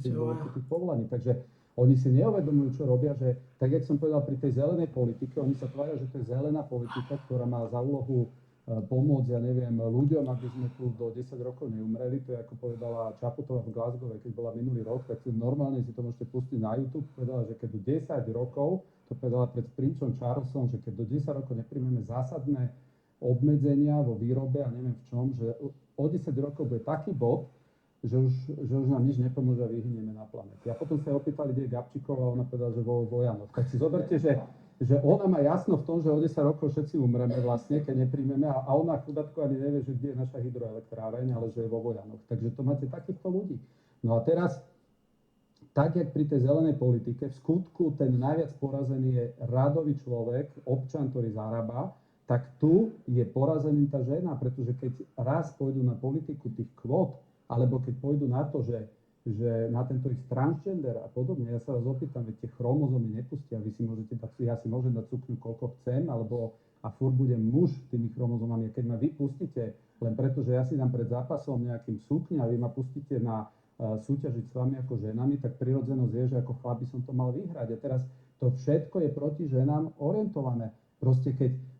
tých povolaní. Takže oni si neuvedomujú, čo robia, že tak, jak som povedal pri tej zelenej politike, oni sa tvária, že to je zelená politika, ktorá má za úlohu pomôcť, ja neviem, ľuďom, aby sme tu do 10 rokov neumreli. To je, ako povedala Čaputová v Glasgow, keď bola minulý rok, tak si normálne si to môžete pustiť na YouTube. Povedala, že keď do 10 rokov, to povedala pred prinčom Charlesom, že keď do 10 rokov nepríjmeme zásadné obmedzenia vo výrobe a neviem v čom, že o 10 rokov bude taký bod, že už nám nič nepomôže a vyhynieme na planete. A potom sa opýtali, kde je Gabčíková, a ona povedala, že vo Vojanoch. Tak si zoberte, že ona má jasno v tom, že o 10 rokov všetci umreme vlastne, keď nepríjmeme, a ona chudatko ani nevie, že kde je naša hydroelektráreň, ale že je vo Vojanoch. Takže to máte takýchto ľudí. No a teraz, tak jak pri tej zelenej politike, v skutku ten najviac porazený je radový človek, občan, ktorý zarába, tak tu je porazený tá žena, pretože keď raz pôjdu na politiku tých kvót, alebo keď pôjdu na to, že na tento ich transgender a podobne, ja sa vás opýtam, veď tie chromozómy nepustia, vy si môžete dať, ja si môžem dať cukňu koľko chcem, alebo a furt budem muž tými chromozómami. Keď ma vy pustíte, len preto, že ja si dám pred zápasom nejakým sukňa a vy ma pustíte na súťažiť s vami ako ženami, tak prirodzenosť je, že ako chlap by som to mal vyhrať. A teraz to všetko je proti ženám orientované. Proste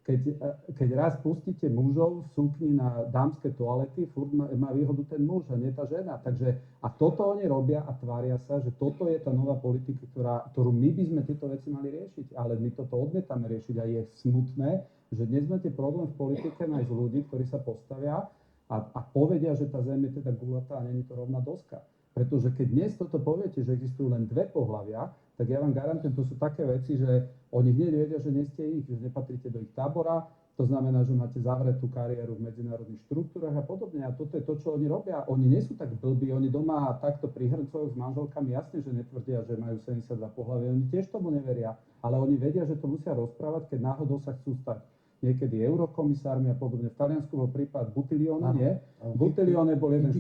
keď raz pustíte mužov v sukni na dámske toalety, furt má výhodu ten muž a nie tá žena. Takže, a toto oni robia a tvária sa, že toto je tá nová politika, ktorú my by sme tieto veci mali riešiť. Ale my toto odmietame riešiť a je smutné, že dnes máte problém v politike nájsť ľudí, ktorí sa postavia a povedia, že tá zem je teda gulatá a není to rovná doska. Pretože keď dnes toto poviete, že existujú len dve pohlavia, tak ja vám garantujem, to sú také veci, že oni hneď vedia, že nie ste ich, že nepatríte do ich tábora, to znamená, že máte zavretú kariéru v medzinárodných štruktúrach a podobne. A toto je to, čo oni robia. Oni nie sú tak blbí, oni doma takto pri hrncoch s manželkami jasne, že netvrdia, že majú 72 pohlavie, oni tiež tomu neveria, ale oni vedia, že to musia rozprávať, keď náhodou sa chcú stať niekedy eurokomisármi a podobne. V Taliansku bol prípad Buttiglione, nie? Buttiglione bol jeden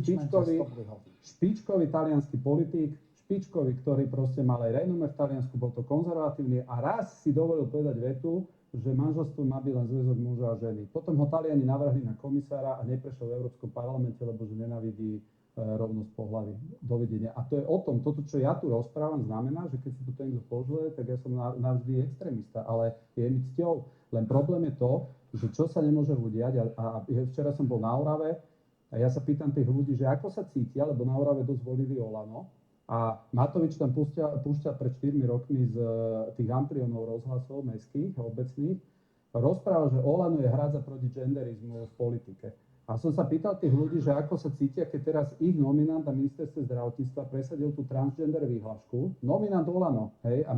špičkový taliansky politik, špičkový, ktorý proste mal aj renume v Taliansku, bol to konzervatívny a raz si dovolil povedať vetu, že manželstvo má byť len zväzok muža a ženy. Potom ho Taliani navrhli na komisára a neprešiel v Európskom parlamente, lebo že nenávidí rovnosť pohlaví. Dovidenia. A to je o tom, toto, čo ja tu rozprávam, znamená, že keď si to niekto požuje, tak ja som navždy extrémista, ale je mi cťou. Len problém je to, že čo sa nemôže udiať, a včera som bol na Orave a ja sa pýtam tých ľudí, že ako sa cítia, lebo na Orave dosť volili Olano a Matovič tam púšťa pred 4 rokmi z tých amplionov rozhlasov mestských, obecných, rozprával, že Olano je hradza proti genderizmu v politike. A som sa pýtal tých ľudí, že ako sa cítia, keď teraz ich nominant na ministerstve zdravotníctva presadil tú transgender výhlášku. Nominant Olano, hej, a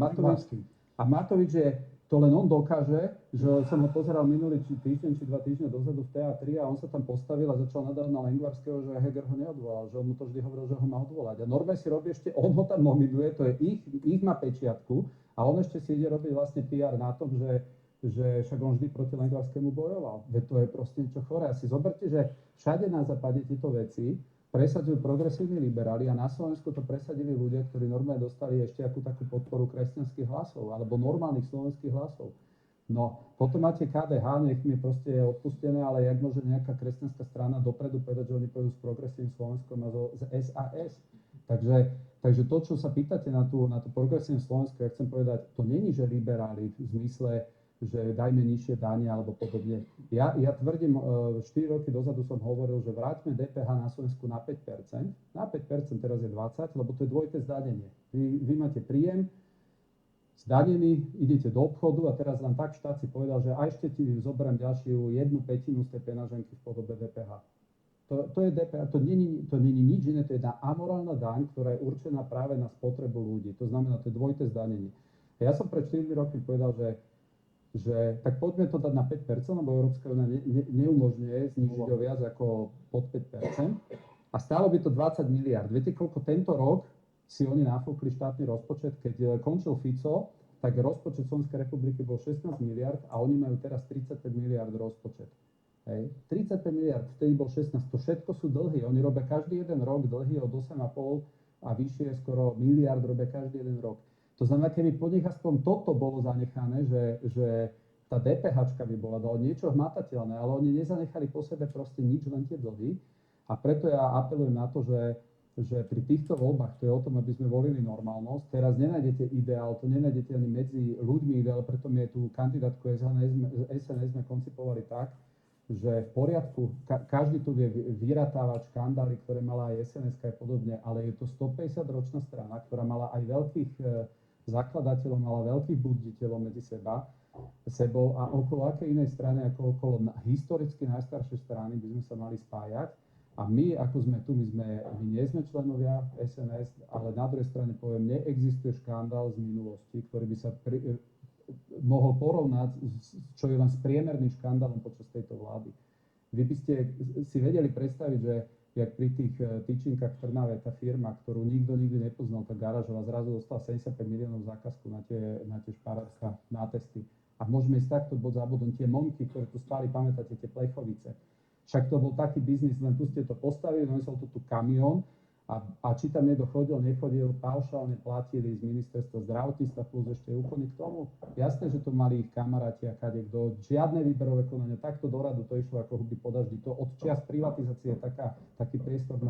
Matovič je, to len on dokáže, že som ho pozeral minulý týždeň či 2 týždne dozadu v teatri a on sa tam postavil a začal nadávať na Lengvarského, že Heger ho neodvolal, že on mu to vždy hovoril, že ho má odvolať. A normálne si robí ešte, on ho tam nominuje, to je ich má pečiatku a on ešte si ide robiť vlastne PR na tom, že však on vždy proti Lengvarskému bojoval. Veď to je proste niečo choré. A si zoberte, že všade na západe tieto veci presadzujú progresívni liberáli a na Slovensku to presadili ľudia, ktorí normálne dostali ešte akú takú podporu kresťanských hlasov alebo normálnych slovenských hlasov. No, potom máte KDH, nech mi proste je odpustené, ale jak môže nejaká kresťanská strana dopredu povedať, že oni pôjdu s progresívnym Slovenskom a z SAS. Takže to, čo sa pýtate na tú progresívne Slovensko, ja chcem povedať, to není, že liberáli v zmysle, že dajme nižšie dane alebo podobne. Ja tvrdím, 4 roky dozadu som hovoril, že vráťme DPH na Slovensku na 5%. Na 5%, teraz je 20%, lebo to je dvojité zdanenie. Vy máte príjem, zdanený, idete do obchodu a teraz len tak štát si povedal, že aj ešte ti zoberiem ďalšiu 1/5 z tej peňaženky v podobe DPH. To je DPH, to není nič iné, to je jedna amorálna daň, ktorá je určená práve na spotrebu ľudí. To znamená, to je dvojité zdanenie. Ja som pred 4 roky povedal, že tak poďme to dať na 5%, lebo Európska únia neumožňuje znižiť o viac ako pod 5%. A stálo by to 20 miliard. Viete, koľko tento rok si oni nafúkli štátny rozpočet? Keď končil Fico, tak rozpočet Slovenskej republiky bol 16 miliard a oni majú teraz 35 miliard rozpočet. Hej. 35 miliard, vtedy bol 16. To všetko sú dlhy. Oni robia každý jeden rok dlhy od 8,5 a vyššie skoro miliard robia každý jeden rok. To znamená, keby po nich aspoň toto bolo zanechané, že tá DPH by bola dala niečo hmatateľné, ale oni nezanechali po sebe proste nič, len tie dlhy. A preto ja apelujem na to, že pri týchto voľbách to je o tom, aby sme volili normálnosť. Teraz nenájdete ideál, to nenájdete ani medzi ľuďmi ideál, preto my tú kandidátku SNS sme koncipovali tak, že v poriadku, každý tu vie vyratávať škandály, ktoré mala aj SNS a podobne, ale je to 150-ročná strana, ktorá mala aj veľkých zakladateľov, mala veľkých buditeľov medzi sebou a okolo akej inej strany, ako okolo historicky najstaršej strany by sme sa mali spájať. A my, ako sme tu, my nie sme členovia SNS, ale na druhej strane poviem, neexistuje škandál z minulosti, ktorý by sa mohol porovnať, čo je len s priemerným škandálom počas tejto vlády. Vy by ste si vedeli predstaviť, že jak pri tých tyčinkách v Trnave, tá firma, ktorú nikto nikdy nepoznal, tá garážová, zrazu dostala 75 miliónov zákazku na tie šparátka, na testy. A môžeme ísť takto bod za bodom. Tie monky, ktoré tu stáli, pamätáte, tie plechovice. Však to bol taký biznis, len tu ste to postavili, donesol tu kamión a či tam niekto chodil, nechodil, paušálne platili z ministerstva zdravotníctva plus ešte úplne k tomu. Jasné, že to mali ich kamaráti a kadekto. Žiadne výberové konania, takto do radu to išlo ako huby po daždi. To od čias privatizácie taký priestor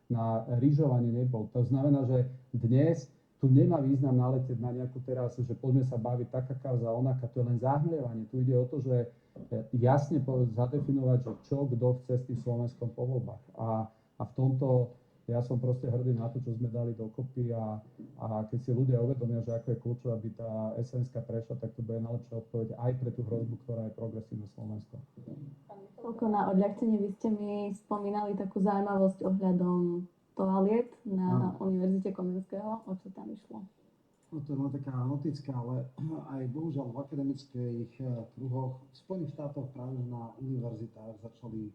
na rýžovanie nebol. To znamená, že dnes tu nemá význam naletieť na nejakú teraz, že poďme sa baviť taká kauza, onaká, to je len zahmlievanie. Tu ide o to, že jasne zadefinovať, že čo kto chce s tým Slovenskom po voľbách. A v tomto ja som proste hrdý na to, čo sme dali dokopy a keď si ľudia uvedomia, že ako je kľúčové, aby tá SNS-ka prešla, tak to bude najlepšia odpoveď aj pre tú hrozbu, ktorá je progresívne Slovensko. Toľko na odľahčenie, vy ste mi spomínali takú zaujímavosť ohľadom toaliet na Univerzite Komenského. O čo tam išlo? No to je len taká notická, ale aj bohužiaľ v akademických kruhoch v Spojených štátoch práve na univerzitách začali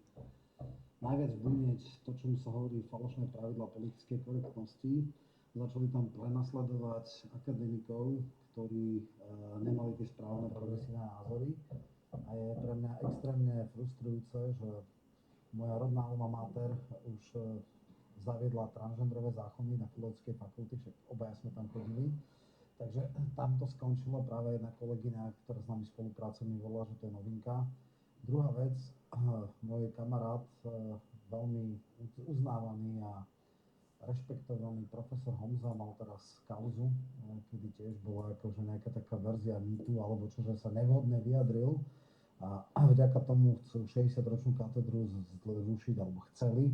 najviac buniť to, čo sa hovorí falošné pravidlá politickej korektnosti. Začali tam prenasledovať akademikov, ktorí nemali tie správne progresívne názory. A je pre mňa extrémne frustrujúce, že moja rodná alma mater už zaviedla transgenderové zákony na Filozofickej fakulte, však obaja sme tam chodili. Takže tam to skončilo, práve jedna kolegyňa, ktorá s nami spolupracuje, mi volala, že to je novinka. Druhá vec, môj kamarát, veľmi uznávaný a rešpektovaný profesor Homza mal teraz kauzu, kedy tiež bola akože nejaká taká verzia mýtu, alebo čo, že sa nevhodne vyjadril a vďaka tomu chcú 60-ročnú katedru zrušiť, alebo chceli,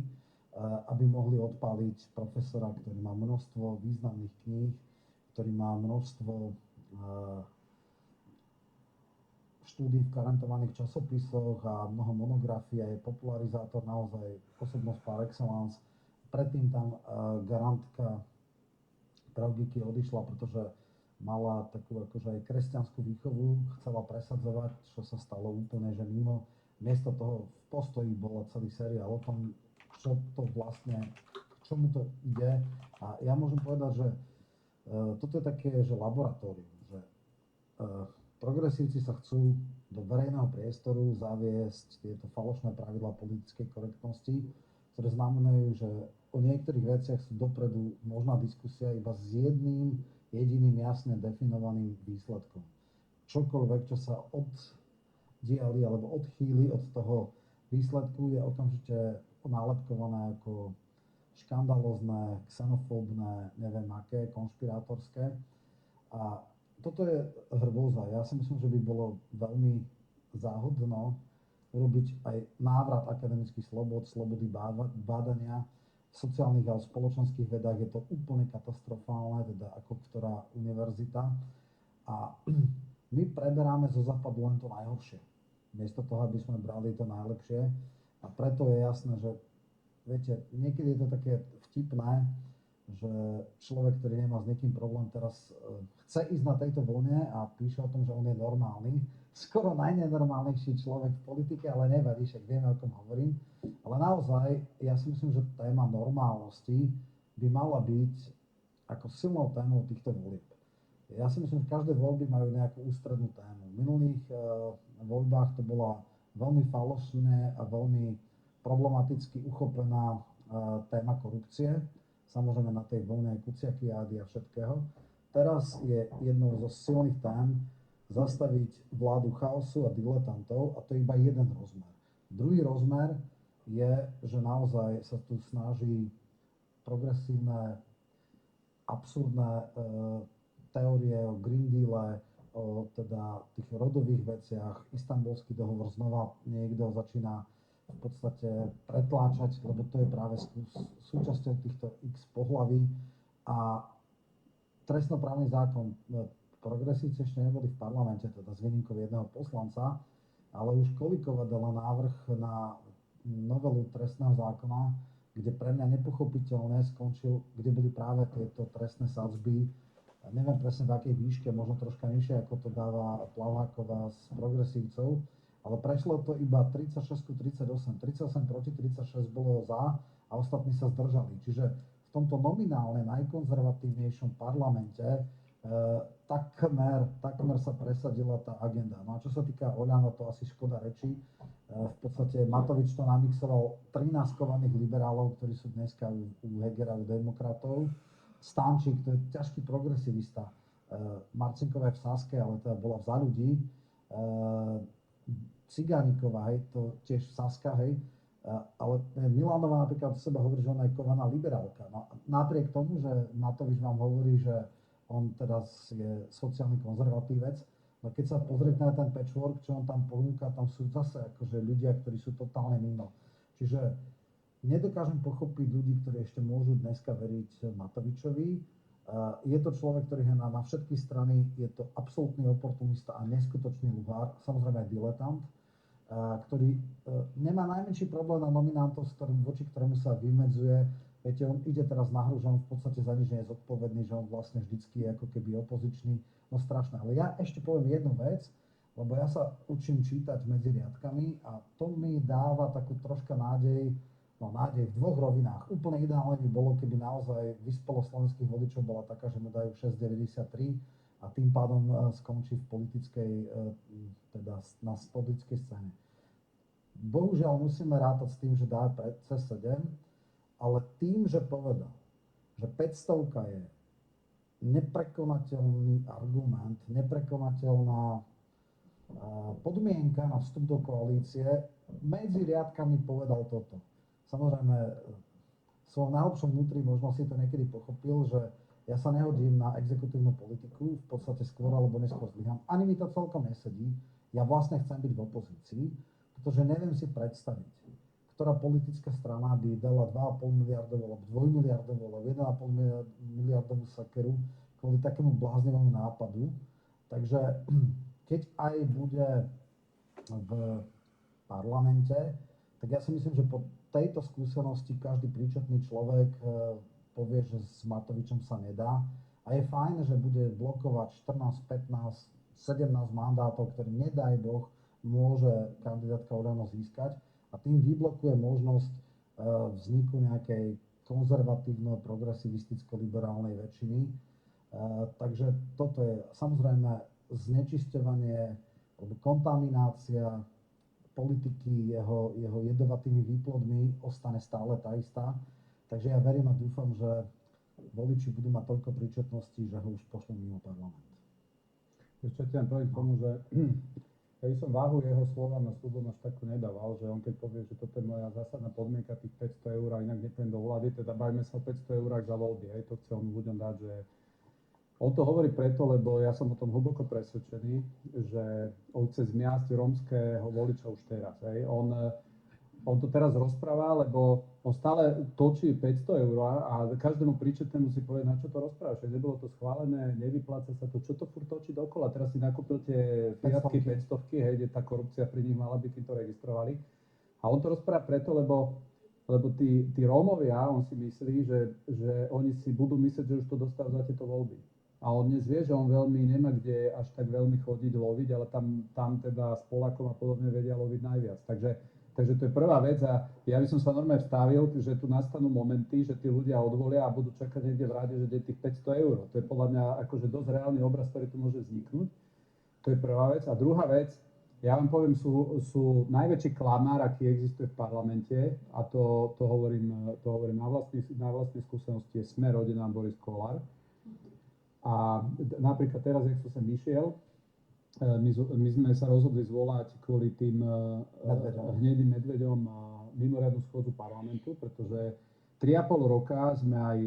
aby mohli odpáliť profesora, ktorý má množstvo významných kníh, ktorý má množstvo štúdií v garantovaných časopisoch a mnoho monografií a je popularizátor, naozaj osobnosť par excellence. Predtým tam garantka pedagogiky odišla, pretože mala takú akože aj kresťanskú výchovu, chcela presadzovať, čo sa stalo úplne, že mimo. Miesto toho v Postoji bola celý seriál o tom, čo to vlastne, k čomu to ide. A ja môžem povedať, že toto je také, že laboratórium, že progresívci sa chcú do verejného priestoru zaviesť tieto falošné pravidlá politickej korektnosti, ktoré znamenajú, že o niektorých veciach sú dopredu možná diskusia iba s jedným jediným jasne definovaným výsledkom. Čokoľvek, čo sa oddiali alebo odchýli od toho výsledku, je okamžite nálepkované ako škandalózne, xenofóbne, neviem aké, konšpirátorské. A toto je hrôza. Ja si myslím, že by bolo veľmi záhodno urobiť aj návrat akademických slobod, slobody bádania. V sociálnych a spoločenských vedách je to úplne katastrofálne, teda ako ktorá univerzita. A my preberáme zo západu len to najhoršie. Miesto toho, aby sme brali to najlepšie. A preto je jasné, že viete, niekedy je to také vtipné, že človek, ktorý nemá s niekým problém, teraz chce ísť na tejto vlne a píše o tom, že on je normálny. Skoro najnenormálnejší človek v politike, ale nevadí, však vieme, o kom hovorím. Ale naozaj, ja si myslím, že téma normálnosti by mala byť ako silnou témou týchto volieb. Ja si myslím, že každé voľby majú nejakú ústrednú tému. V minulých voľbách to bola veľmi falošne a veľmi problematicky uchopená téma korupcie. Samozrejme na tej vlne kuciakiády a všetkého. Teraz je jednou zo silných tém zastaviť vládu chaosu a diletantov a to je iba jeden rozmer. Druhý rozmer je, že naozaj sa tu snaží progresívne, absurdné teórie o Green Deale, o teda tých rodových veciach, Istanbulský dohovor znova niekto začína v podstate pretláčať, lebo to je práve súčasťou týchto x pohlaví. A trestnoprávny zákon, progresívci ešte neboli v parlamente, teda s výnimkou jedného poslanca, ale už Kolíková dala návrh na novelu trestného zákona, kde pre mňa nepochopiteľne skončil, kde boli práve tieto trestné sadzby. Neviem presne v akej výške, možno troška nižšie, ako to dáva Plaváková z progresívcov, ale prešlo to iba 36-38. 38 proti 36 bolo za a ostatní sa zdržali. Čiže v tomto nominálne najkonzervatívnejšom parlamente takmer sa presadila tá agenda. No a čo sa týka Oľano, to asi škoda reči. V podstate Matovič to namixoval 13 kovaných liberálov, ktorí sú dneska u Hegera, u demokratov. Stančík, to je ťažký progresivista. Marcinková je v Saske, ale teda bola Za ľudí. Cigániková, hej, to tiež Saska, hej. Ale Milanová napríklad o seba hovorí, že ona je kovaná liberálka. No, napriek tomu, že Matovič vám hovorí, že on teraz je sociálny konzervatívec, no keď sa pozrieť na ten patchwork, čo on tam ponúka, tam sú zase akože ľudia, ktorí sú totálne mimo. Čiže nedokážem pochopiť ľudí, ktorí ešte môžu dneska veriť Matovičovi. Je to človek, ktorý je na všetky strany, je to absolútny oportunista a neskutočný luhár, samozrejme aj diletant, ktorý nemá najmenší problém na nominantov, voči ktorému sa vymedzuje. Viete, on ide teraz na hru, že on v podstate za nič nie je zodpovedný, že on vlastne vždycky je ako keby opozičný, no strašné. Ale ja ešte poviem jednu vec, lebo ja sa učím čítať medzi riadkami a to mi dáva takú troška nádej v dvoch rovinách. Úplne ideálne by bolo, keby naozaj vyspelosť slovenských voličov bola taká, že mu dajú 6,93 a tým pádom skončí v politickej, teda na politickej scéne. Bohužiaľ musíme rátať s tým, že dá cez 7, ale tým, že povedal, že 500 je neprekonateľný argument, neprekonateľná podmienka na vstup do koalície, medzi riadkami povedal toto. Samozrejme, v svojom najlepšom vnútri možno si to niekedy pochopil, že ja sa nehodím na exekutívnu politiku, v podstate skôr alebo neskôr zlyham. Ani mi to celkom nesedí. Ja vlastne chcem byť v opozícii, pretože neviem si predstaviť, ktorá politická strana by dala 2,5 miliardovú alebo 2 miliardovú alebo 1,5 miliardovú sakeru kvôli takému bláznivému nápadu. Takže keď aj bude v parlamente, tak ja si myslím, že po tejto skúsenosti každý príčetný človek povie, že s Matovičom sa nedá. A je fajn, že bude blokovať 14, 15, 17 mandátov, ktoré nedaj Boh môže kandidátka Oľano získať. A tým vyblokuje možnosť vzniku nejakej konzervatívno-progresivisticko-liberálnej väčšiny. Takže toto je samozrejme znečisťovanie alebo kontaminácia politiky jeho jedovatými výplodmi ostane stále tá istá. Takže ja verím a dúfam, že voliči budú mať toľko príčetnosti, že ho už pošlú mimo parlament. Ešte ti len poviem k tomu, že ja by som váhu jeho slovám a sľubom až takú nedával, že on keď povie, že toto je moja zásadná podmienka tých 500 eur a inak nepôjdem do vlády, teda bajme sa o 500 eurách za voľby, hej, to chce on ľuďom dať, že on to hovorí preto, lebo ja som o tom hlboko presvedčený, že on chce zmiasť rómskeho voliča už teraz, hej. On to teraz rozpráva, lebo on stále točí 500 eur a každému príčetnému si povie, na čo to rozprávaš, nebolo to schválené, nevypláca sa to, čo to furt točí dokola, teraz si nakúpil tie Fiatky 500, hej, kde tá korupcia pri nich mala byť, kým to registrovali. A on to rozpráva preto, lebo tí Rómovia, on si myslí, že oni si budú myslieť, že už to dostávajú za tieto voľby. A on dnes vie, že on veľmi nemá kde až tak veľmi chodiť loviť, ale tam teda s Polákom a podobne vedia loviť najviac. Takže to je prvá vec a ja by som sa normálne vstavil, že tu nastanú momenty, že tí ľudia odvolia a budú čakať niekde v rade, že je tých 500 eur. To je podľa mňa akože dosť reálny obraz, ktorý tu môže vzniknúť. To je prvá vec. A druhá vec, ja vám poviem, sú najväčší klamár, aký existuje v parlamente a to hovorím na vlastnej skúsenosti, je Smer, rodina Boris Kollár. A napríklad teraz, jak som sem išiel, my sme sa rozhodli zvolať kvôli tým hnedým medveďom mimoriadnu schôdzu parlamentu, pretože 3,5 roka sme aj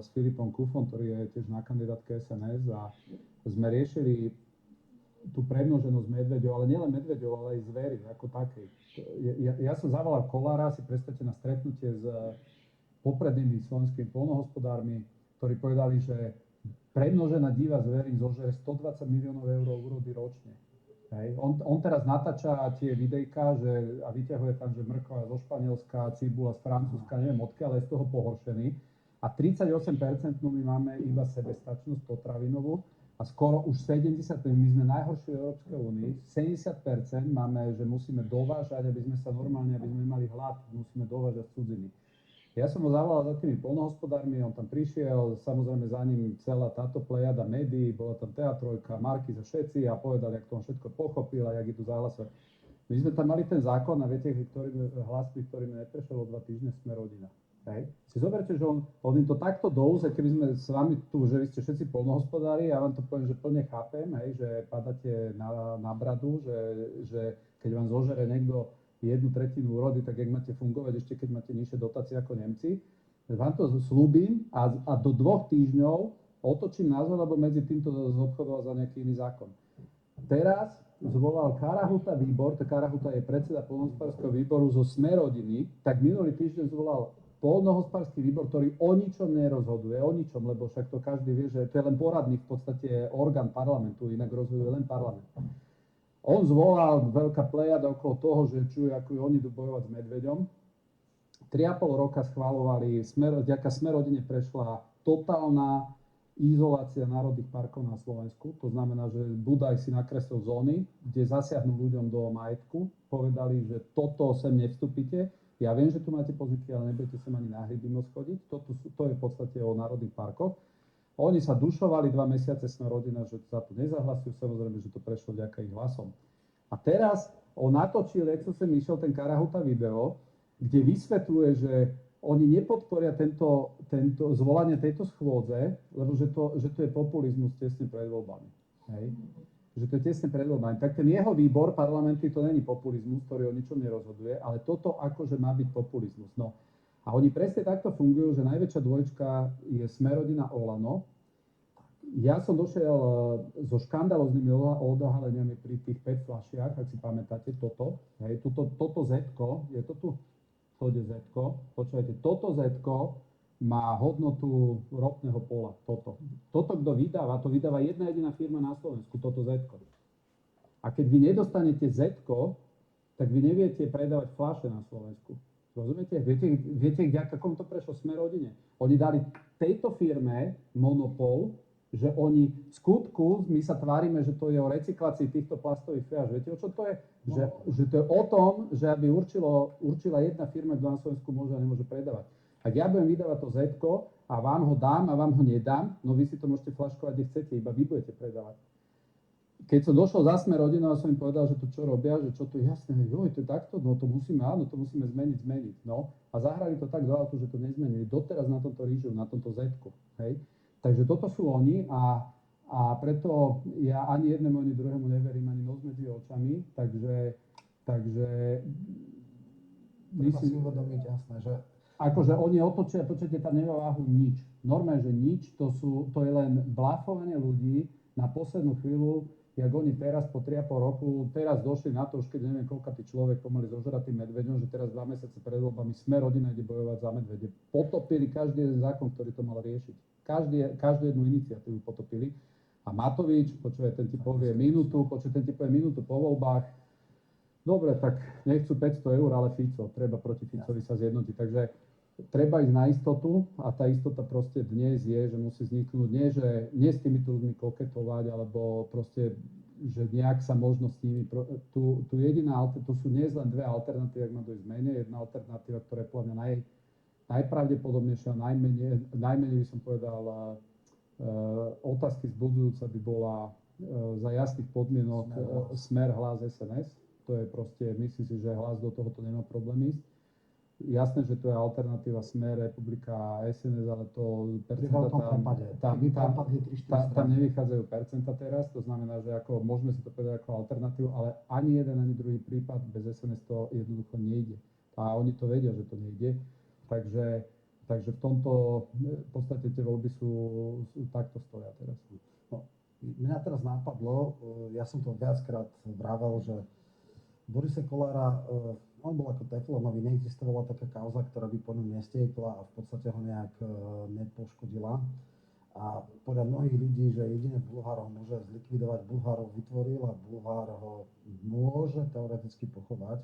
s Filipom Kufom, ktorý je tiež na kandidátke SNS, a sme riešili tú premnoženosť medveďov, ale nielen medveďov, ale aj zvery ako takej. Ja som zavolal Kollára, si predstavte, na stretnutie s poprednými slovenskými poľnohospodármi, ktorí povedali, že premnožená divá zverín zožere 120 miliónov eur úrody ročne. Hej. On teraz natáča tie videjka, a vyťahuje tam, že mrkva zo Španielska, cibula z Francúzska, neviem odkiaľ, ale je z toho pohoršený. A 38% my máme iba sebestačnosť potravinovú a skoro už 70%, my sme najhorší v Európskej únii, 70% máme, že musíme dovážať, aby sme mali hlad, musíme dovážať z cudziny. Ja som ho zavolal za tými poľnohospodármi, on tam prišiel, samozrejme za ním celá táto plejada médií, bola tam TA3, Marky za všetci a povedal, jak to on všetko pochopil a jak idú zahlasovať. My sme tam mali ten zákon a viete, ktorý mi neprešiel o 2 týždne, Sme rodina. Hej. Si zoberte, že on im to takto doúze, keby sme s vami tu, že vy ste všetci poľnohospodári, ja vám to poviem, že plne chápem, hej, že padáte na bradu, že keď vám zožere niekto 1/3 úrody, tak jak máte fungovať ešte keď máte nižšie dotácie ako Nemci. Vám to slúbim a do 2 týždňov otočím názor, lebo medzi týmto zobchodoval za nejaký iný zákon. Teraz zvolal Karahuta výbor, Karahuta je predseda poľnohospodárskeho výboru zo Sme rodiny, tak minulý týždeň zvolal poľnohospodársky výbor, ktorý o ničom nerozhoduje, lebo však to každý vie, že to je len poradný v podstate orgán parlamentu, inak rozhoduje len parlament. On zvolal veľká plejada okolo toho, že čujú, ako oni idú bojovať s medveďom. 3,5 roka schvaľovali, vďaka Sme rodine prešla totálna izolácia národných parkov na Slovensku. To znamená, že Budaj si nakreslil zóny, kde zasiahnu ľuďom do majetku. Povedali, že toto sem nevstúpite. Ja viem, že tu máte pozíky, ale nebudete sem ani na hryby môcť chodiť. To je v podstate o národných parkoch. Oni sa dušovali 2 mesiace, Sme rodina, že za to nezahlasujú, samozrejme, že to prešlo vďaka ich hlasom. A teraz on natočil, jak som sem išiel, ten Karahuta video, kde vysvetľuje, že oni nepodporia zvolanie tejto schôdze, lebo že to je populizmus tesne pred voľbami. Hej? Že to je tesne pred voľbami. Tak ten jeho výbor parlamenty, to není populizmus, ktorý o ničom nerozhoduje, ale toto akože má byť populizmus. No. A oni presne takto fungujú, že najväčšia dvojčka je Sme rodina Olano. Ja som došiel so škandaloznými odhaleniami pri tých 5 fľašiach, ak si pamätáte toto. Hej, toto Z-ko, je to tu? To je Z-ko. Počúvajte, toto Z-ko má hodnotu ropného pola. Toto, kto vydáva, to vydáva jedna jediná firma na Slovensku, toto Z-ko. A keď vy nedostanete Z-ko, tak vy neviete predávať fľaše na Slovensku. Rozumiete? Viete, vďaka komu to prešlo? Sme rodine. Oni dali tejto firme monopol, že oni v skutku, my sa tvárime, že to je o recyklácii týchto plastových fľaš. Viete, o čo to je? Že to je o tom, že aby určila jedna firma, kto na Slovensku môže a nemôže predávať. Ak ja budem vydávať to Z-ko a vám ho dám a vám ho nedám, no vy si to môžete fľaškovať, kde chcete, iba vy budete predávať. Keď som došiel za Sme rodinou a som im povedal, že to čo robia, že čo to je jasné, to je takto, no to musíme zmeniť. No a zahrali to tak do autu, že to nezmenili. Doteraz na tomto rížu, na tomto Z-ku, hej. Takže toto sú oni a preto ja ani jednému, ani druhému neverím, ani nos medzi očami, takže treba si uvedomiť, jasné, že akože oni otočia, počujete, tam nemá váhu nič. Normálne, že nič, to je len blafovanie ľudí na poslednú chvíľu, jak oni teraz po 3,5 roku, teraz došli na to, už keď neviem, koľkatý človek pomaly zožratý medveďom, že teraz 2 mesiace pred voľbami Sme rodina ide bojovať za medvede. Potopili každý jeden zákon, ktorý to mal riešiť. Každú jednu iniciatívu potopili. A Matovič, ten ti povie minútu po voľbách. Dobre, tak nechcú 500 eur, ale Fico. Treba proti Ficovi sa zjednotiť. Takže treba ísť na istotu a tá istota proste dnes je, že musí vzniknúť. Nie s týmito ľuďmi koketovať, alebo proste, že nejak sa možno s nimi... Tu sú dnes len 2 alternatívy, ak má dojsť zmene. Jedna alternatíva, ktorá je podľa mňa najpravdepodobnejšia, najmenej by som povedal, otázky vzbudzujúca by bola za jasných podmienok Smer, Hlas, SNS. To je proste, myslím si, že Hlas do tohoto nemá problém ísť. Jasné, že to je alternatíva Smer, Republika a SNS, ale to percentá tam nevychádzajú percentá teraz, to znamená, že ako, môžeme si to povedať ako alternatívu, ale ani jeden, ani druhý prípad bez SNS to jednoducho nejde. A oni to vedia, že to nejde. Takže Takže v tomto v podstate tie voľby sú takto stoja teraz. No, mňa teraz napadlo, ja som to viackrát vravel, že Borise Kollára, on bol ako teflónový, neexistovala taká kauza, ktorá by po ňom nestiekla a v podstate ho nejak nepoškodila. A podľa mnohých ľudí, že jedine Bulhár ho môže zlikvidovať, Bulhár ho vytvoril a Bulhár ho môže teoreticky pochovať.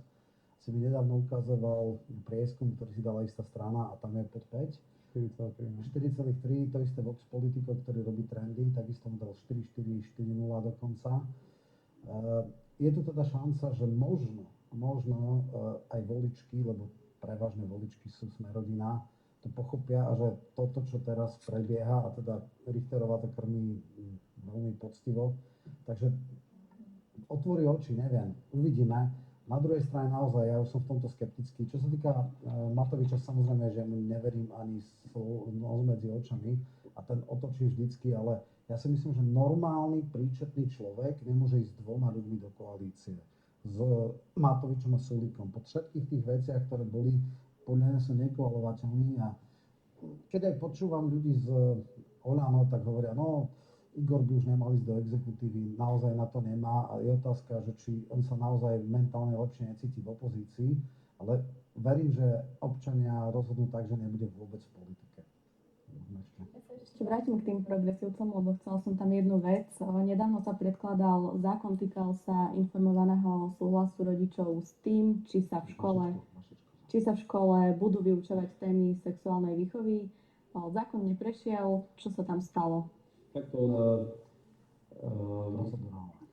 Si mi nedávno ukazoval prieskum, ktorý si dala istá strana a tam je pod 5. 4,3, to isté Vox Politico, ktorý robí trendy, takisto mu dal 4,4, 4,0 dokonca. Je tu teda šanca, že možno aj voličky, lebo prevažne voličky sú Smerodina, to pochopia a že toto, čo teraz prebieha, a teda Richterová to krmí veľmi poctivo, takže otvorí oči, neviem, uvidíme. Na druhej strane naozaj, ja už som v tomto skeptický. Čo sa týka Matoviča, samozrejme, že mu neverím ani nos medzi očami a ten otočí vždycky, ale ja si myslím, že normálny, príčetný človek nemôže ísť s 2 ľuďmi do koalície. S Matovičom a Sulíkom. Po všetkých tých veciach, ktoré boli, podľa mňa sú nekoalovateľní a keď aj počúvam ľudí z Oľano, tak hovoria, no Igor by už nemal ísť do exekutívy, naozaj na to nemá a je otázka, že či on sa naozaj mentálne lepšie necíti v opozícii, ale verím, že občania rozhodnú tak, že nebude vôbec v politike. Ešte vrátim k tým progresívcom, lebo chcela som tam jednu vec. Nedávno sa predkladal zákon, týkal sa informovaného súhlasu rodičov s tým, či sa v škole budú vyučovať témy sexuálnej výchovy. Zákon neprešiel, čo sa tam stalo? Takto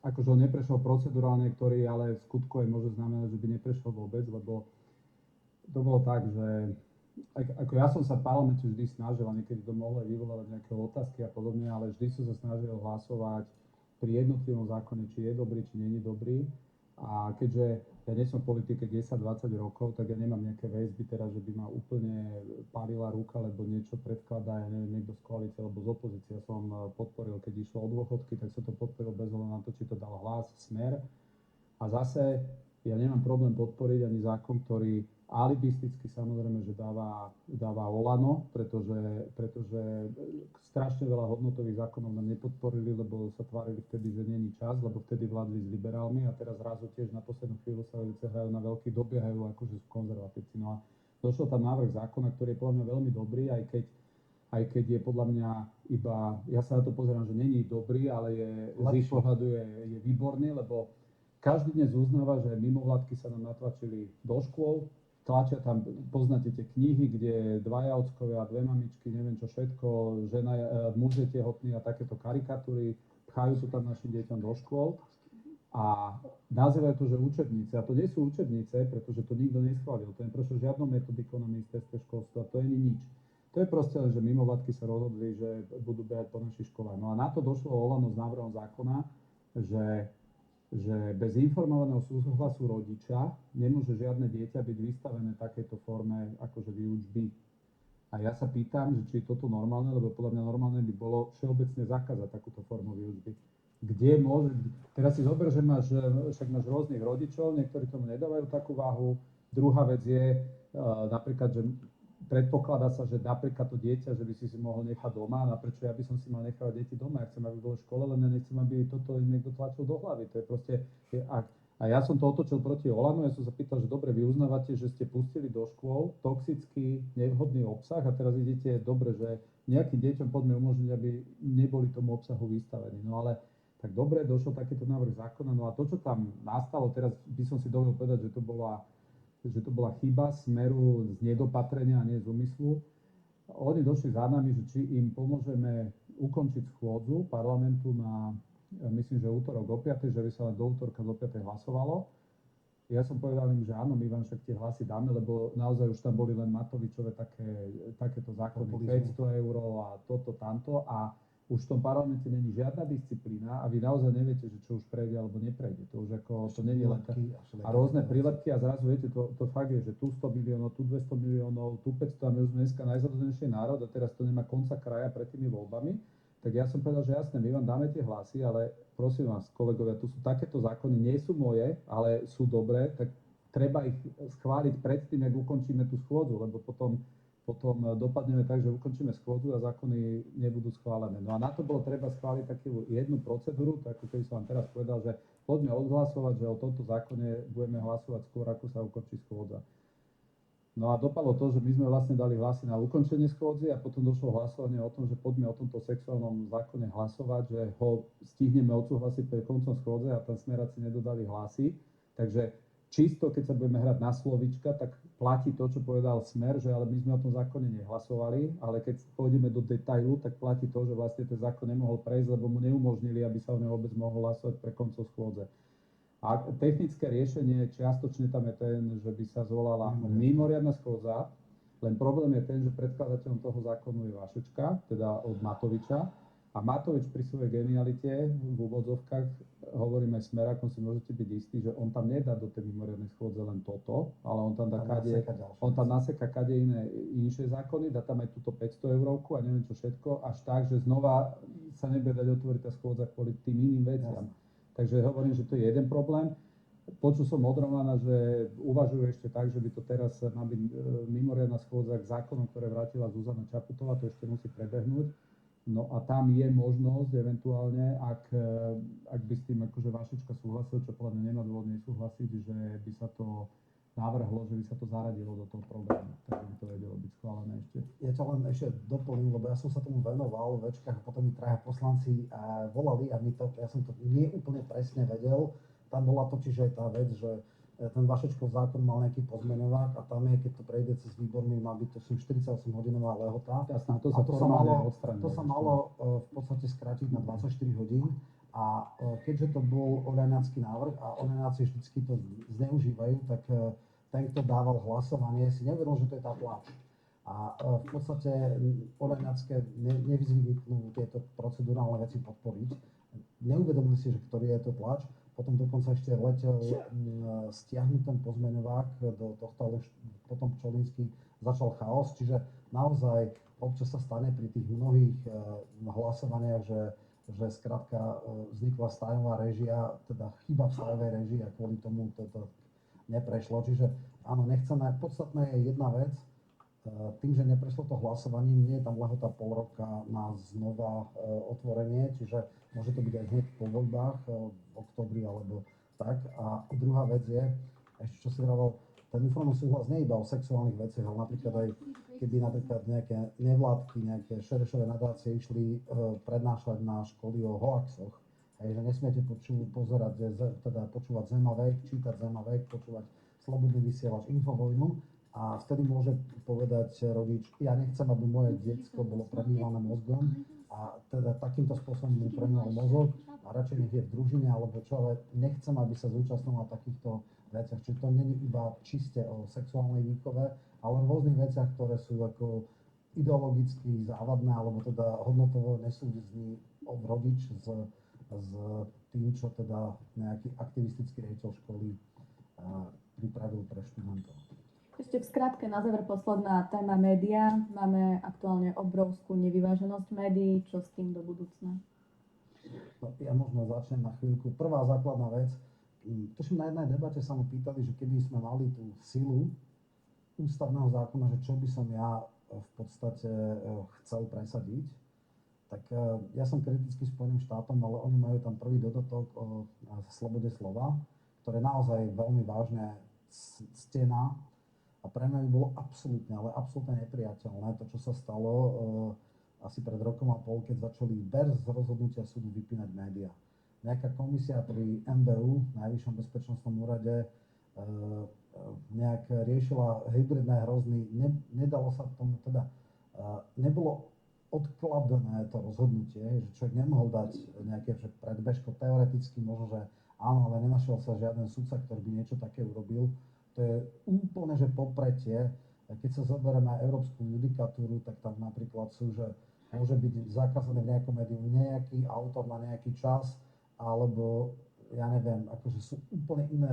akože on neprešiel procedurálne, ktorý ale v skutku aj môže znamenať, že by neprešiel vôbec, lebo to bolo tak, že ako ja som sa v parlamente vždy snažil, a niekedy to mohlo aj vyvolávať nejaké otázky a podobne, ale vždy som sa snažil hlasovať pri jednotlivom zákone, či je dobrý, či nie je dobrý. A keďže ja nie som v politike 10-20 rokov, tak ja nemám nejaké väzby teraz, že by ma úplne pálila ruka, lebo niečo predkladá, ja neviem, niekto z koalície alebo z opozície. Ja som podporil, keď išlo o dôchodky, tak som to podporil bez ohľadu na to, či to dal Hlas, Smer. A zase ja nemám problém podporiť ani zákon, ktorý alibisticky samozrejme, že dáva Olano, pretože strašne veľa hodnotových zákonov nám nepodporili, lebo sa tvárili vtedy, že není čas, lebo vtedy vládli s liberálmi a teraz zrazu tiež na poslednú chvíľu sa velice hrajú na veľký, dobiehajú akože sú konzervatívci. No a došiel tam návrh zákona, ktorý je podľa mňa veľmi dobrý, aj keď je podľa mňa iba, ja sa na to pozerám, že není dobrý, ale z ich pohľadu je výborný, lebo každý dnes uznáva, že mimovládky sa nám natlačili do škôl, tlačia tam, poznáte tie knihy, kde 2 ockovia, 2 mamičky, neviem čo všetko, žena, muž je tehotný a takéto karikatúry, pchajú to tam našim deťom do škôl a nazývajú to, že učebnice. A to nie sú učebnice, pretože to nikto neschválil. To je proste žiadnou metodikou na ministerstve školstva, to je nič. To je proste, že mimovládky sa rozhodli, že budú behať po našich školách. No a na to došlo Olano s návrhom zákona, že bez informovaného súhlasu rodiča nemôže žiadne dieťa byť vystavené takejto forme akože výučby. A ja sa pýtam, že či je toto normálne, lebo podľa mňa normálne by bolo všeobecne zakázať takúto formu výučby. Kde môže, teraz si zober, že však máš rôznych rodičov, niektorí tomu nedávajú takú váhu. Druhá vec je napríklad, že predpokladá sa, že napríklad to dieťa, že by si mohol nechať doma, a prečo ja by som si mal nechať deti doma, ja chcem, aby bolo v škole, len ja nechcem, aby toto im niekto tlačil do hlavy. To je proste, a ja som to otočil proti Olanu, ja som sa pýtal, že dobre, vy uznávate, že ste pustili do škôl toxický, nevhodný obsah a teraz idete, dobre, že nejakým deťom poďme umožniť, aby neboli tomu obsahu vystavení. No ale tak dobre, došlo takýto návrh zákona, no a to, čo tam nastalo, teraz by som si dovolil povedať, že to bola chyba Smeru z nedopatrenia a nie z úmyslu. Oni došli za nami, že či im pomôžeme ukončiť schôdzu parlamentu na, myslím, že útorok o 5, že by sa len do útorka do 5 hlasovalo. Ja som povedal im, že áno, my vám však tie hlasy dáme, lebo naozaj už tam boli len Matovičové takéto zákony, 500 eur a toto, tamto a už v tom parlamente není žiadna disciplína a vy naozaj neviete, že čo už prejde alebo neprejde. To už ako, to nie je len a rôzne prílepky a zrazu viete, to fakt je, že tu 100 miliónov, tu 200 miliónov, tu 500 a my už sme dneska najzadlženejší národ a teraz to nemá konca kraja pred tými voľbami. Tak ja som povedal, že jasné, my vám dáme tie hlasy, ale prosím vás, kolegovia, tu sú takéto zákony, nie sú moje, ale sú dobré, tak treba ich schváliť predtým, ak ukončíme tú schôdzu, lebo potom potom dopadneme tak, že ukončíme schôdzu a zákony nebudú schválené. No a na to bolo treba schváliť takú jednu procedúru, tak ako keby som vám teraz povedal, že poďme odhlasovať, že o tomto zákone budeme hlasovať skôr, ako sa ukončí schôdza. No a dopadlo to, že my sme vlastne dali hlasy na ukončenie schôdzy a potom došlo hlasovanie o tom, že poďme o tomto sexuálnom zákone hlasovať, že ho stihneme odsúhlasiť pred koncom schôdze a tam smeráci nedodali hlasy. Takže čisto, keď sa budeme hrať na slovička, tak platí to, čo povedal Smer, že ale my sme o tom zákone nehlasovali, ale keď pôjdeme do detailu, tak platí to, že vlastne ten zákon nemohol prejsť, lebo mu neumožnili, aby sa o ňom vôbec mohol hlasovať pre koncov schôdze. A technické riešenie čiastočne tam je ten, že by sa zvolala mimoriadna schôdza, len problém je ten, že predkladateľom toho zákonu je Vašečka, teda od Matoviča. A Matovič pri svojej genialite v úvodzovkách, hovoríme Smerákom, si môžete byť istí, že on tam nedá do tej mimoriadnej schôdze len toto, ale on tam naseká kade iné inšie zákony, dá tam aj túto 500 eurovku a neviem čo všetko, až tak, že znova sa nebude dať otvoriť tá schôdza kvôli tým iným veciam. Takže hovorím, že to je jeden problém. Počul som od Romana, že uvažujú ešte tak, že by to teraz má byť mimoriadna schôdza k zákonom, ktoré vrátila Zuzana Čaputová, to ešte musí prebehnúť. No a tam je možnosť eventuálne, ak by s tým akože Vašečka súhlasil, čo podľa mňa nemá dôvod nesúhlasiť, že by sa to navrhlo, že by sa to zaradilo do toho programu, takže by to vedelo byť schválené ešte. Ja ťa len ešte doplním, lebo ja som sa tomu venoval v večkách a potom mi traja poslanci volali a ja som to nie úplne presne vedel. Tam bola totiž aj tá vec, že ten Vašečkov zákon mal nejaký pozmeňovák a tam je, keď to prejde cez výbormi, má byť to 48-hodinová lehota. Jasná, to sa malo v podstate skrátiť na 24 hodín a keďže to bol oľaňacký návrh a oľaňáci vždycky to zneužívajú, tak ten, kto dával hlasovanie, si nevedel, že to je tá tlač. A v podstate oľaňacké nevyzvyknú tieto procedurálne veci podporiť. Neuvedomili si, že ktorý je to tlač. Potom dokonca ešte letel stiahnuť ten pozmeňovák do tohto, ale potom Čolínsky začal chaos, čiže naozaj občas sa stane pri tých mnohých hlasovaniach, že skrátka vznikla stajová réžia, teda chyba v stajovej réžii a kvôli tomu toto neprešlo. Čiže áno, nechceme, podstatná je jedna vec, tým, že neprešlo to hlasovanie, nie je tam lehota pol roka na znova otvorenie, čiže môže to byť aj hneď po voľbách v októbri alebo tak. A druhá vec je, ešte čo si vravel, ten informovaný súhlas nie je iba o sexuálnych veciach, ale napríklad aj keby napríklad nejaké nevládky, nejaké šerešové nadácie išli prednášať na školy o hoaxoch, že nesmiete počúvať Zemavek, čítať Zemavek, počúvať Slobodný vysielač, Infovojnu. A vtedy môže povedať rodič, ja nechcem, aby moje decko bolo premývané mozgom a teda takýmto spôsobom mu premýval mozog a radšej nech je v družine alebo čo, ale nechcem, aby sa zúčastnil na takýchto veciach. Čiže to nie je iba čiste o sexuálnej výchove, ale v rôznych veciach, ktoré sú ako ideologicky závadné alebo teda hodnotovo nesúvisí rodič s tým, čo teda nejaký aktivistický riaditeľ školy pripravil pre študentov. Ešte v skratke na záver posledná téma média. Máme aktuálne obrovskú nevyváženosť médií. Čo s tým do budúcna? No, ja možno začnem na chvíľku. Prvá základná vec. Tuším, na jednej debate sa mu pýtali, že keby sme mali tú silu ústavného zákona, že čo by som ja v podstate chcel presadiť. Tak ja som kritický Spojeným štátom, ale oni majú tam prvý dodatok o slobode slova, ktoré naozaj veľmi vážne ctená. A pre mňa by bolo absolútne, ale absolútne nepriateľné to, čo sa stalo asi pred rokom a pol, keď začali bez rozhodnutia súdu vypínať médiá. Nejaká komisia pri MBU, Najvyššom bezpečnostnom úrade, nejak riešila hybridné hrozby. Nedalo sa tomu teda, nebolo odkladné to rozhodnutie, že človek nemohol dať nejaké predbežko. Teoreticky možno, že áno, ale nenašiel sa žiaden sudca, ktorý by niečo také urobil. To je úplne, že popretie. Keď sa zoberieme európsku judikatúru, tak tam napríklad sú, že môže byť zakázaný v nejakom médiu nejaký autor na nejaký čas, alebo ja neviem, akože sú úplne iné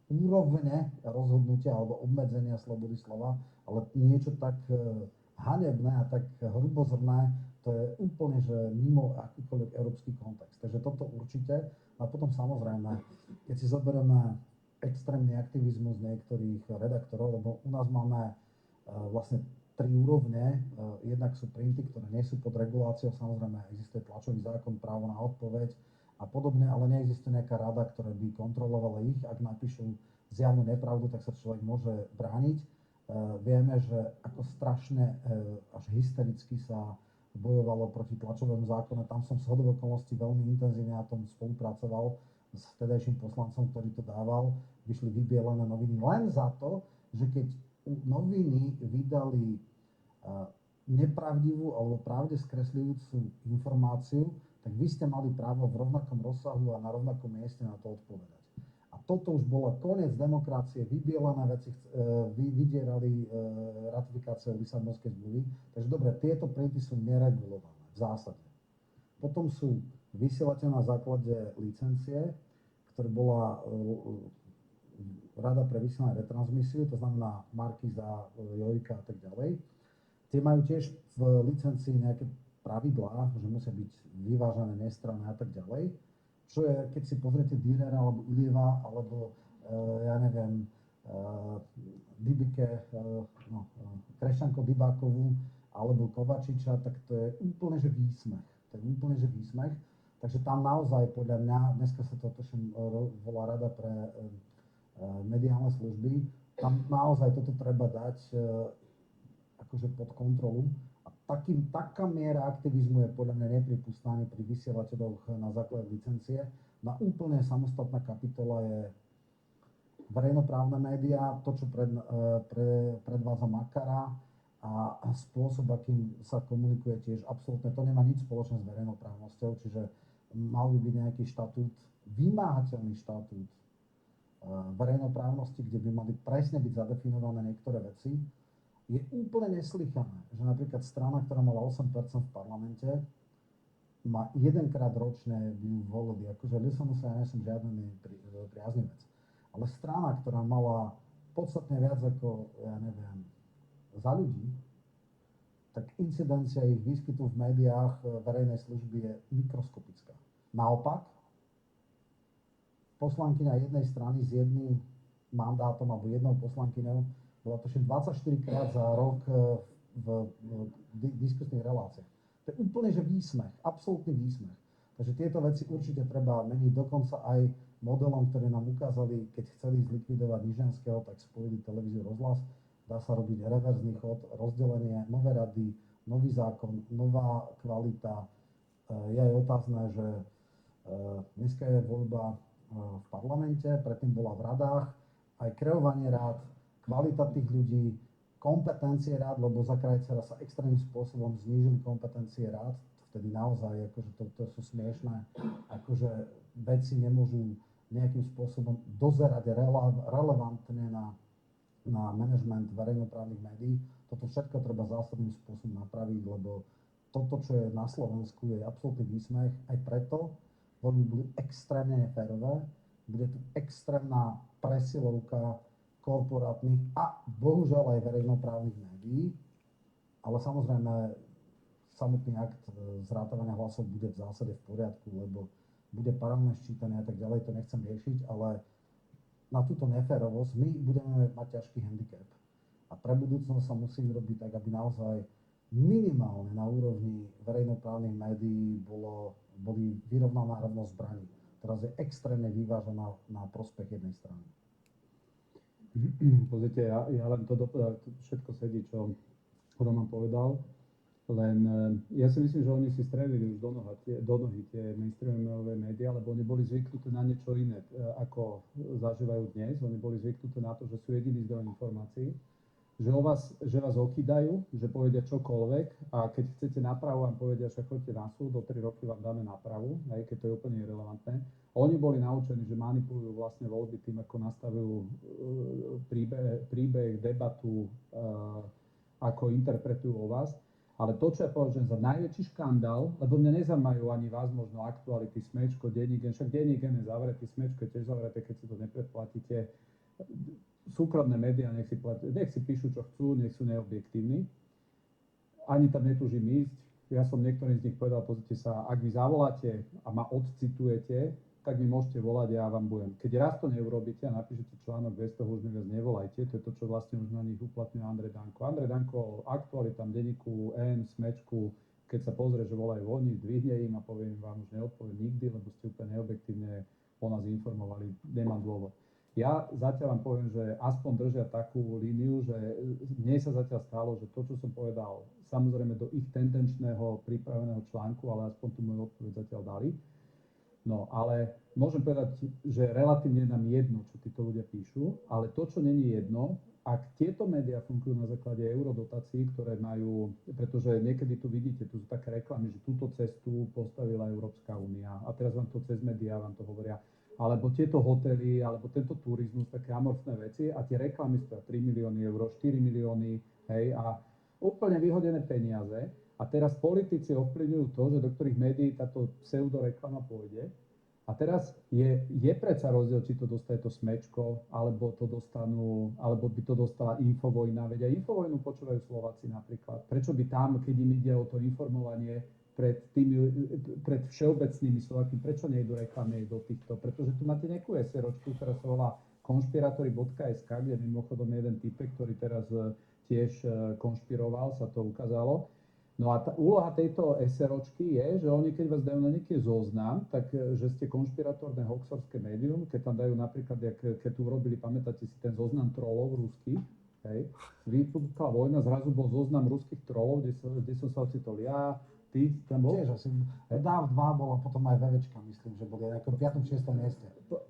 úrovne rozhodnutia alebo obmedzenia slobody slova, ale niečo tak hanebné a tak hrubozrné, to je úplne, že mimo akýkoľvek európsky kontext. Takže toto určite. A potom samozrejme, keď si zoberieme extrémny aktivizmus niektorých redaktorov, lebo u nás máme vlastne tri úrovne. Jednak sú printy, ktoré nie sú pod reguláciou, samozrejme existuje tlačový zákon, právo na odpoveď a podobne, ale neexistuje nejaká rada, ktorá by kontrolovala ich. Ak napíšu zjavnú nepravdu, tak sa človek môže brániť. Vieme, že ako strašne až hystericky sa bojovalo proti tlačovému zákonu. Tam som zhodou okolností veľmi intenzívne na tom spolupracoval s vtedajším poslancom, ktorý to dával. Vyšli vybielené noviny len za to, že keď noviny vydali nepravdivú alebo pravde skresľujúcu informáciu, tak vy ste mali právo v rovnakom rozsahu a na rovnakom mieste na to odpovedať. A toto už bolo koniec demokracie, vybielené veci, vydierali ratifikáciu Lisabonskej zmluvy. Takže dobre, tieto printy sú neregulované v zásade. Potom sú vysielateľ na základe licencie, ktorá bola Rada pre vysielanie retransmisiu, to znamená Markíza, Jojka a tak ďalej. Tie majú tiež v licencii nejaké pravidlá, že musia byť vyvážené, nestranné a tak ďalej. Čo je, keď si pozriete Dürera alebo Ilieva, alebo ja neviem, Krešťanko Dybákovú alebo Kovačiča, tak to je úplne že výsmech. Takže tam naozaj podľa mňa, dneska sa to tuším volá Rada pre mediálne služby, tam naozaj toto treba dať akože pod kontrolu. Taká miera aktivizmu je podľa mňa nepripustná ani pri vysielateľoch na základe licencie. Na úplne samostatná kapitola je verejnoprávne médiá, to, čo predvádza Makara a spôsob, akým sa komunikuje tiež absolútne, to nemá nič spoločné s verejnoprávnosťou, čiže mal by byť nejaký štatút, vymáhateľný štatút verejnoprávnosti, kde by mali presne byť zadefinované niektoré veci. Je úplne neslychané, že napríklad strana, ktorá mala 8% v parlamente, má jedenkrát ročne by ju volili. Akože LSNS ja nie som žiadny priaznivec. Ale strana, ktorá mala podstatne viac ako, ja neviem, za ľudí, tak incidencia ich výskytu v médiách verejnej služby je mikroskopická. Naopak, poslankyňa jednej strany s jedným mandátom alebo jednou poslankyňou bola tuším 24 krát za rok v diskusných reláciách. To je úplne že výsmech, absolútny výsmech. Takže tieto veci určite treba meniť, dokonca aj modelom, ktoré nám ukázali, keď chceli zlikvidovať Nižanského, tak spojili televíziu Rozhlas. Dá sa robiť reverzný chod, rozdelenie, nové rady, nový zákon, nová kvalita. Je aj otázne, že dneska je voľba v parlamente, predtým bola v radách, aj kreovanie rád, kvalita tých ľudí, kompetencie rád, lebo za Krajcera sa extrémnym spôsobom znížili kompetencie rád, vtedy naozaj akože to sú smiešné, akože veci nemôžu nejakým spôsobom dozerať relevantne na manažment verejnoprávnych médií. Toto všetko treba zásadným spôsobom napraviť, lebo toto, čo je na Slovensku, je absolútny výsmech. Aj preto voľby budú extrémne neférové, bude tu extrémna presilovka korporátnych a bohužiaľ aj verejnoprávnych médií, ale samozrejme samotný akt zrátavania hlasov bude v zásade v poriadku, lebo bude paralelné ščítanie a tak ďalej, to nechcem riešiť, ale na túto neférovosť my budeme mať ťažký handicap. A pre budúcnosť sa musí urobiť tak, aby naozaj minimálne na úrovni verejnoprávnych médií boli vyrovnaná rovnosť zbraní. Teraz je extrémne vyvážená na prospech jednej strany. Pozrite, ja len to všetko sedí, čo Roman povedal, len ja si myslím, že oni si strelili už do nohy tie mainstreamové médiá, lebo oni boli zvyknuté na niečo iné, ako zažívajú dnes. Oni boli zvyknuté na to, že sú jediný zdroj informácií, že vás okýdajú, že povedia čokoľvek a keď chcete nápravu, vám povedia, že choďte na súd, do 3 roky vám dáme nápravu, aj keď to je úplne irelevantné. Oni boli naučení, že manipulujú vlastne voľby tým, ako nastavujú príbeh, debatu, ako interpretujú o vás. Ale to, čo ja považujem za najväčší škandál, lebo mňa nezaujímajú ani vás možno aktuality, Smečko, Denník N, však Denník N je zavretý, Smečko je tiež zavreté, keď si to nepredplatíte. Súkromné médiá nech si píšu, čo chcú, nech sú neobjektívni. Ani tam netúžim ísť. Ja som niektorým z nich povedal, pozrite sa, ak vy zavoláte a ma odcitujete, tak mi môžete volať, ja vám budem. Keď raz to neurobíte a napíšete článok 200, už mi viac nevolajte, to je to, čo vlastne už na nich uplatňuje Andrej Danko. Andrej Danko aktualitam denníku, N, Smečku, keď sa pozrie, že volajú oni, zdvihne im a poviem vám už neodpoviem nikdy, lebo ste úplne neobjektívne o nás informovali, nemám dôvod. Ja zatiaľ vám poviem, že aspoň držia takú líniu, že mne sa zatiaľ stalo, že to, čo som povedal, samozrejme do ich tendenčného pripraveného článku, ale aspoň tú moju odpoveď zatiaľ dali. No, ale môžem povedať, že relatívne nám jedno, čo títo ľudia píšu, ale to, čo není jedno, ak tieto médiá fungujú na základe eurodotácií, ktoré majú, pretože niekedy tu vidíte, tu sú také reklamy, že túto cestu postavila Európska únia a teraz vám to cez médiá vám to hovoria, alebo tieto hotely, alebo tento turizmus, také amorfné veci a tie reklamy stoja 3 milióny eur, 4 milióny, hej, a úplne vyhodené peniaze. A teraz politici ovplyvňujú to, že do ktorých médií táto pseudoreklama pôjde. A teraz je predsa rozdiel, či to dostane to Smečko, alebo by to dostala Infovojna. Veď aj Infovojnu počúvajú Slováci napríklad. Prečo by tam, keď im ide o to informovanie pred všeobecnými Slovákmi, prečo nejdu reklamy do týchto? Pretože tu máte nejakú SROčku, ktorá sa volá konšpiratori.sk, kde mimochodom jeden typek, ktorý teraz tiež konšpiroval, sa to ukázalo. No a tá úloha tejto SROčky je, že oni keď vás dajú na nejaký zoznam, tak že ste konšpiratórne hoxorské médium, keď tam dajú napríklad, keď tu urobili, pamätáte si ten zoznam trolov ruských, hej, vypukla vojna, zrazu bol zoznam ruských trolov, kde som sa ocitol ja, ty tam bol? Tiež asi, DAV 2 bolo potom aj VVčka, myslím, že boli aj ako v 5. 6. mieste.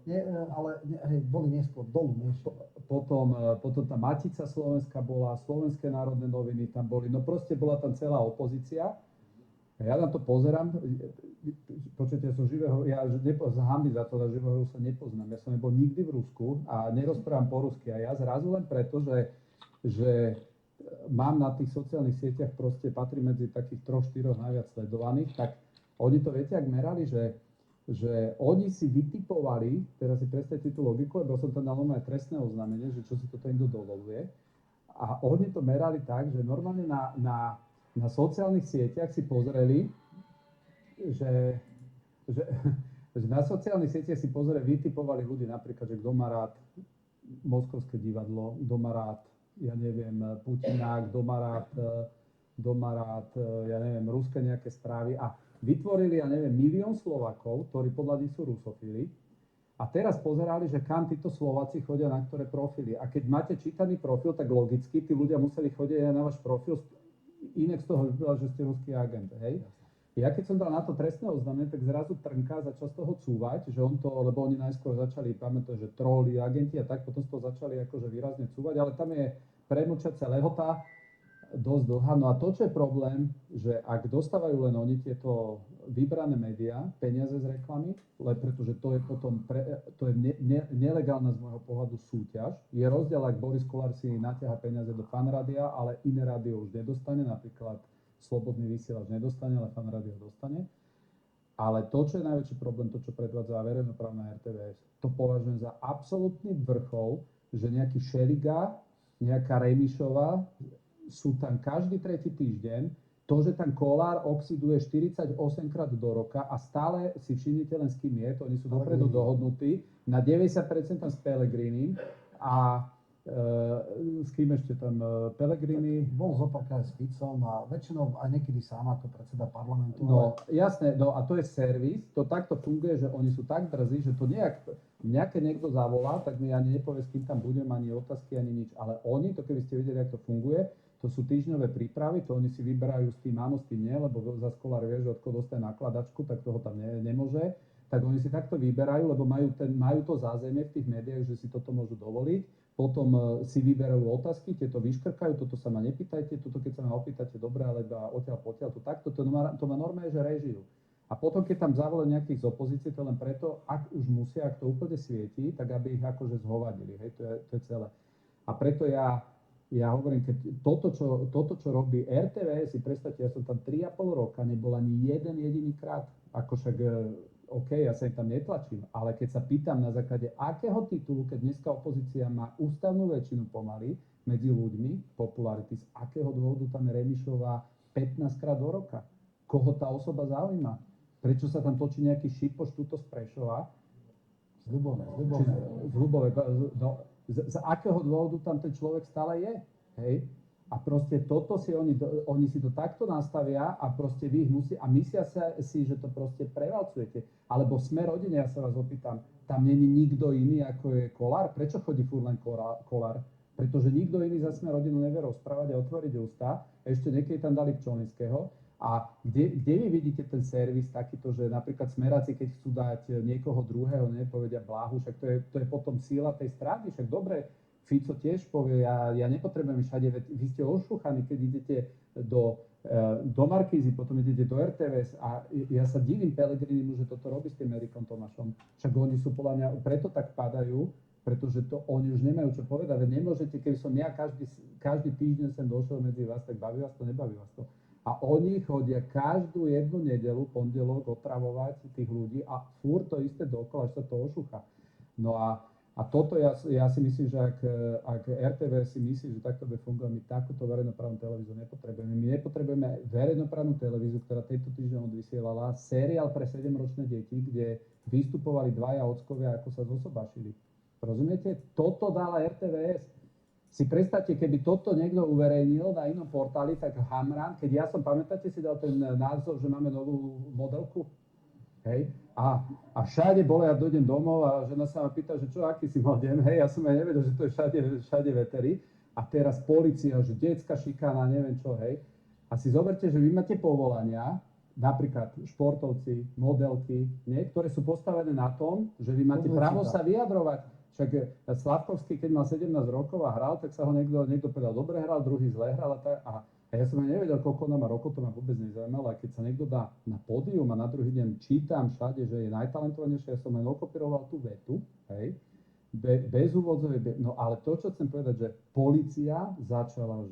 Nie, ale boli neskôr dolu, Potom tá Matica Slovenska bola, Slovenské národné noviny tam boli, no proste bola tam celá opozícia. Ja na to pozerám, počujete, ja som živého, z hanby za to, že živého Rusa nepoznám. Ja som nebol nikdy v Rusku a nerozprávam po rusky. A ja zrazu len preto, že mám na tých sociálnych sieťach, proste patrí medzi takých 3-4 najviac sledovaných, tak oni to viete, ak merali, že oni si vytipovali, teraz si predstavte tú logiku, lebo som tam dal aj trestné oznámenie, že čo si toto niekto dovoluje, a oni to merali tak, že normálne na sociálnych sieťach si pozreli, že na sociálnych sieťach si vytipovali ľudí napríklad, že kto má rád Moskovské divadlo, kto má rád, ja neviem, Putina, kto má rád, ja neviem, ruské nejaké správy a vytvorili, ja neviem, 1 000 000 Slovákov, ktorí podľa nich sú rusofili a teraz pozerali, že kam títo Slováci chodia, na ktoré profily. A keď máte čítaný profil, tak logicky tí ľudia museli chodiť aj na váš profil, inak z toho vyplýva, že ste ruský agent, hej? Ja keď som dal na to trestné oznámenie, tak zrazu Trnka začal z toho cúvať, že on to, lebo oni najskôr začali, pamätať, že troli, agenti a tak, potom z toho začali akože výrazne cúvať, ale tam je premlčacia lehota dosť dlhá. No a to, čo je problém, že ak dostávajú len oni tieto vybrané médiá, peniaze z reklamy, pretože to je potom, to je nelegálna z môjho pohľadu súťaž. Je rozdiel, ak Boris Kollár si naťaha peniaze do fanrádia, ale iné rádio už nedostane, napríklad Slobodný vysielač nedostane, ale fan rádio dostane. Ale to, čo je najväčší problém, to, čo predvádza verejnoprávna RTVS, to považujem za absolútny vrchol, že nejaký Šeliga, nejaká Remišová sú tam každý tretí týždeň. To, že tam Kollár oxiduje 48 krát do roka a stále si všimnite len s kým je, to oni sú dopredu dohodnutí, na 90% tam s Pellegrinim a s kým ešte tam Pellegrini? Bol zopakať s Ficom a väčšinou aj niekedy sám ako predseda parlamentu. No jasné, no a to je servis, to takto funguje, že oni sú tak drzí, že to nejaké niekto zavolá, tak mi ani nepovie, s kým tam budem, ani otázky, ani nič. Ale oni, to keby ste videli, ako to funguje, to sú týždňové prípravy, to oni si vyberajú s tým áno, s tým nie, lebo zase Kollár vie, že odkiaľ dostane nakladačku, tak toho tam nemôže. Tak oni si takto vyberajú, lebo majú to zázemie v tých médiách, že si toto môžu dovoliť. Potom si vyberajú otázky, tieto vyškrkajú, toto sa ma nepýtajte, toto keď sa ma opýtate, dobre, ale iba odtiaľ potiaľ, to takto, to má normálne, že režiu. A potom, keď tam zavolajú nejakých z opozície, to len preto, ak už musia, ak to úplne svieti, tak aby ich akože zhovadili, hej, to je celé. A preto ja hovorím, keď toto, čo robí RTV, si predstavte, ja som tam 3,5 roka, nebol ani jeden jediný krát, ako však OK, ja sa im tam netlačím, ale keď sa pýtam na základe akého titulu, keď dneska opozícia má ústavnú väčšinu pomaly medzi ľuďmi, popularity, z akého dôvodu tam je Remišová 15 krát do roka? Koho tá osoba zaujíma? Prečo sa tam točí nejaký šipoš tuto z Prešova? Z Ľubovej. No, z akého dôvodu tam ten človek stále je? Hej? A proste toto si oni si to takto nastavia a proste vy ich a myslia si, že to proste prevalcujete. Alebo Sme rodine, ja sa vás opýtam, tam není nikto iný ako je Kollár? Prečo chodí furt len Kollár? Pretože nikto iný za Sme rodinu nevie rozprávať a otvoriť ústa. Ešte niekedy tam dali Pčolinského. A kde vy vidíte ten servis takýto, že napríklad Smeráci, keď chcú dať niekoho druhého, nepovedia Bláhu, však to je potom síla tej strany, však dobre, Fico tiež povie, ja nepotrebujem všade, vy ste ošúchaní, keď idete do Markízy, potom idete do RTVS a ja sa divím Pellegrinimu, že toto robí s tým Erikom Tomášom. Však oni sú podľa mňa, preto tak padajú, pretože to oni už nemajú čo povedať. Veď nemôžete, keby som ja každý týždeň sem došiel medzi vás, tak baví vás to, nebaví vás to. A oni chodia každú jednu nedeľu, pondelok, otravovať tých ľudí a furt to isté dokola, až sa to ošúcha. No a toto ja si myslím, že ak RTV si myslí, že takto bude fungovať, my takúto verejnoprávnu televíziu nepotrebujeme. My nepotrebujeme verejnoprávnu televíziu, ktorá tento týždeň odvysielala seriál pre 7-ročné deti, kde vystupovali dvaja ockovia, ako sa zosobašili. Rozumiete? Toto dala RTVS. Si predstavte, keby toto niekto uverejnil na inom portáli, tak Hamran, keď ja som, pamätáte si, dal ten názor, že máme novú modelku? Hej? A všade bolo, ja dojdem domov a žena sa ma pýta, že čo, aký si mal deň, hej, ja som aj nevedel, že to je všade veterí. A teraz polícia, že detská šikana, neviem čo, hej. A si zoberte, že vy máte povolania, napríklad športovci, modelky, nie, ktoré sú postavené na tom, že vy máte právo sa vyjadrovať. Však Slavkovský, keď mal 17 rokov a hral, tak sa ho niekto povedal, dobre hral, druhý zle hral a ja som aj nevedel, koľko on má rokov, to ma vôbec nezaujímalo. A keď sa niekto dá na pódium a na druhý deň čítam všade, že je najtalentovanejší, ja som len okopíroval tú vetu, hej, bez úvodzovej, no ale to, čo chcem povedať, že polícia začala,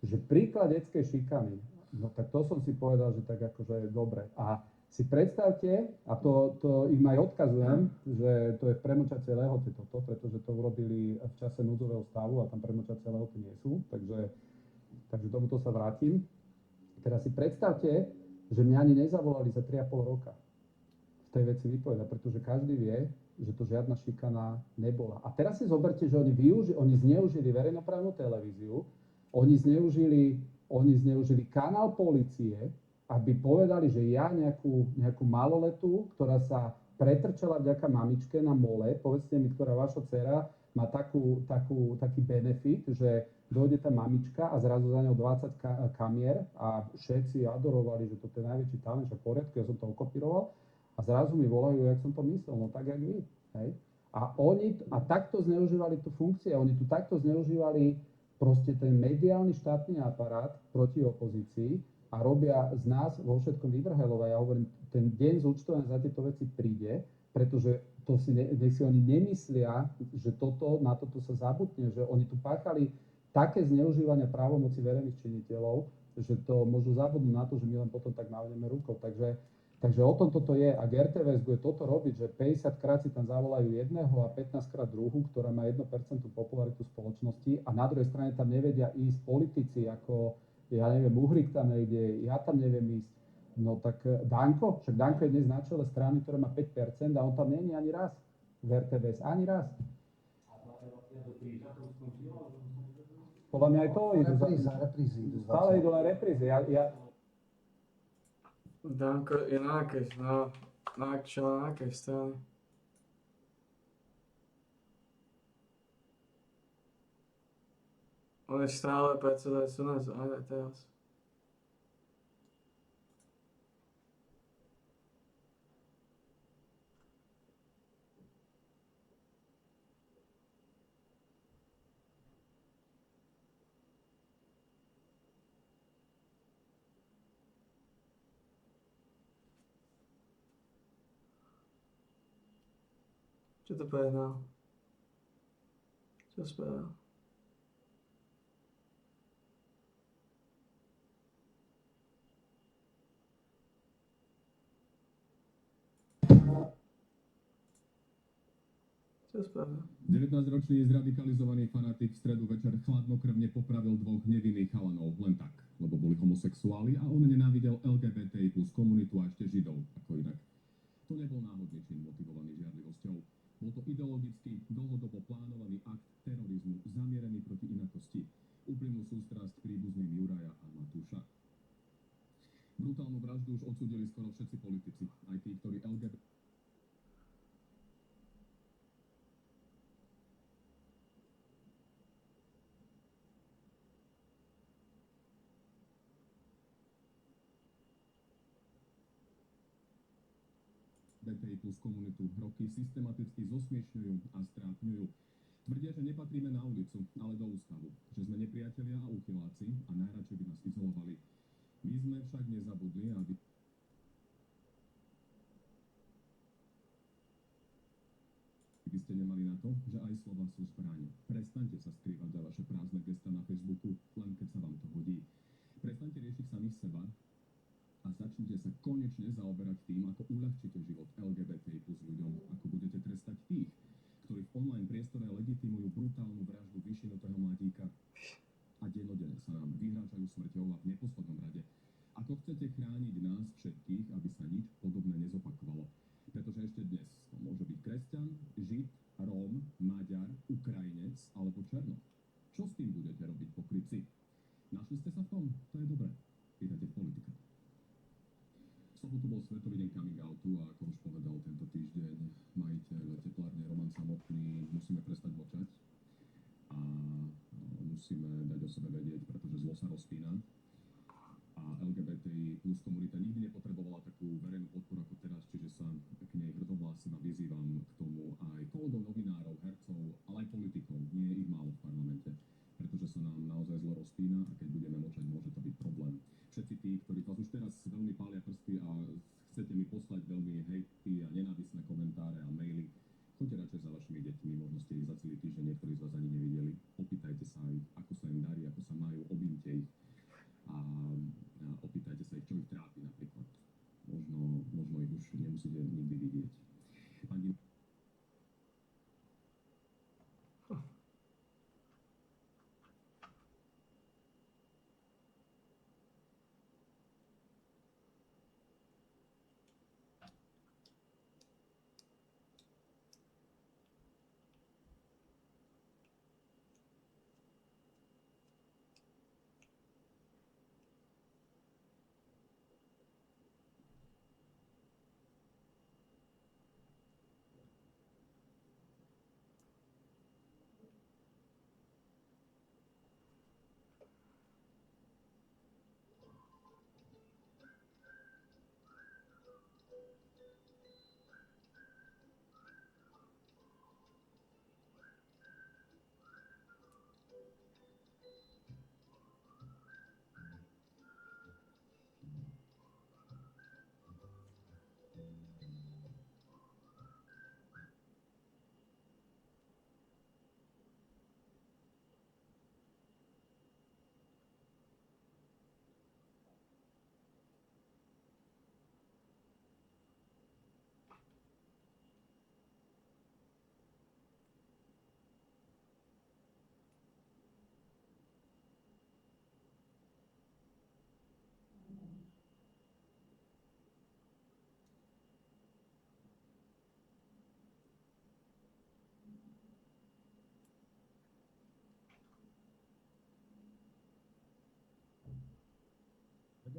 že príklad detskej šikany, no tak to som si povedal, že tak akože je dobre. A si predstavte, a to im aj odkazujem, že to je v premlčacej lehote toto, pretože to urobili v čase núdzového stavu a tam premlčacie lehoty nie sú, takže tomuto sa vrátim. Teraz si predstavte, že mňa ani nezavolali za 3,5 roka v tej veci vypovedať, pretože každý vie, že to žiadna šikana nebola. A teraz si zoberte, že oni zneužili verejnoprávnu televíziu, oni zneužili kanál polície, aby povedali, že ja nejakú maloletú, ktorá sa pretrčala vďaka mamičke na mole, povedzte mi, ktorá vaša dcera má taký benefit, že dojde tá mamička a zrazu za ňou 20 kamier a všetci adorovali, že to je najväčší talent, že v poriadku, ja som to okopíroval a zrazu mi volajú, jak som to myslel, no tak jak vy. Hej? A takto zneužívali tú funkciu, oni tu takto zneužívali proste ten mediálny štátny aparát proti opozícii a robia z nás vo všetkom vyvrhelov. A ja hovorím, ten deň zúčtovania za tieto veci príde, pretože nech si oni nemyslia, že na toto sa zabudne, že oni tu páchali také zneužívania právomoci verejných činiteľov, že to môžu zabudnúť na to, že my len potom tak mávneme rukou. Takže o tom toto je. Ak RTVS bude toto robiť, že 50 krát si tam zavolajú jedného a 15 krát druhú, ktorá má 1% popularitu spoločnosti a na druhej strane tam nevedia ísť politici, ako ja neviem, Uhrik tam nejde, ja tam neviem ísť. No tak Danko, však Danko je dnes na čele strany, ktorá má 5% a on tam nie je ani raz v RTVS, ani raz. Podľa mňa aj to idú reprízy. Stále idú len reprízy. Danko je na akej strane? On je stále predseda SNS, aj teraz. Čo to povedal? Čo spravil? Čo spravil? 19-ročný zradikalizovaný fanatik v stredu večer chladnokrvne popravil 2 nevinných chalanov len tak, lebo boli homosexuáli a on nenávidel LGBTI plus komunitu a ešte Židov, ako inak. To nebol náhodný čin motivovaný žiarlivosťou. Bol to ideologicky dlhodobo plánovaný akt terorizmu zamierený proti inakosti. Úprimnú sústrasť príbuzným Juraja a Matúša. Brutálnu vraždu už odsúdili skoro všetci politici, aj tí, ktorí LGBT plus komunitu roky systematicky zosmiešňujú a strápňujú. Tvrdia, že nepatríme na ulicu, ale do ústavu, že sme nepriatelia a uchyláci a najradšej by nás izolovali. My sme však nezabudli, aby ste nemali na to, že aj slova sú zbraň. Prestaňte sa skrývať za vaše prázdne gesta na Facebooku, len keď sa vám to hodí. Prestaňte riešiť samých seba a začnite sa konečne zaoberať tým, ako uľahčíte život LGBTI plus ľuďom, ako budete trestať tých, ktorí v online priestore legitimujú brutálnu vraždu vyšinutého mladíka a dennodenne sa nám vyhrážajú smrťou a v neposlednom rade. Ako chcete chrániť nás všetkých, aby sa nič podobné nezopakovalo. Pretože ešte dnes to môže byť kresťan, žid, Róm, Maďar, Ukrajinec alebo Černoch. Čo s tým budete robiť, pokrytci? Našli ste sa v tom? To je dobré. Pýtate v politike. V sobotu bol Svetový deň coming outu a ako už povedal tento týždeň majiteľ teplárne Roman Samotný, musíme prestať mlčať a musíme dať o sebe vedieť, pretože zlo sa rozpína. A LGBTI plus komunita nikdy nepotrebovala takú verejnú podporu ako teraz, čiže sa k nej hrdohlásim a vyzývam k tomu aj kolegov novinárov, hercov, ale aj politikov. Nie je ich málo v parlamente, pretože sa nám naozaj zlo rozpína a keď budeme mlčať, môže to byť problém. Všetci tí, ktorí vás už teraz veľmi pália prsty a chcete mi poslať veľmi hejty a nenávisné komentáre a maily, choďte radšej za vašimi deťmi, možno ste ich za celý týždeň niektorí z vás ani nevideli. Opýtajte sa ich, ako sa im darí, ako sa majú, objímte ich a opýtajte sa ich, čo ich trápi napríklad. Možno ich už nemusíte nikdy vidieť. Pani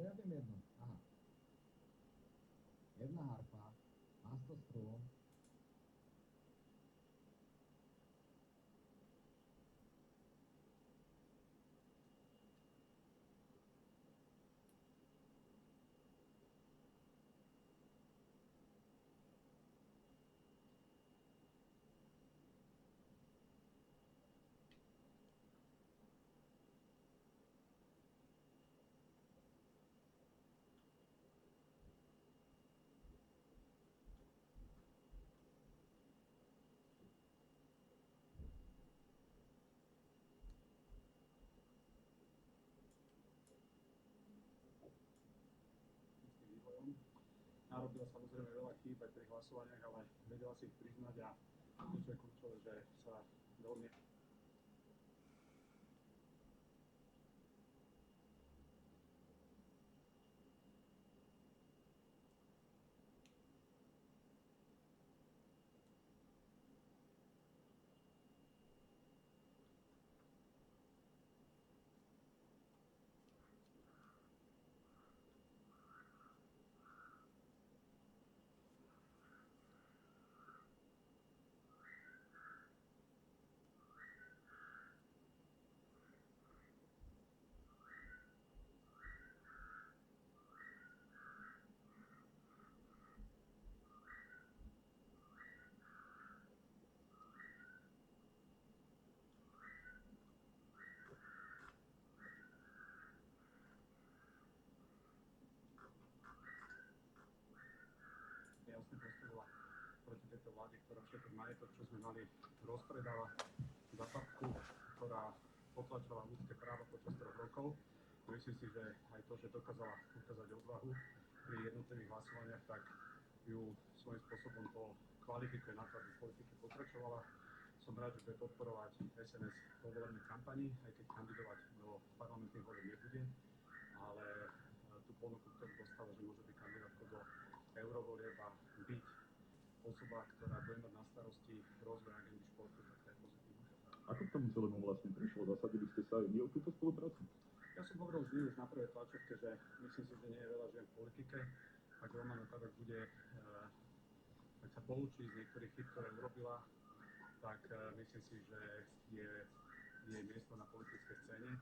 Ja viem jedno. Aha. Jedna harfa, má 100 strún. Narobila samozrejme veľa chýb aj pri hlasovaniach, ale vedela si ich priznať a to, čo je kľúčové, že sa veľmi aj to, čo sme mali, rozpredala západku, ktorá potlačala ľudské práva počas 3 rokov. Myslím si, že aj to, že dokázala ukázať odvahu pri jednotlivých hlasovaniach, tak ju svojím spôsobom to kvalifikuje na to, aby v politike pokračovala. Som rád, že bude podporovať SNS vo volebnej kampani, aj keď kandidovať do parlamentných volieb nebude, ale tú ponuku, ktorú dostala, že môže byť kandidátkou do eurovolieb a byť osoba, ktorá bude mať na starosti rozvoj agendy športu, tak to je pozitívne. Ako k tomu celému vlastne prišlo? Zasadili ste sa aj vy o túto spoluprácu? Ja som hovoril vždy už na prvej tlačovke, že myslím si, že nie je veľa žien v politike. Ak Romana Tabak bude, ak sa poučí z niektorých chyb, ktoré urobila, tak myslím si, že je jej miesto na politickej scéne.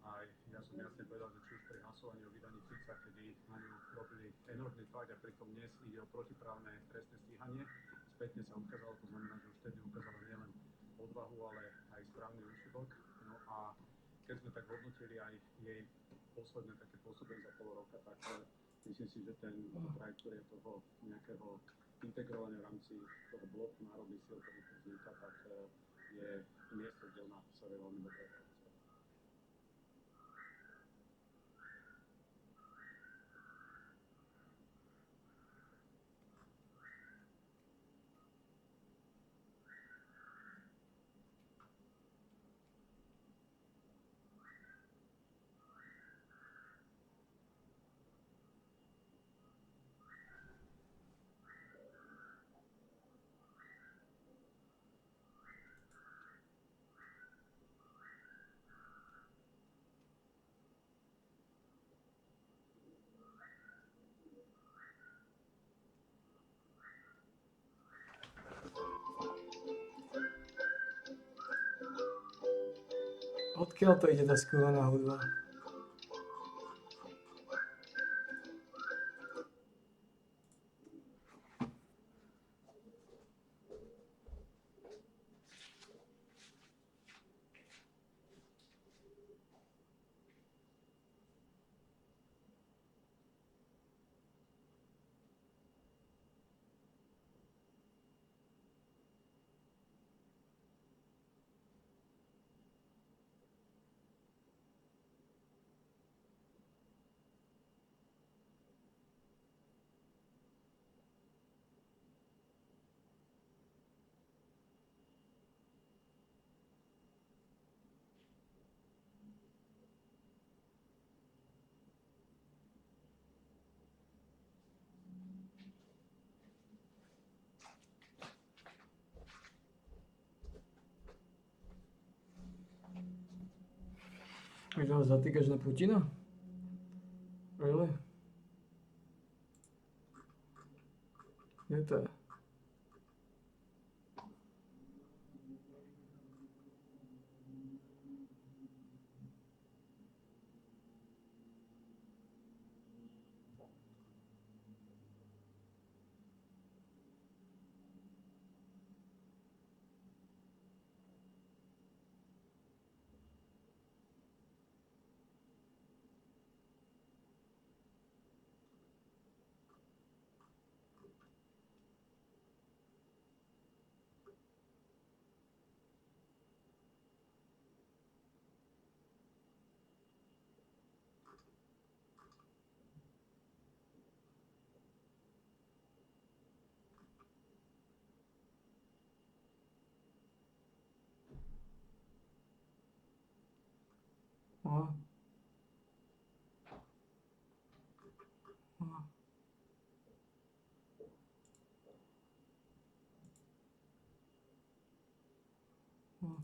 A ja som jasne povedal, že či už pri hlasovaní o vydaní Fica, kedy na ňu robili enormný tlak a pritom dnes ide o protiprávne trestné stíhanie, spätne sa ukázalo, to znamená, že už vtedy ukázala nielen odvahu, ale aj správny úsudok. No a keď sme tak hodnotili aj jej posledné také pôsobenie za pol roka, tak myslím si, že ten trajektória toho nejakého integrovania v rámci toho bloku národných síl, ktorý tu vzniká, tak je miesto, kde ona sa vie veľmi dobre pracovať. Odkiaľ to ide tá skúvaná hudba? Že ho zatýkaš na Putina? Really? Kde to je? Aha. Aha. Aha.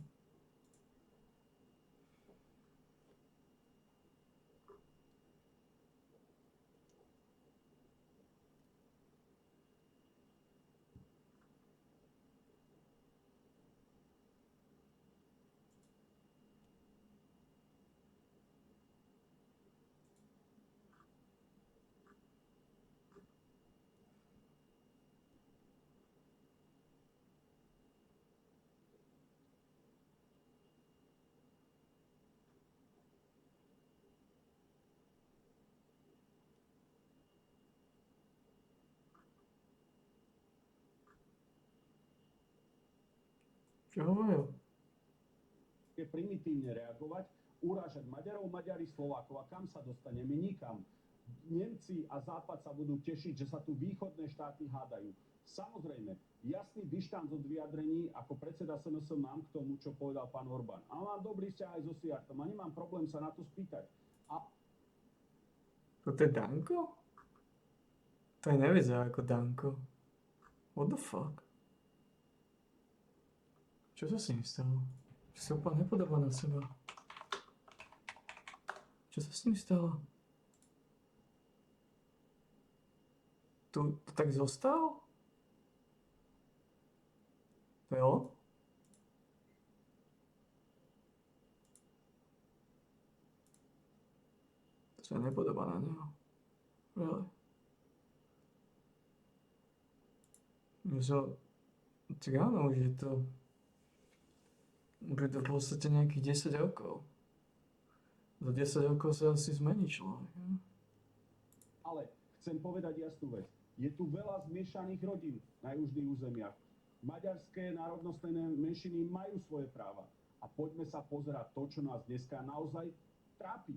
Čo hovoril? Je primitívne reagovať, urážať Maďarov, Maďari, Slovákov. A kam sa dostaneme? Nikam. Nemci a Západ sa budú tešiť, že sa tu východné štáty hádajú. Samozrejme, jasný dištanc od vyjadrení, ako predseda SNS mám k tomu, čo povedal pán Orbán. A mám dobrý vzťah aj so Siartom a nemám problém sa na to spýtať. A Toto je Danko? To aj nevyzerá ako Danko. What the fuck? Čo sa s ním stalo? Čo sa úplne nepodobá na seba? Čo sa s ním stalo? Tu to tak zostal? To je on? To sa nepodobá na neho. Really? Že tak áno, už je to v podstate nejakých 10 rokov. Za 10 rokov sa asi zmení človek. Ne? Ale chcem povedať jasnú vec. Je tu veľa zmiešaných rodín na južných územiach. Maďarské národnostné menšiny majú svoje práva. A poďme sa pozerať to, čo nás dneska naozaj trápi.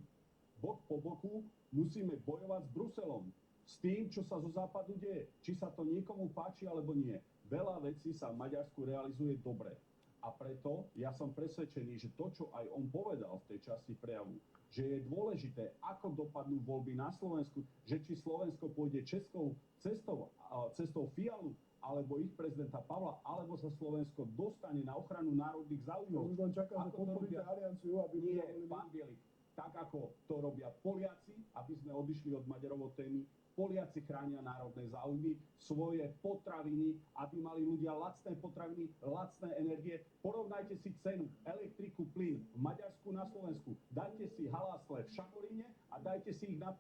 Bok po boku musíme bojovať s Bruselom. S tým, čo sa zo západu deje. Či sa to niekomu páči, alebo nie. Veľa vecí sa v Maďarsku realizuje dobre. A preto ja som presvedčený, že to, čo aj on povedal v tej časti prejavu, že je dôležité, ako dopadnú voľby na Slovensku, že či Slovensko pôjde českou cestou Fialu, alebo ich prezidenta Pavla, alebo sa Slovensko dostane na ochranu národných záujmov. Už len čaká, že podporíte alianciu, aby... Nie, pán Bielik, tak ako to robia Poliaci, aby sme odišli od Maďarovho témy, Poliaci chránia národné záujmy, svoje potraviny, aby mali ľudia lacné potraviny, lacné energie. Porovnajte si cenu elektriku, plyn v Maďarsku na Slovensku. Dajte si halásle v Šamoríne a dajte si ich na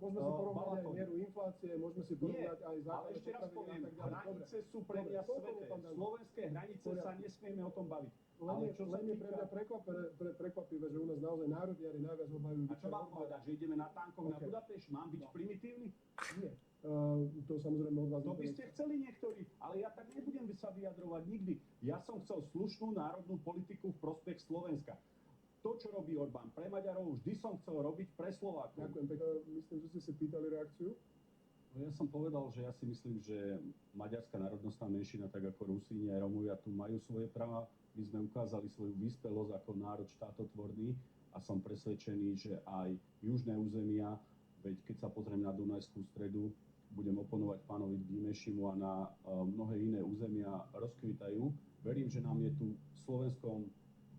Môžeme si porovnať aj mieru inflácie, môžeme si porovnať aj základné ale ešte raz poviem, hranice sú pre mňa sveté. Slovenské hranice sa nesmieme o tom baviť. Len je pre mňa prekvapivé, že u nás naozaj národniari najviac obhajujú. A čo mám povedať, že ideme na tankoch na Budapešť? Mám byť primitívny? Nie. To samozrejme od vás... To by ste chceli niektorí, ale ja tak nebudem sa vyjadrovať nikdy. Ja som chcel slušnú národnú politiku v prospech Slovenska. To, čo robí Orbán pre Maďarov, vždy som chcel robiť pre Slovákov. Ďakujem pekne. Myslím, že ste si pýtali reakciu. No ja som povedal, že ja si myslím, že maďarská národnostná menšina, tak ako Rusíni a Romovia, tu majú svoje práva. My sme ukázali svoju vyspelosť ako národ štátotvorný a som presvedčený, že aj južné územia, veď keď sa pozriem na Dunajskú stredu, budem oponovať pánovi Dimešimu a na mnohé iné územia rozkvitajú. Verím, že nám je tu v Slovenskom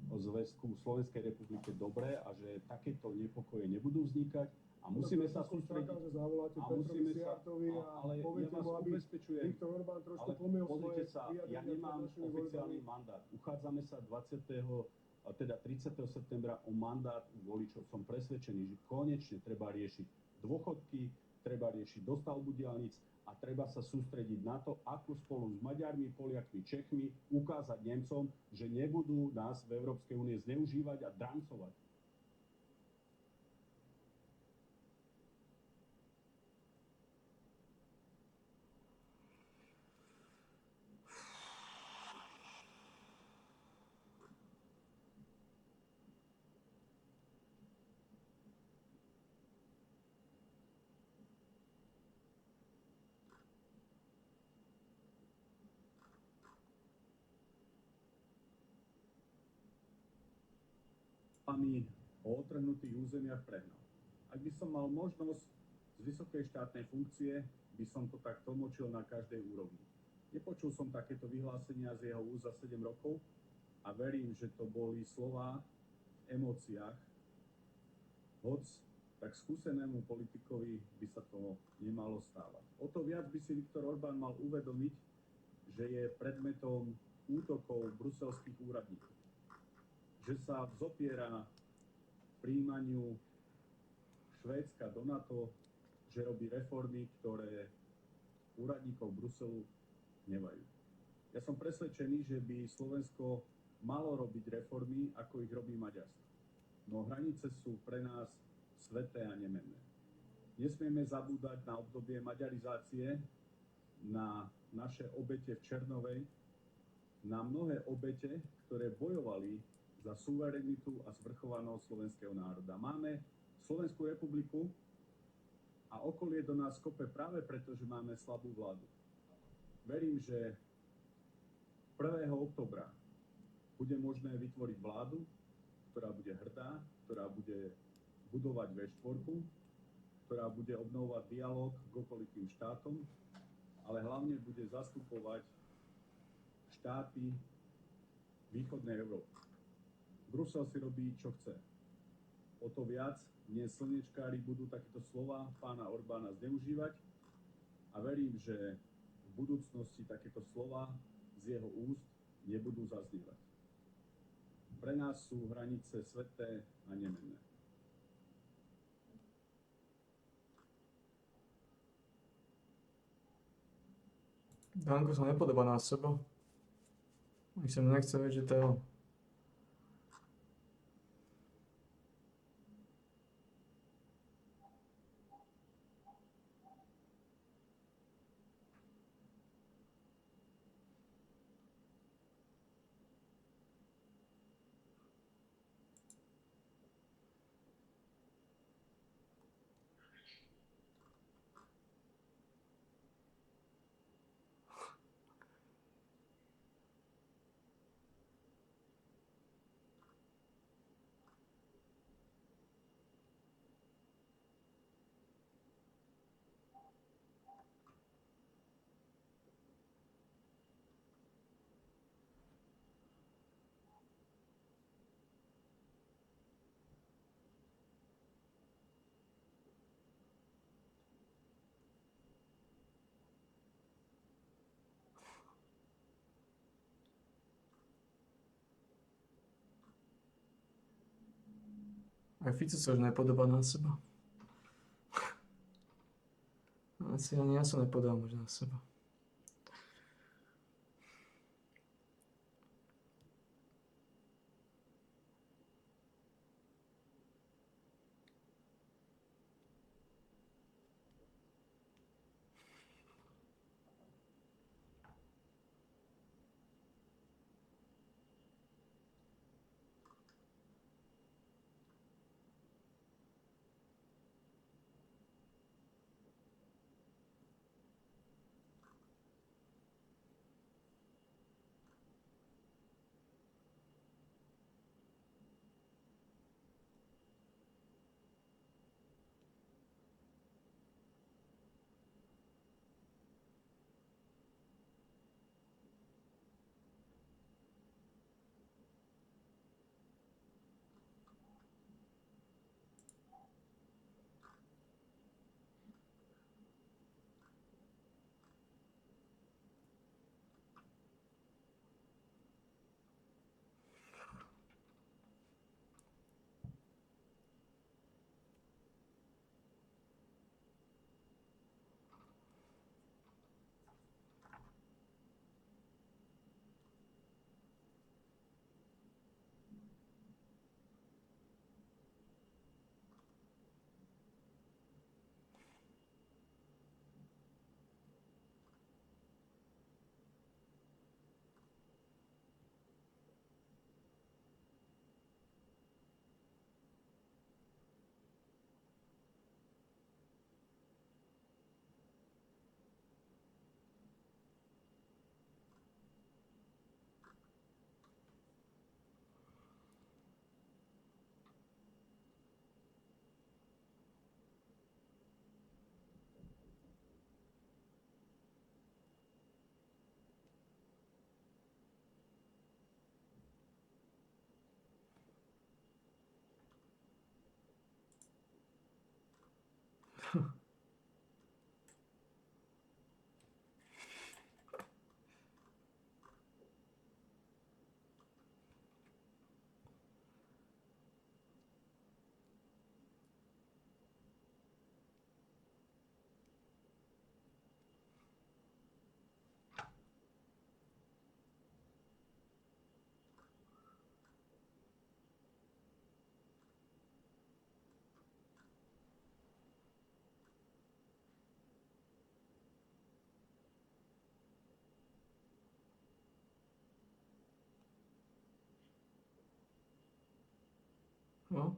zväzku Slovenskej republike dobré a že takéto nepokoje nebudú vznikať a musíme sa sústrediť. Že zavoláte Petrovi Siartovi a poviete mu, aby Viktor Orbán trošku pomýl svoje vyjadrenia. Ja nemám oficiálny mandát. Uchádzame sa 30. septembra o mandát voličov. Som presvedčený, že konečne treba riešiť dôchodky, treba riešiť dostavbu diaľnic a treba sa sústrediť na to, ako spolu s Maďarmi, Poliakmi, Čechmi ukázať Nemcom, že nebudú nás v Európskej únie zneužívať a drancovať. O otrhnutých územiach prehnal. Ak by som mal možnosť z vysokej štátnej funkcie, by som to tak tlmočil na každej úrovni. Nepočul som takéto vyhlásenia z jeho úst za 7 rokov a verím, že to boli slová v emóciách. Hoc tak skúsenému politikovi by sa to nemalo stávať. O to viac by si Viktor Orbán mal uvedomiť, že je predmetom útokov bruselských úradníkov. Že sa vzopiera príjmaniu Švédska do NATO, že robí reformy, ktoré úradníkov Bruselu hnevajú. Ja som presvedčený, že by Slovensko malo robiť reformy, ako ich robí Maďarsko. No hranice sú pre nás sveté a nemenné. Nesmieme zabúdať na obdobie maďarizácie, na naše obete v Černovej, na mnohé obete, ktoré bojovali za suverenitu a zvrchovanosť slovenského národa. Máme Slovenskú republiku a okolie do nás kope práve preto, že máme slabú vládu. Verím, že 1. októbra bude možné vytvoriť vládu, ktorá bude hrdá, ktorá bude budovať V4, ktorá bude obnovovať dialog k okolitým štátom, ale hlavne bude zastupovať štáty východnej Európy. Brusel si robí, čo chce. O to viac dnes slnečkári budú takéto slova pána Orbána zneužívať a verím, že v budúcnosti takéto slova z jeho úst nebudú zaznievať. Pre nás sú hranice sväté a nemenné. Danko sa nepodobá na seba. Už sa mu nechce vedieť, že to je on. Aj Fico sa už nepodobá na seba. Asi ani ja sa nepodám už na seba. No.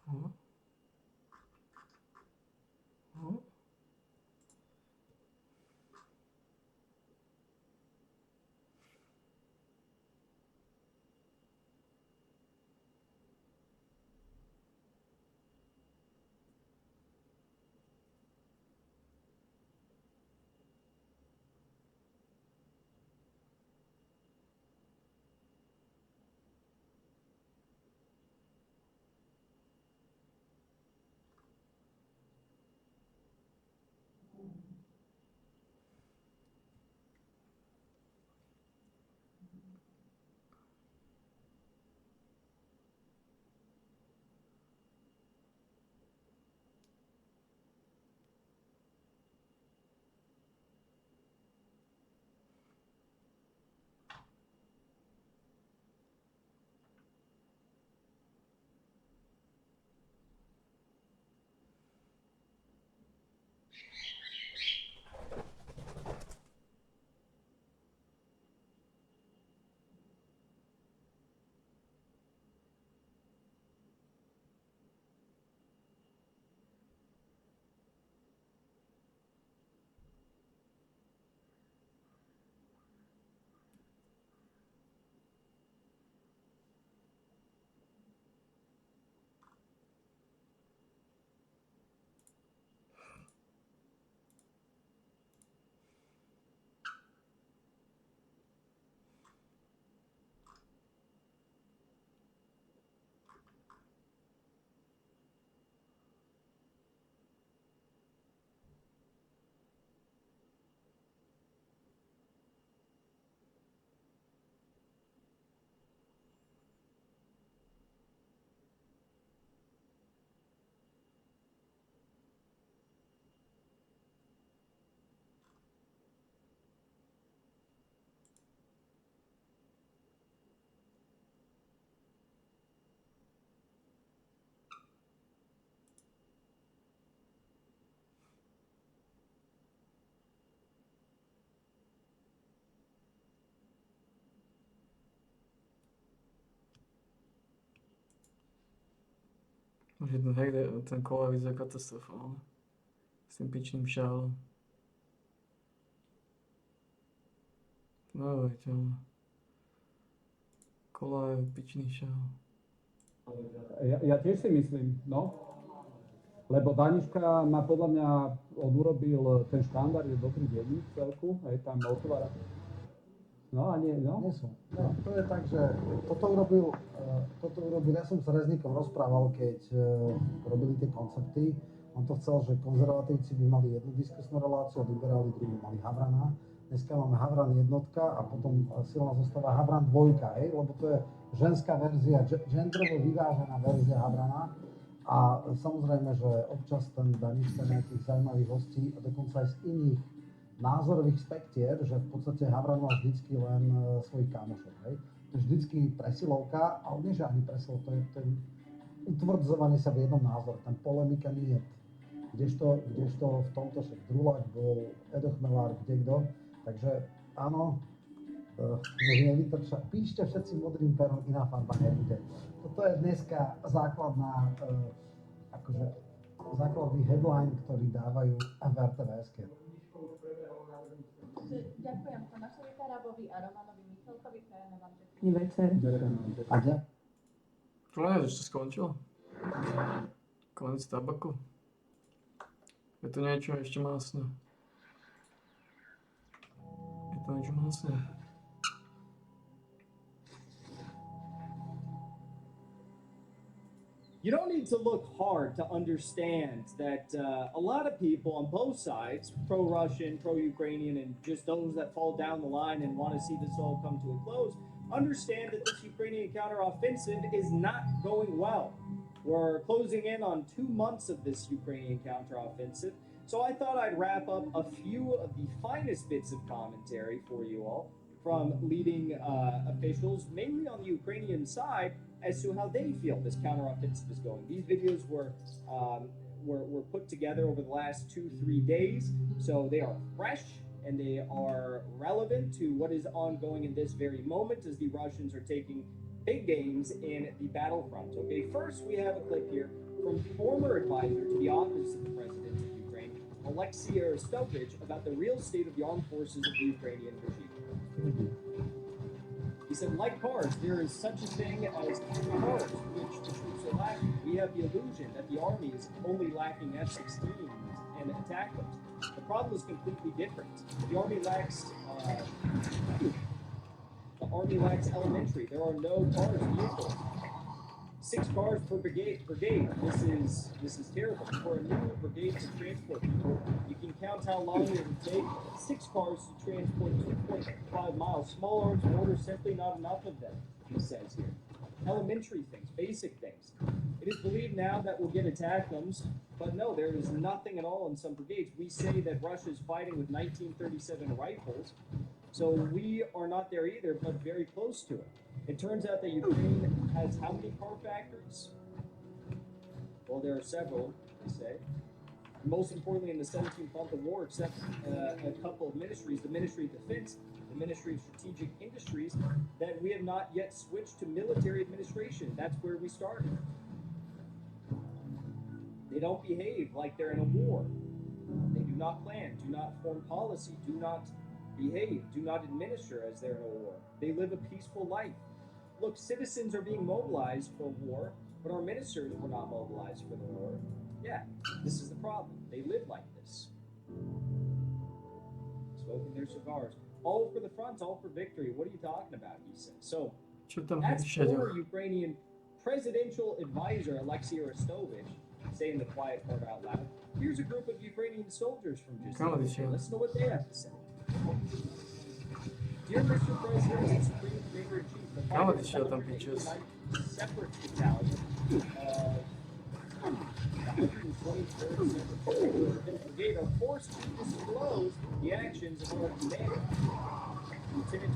No. No. Už ten kola vyzerá katastrofálne. S tým pičným šálom. Neuveriteľné. Kola je pičný šál. Ja tiež si myslím, no. Lebo Daniška má podľa mňa, on urobil ten štandard, je dobrý denník celku, aj tam otvára. No a nie, no. Nie sú. No, to je tak, že toto urobil, ja som s Rezníkom rozprával, keď robili tie koncepty. On to chcel, že konzervatívci by mali jednu diskusnú reláciu, liberáli druhú mali Havrana. Dneska máme Havran jednotka a potom silná zostava Havran dvojka, hej? Lebo to je ženská verzia, genderovo vyvážená verzia Havrana. A samozrejme, že občas ten Daniška nejakých zaujímavých hostí a dokonca aj z iných názorových spektier, že v podstate Havran mal vždycky len svojich kámošov, hej? To je vždycky presilovka, ale nie, že ani presilovka, to je ten utvrdzovanie sa v jednom názore, ten polemika nie je. Kdežto v tomto však Drulák bol, Edo Chmelár, kdekto. Takže áno, nech nevytrča. Píšte všetci modrým perom, iná farba nebude. Toto je dneska základná, akože základný headline, ktorý dávajú v RTVS-ke. Ďakujem Tomášovi Karabovi a Romanovi Michalkovi, prajeme vám pekný večer. A ďakujem. To neviem, že to skončilo. Konec tabaku. Je to niečo ešte másne. Je To niečo vlastne. You don't need to look hard to understand that a lot of people on both sides, pro-Russian, pro-Ukrainian, and just those that fall down the line and want to see this all come to a close, understand that this Ukrainian counteroffensive is not going well. We're closing in on 2 months of this Ukrainian counteroffensive, so I thought I'd wrap up a few of the finest bits of commentary for you all from leading officials, mainly on the Ukrainian side, as to how they feel this counteroffensive is going. These videos were put together over the last 2-3 days, so they are fresh and they are relevant to what is ongoing in this very moment as the Russians are taking big gains in the battlefront. Okay, first we have a clip here from former advisor to the office of the president of Ukraine, Alexei Arestovich, about the real state of the armed forces of the Ukrainian regime. He said, like cars, there is such a thing as cars, which the troops are lacking. We have the illusion that the army is only lacking F-16s and attack boats. The problem is completely different. The army lacks elementary. There are no cars, vehicles. 6 cars per brigade. This is terrible. For a new brigade to transport people, you can count how long it would take 6 cars to transport 2.5 miles. Small arms mortars, simply not enough of them, he says here. Elementary things, basic things. It is believed now that we'll get ATACMS, but no, there is nothing at all in some brigades. We say that Russia is fighting with 1937 rifles, so we are not there either, but very close to it. It turns out that Ukraine has how many car factories? Well, there are several, they say. Most importantly, in the 17th month of war, except a couple of ministries, the Ministry of Defense, the Ministry of Strategic Industries, that we have not yet switched to military administration. That's where we started. They don't behave like they're in a war. They do not plan, do not form policy, do not behave, do not administer as they're in a war. They live a peaceful life. Look, citizens are being mobilized for war, but our ministers were not mobilized for the war. Yeah, this is the problem. They live like this. Smoking their cigars. All for the front, all for victory. What are you talking about, he said. So, that's former Ukrainian presidential advisor Alexei Arestovich saying the quiet part out loud. Here's a group of Ukrainian soldiers from just Listen to what they have to say. Dear Mr. President and Supreme Commander-in-Chief, the separate battalion the 123rd Separate Brigade are forced to disclose the actions of our commander, Lieutenant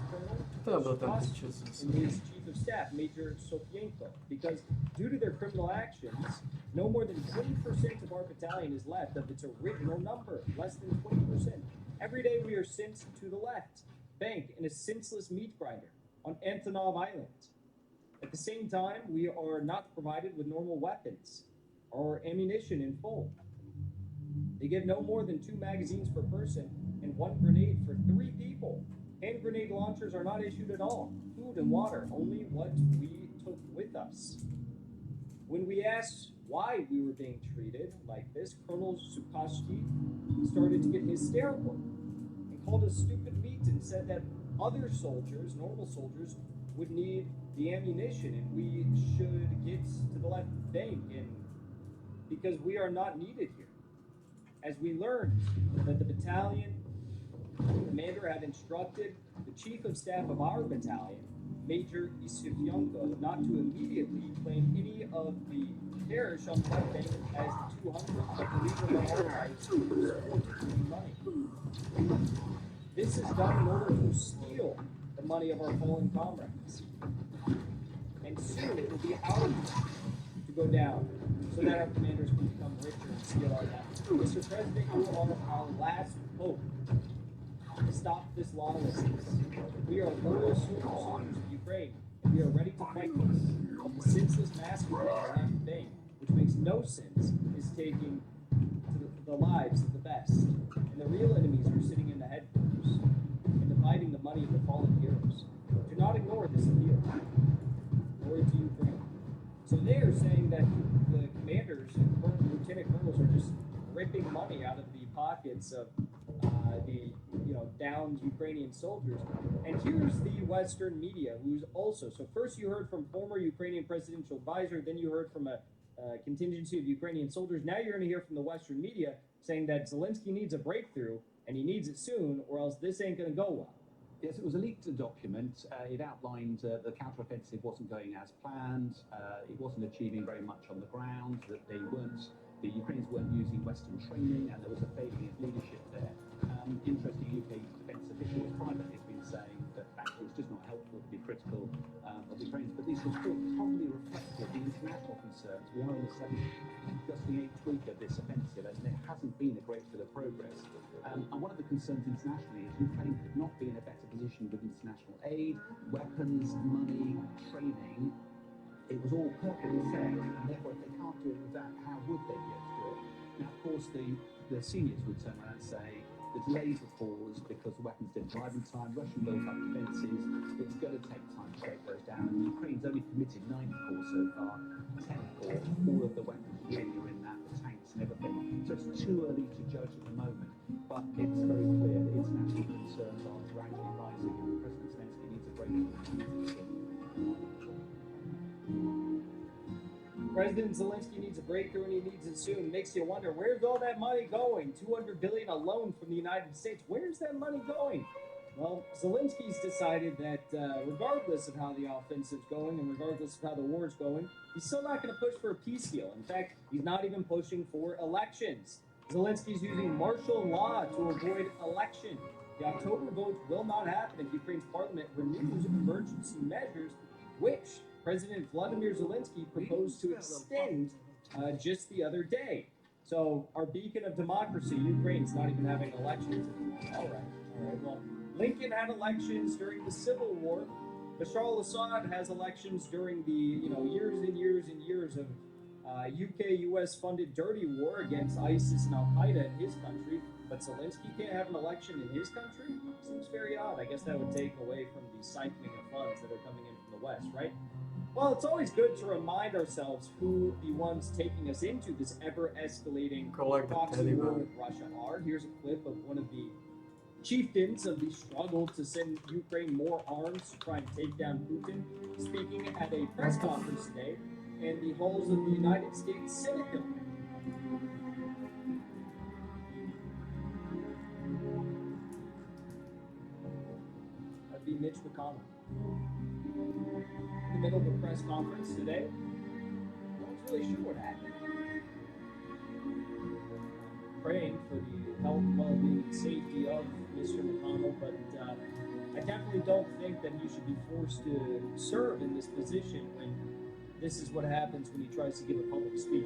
Colonel and his Chief of Staff, Major Sofienko, because due to their criminal actions, no more than 20% of our battalion is left of its original number, less than 20%. Every day we are sent to the left bank in a senseless meat grinder on Antonov Island. At the same time, we are not provided with normal weapons or ammunition in full. They give no more than 2 magazines per person and 1 grenade for 3 people. Hand grenade launchers are not issued at all. Food and water, only what we took with us. When we asked why we were being treated like this, Colonel Sukoshki started to get hysterical and called us stupid meat and said that other soldiers, normal soldiers, would need the ammunition and we should get to the left bank and because we are not needed here. As we learned that the battalion commander had instructed the chief of staff of our battalion, Major Isivyenko, not to immediately claim any of the parish on the left bank as the 200, but to leave them all rights to money. This is done in order to steal the money of our fallen comrades. And soon it will be our turn to go down so that our commanders can become richer and steal our land. Mr. President, you are our last hope to stop this lawlessness. We are loyal soldiers of Ukraine, and we are ready to fight this. The senseless massacre on the left bank, which makes no sense, is taking the lives of the best. And the real enemies are sitting in the headquarters and dividing the money of the fallen heroes. Do not ignore this appeal. Glory to Ukraine. So they are saying that the commanders and lieutenant colonels are just ripping money out of the pockets of the downs Ukrainian soldiers. And here's the Western media, who's also, so first you heard from former Ukrainian presidential advisor, then you heard from a contingency of Ukrainian soldiers. Now you're going to hear from the Western media saying that Zelensky needs a breakthrough, and he needs it soon, or else this ain't going to go well. Yes, it was a leaked document. It outlined the counteroffensive wasn't going as planned. It wasn't achieving very much on the ground. That the Ukrainians weren't using Western training, and there was a failing of leadership there. Interesting, UK defence officials privately have been saying that actually it's just not helpful to be critical of the Ukrainians. But these reports probably reflected the international concerns. We are in the just the 8th week of this offensive, and there hasn't been a great deal of progress. And one of the concerns internationally is Ukraine could not be in a better position with international aid, weapons, money, training. It was all perfectly set, and therefore if they can't do it with that, how would they be able to do it? Now, of course, the seniors would turn around and say the delays were caused because the weapons didn't arrive in time, Russia built up defences, it's going to take time to break those down, and Ukraine's only committed 90 corps so far, 10 corps, all of the weapons really are in that, the tanks and everything, so it's too early to judge at the moment, but it's very clear that international concerns are gradually rising, and President Zelensky needs a breakthrough. President Zelensky needs a breakthrough, and he needs it soon. Makes you wonder, where's all that money going? $200 billion alone from the United States. Where's that money going? Well, Zelensky's decided that regardless of how the offensive's going and regardless of how the war's going, he's still not going to push for a peace deal. In fact, he's not even pushing for elections. Zelensky's using martial law to avoid election. The October vote will not happen if Ukraine's parliament renews emergency measures, which President Vladimir Zelensky proposed to extend just the other day. So our beacon of democracy, Ukraine's not even having elections. All right. Well, Lincoln had elections during the Civil War. Bashar al-Assad has elections during the years and years and years of UK-US funded dirty war against ISIS and Al-Qaeda in his country. But Zelensky can't have an election in his country? Seems very odd. I guess that would take away from the cycling of funds that are coming in from the West, right? Well, it's always good to remind ourselves who the ones taking us into this ever-escalating proxy war with Russia are. Here's a clip of one of the chieftains of the struggle to send Ukraine more arms to try and take down Putin, speaking at a press conference today in the halls of the United States Senate building. That'd be Mitch McConnell. In the middle of a press conference today, no one's really sure what happened. Praying for the health, well-being, and safety of Mr. McConnell, but I definitely don't think that he should be forced to serve in this position when this is what happens when he tries to give a public speech.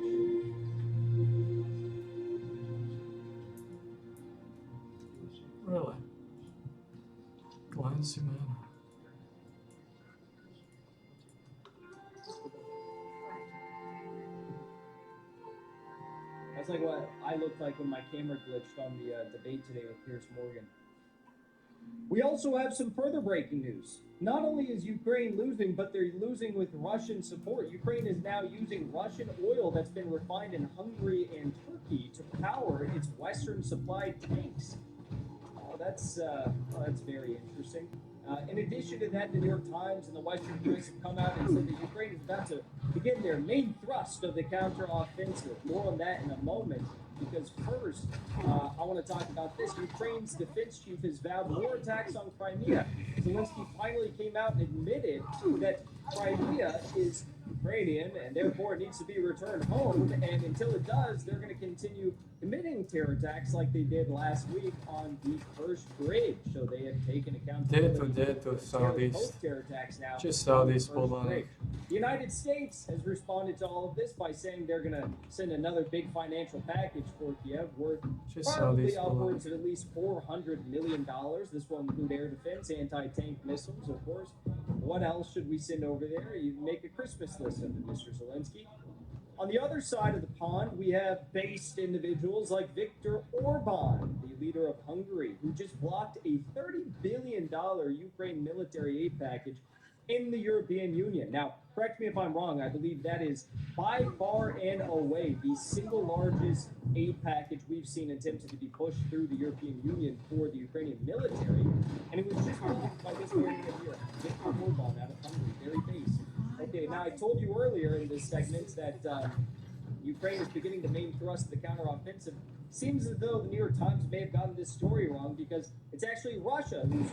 Really? Clancy, man. That's like what I looked like when my camera glitched on the debate today with Piers Morgan. We also have some further breaking news. Not only is Ukraine losing, but they're losing with Russian support. Ukraine is now using Russian oil that's been refined in Hungary and Turkey to power its Western supplied tanks. That's very interesting. In addition to that, the New York Times and the Western press have come out and said that Ukraine is about to begin their main thrust of the counteroffensive. More on that in a moment, because first, I want to talk about this. Ukraine's defense chief has vowed more attacks on Crimea. Zelensky finally came out and admitted that Crimea is Ukrainian and therefore it needs to be returned home. And until it does, they're going to continue committing terror attacks like they did last week on the first bridge. So they have taken accountability for terror attacks now. Just saw this, hold on. The United States has responded to all of this by saying they're going to send another big financial package for Kiev worth probably upwards of at least $400 million. This will include air defense, anti-tank missiles, of course. What else should we send over there? You make a Christmas list of it, Mr. Zelensky. On the other side of the pond, we have based individuals like Viktor Orban, the leader of Hungary, who just blocked a $30 billion Ukraine military aid package in the European Union. Now, correct me if I'm wrong, I believe that is by far and away the single largest aid package we've seen attempted to be pushed through the European Union for the Ukrainian military. And it was just released by this very man here, Viktor Orban out of Hungary, very base. Okay, now I told you earlier in this segment that Ukraine is beginning the main thrust of the counteroffensive. Seems as though the New York Times may have gotten this story wrong because it's actually Russia who's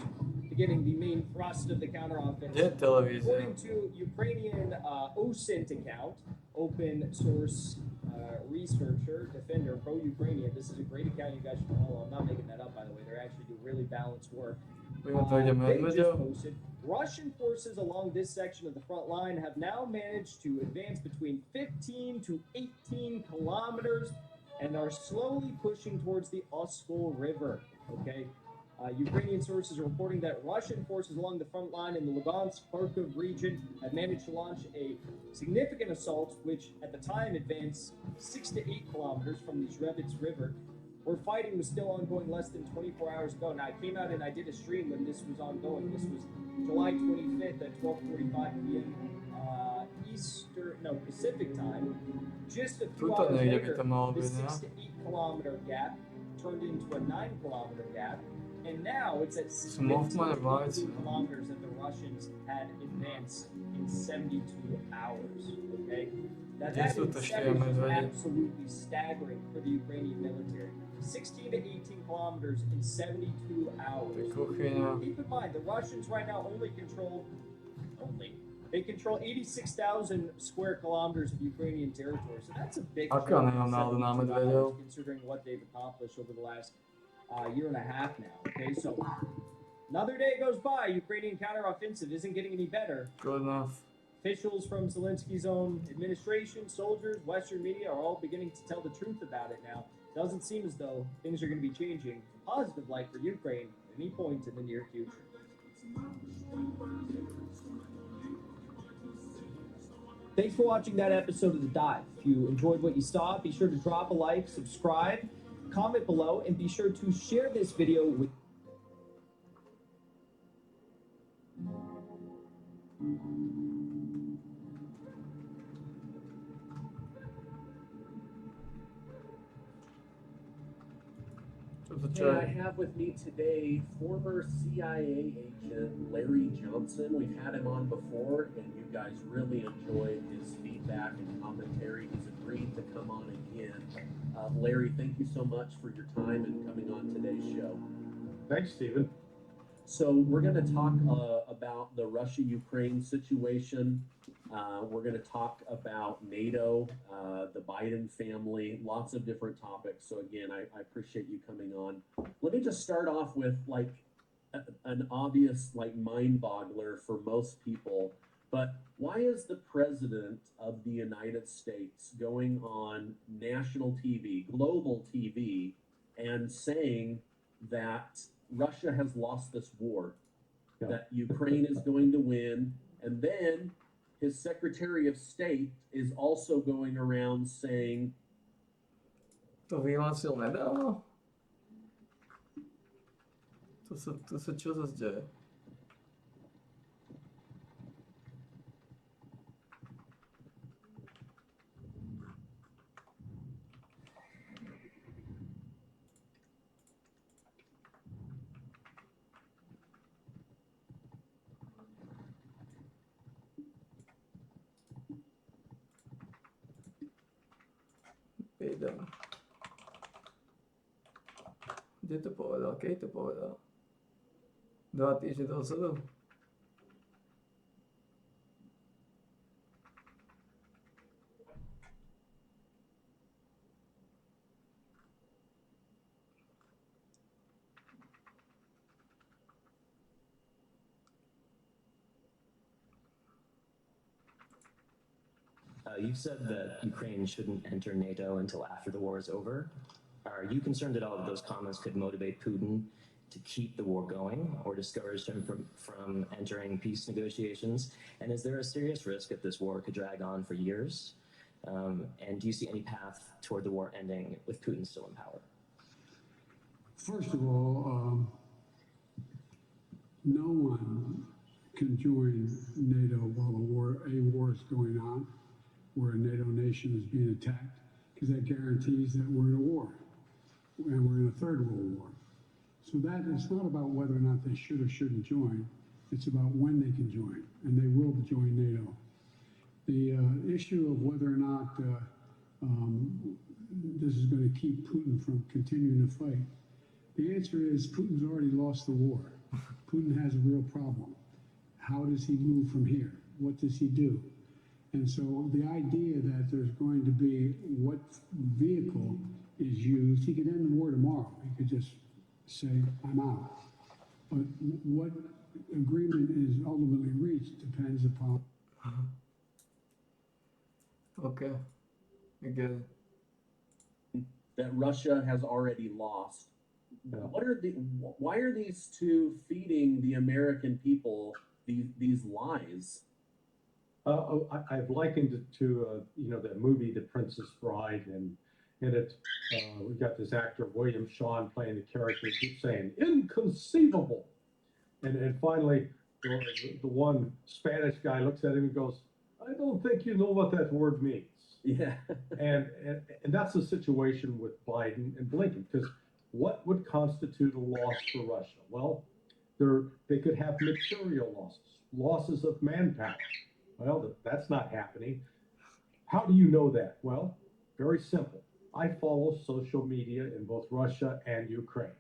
beginning the main thrust of the counteroffensive. Gdzie telewizja? According to Ukrainian OSINT account, open source researcher, defender, pro-Ukrainian. This is a great account you guys should follow. I'm not making that up, by the way. They actually do really balanced work. They just posted, Russian forces along this section of the front line have now managed to advance between 15 to 18 kilometers and are slowly pushing towards the Oskol River. Okay, Ukrainian sources are reporting that Russian forces along the front line in the Lugansk, Kharkiv region have managed to launch a significant assault, which at the time advanced 6 to 8 kilometers from the Zhrevets River, where fighting was still ongoing less than 24 hours ago. Now, I came out and I did a stream when this was ongoing. This was July 25th at 12:45 p.m. Pacific time. Just a few hours later, the 6 to 8 kilometer gap turned into a 9 kilometer gap. And now it's at 15 kilometers that the Russians had advanced in 72 hours. Okay? That is absolutely staggering for the Ukrainian military. 16 to 18 kilometers in 72 hours. Keep in mind, the Russians right now they control 86,000 square kilometers of Ukrainian territory. So that's a big deal considering what they've accomplished over the last year and a half now. Okay, so another day goes by. Ukrainian counteroffensive isn't getting any better. Good enough. Officials from Zelensky's own administration, soldiers, Western media are all beginning to tell the truth about it now. Doesn't seem as though things are going to be changing in a positive light for Ukraine at any point in the near future. Thanks for watching that episode of The Dive. If you enjoyed what you saw, be sure to drop a like, subscribe, comment below, and be sure to share this video with Hey, I have with me today former CIA agent Larry Johnson. We've had him on before, and you guys really enjoyed his feedback and commentary. He's agreed to come on again. Larry, thank you so much for your time and coming on today's show. Thanks, Stephen. So we're going to talk about the Russia-Ukraine situation. We're going to talk about NATO, the Biden family, lots of different topics. So again, I appreciate you coming on. Let me just start off with like an obvious like mind boggler for most people. But why is the president of the United States going on national TV, global TV, and saying that Russia has lost this war, that Ukraine is going to win, and then his Secretary of State is also going around saying... To vyhlásil nedávno? To se čo zase děje? Kde to povedal? Keď to povedal? 2 týždne dozadu? You've said that Ukraine shouldn't enter NATO until after the war is over. Are you concerned at all that those comments could motivate Putin to keep the war going or discourage him from entering peace negotiations? And is there a serious risk that this war could drag on for years? And do you see any path toward the war ending with Putin still in power? First of all, no one can join NATO while a war is going on, where a NATO nation is being attacked, because that guarantees that we're in a war, and we're in a third world war. So that it's not about whether or not they should or shouldn't join. It's about when they can join, and they will join NATO. The issue of whether or not this is going to keep Putin from continuing to fight, the answer is Putin's already lost the war. Putin has a real problem. How does he move from here? What does he do? And so the idea that there's going to be what vehicle is used, he could end the war tomorrow. He could just say, I'm out. But what agreement is ultimately reached depends upon. Okay, I get it. That Russia has already lost. Why are these two feeding the American people these lies? I've likened it to that movie The Princess Bride, and in it we've got this actor William Shawn playing the character, keeps saying inconceivable, and finally the one Spanish guy looks at him and goes, I don't think you know what that word means. Yeah. and that's the situation with Biden and Blinken, because what would constitute a loss for Russia? Well, they could have material losses of manpower. Well, that's not happening. How do you know that? Well, very simple. I follow social media in both Russia and Ukraine.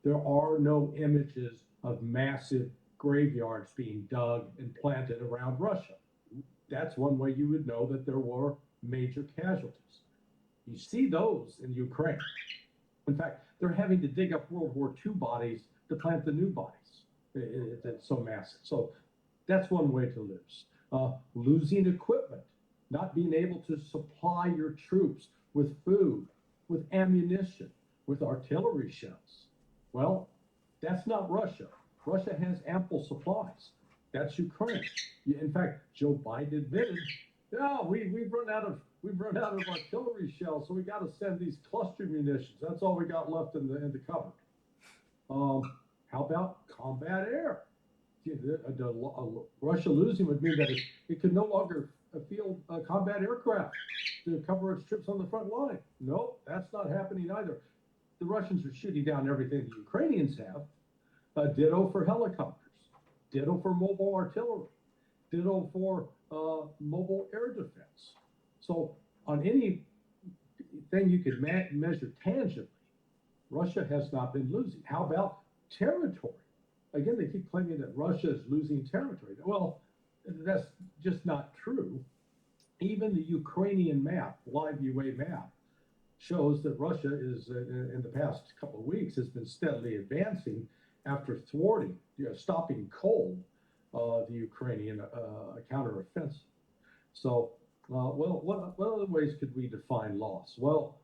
There are no images of massive graveyards being dug and planted around Russia. That's one way you would know that there were major casualties. You see those in Ukraine. In fact, they're having to dig up World War II bodies to plant the new bodies. It's so massive. So that's one way to lose. Losing equipment, not being able to supply your troops with food, with ammunition, with artillery shells. Well, that's not Russia. Russia has ample supplies. That's Ukraine. In fact, Joe Biden admitted, yeah, we've run out of artillery shells, so we got to send these cluster munitions. That's all we got left in the cupboard. How about combat air? Russia losing would mean that it could no longer field combat aircraft to cover its troops on the front line. No, that's not happening either. The Russians are shooting down everything the Ukrainians have. Ditto for helicopters. Ditto for mobile artillery. Ditto for mobile air defense. So on any thing you could measure tangibly, Russia has not been losing. How about territory? Again, they keep claiming that Russia is losing territory. Well, that's just not true. Even the Ukrainian map, live UA map, shows that Russia is, in the past couple of weeks, has been steadily advancing after thwarting, stopping cold the Ukrainian counteroffensive. So, what other ways could we define loss? Well,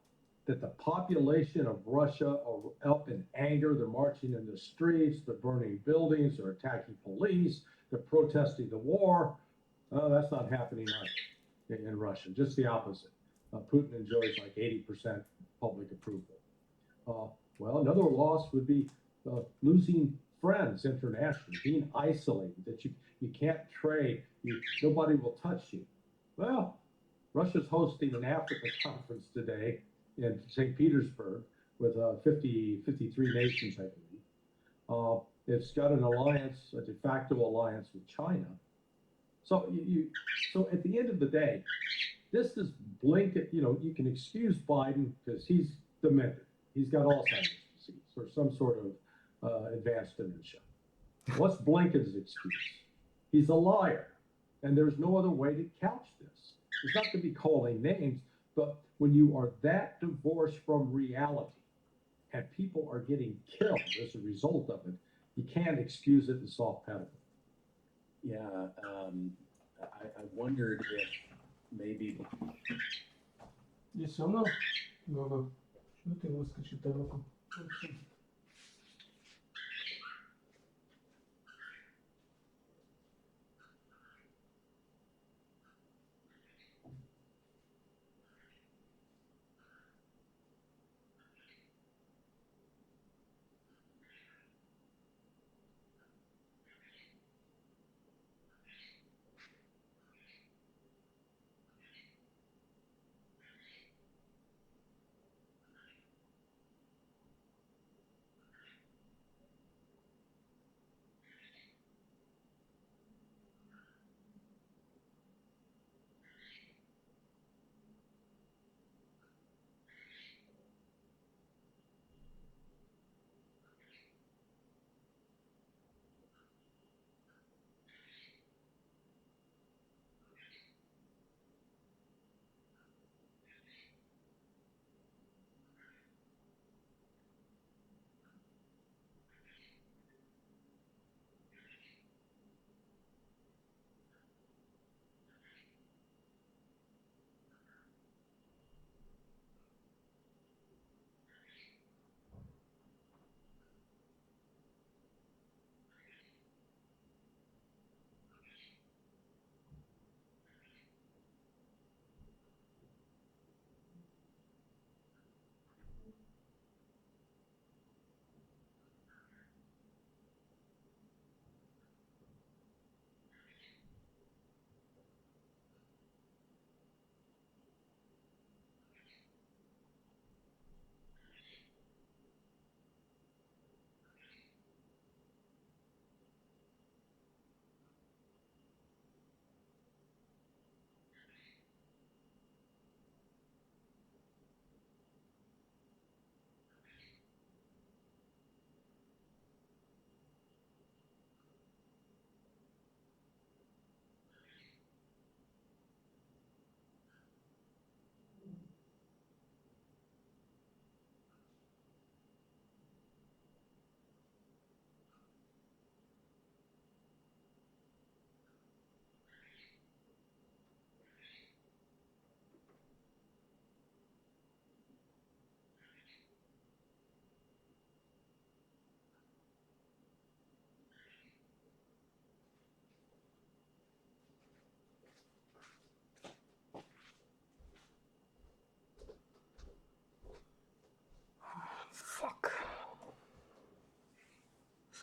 that the population of Russia are up in anger. They're marching in the streets, they're burning buildings, they're attacking police, they're protesting the war. That's not happening either in Russia, just the opposite. Putin enjoys like 80% public approval. Well, another loss would be losing friends internationally, being isolated, that you can't trade, nobody will touch you. Well, Russia's hosting an Africa conference today in St. Petersburg with 53 nations, I believe. It's got an alliance, a de facto alliance with China. So so at the end of the day, this is Blinken. You can excuse Biden because he's demented. He's got Alzheimer's disease or some sort of advanced dementia. What's Blinken's excuse? He's a liar, and there's no other way to couch this. It's not to be calling names, but when you are that divorced from reality and people are getting killed as a result of it, you can't excuse it and soft pedal it. Yeah, I wondered if maybe. Здесь все равно много. Что ты выскочит далеко?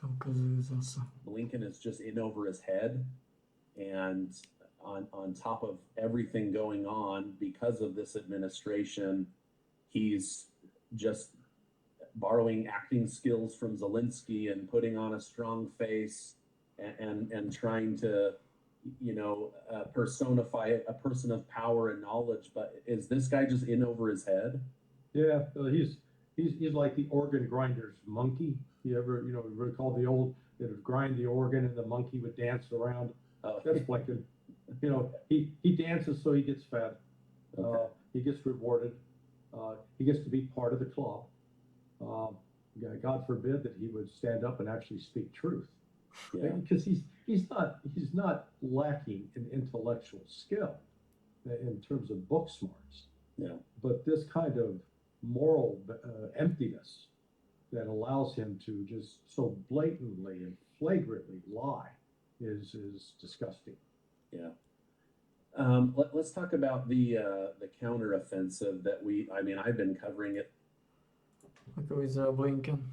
Blinken is just in over his head, and on top of everything going on because of this administration, he's just borrowing acting skills from Zelensky and putting on a strong face and trying to, personify a person of power and knowledge. But is this guy just in over his head? Yeah, he's like the organ grinder's monkey. You ever, recall the old, they would grind the organ and the monkey would dance around? That's Blinken. He dances so he gets fed. Okay. He gets rewarded. He gets to be part of the club. God forbid that he would stand up and actually speak truth. Yeah. Because he's not lacking in intellectual skill in terms of book smarts. Yeah. But this kind of moral emptiness that allows him to just so blatantly and flagrantly lie is disgusting. Yeah. Let's talk about the counteroffensive that I've been covering it. Takový za Blinken.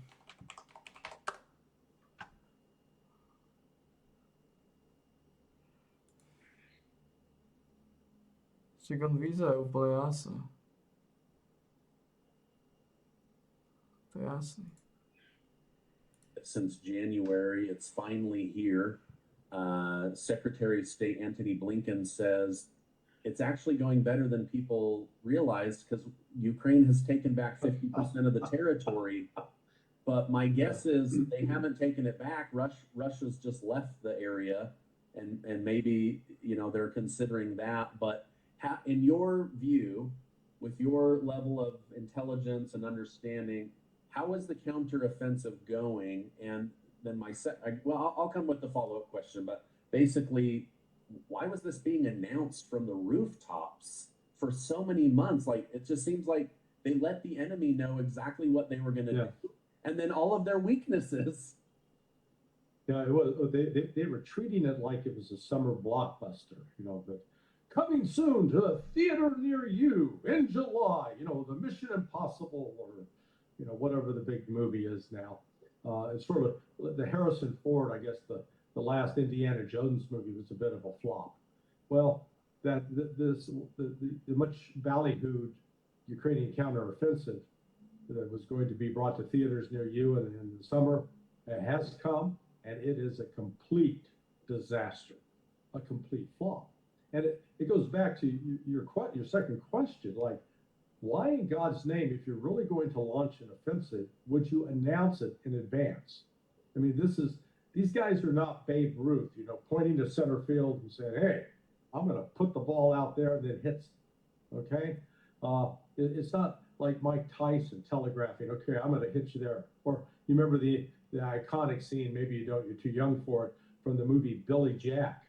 Second víza je úplně jasná. To je jasný. Since January, it's finally here. Secretary of State Antony Blinken says it's actually going better than people realized because Ukraine has taken back 50% of the territory. But my guess is they haven't taken it back. Russia's just left the area, and maybe they're considering that. But in your view, with your level of intelligence and understanding, how is the counteroffensive going? And then I'll come with the follow-up question, but basically, why was this being announced from the rooftops for so many months? Like, it just seems like they let the enemy know exactly what they were going to do, and then all of their weaknesses. Yeah, it was. They were treating it like it was a summer blockbuster. But coming soon to a theater near you in July. The Mission Impossible, or whatever the big movie is now. It's sort of the Harrison Ford, I guess the last Indiana Jones movie was a bit of a flop. Well, the much ballyhooed Ukrainian counteroffensive that was going to be brought to theaters near you in the summer has come, and it is a complete disaster, a complete flop. And it goes back to your second question, like, why in God's name, if you're really going to launch an offensive, would you announce it in advance? I mean, these guys are not Babe Ruth, pointing to center field and saying, hey, I'm going to put the ball out there and it hits, okay? It's not like Mike Tyson telegraphing, okay, I'm going to hit you there. Or you remember the iconic scene, maybe you don't, you're too young for it, from the movie Billy Jack,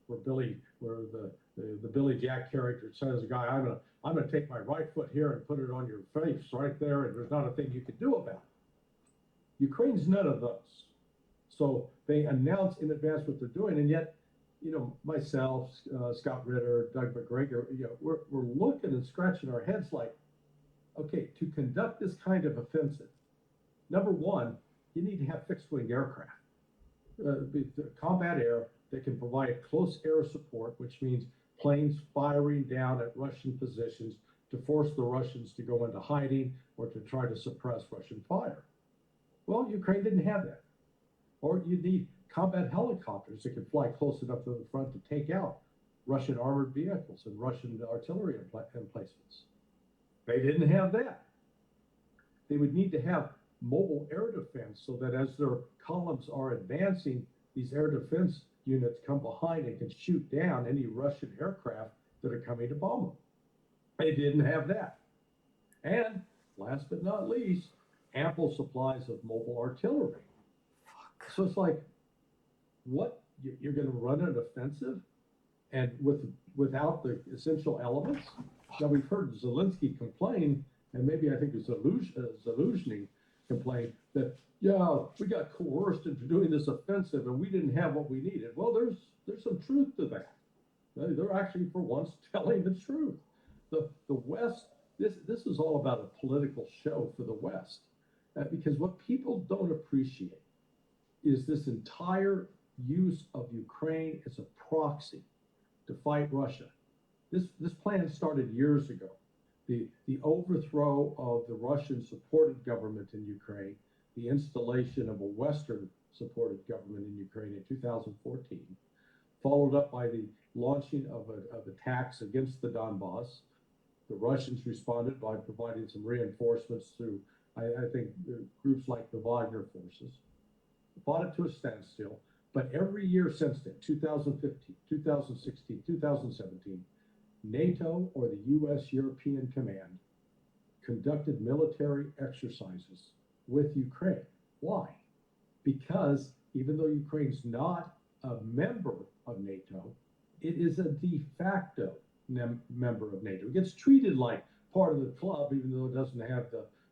where the Billy Jack character says, guy, I'm gonna take my right foot here and put it on your face right there, and there's not a thing you can do about it. Ukraine's none of those. So they announce in advance what they're doing, and yet, myself, Scott Ritter, Doug McGregor, we're looking and scratching our heads like, okay, to conduct this kind of offensive, number one, you need to have fixed-wing aircraft, combat air that can provide close air support, which means planes firing down at Russian positions to force the Russians to go into hiding or to try to suppress Russian fire. Well, Ukraine didn't have that. Or you need combat helicopters that can fly close enough to the front to take out Russian armored vehicles and Russian artillery emplacements. They didn't have that. They would need to have mobile air defense so that as their columns are advancing, these air defense units come behind and can shoot down any Russian aircraft that are coming to bomb them. They didn't have that. And last but not least, ample supplies of mobile artillery. So it's like, what? You're going to run an offensive and without the essential elements? Now, we've heard Zelensky complain, and maybe I think it's Zaluzhny complain that, yeah, we got coerced into doing this offensive and we didn't have what we needed. Well, there's some truth to that. They're actually, for once, telling the truth. The West, this is all about a political show for the West. Because what people don't appreciate is this entire use of Ukraine as a proxy to fight Russia. This plan started years ago. The overthrow of the Russian-supported government in Ukraine, the installation of a Western-supported government in Ukraine in 2014, followed up by the launching of attacks against the Donbass. The Russians responded by providing some reinforcements through, I think, groups like the Wagner forces. Fought it to a standstill, but every year since then, 2015, 2016, 2017, NATO or the U.S. European Command conducted military exercises with Ukraine. Why? Because even though Ukraine's not a member of NATO, it is a de facto member of NATO. It gets treated like part of the club, even though it doesn't have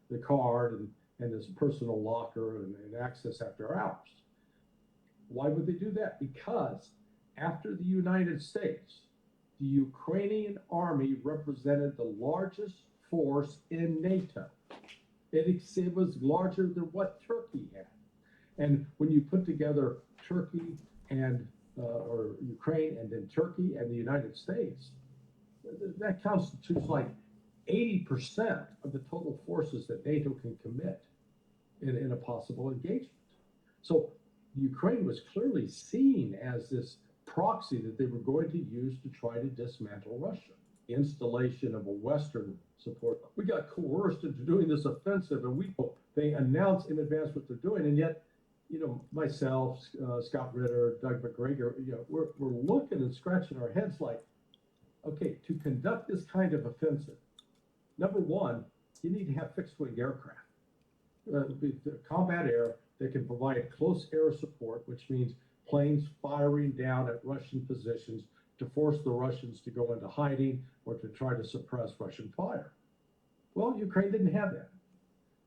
the card and this personal locker and access after hours. Why would they do that? Because after the United States, the Ukrainian army represented the largest force in NATO. It was larger than what Turkey had. And when you put together Turkey and or Ukraine and then Turkey and the United States, that constitutes like 80% of the total forces that NATO can commit in a possible engagement. So Ukraine was clearly seen as this proxy that they were going to use to try to dismantle Russia. The installation of a Western support. We got coerced into doing this offensive, and they announced in advance what they're doing, and yet, you know, myself, Scott Ritter, Doug McGregor, you know, we're looking and scratching our heads like, okay, to conduct this kind of offensive, number one, you need to have fixed-wing aircraft, combat air that can provide close air support, which means planes firing down at Russian positions to force the Russians to go into hiding or to try to suppress Russian fire. Well, Ukraine didn't have that.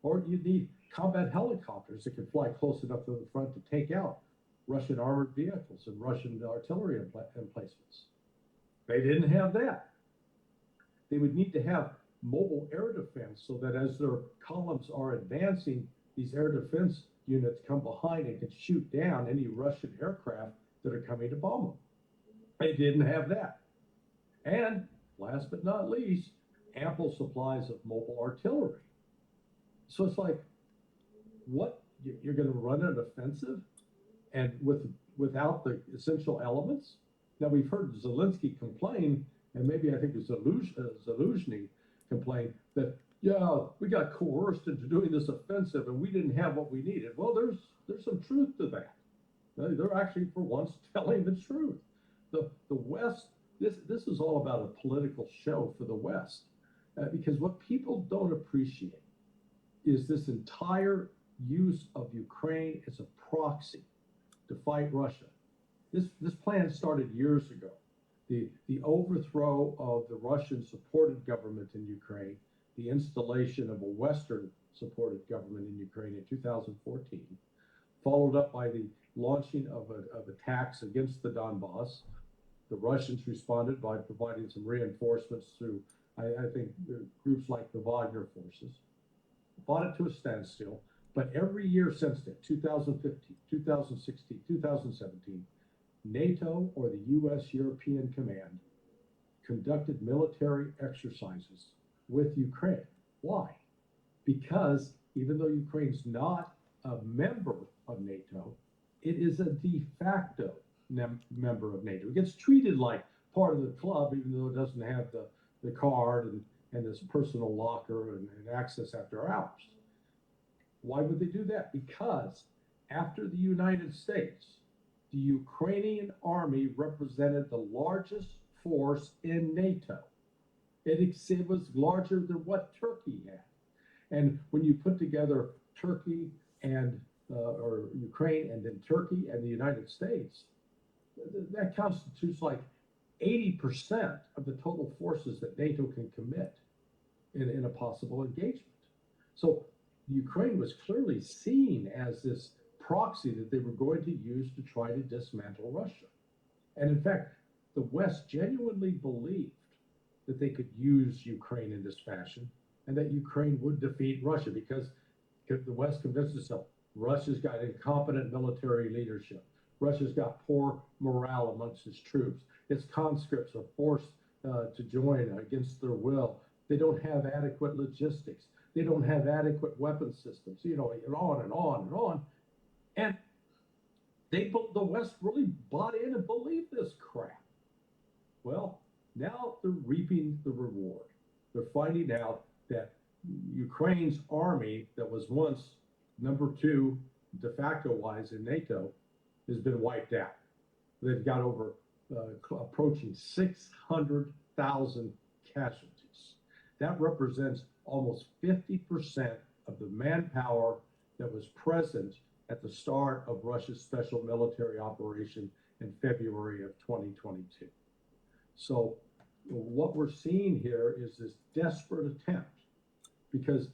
Or you need combat helicopters that can fly close enough to the front to take out Russian armored vehicles and Russian artillery emplacements. They didn't have that. They would need to have mobile air defense so that as their columns are advancing, these air defense units come behind and can shoot down any Russian aircraft that are coming to bomb them. They didn't have that. And last but not least, ample supplies of mobile artillery. So it's like, what? You're going to run an offensive and without the essential elements? Now, we've heard Zelensky complain, and maybe I think it was Zaluzhny complain that, yeah, we got coerced into doing this offensive and we didn't have what we needed. Well, there's some truth to that. They're actually, for once, telling the truth. The West, this is all about a political show for the West. Because what people don't appreciate is this entire use of Ukraine as a proxy to fight Russia. This plan started years ago. The overthrow of the Russian-supported government in Ukraine, the installation of a Western-supported government in Ukraine in 2014, followed up by the launching of attacks against the Donbass. The Russians responded by providing some reinforcements through, I think, groups like the Wagner forces. Fought it to a standstill, but every year since then, 2015, 2016, 2017, NATO or the U.S. European Command conducted military exercises with Ukraine. Why? Because even though Ukraine's not a member of NATO, it is a de facto member of NATO. It gets treated like part of the club, even though it doesn't have the card and this personal locker and access after hours. Why would they do that? Because after the United States, the Ukrainian army represented the largest force in NATO. It was larger than what Turkey had. And when you put together Turkey and or Ukraine and then Turkey and the United States, that constitutes like 80% of the total forces that NATO can commit in a possible engagement. So Ukraine was clearly seen as this proxy that they were going to use to try to dismantle Russia. And in fact, the West genuinely believed that they could use Ukraine in this fashion and that Ukraine would defeat Russia because the West convinced itself, Russia's got incompetent military leadership. Russia's got poor morale amongst its troops. Its conscripts are forced to join against their will. They don't have adequate logistics. They don't have adequate weapon systems, and on and on and on. And the West really bought in and believed this crap. Well, now they're reaping the reward. They're finding out that Ukraine's army, that was once number 2 de facto wise in NATO, has been wiped out. They've got over approaching 600,000 casualties. That represents almost 50% of the manpower that was present at the start of Russia's special military operation in February of 2022. So what we're seeing here is this desperate attempt, because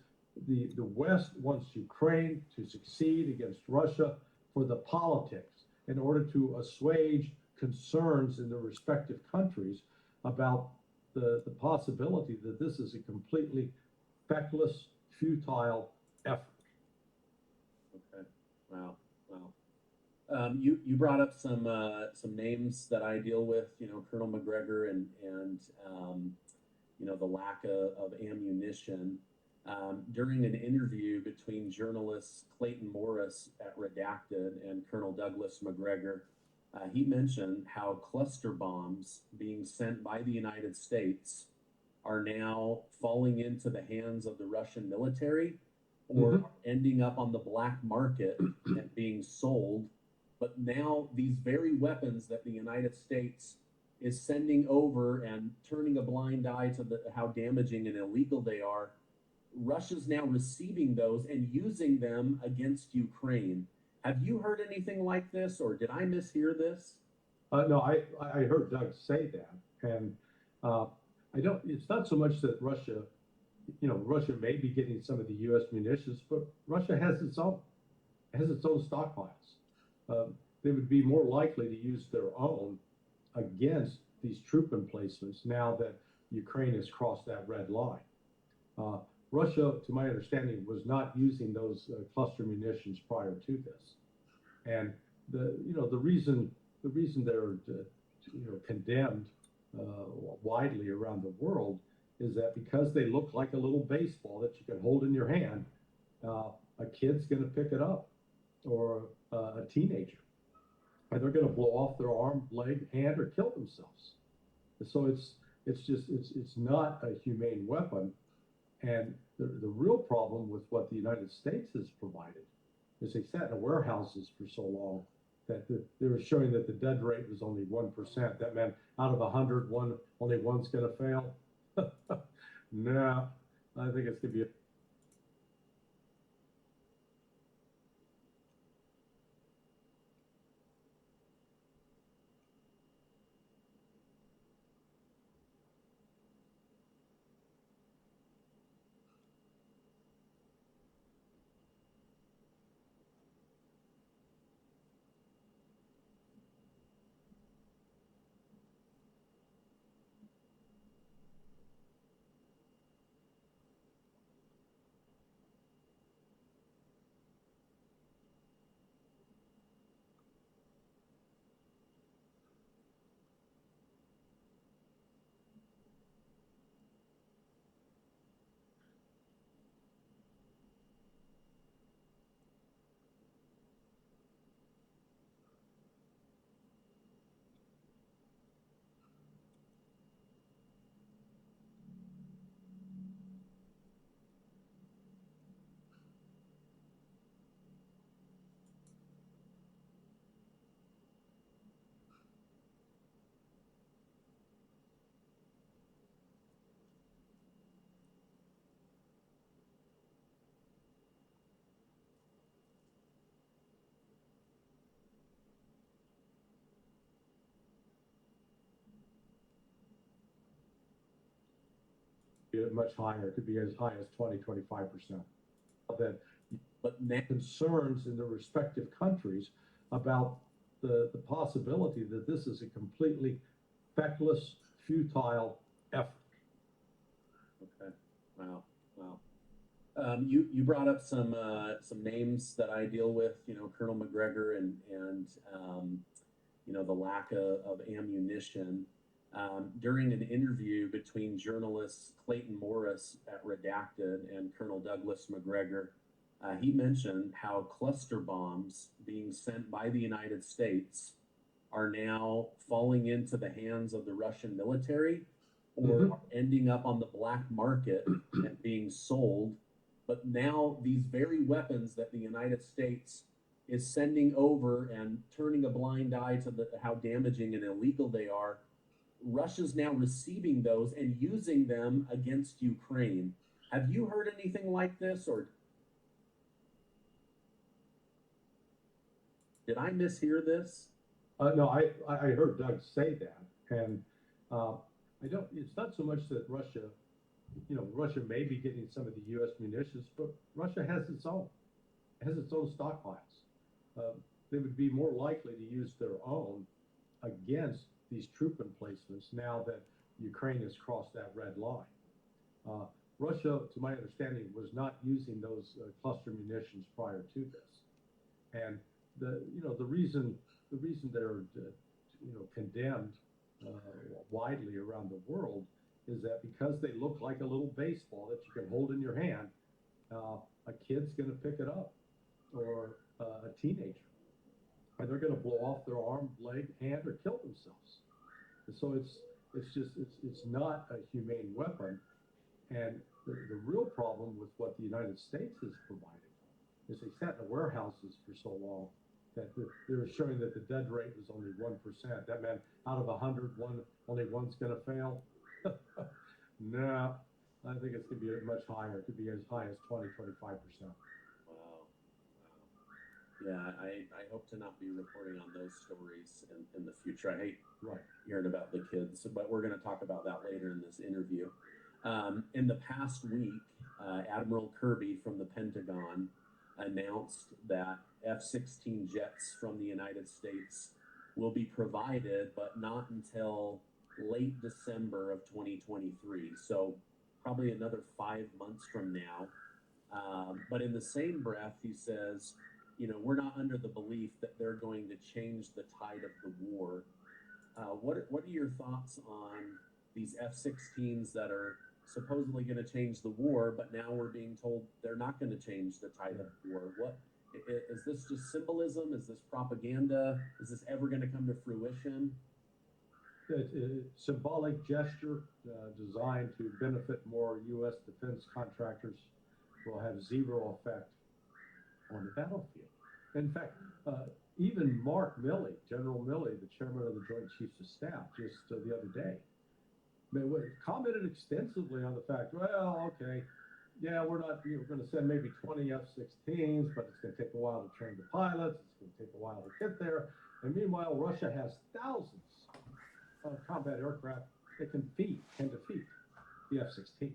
the West wants Ukraine to succeed against Russia for the politics, in order to assuage concerns in the respective countries about the possibility that this is a completely feckless, futile effort. Okay. Wow. You brought up some names that I deal with. Colonel McGregor and the lack of ammunition. During an interview between journalists Clayton Morris at Redacted and Colonel Douglas McGregor, he mentioned how cluster bombs being sent by the United States are now falling into the hands of the Russian military, or ending up on the black market and being sold. But now these very weapons that the United States is sending over and turning a blind eye to how damaging and illegal they are, Russia's now receiving those and using them against Ukraine. Have you heard anything like this, or did I mishear this? No, I heard Doug say that, and I don't. It's not so much that Russia, Russia may be getting some of the U.S. munitions, but Russia has its own stockpiles. They would be more likely to use their own against these troop emplacements now that Ukraine has crossed that red line. Russia, to my understanding, was not using those cluster munitions prior to this, and the reason they're condemned widely around the world is that because they look like a little baseball that you can hold in your hand, a kid's going to pick it up, or a teenager, and they're going to blow off their arm, leg, hand, or kill themselves. So it's not a humane weapon. And the real problem with what the United States has provided is they sat in warehouses for so long that they were showing that the dead rate was only 1%. That meant out of 100, only one's going to fail. No, I think it's going to be much higher. It could be as high as 20-25%. But concerns in the respective countries about the possibility that this is a completely feckless, futile effort. Okay. Wow. You brought up some names that I deal with, Colonel McGregor and the lack of ammunition. During an interview between journalists Clayton Morris at Redacted and Colonel Douglas McGregor, he mentioned how cluster bombs being sent by the United States are now falling into the hands of the Russian military or ending up on the black market and being sold. But now these very weapons that the United States is sending over and turning a blind eye to how damaging and illegal they are, Russia's now receiving those and using them against Ukraine. Have you heard anything like this, or did I mishear this? No, I heard Doug say that, and I don't. It's not so much that Russia, Russia may be getting some of the U.S. munitions, but Russia has its own. It has its own stockpiles. They would be more likely to use their own against these troop emplacements now that Ukraine has crossed that red line. Russia, to my understanding, was not using those cluster munitions prior to this, and the reason they're condemned widely around the world is that because they look like a little baseball that you can hold in your hand, a kid's going to pick it up, or a teenager, and they're going to blow off their arm, leg, hand, or kill themselves. And so it's not a humane weapon, and the real problem with what the United States has provided is they sat in the warehouses for so long that they were showing that the dead rate was only 1%. That meant out of 100, only one's going to fail. No, I think it's going to be much higher. It could be as high as 20, 25%. Wow. Yeah, I hope to not be reporting on those stories in the future. I hate hearing about the kids, but we're going to talk about that later in this interview. In the past week, Admiral Kirby from the Pentagon announced that F-16 jets from the United States will be provided, but not until late December of 2023. So probably another 5 months from now. But in the same breath, he says, we're not under the belief that they're going to change the tide of the war. What are your thoughts on these F-16s that are supposedly going to change the war, but now we're being told they're not going to change the tide of the war? What is this, just symbolism? Is this propaganda? Is this ever going to come to fruition? It's a symbolic gesture designed to benefit more U.S. defense contractors. Will have zero effect on the battlefield. In fact, even Mark Milley, General Milley, the chairman of the Joint Chiefs of Staff, just the other day, commented extensively on the fact, well, okay, yeah, we're going to send maybe 20 F-16s, but it's going to take a while to train the pilots. It's going to take a while to get there. And meanwhile, Russia has thousands of combat aircraft that can defeat the F-16.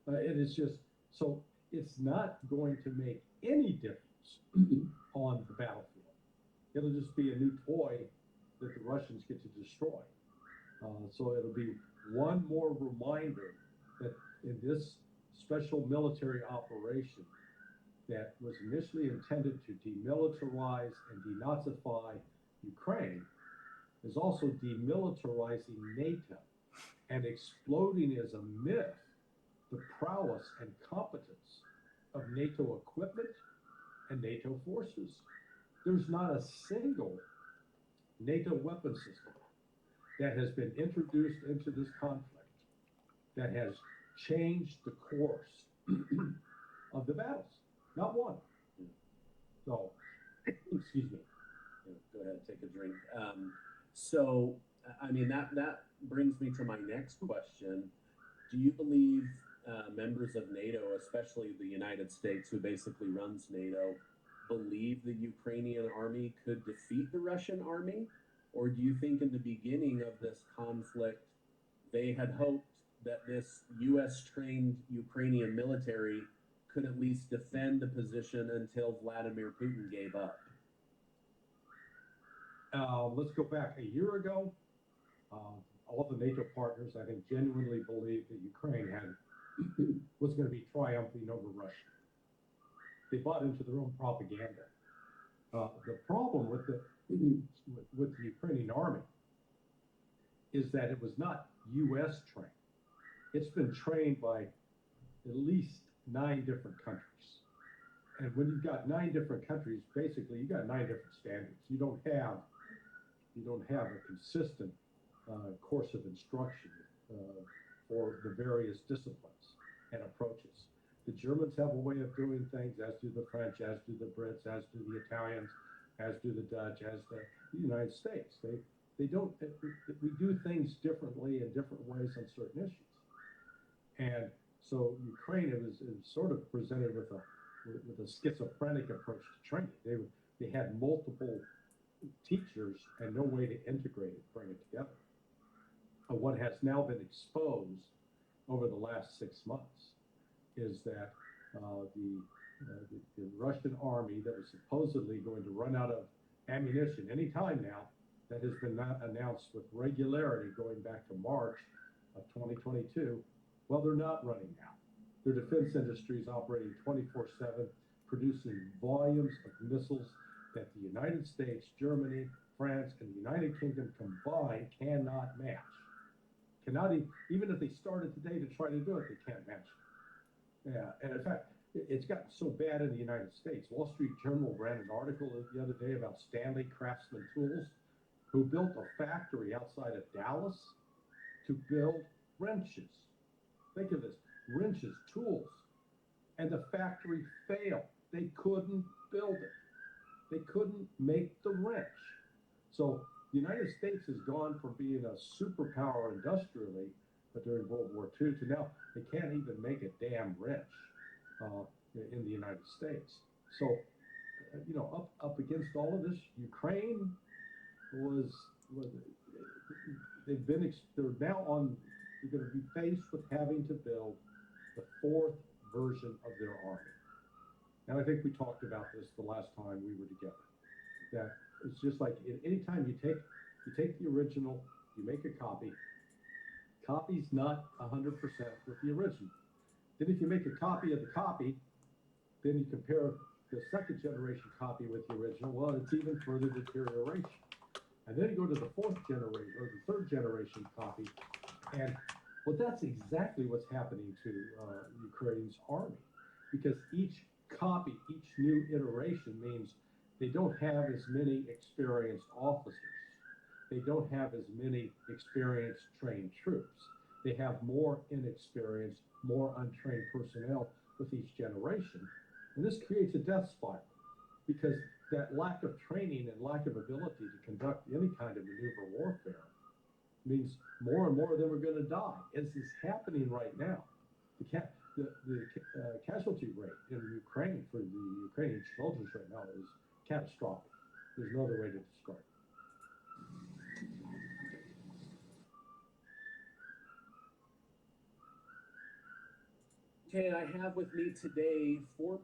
It is just, so it's not going to make any difference on the battlefield. It'll just be a new toy that the Russians get to destroy. So it'll be one more reminder that in this special military operation that was initially intended to demilitarize and denazify Ukraine is also demilitarizing NATO and exploding as a myth the prowess and competence of NATO equipment and NATO forces. There's not a single NATO weapon system that has been introduced into this conflict that has changed the course of the battles. Not one. So, excuse me. Go ahead, take a drink. So, I mean, that brings me to my next question. Do you believe members of NATO, especially the United States, who basically runs NATO, believe the Ukrainian army could defeat the Russian army? Or do you think in the beginning of this conflict, they had hoped that this U.S.-trained Ukrainian military could at least defend the position until Vladimir Putin gave up? Let's go back a year ago. All the NATO partners, I think, genuinely believed that Ukraine had was going to be triumphing over Russia. They bought into their own propaganda. The problem with the Ukrainian army is that it was not U.S. trained. It's been trained by at least 9 different countries. And when you've got 9 different countries, basically you got 9 different standards. You don't have a consistent course of instruction for the various disciplines and approaches. The Germans have a way of doing things, as do the French, as do the Brits, as do the Italians, as do the Dutch, as the United States. We do things differently in different ways on certain issues. And so Ukraine is sort of presented with a schizophrenic approach to training. They had multiple teachers and no way to integrate it, bring it together. What has now been exposed over the last 6 months is that the Russian army that was supposedly going to run out of ammunition any time now, that has been announced with regularity going back to March of 2022, well, they're not running now. Their defense industry is operating 24/7, producing volumes of missiles that the United States, Germany, France, and the United Kingdom combined cannot match. Even if they started today to try to do it, they can't match it. Yeah, and in fact, it's gotten so bad in the United States. Wall Street Journal ran an article the other day about Stanley Craftsman Tools, who built a factory outside of Dallas to build wrenches. Think of this, wrenches, tools. And the factory failed. They couldn't build it. They couldn't make the wrench. So the United States has gone from being a superpower industrially, but during World War II, to now they can't even make a damn wrench in the United States. So, up against all of this, Ukraine they're going to be faced with having to build the 4th version of their army. And I think we talked about this the last time we were together. That it's just like anytime you take the original, you make a copy. Copy's not 100% with the original. Then if you make a copy of the copy, then you compare the 2nd generation copy with the original. Well, it's even further deterioration. And then you go to the 4th generation or the 3rd generation copy, and well, that's exactly what's happening to Ukraine's army, because each copy, each new iteration means they don't have as many experienced officers. They don't have as many experienced trained troops. They have more inexperienced, more untrained personnel with each generation. And this creates a death spiral, because that lack of training and lack of ability to conduct any kind of maneuver warfare means more and more of them are going to die. This is happening right now. The casualty rate in Ukraine for the Ukrainian soldiers right now is catastrophic. There's no other way to describe it. Okay, I have with me today 4.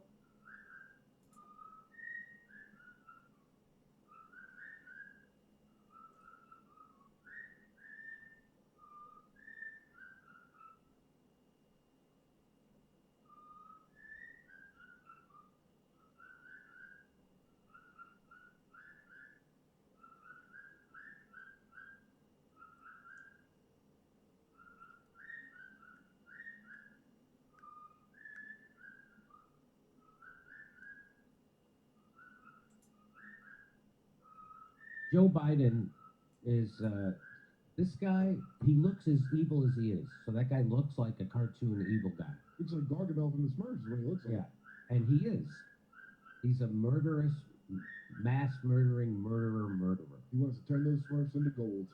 Joe Biden is this guy. He looks as evil as he is. So that guy looks like a cartoon evil guy. Looks like Gargamel from the Smurfs is what he looks like. Yeah, and he is. He's a murderous, mass murdering murderer. He wants to turn those Smurfs into gold.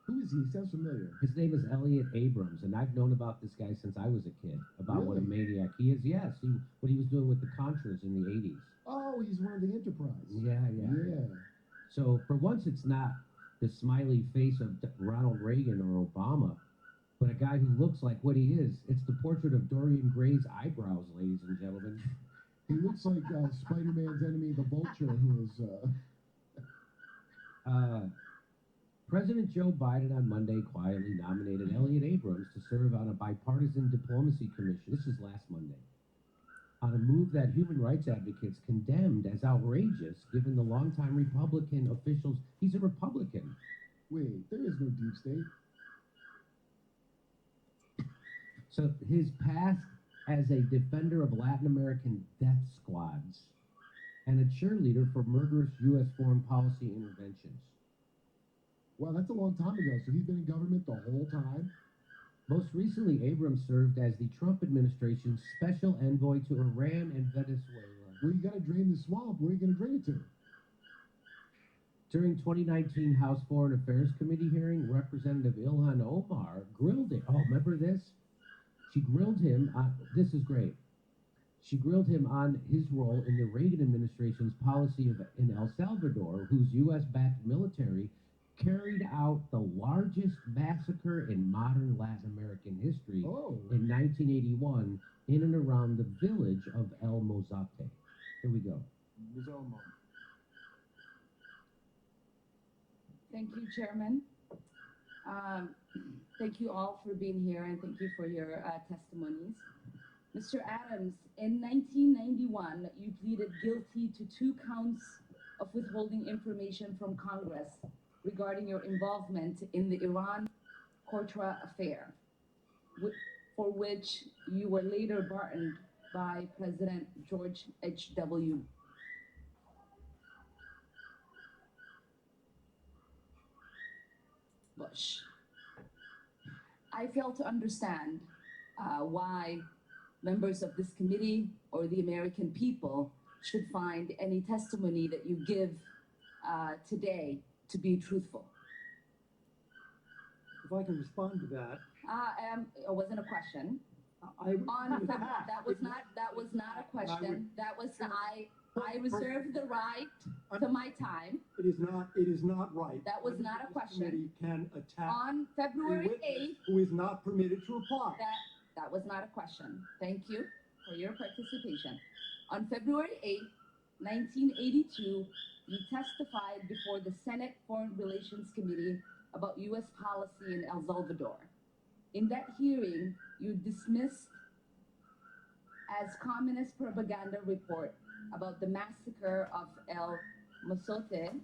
Who is he? He sounds familiar. His name is Elliot Abrams, and I've known about this guy since I was a kid, about what a maniac he is. Yes, what he was doing with the Contras in the 80s. Oh, he's one of the Enterprise. Yeah. So for once, it's not the smiley face of Ronald Reagan or Obama, but a guy who looks like what he is. It's the portrait of Dorian Gray's eyebrows, ladies and gentlemen. He looks like Spider-Man's enemy, the Vulture, who is... President Joe Biden on Monday quietly nominated Elliot Abrams to serve on a bipartisan diplomacy commission. This is last Monday. On a move that human rights advocates condemned as outrageous, given the longtime Republican officials. He's a Republican. Wait, there is no deep state. So his past as a defender of Latin American death squads and a cheerleader for murderous U.S. foreign policy interventions. Wow, that's a long time ago. So he's been in government the whole time? Most recently, Abrams served as the Trump administration's special envoy to Iran and Venezuela. Well, you got to drain the swamp. Where are you going to drain it to? During 2019 House Foreign Affairs Committee hearing, Representative Ilhan Omar grilled him. Oh, remember this? She grilled him on, this is great. She grilled him on his role in the Reagan administration's policy in El Salvador, whose U.S.-backed military carried out the largest massacre in modern Latin American history in 1981 in and around the village of El Mozate. Here we go. Ms. Omar. Thank you, Chairman. Thank you all for being here and thank you for your testimonies. Mr. Adams, in 1991, you pleaded guilty to 2 counts of withholding information from Congress regarding your involvement in the Iran-Contra affair, for which you were later pardoned by President George H.W. Bush. I fail to understand why members of this committee or the American people should find any testimony that you give today to be truthful. If I can respond to that. It wasn't a question. That was not a question. That was I reserve the right to my time. It is not right. That was not a question. Can attack on February 8th, who is not permitted to reply. That was not a question. Thank you for your participation. On February 8th, 1982, you testified before the Senate Foreign Relations Committee about U.S. policy in El Salvador. In that hearing, you dismissed as communist propaganda report about the massacre of El Mozote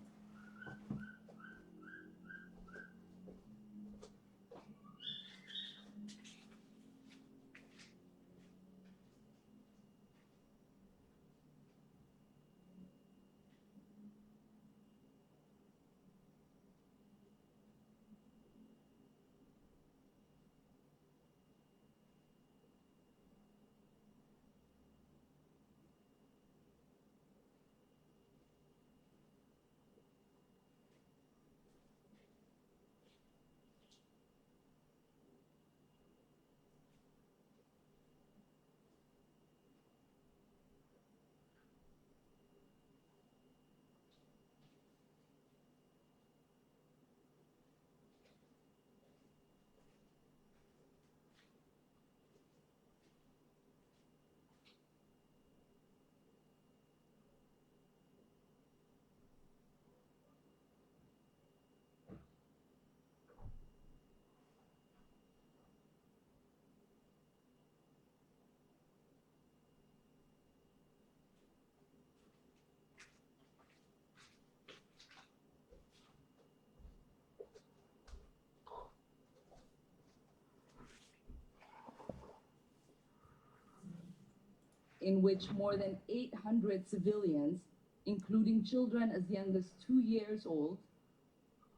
in which more than 800 civilians, including children as young as 2 years old,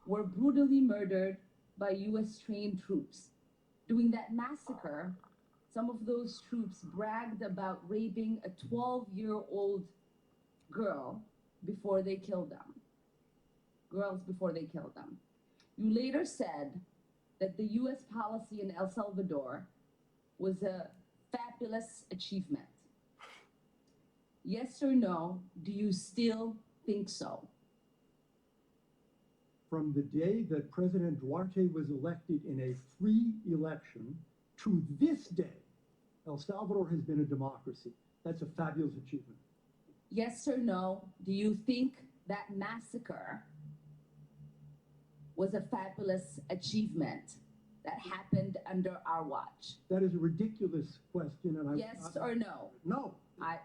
were brutally murdered by U.S. trained troops. During that massacre, some of those troops bragged about raping a 12-year-old girl before they killed them. Girls before they killed them. You later said that the U.S. policy in El Salvador was a fabulous achievement. Yes or no, do you still think so? From the day that President Duarte was elected in a free election to this day, El Salvador has been a democracy. That's a fabulous achievement. Yes or no, do you think that massacre was a fabulous achievement that happened under our watch? That is a ridiculous question, and Yes or no? No. I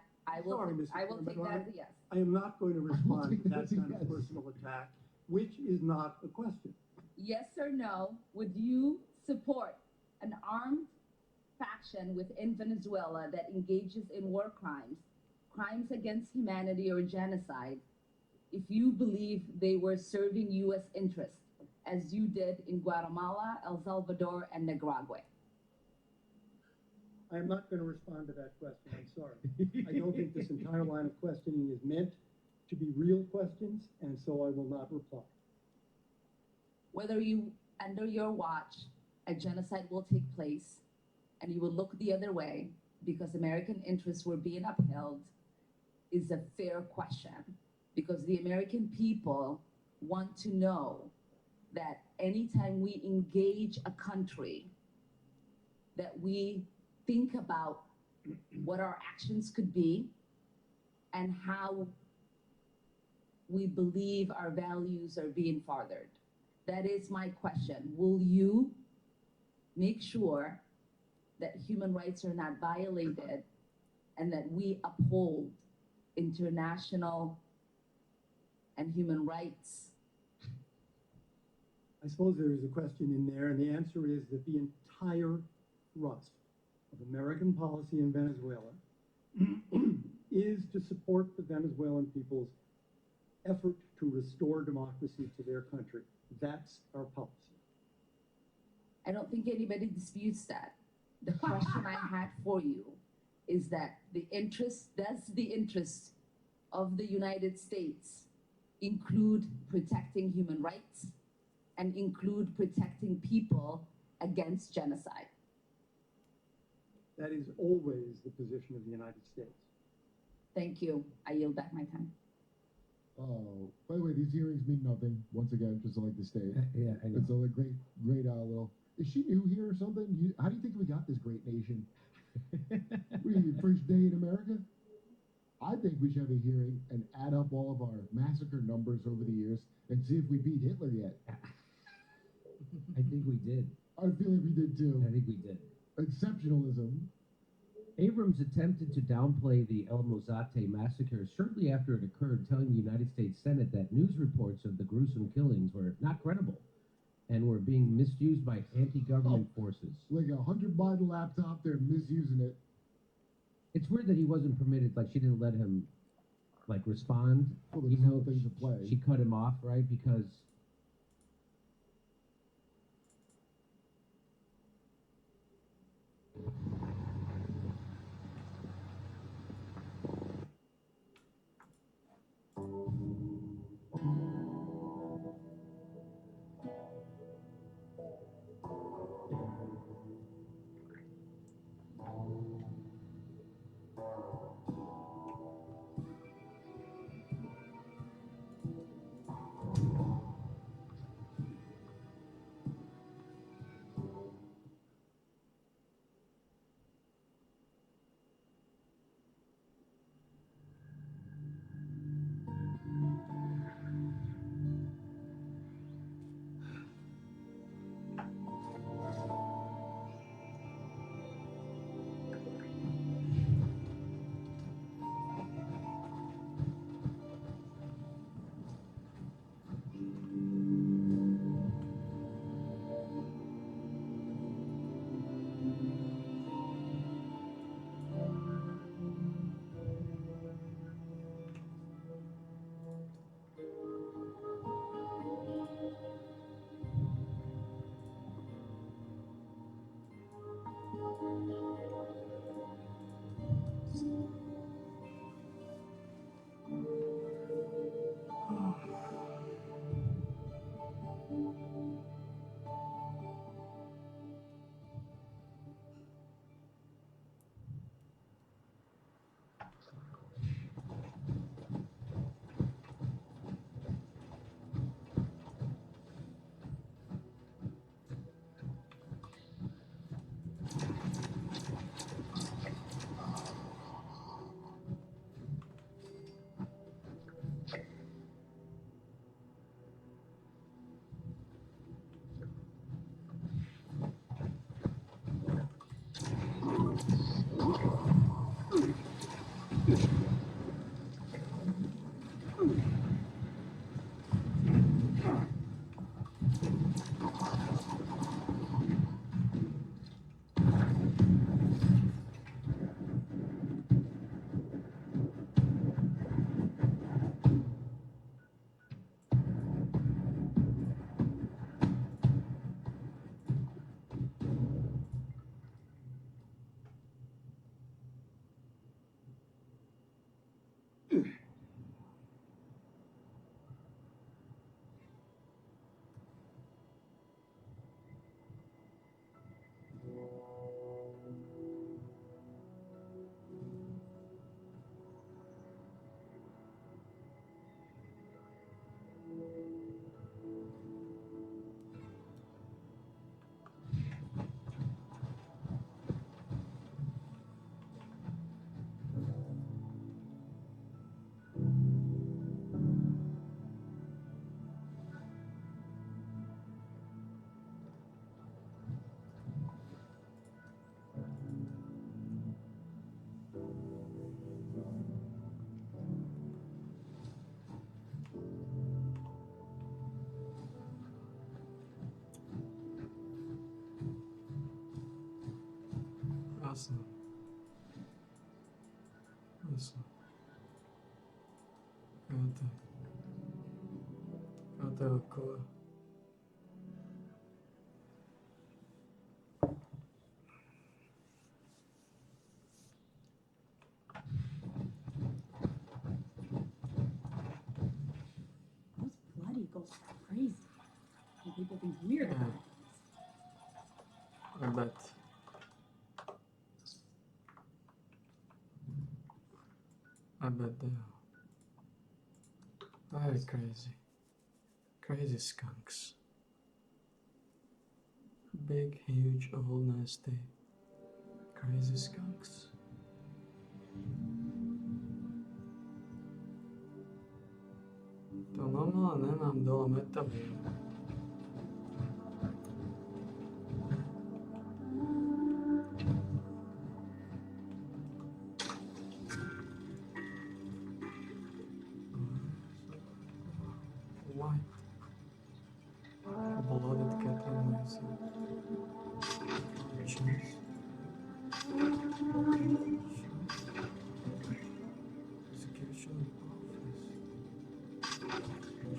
will, Sorry, Mrs. I will take Chairman, that as a yes. I am not going to respond to that that's a kind of yes. personal attack, which is not a question. Yes or no, would you support an armed faction within Venezuela that engages in war crimes, crimes against humanity or genocide, if you believe they were serving U.S. interests, as you did in Guatemala, El Salvador, and Nicaragua? I am not going to respond to that question, I'm sorry. I don't think this entire line of questioning is meant to be real questions, and so I will not reply. Whether you, under your watch, a genocide will take place and you will look the other way because American interests were being upheld is a fair question, because the American people want to know that anytime we engage a country, that we think about what our actions could be and how we believe our values are being furthered. That is my question. Will you make sure that human rights are not violated and that we uphold international and human rights? I suppose there is a question in there, and the answer is that the entire thrust of American policy in Venezuela is to support the Venezuelan people's effort to restore democracy to their country. That's our policy. I don't think anybody disputes that. The question I had for you is that does the interest of the United States include protecting human rights and include protecting people against genocide? That is always the position of the United States. Thank you. I yield back my time. Oh, by the way, these hearings mean nothing. Once again, just like the state. Yeah, I know. It's a great little. Is she new here or something? How do you think we got this great nation? We the first day in America? I think we should have a hearing and add up all of our massacre numbers over the years and see if we beat Hitler yet. I think we did. I feel like we did too. I think we did. Exceptionalism. Abrams attempted to downplay the El Mozate massacre shortly after it occurred, telling the United States Senate that news reports of the gruesome killings were not credible and were being misused by anti-government forces. Like a 100-baud laptop, they're misusing it. It's weird that he wasn't permitted, like she didn't let him, like, respond. Well, there's no things to play. She cut him off, right? Because Jasno. Jasno. Káte okolo. Those blood eagles are crazy. And people think weird about it. I bet. I bet they are. Very crazy. Crazy skunks. Big, huge, old, nasty. Crazy skunks. To normálne nemám dole metabíl. White. Blooded cattle myself. Cheese. Execution office.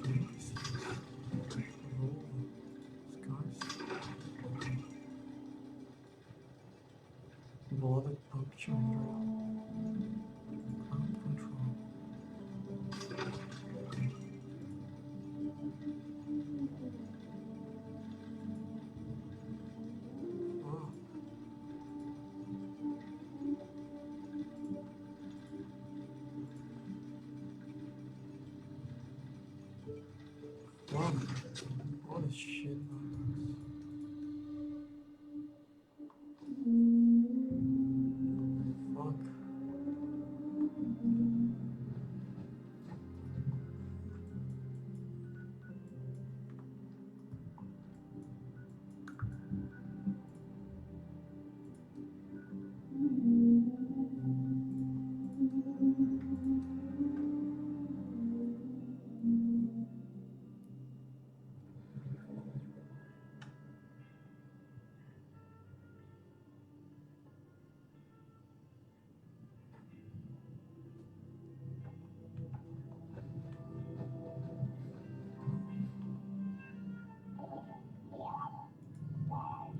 Cheese. Roll. Scars. Blooded pug chamber. Ground control. Wow. Wow. Holy shit, man. Fuck.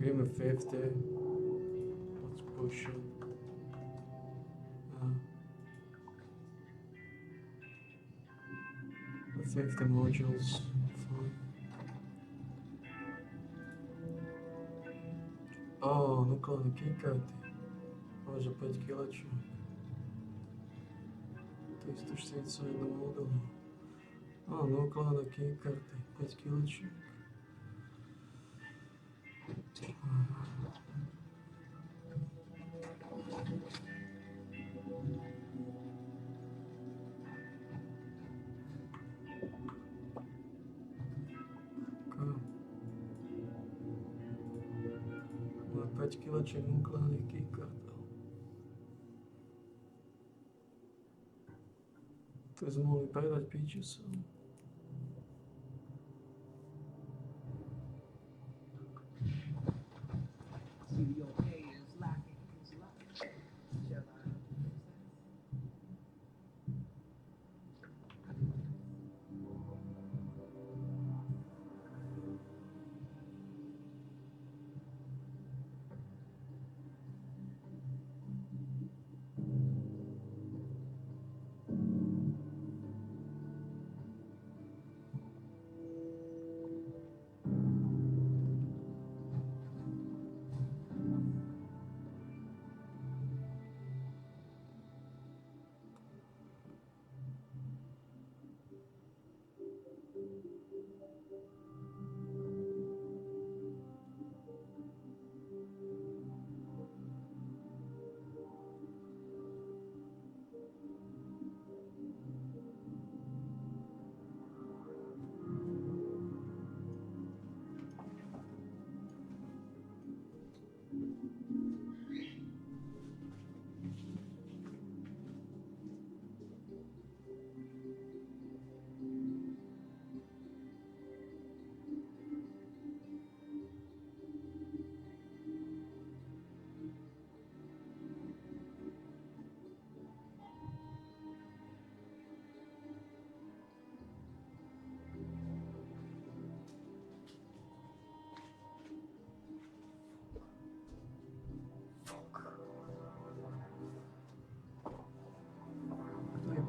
Give me 50. Let's push it. The 50 modules. Fine. Oh, nukleárne keykarty. Môže 5 kilačok. 341 modulu. Nukleárne keykarty. 5 kilačok. Má 5 kilaček nukleárnych keykartov. To sme mohli predať píčusov.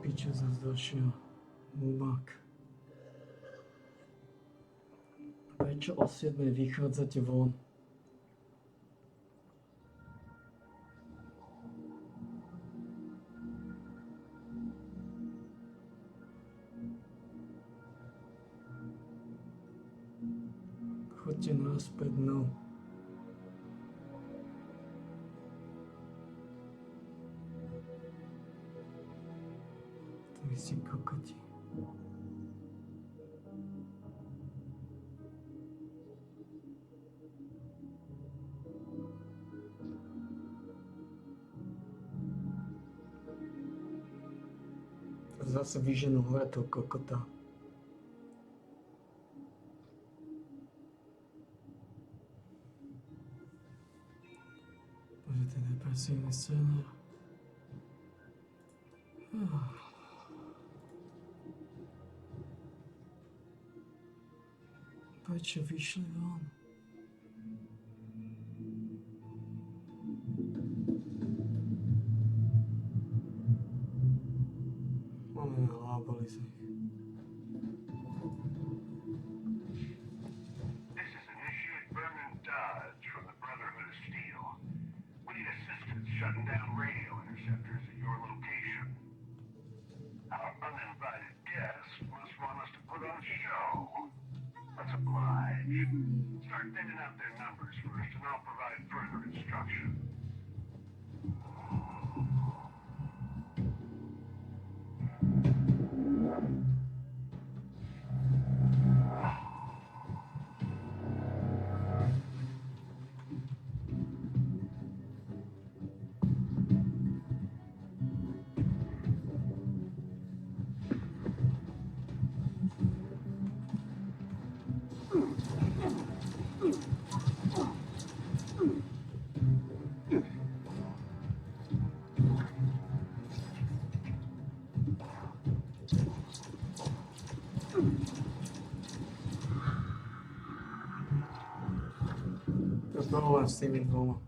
piču zase došiel? Hubák. Prečo o 7 vychádzate von? Chodte naspäť, no. To vy si kokoti. Zase vyženú hore toho kokota. Bože, to je depresívny scénar. Prečo vyšli von? Máme hlábali z nich. Shutting down radio interceptors at your location. Our uninvited guests must want us to put on a show. Let's oblige. Start thinning out their numbers first, and I'll provide further instruction. To problém s tými dvoma.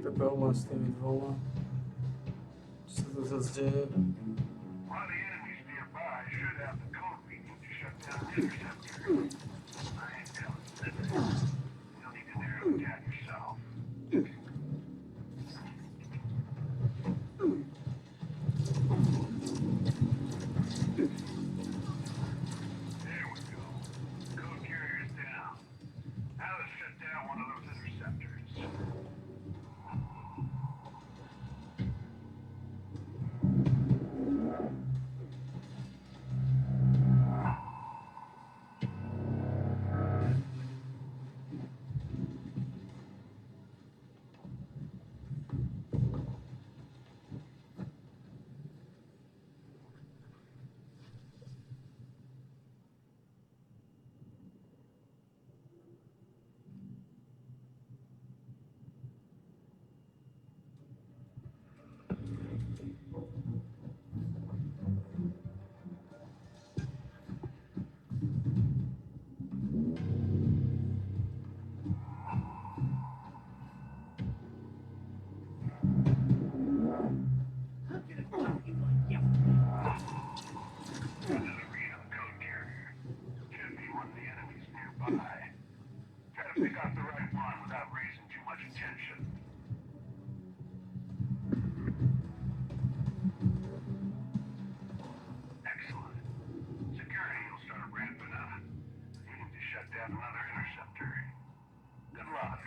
To problém s tými dvoma. Čo sa to zase deje? One of the enemies nearby should have the code we need to shut down the interceptor. I ain't telling you. You'll need to narrow it down yourself. There we go. Code carrier's down. Now let's shut down one of those interceptors. Another read on the code carrier. Should be one of the enemies nearby. Try to pick out the right one without raising too much attention. Excellent. Security will start ramping up. You need to shut down another interceptor. Good luck.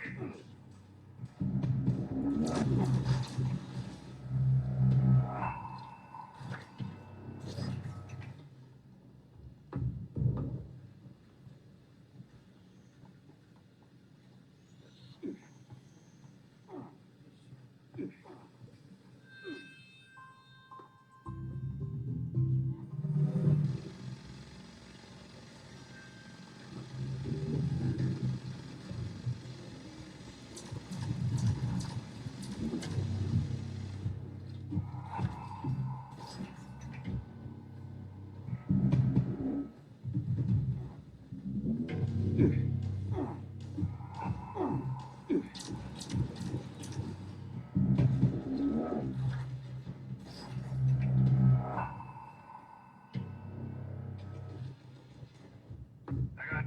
got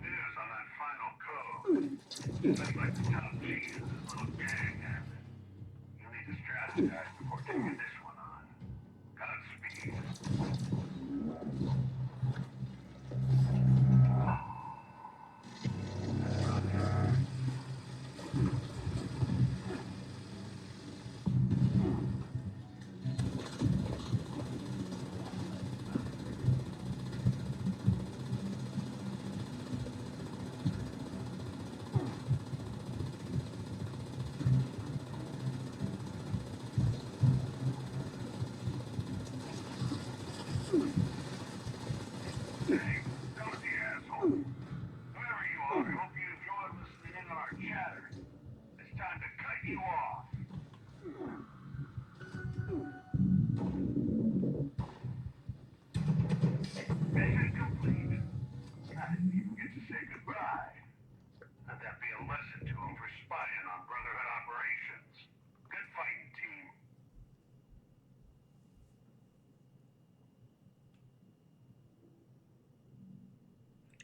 news on that final code. Looks like the top cheese is this little gang has it. You'll need to strategize before taking this one on. Godspeed.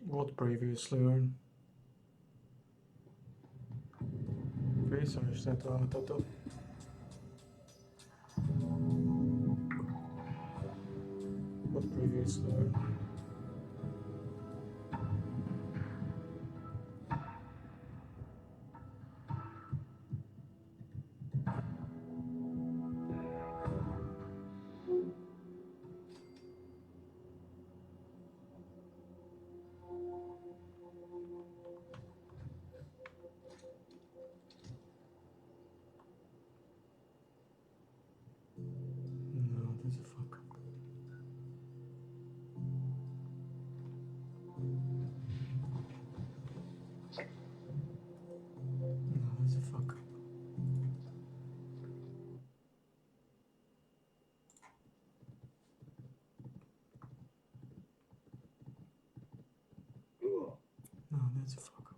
What previously earned? Visszaestettem toto. What previously earned? No, that's a fuck up. No, that's a fuck up. No, that's a fuck up.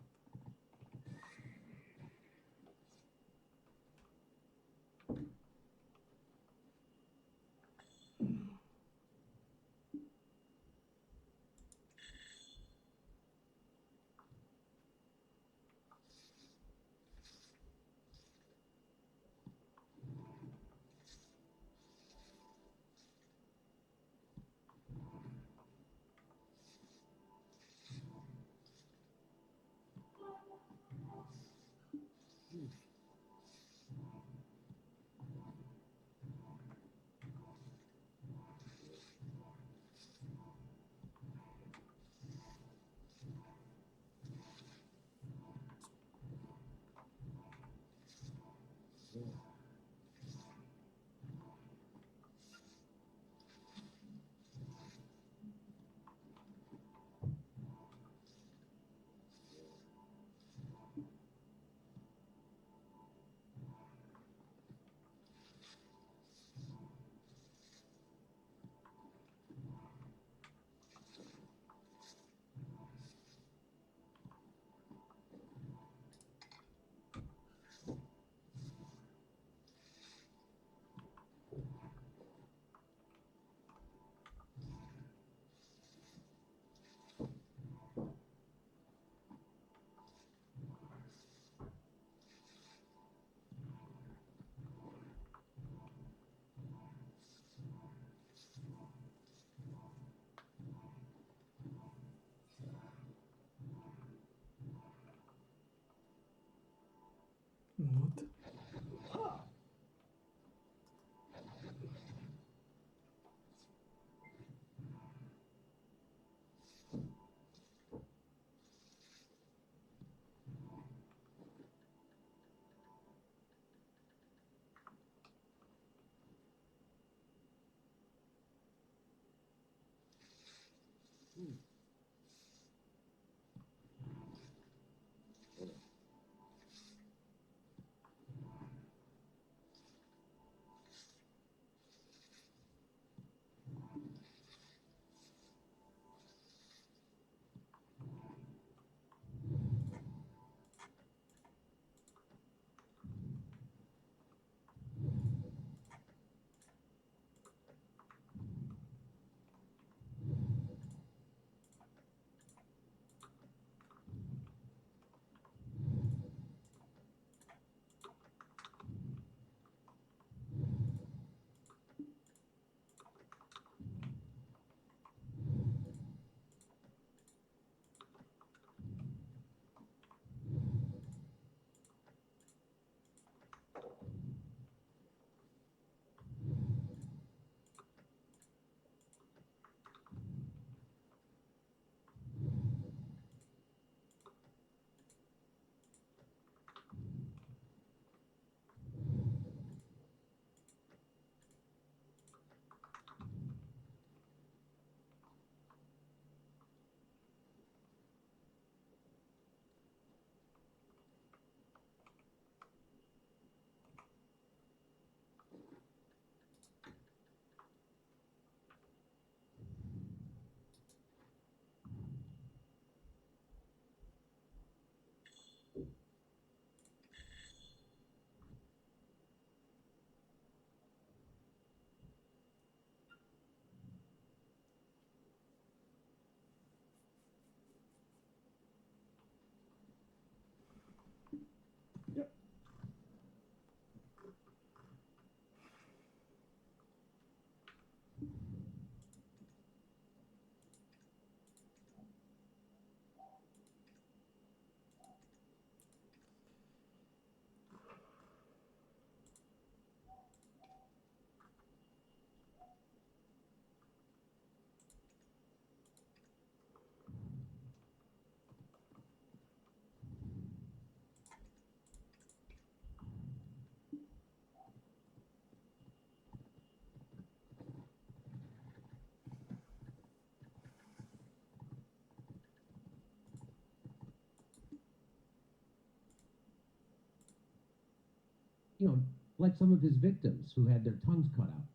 like some of his victims who had their tongues cut out.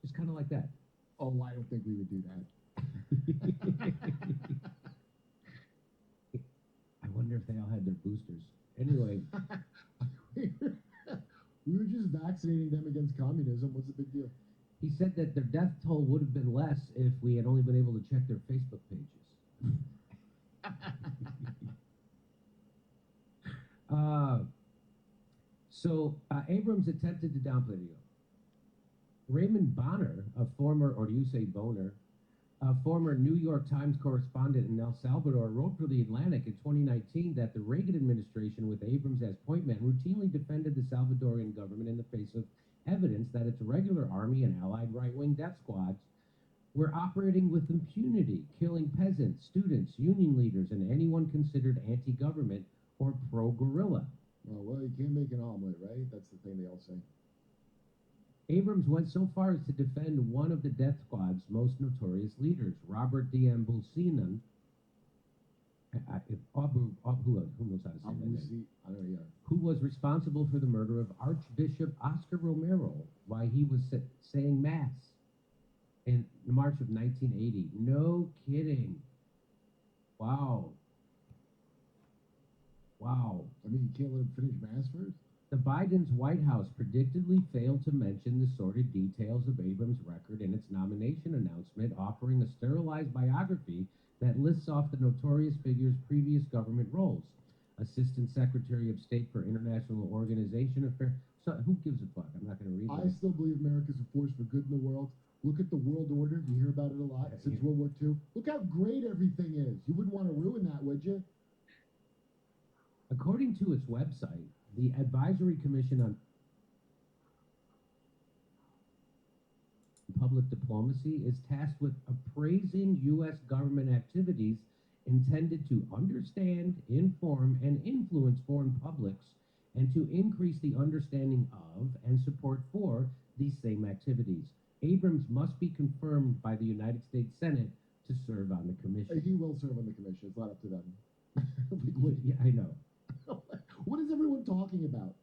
Just kind of like that. Oh, I don't think we would do that. I wonder if they all had their boosters. Anyway, We were just vaccinating them against communism. What's the big deal? he said that their death toll would have been less if we had only been able to check their Facebook pages. Abrams attempted to downplay the Raymond Bonner, a former, or do you say Boner, a former New York Times correspondent in El Salvador, wrote for The Atlantic in 2019 that the Reagan administration, with Abrams as point man, routinely defended the Salvadorian government in the face of evidence that its regular army and allied right-wing death squads were operating with impunity, killing peasants, students, union leaders, and anyone considered anti-government or pro-guerrilla. Oh, well, you can't make an omelet, right? That's the thing they all say. Abrams went so far as to defend one of the death squad's most notorious leaders, Robert D. Ambulsinan, who was responsible for the murder of Archbishop Oscar Romero while he was saying Mass in March of 1980. No kidding. Wow. Wow. I mean, you can't let him finish Mass first? The Biden's White House predictably failed to mention the sordid details of Abrams' record in its nomination announcement, offering a sterilized biography that lists off the notorious figure's previous government roles. Assistant Secretary of State for International Organization Affairs. So who gives a fuck? I'm not going to read that. I still believe America's a force for good in the world. Look at the world order. You hear about it a lot since World War II. Look how great everything is. You wouldn't want to ruin that, would you? According to its website, the Advisory Commission on Public Diplomacy is tasked with appraising U.S. government activities intended to understand, inform, and influence foreign publics, and to increase the understanding of and support for these same activities. Abrams must be confirmed by the United States Senate to serve on the commission. He will serve on the commission. It's not up to them. Yeah, I know. What is everyone talking about?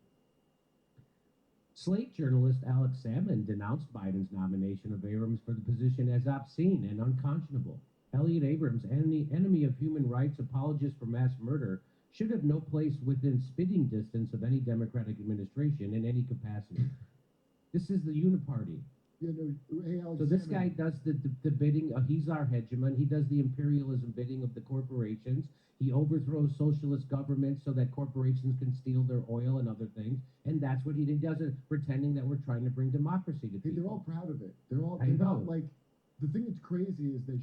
Slate journalist Alex Salmon denounced Biden's nomination of Abrams for the position as obscene and unconscionable. Elliot Abrams, enemy of human rights, apologist for mass murder, should have no place within spitting distance of any Democratic administration in any capacity. This is the uniparty. Yeah, no, hey, Alex, so this guy does the bidding. He's our hegemon. He does the imperialism bidding of the corporations. He overthrows socialist governments so that corporations can steal their oil and other things. And that's what he does, it pretending that we're trying to bring democracy to people. They're all proud of it. They're not like, the thing that's crazy is that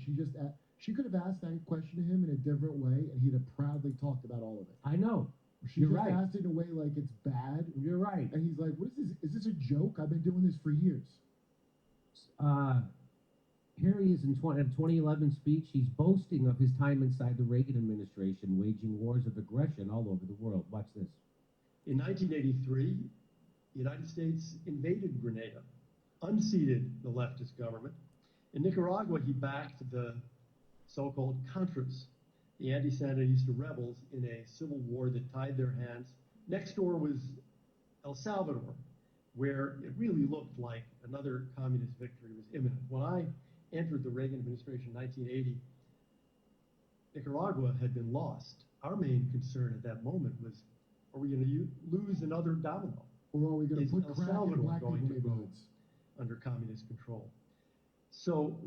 she could have asked that question to him in a different way, and he'd have proudly talked about all of it. I know. She just asked it in a way like it's bad. You're right. And he's like, what is this? Is this a joke? I've been doing this for years. Here he is in a 2011 speech. He's boasting of his time inside the Reagan administration, waging wars of aggression all over the world. Watch this. In 1983, the United States invaded Grenada, unseated the leftist government. In Nicaragua, he backed the so-called Contras, the anti-Sandinista rebels in a civil war that tied their hands. Next door was El Salvador, where it really looked like another communist victory was imminent. When I entered the Reagan administration in 1980, Nicaragua had been lost. Our main concern at that moment was, are we going to lose another domino? Or are we going to put El crack in Salvador black going to people go neighborhoods? under communist control? So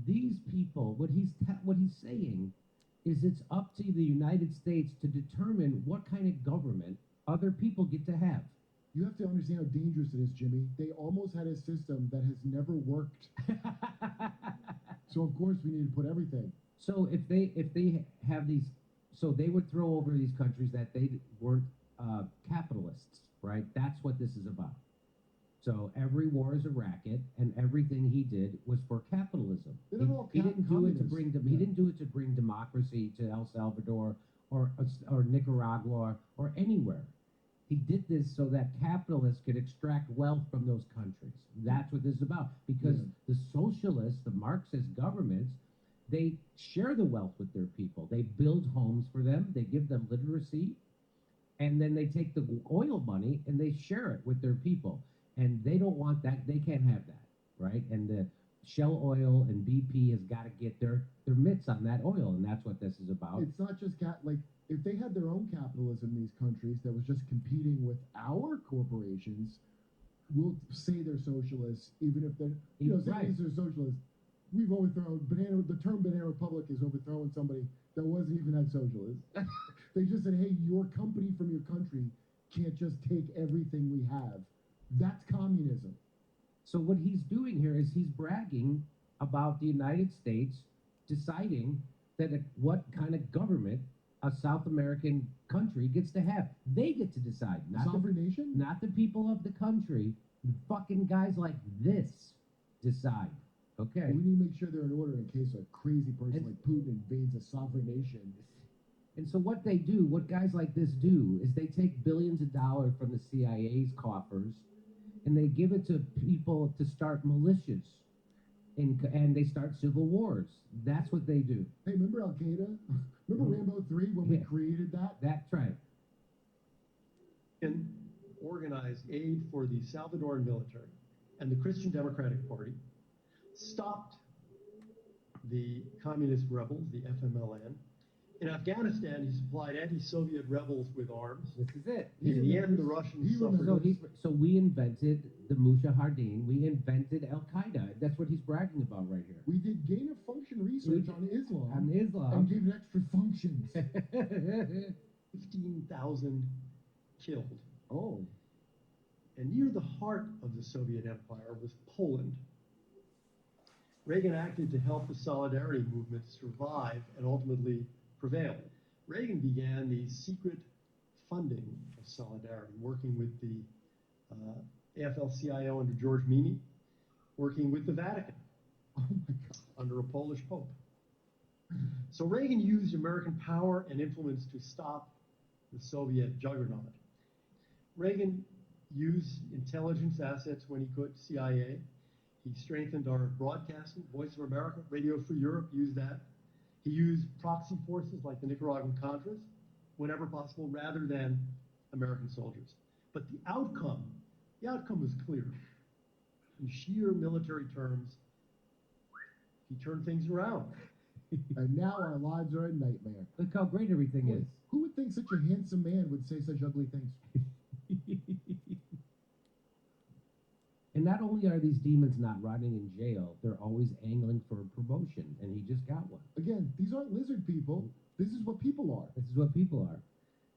these people, what he's saying is it's up to the United States to determine what kind of government other people get to have. You have to understand how dangerous it is, Jimmy. They almost had a system that has never worked. So of course we need to put everything. So if they have these, so they would throw over these countries that they weren't capitalists, right? That's what this is about. So every war is a racket, and everything he did was for capitalism. He didn't do it to bring he didn't do it to bring democracy to El Salvador or Nicaragua or anywhere. He did this so that capitalists could extract wealth from those countries. That's what this is about. Because the socialists, the Marxist governments, they share the wealth with their people. They build homes for them. They give them literacy. and then they take the oil money and they share it with their people. And they don't want that. They can't have that, right? And the Shell Oil and BP has got to get their mitts on that oil, and that's what this is about. It's not just like if they had their own capitalism, these countries that was just competing with our corporations, we'll say they're socialists, even if they're saying they're socialists. We've overthrown the term banana republic is overthrowing somebody that wasn't even that socialist. They just said, hey, your company from your country can't just take everything we have. That's communism. So what he's doing here is he's bragging about the United States deciding that what kind of government a South American country gets to have. They get to decide. Not Sovereign nation? Not the people of the country. The fucking guys like this decide. Okay. We need to make sure they're in order in case a crazy person like Putin invades a sovereign nation. And so what they do, what guys like this do, is they take billions of dollars from the CIA's coffers and they give it to people to start militias. And they start civil wars. That's what they do. Hey, remember Al Qaeda? Remember Rambo 3 when we created that? That's right. And organized aid for the Salvadoran military and the Christian Democratic Party, stopped the communist rebels, the FMLN. In Afghanistan, he supplied anti-Soviet rebels with arms. This is it. In the end, the Russians suffered. So we invented the Mujahideen. We invented Al Qaeda. That's what he's bragging about right here. We did gain of function research on Islam. On Islam. And gave it extra functions. 15,000 killed. Oh. And near the heart of the Soviet Empire was Poland. Reagan acted to help the Solidarity movement survive and ultimately prevail. Reagan began the secret funding of Solidarity, working with the AFL-CIO under George Meany, working with the Vatican under a Polish pope. So Reagan used American power and influence to stop the Soviet juggernaut. Reagan used intelligence assets when he could, CIA. He strengthened our broadcasting, Voice of America, Radio Free Europe used that. He used proxy forces like the Nicaraguan Contras whenever possible rather than American soldiers. But the outcome was clear. In sheer military terms, he turned things around. And now our lives are a nightmare. Look how great everything is. Who would think such a handsome man would say such ugly things? And not only are these demons not rotting in jail, they're always angling for a promotion, and he just got one. Again, these aren't lizard people. This is what people are. This is what people are.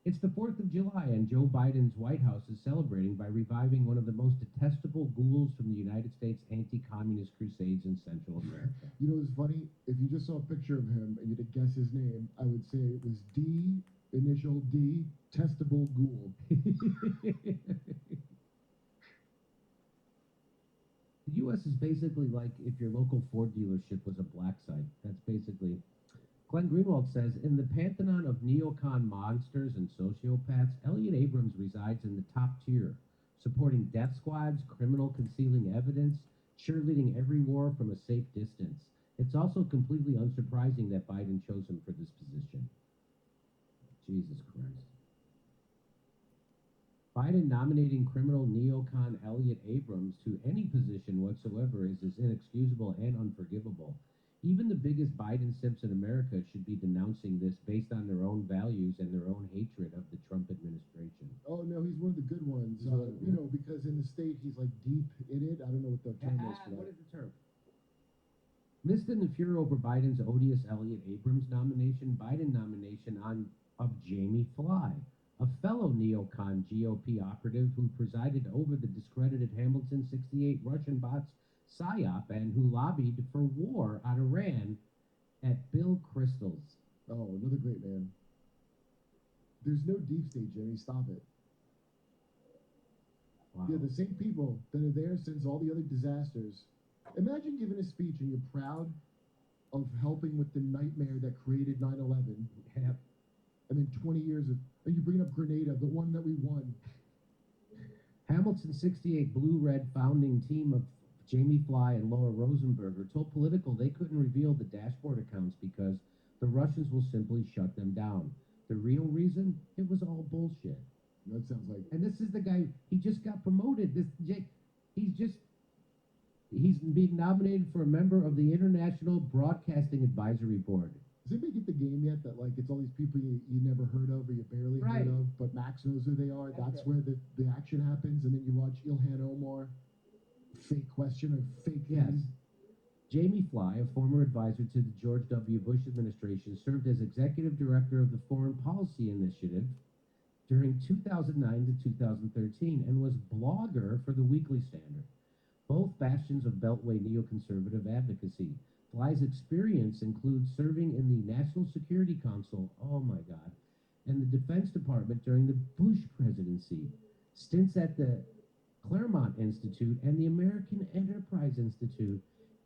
It's the 4th of July, and Joe Biden's White House is celebrating by reviving one of the most detestable ghouls from the United States anti-communist crusades in Central America. You know, it's funny. If you just saw a picture of him and you had to guess his name, I would say it was D, initial D, testable ghoul. The U.S. is basically like if your local Ford dealership was a black site. That's basically... Glenn Greenwald says, in the pantheon of neocon monsters and sociopaths, Elliot Abrams resides in the top tier, supporting death squads, criminal concealing evidence, cheerleading every war from a safe distance. It's also completely unsurprising that Biden chose him for this position. Jesus Christ. Biden nominating criminal neocon Elliot Abrams to any position whatsoever is as inexcusable and unforgivable. Even the biggest Biden simps in America should be denouncing this based on their own values and their own hatred of the Trump administration. Oh, no, he's one of the good ones. You know, because in the state, he's like deep in it. I don't know what the term is for that. What is the term? Missed in the furor over Biden's odious Elliot Abrams nomination, Biden nomination of Jamie Fly, a fellow neocon GOP operative who presided over the discredited Hamilton 68 Russian bots PSYOP and who lobbied for war on Iran at Bill Kristol's. Oh, another great man. There's no deep state, Jimmy. Stop it. Wow. Yeah, the same people that are there since all the other disasters. Imagine giving a speech and you're proud of helping with the nightmare that created 9/11. Yep. And then 20 years of, and you bring up Grenada, the one that we won. Hamilton 68 blue-red founding team of Jamie Fly and Laura Rosenberger told Politico they couldn't reveal the dashboard accounts because the Russians will simply shut them down. The real reason reason, it was all bullshit. That sounds like. And this is the guy, he just got promoted. He's being nominated for a member of the International Broadcasting Advisory Board. Does anybody get the game yet that like it's all these people you never heard of or you barely Right. heard of, but Max knows who they are? That's where the action happens, and then you watch Ilhan Omar, fake question or fake Yes. Jamie Fly, a former advisor to the George W. Bush administration, served as executive director of the Foreign Policy Initiative during 2009 to 2013 and was blogger for the Weekly Standard, both bastions of Beltway neoconservative advocacy. Fly's experience includes serving in the National Security Council, oh my God, and the Defense Department during the Bush presidency, stints at the Claremont Institute and the American Enterprise Institute,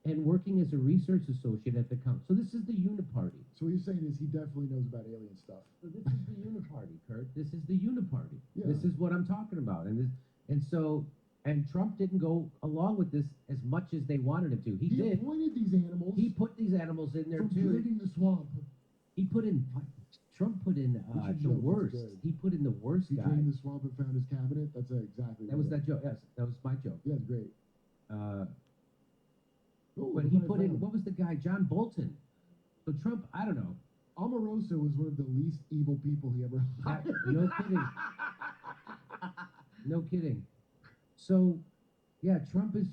and working as a research associate at the council. So this is the Uniparty. So what you're saying is he definitely knows about alien stuff. So this is the Uniparty, Kurt. This is the Uniparty. Yeah. This is what I'm talking about. And Trump didn't go along with this as much as they wanted him to. He did. Appointed these animals. He put these animals in there from too. creating the swamp. He put in. Trump put in should the joke, it's worst. good. He put in the worst He guy. came in the swamp and found his cabinet. That's exactly. That was that joke. Yes, that was my joke. Yeah, it's great. But he put in, what was the guy? John Bolton. So Trump, I don't know. Omarosa was one of the least evil people he ever hired. No kidding. No kidding. So, yeah, Trump is,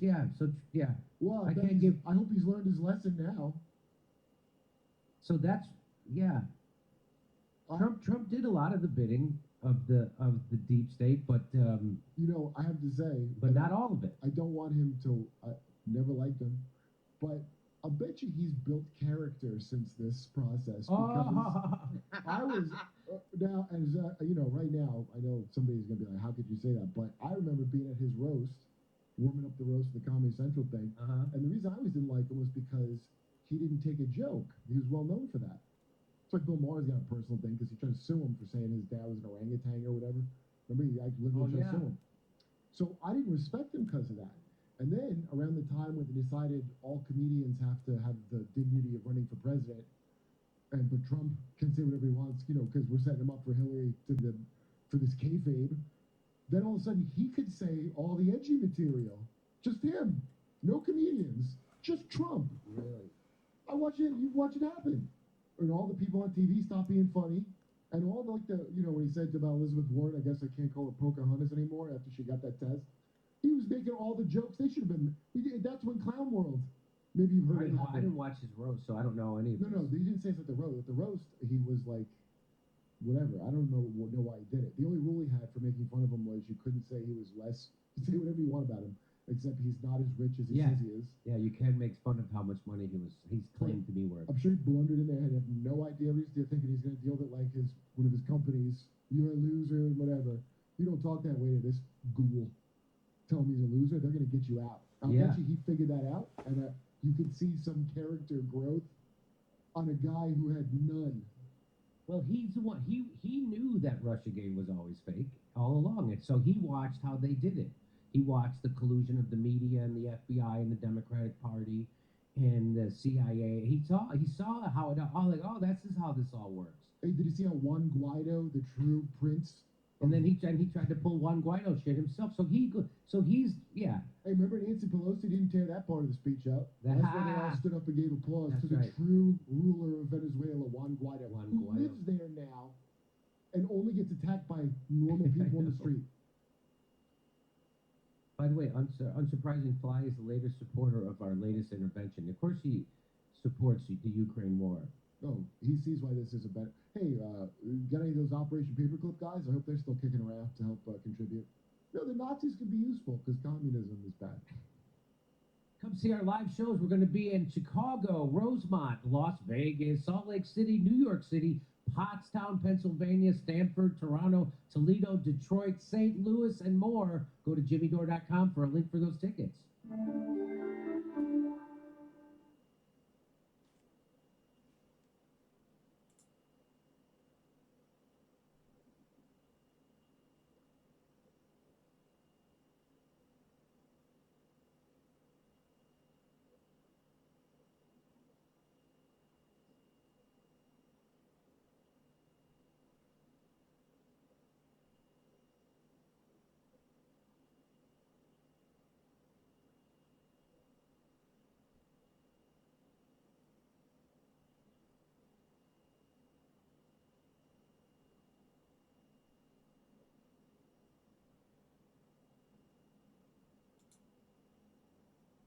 Well, I can't give. I hope he's learned his lesson now. So that's, yeah. Trump did a lot of the bidding of the deep state, but I have to say, but not all of it. I don't want him to. I never liked him, but I bet you he's built character since this process. Because I was now, as right now, I know somebody's gonna be like, "How could you say that?" But I remember being at his roast, warming up the roast for the Comedy Central thing, and the reason I always didn't like him was because he didn't take a joke. He was well known for that. It's like Bill Maher's got a personal thing because he tried to sue him for saying his dad was an orangutan or whatever. Remember, he literally tried to sue him. So I didn't respect him because of that. And then around the time when they decided all comedians have to have the dignity of running for president, but Trump can say whatever he wants, because we're setting him up for Hillary for this kayfabe. Then all of a sudden he could say all the edgy material, just him, no comedians, just Trump. Really? You watch it happen. And all the people on TV stop being funny. And all when he said about Elizabeth Warren, I guess I can't call her Pocahontas anymore after she got that test. He was making all the jokes. They should have been. That's when Clown World. Maybe you've heard I didn't watch his roast, so I don't know any of No, he didn't say it's at the roast. At the roast, he was like, whatever. I don't know why he did it. The only rule he had for making fun of him was you couldn't say he was less. You say whatever you want about him, except he's not as rich as he says he is. Yeah, you can make fun of how much money he's claimed to be worth. I'm sure he blundered in there and had no idea what he's doing, thinking he's going to deal with it like one of his companies. You're a loser, whatever. You don't talk that way to this ghoul. Tell him he's a loser, they're going to get you out. I bet you he figured that out, and you could see some character growth on a guy who had none. Well, he's the one. He knew that Russiagate was always fake all along, and so he watched how they did it. He watched the collusion of the media and the FBI and the Democratic Party and the CIA. He saw how it all this is how this all works. Hey, did you see how Juan Guaido, the true prince? And then he tried to pull Juan Guaido shit himself. So he's Hey, remember Nancy Pelosi didn't tear that part of the speech out. That's when they all stood up and gave applause to the true ruler of Venezuela, Juan Guaido, who lives there now and only gets attacked by normal people on the street. By the way, unsurprising, Fly is the latest supporter of our latest intervention. Of course, he supports the Ukraine war. Oh, he sees why this is a better. Hey, got any of those Operation Paperclip guys? I hope they're still kicking around to help contribute. The Nazis can be useful because communism is bad. Come see our live shows. We're going to be in Chicago, Rosemont, Las Vegas, Salt Lake City, New York City, Pottstown, Pennsylvania, Stamford, Toronto, Toledo, Detroit, St. Louis, and more. Go to jimmydore.com for a link for those tickets.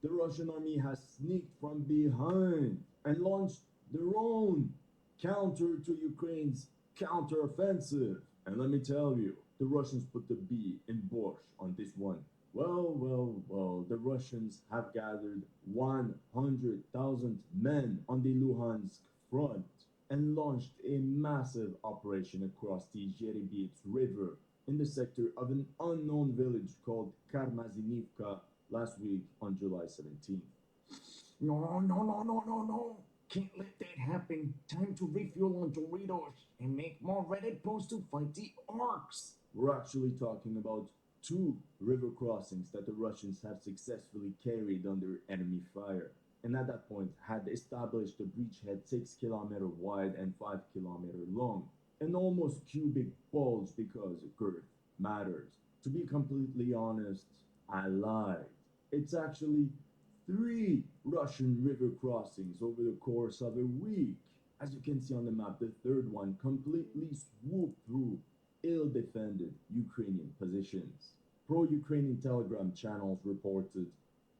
the Russian army has sneaked from behind and launched their own counter to Ukraine's counteroffensive. And let me tell you, the Russians put the B in Borscht on this one. Well, the Russians have gathered 100,000 men on the Luhansk front and launched a massive operation across the Zherebits River in the sector of an unknown village called Karmazinivka last week on July 17th. No. Can't let that happen. Time to refuel on Doritos and make more Reddit posts to fight the orcs. We're actually talking about 2 river crossings that the Russians have successfully carried under enemy fire, and at that point had established a breachhead 6 kilometers wide and 5 kilometers long, an almost cubic bulge because girth matters. To be completely honest, I lied. It's actually 3 Russian river crossings over the course of a week. As you can see on the map, the third one completely swooped through ill-defended Ukrainian positions. Pro-Ukrainian Telegram channels reported,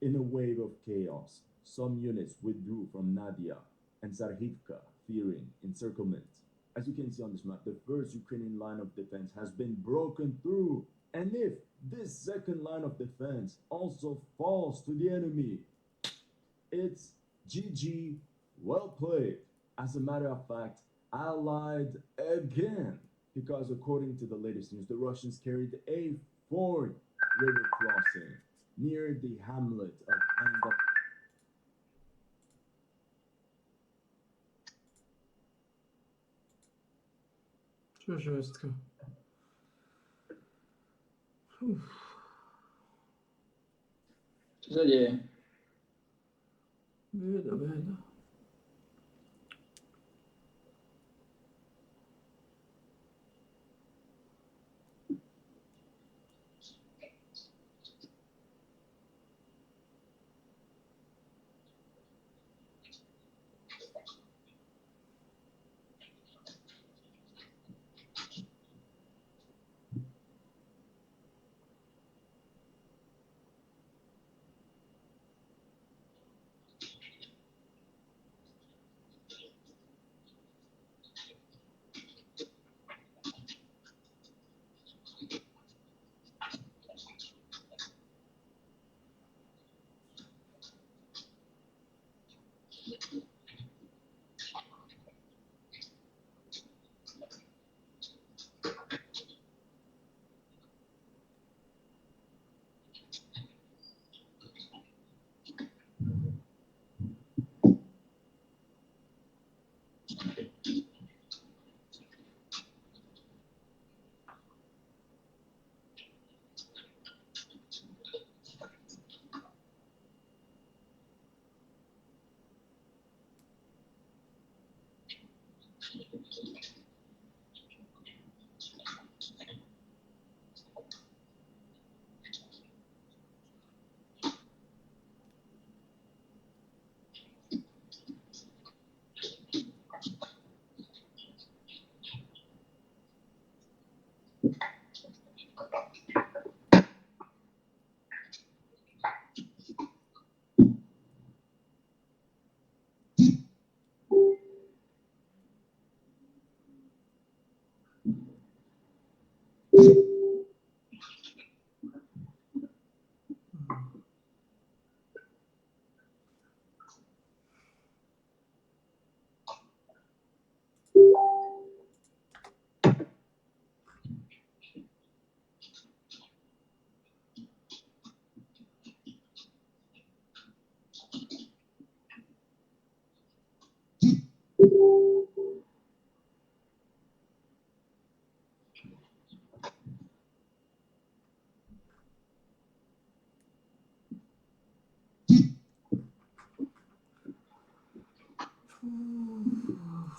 in a wave of chaos, some units withdrew from Nadia and Sarhivka, fearing encirclement. As you can see on this map, the first Ukrainian line of defense has been broken through, and if this second line of defense also falls to the enemy, it's GG, well played. As a matter of fact, I lied again, because according to the latest news, the Russians carried a 4th river crossing near the hamlet of Anga. Что жестко. Что за идея? Беда.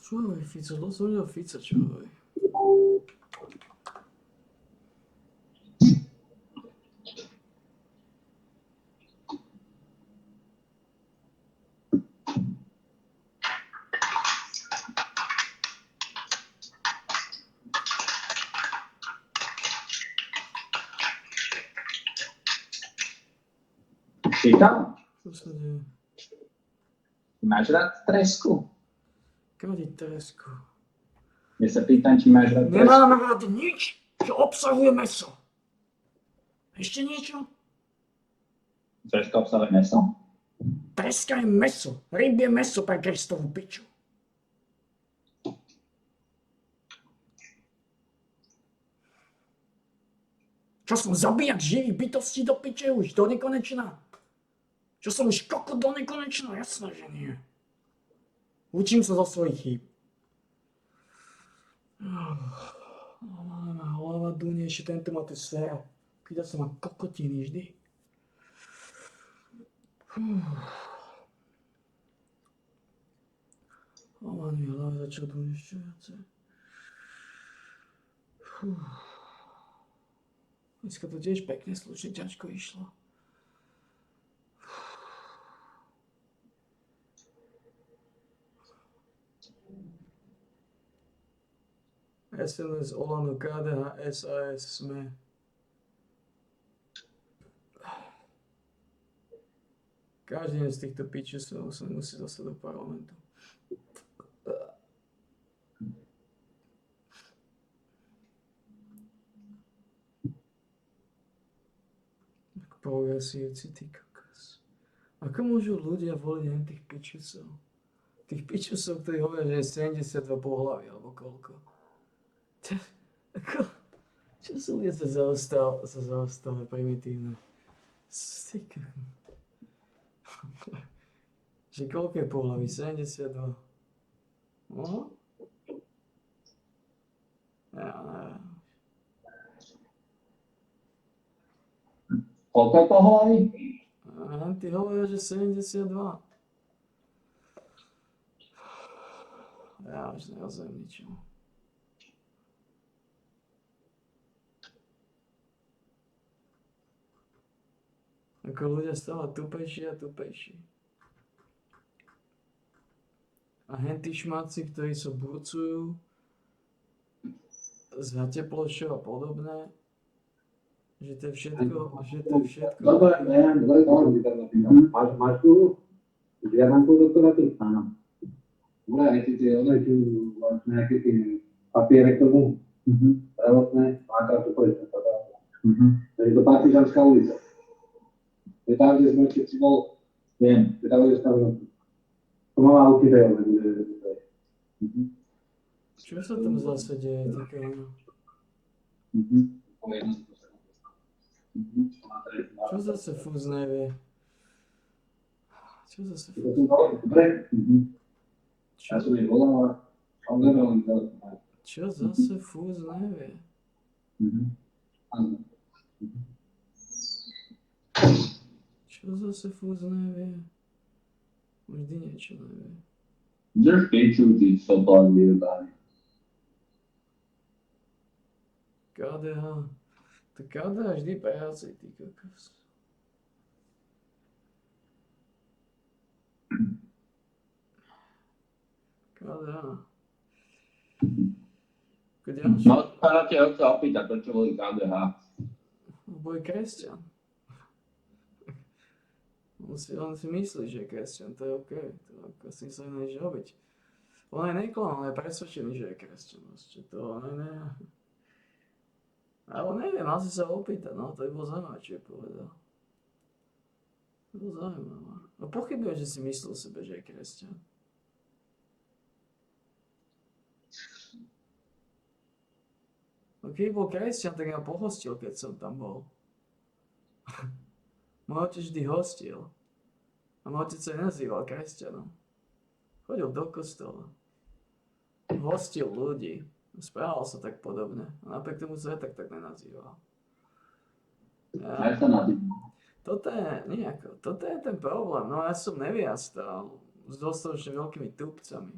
Čuvaj, Fico, doslovno Fico, čuvaj. Sì, Čo sa deje? Máš rád tresku? Kadi tresku. Ja sa pýtam, či máš rád tresku. Nemám rád nič, čo obsahuje mäso. Ešte niečo? Treska obsahuje mäso? Treska je mäso. Rybie mäso pre Kristovú piču. Čo som zabíjať živých bytostí do piče už do nekonečna? Čo som už kokot do nekonečna? Jasné, že nie. Učím sa zo svojich chýb. Hlava dunie, ešte tento má tu sféra. Pýta sa ma kokotiny vždy. Hlava mi hlava začal dunie ešte viacej. Dneska to tiež pekne slušne ťažko išlo. SNS, Olano, KDH, SAS, SME. Každý z týchto pičusov sa musí dostať do parlamentu. Progresívci, ty kokos. Ako môžu ľudia voliť len tých pičusov? Tých pičusov, ktorí hovoria, že je 72 pohlaví, alebo koľko. Čo sú ľudia sa zaostále primitívne? Že koľko je pohlaví? 72. No? Ja neviem. Koľko je pohlaví? Ty hovoria, že 72. Ja už nerozumiem ničomu. Ako ľudia stále tupejší a tupejší. A hentí šmáci, ktorí sa burcujú za teplošou a podobné, že to je všetko. Dobre, máš tu? Žiadanku doktoráty? Áno. Dobre, aj ty máš nejaké tie papiere k tomu? Zdravotné, máka to povieš. Takže to Partizánska ulica. To je tam, kde sme keď si bol, viem, to je tam, kde sme to má učiteľ. Čo sa tam zase deje, ty kámo? Čo zase fúz nevie? Čo zase fúz nevie? Ja som jej volal, a on nevedel len telefonát. Čo zase fúz nevie? Čo zase fúz nevie? Vždy niečo nevie. Drž piču, ty soplák vyjebaný. KDH. To KDH vždy prehácej, ty kokos. KDH. No, sa ťa opýtať, prečo boli KDH. Boj kresťan. On si myslí, že je kresťan, to je OK. To ako s tým sa než robiť. On aj neklam, on je presvedčený, že je kresťan. To ne. Ale neviem, mal si sa opýtať, no to by bolo zaujímavé, čo je povedal. To bolo zaujímavé. No pochybujem, že si myslel o sebe, že je kresťan. No keď bol kresťan, tak ja pohostil, keď som tam bol. Môj otec vždy hostil. A môj otec sa nenazýval kresťanom. Chodil do kostola. Hostil ľudí. Správal sa tak podobne. A napriek tomu sa aj tak nenazýval. Ja sa nazývam. Toto je ten problém. No ja som nevyjastal s dostatočne veľkými tupcami.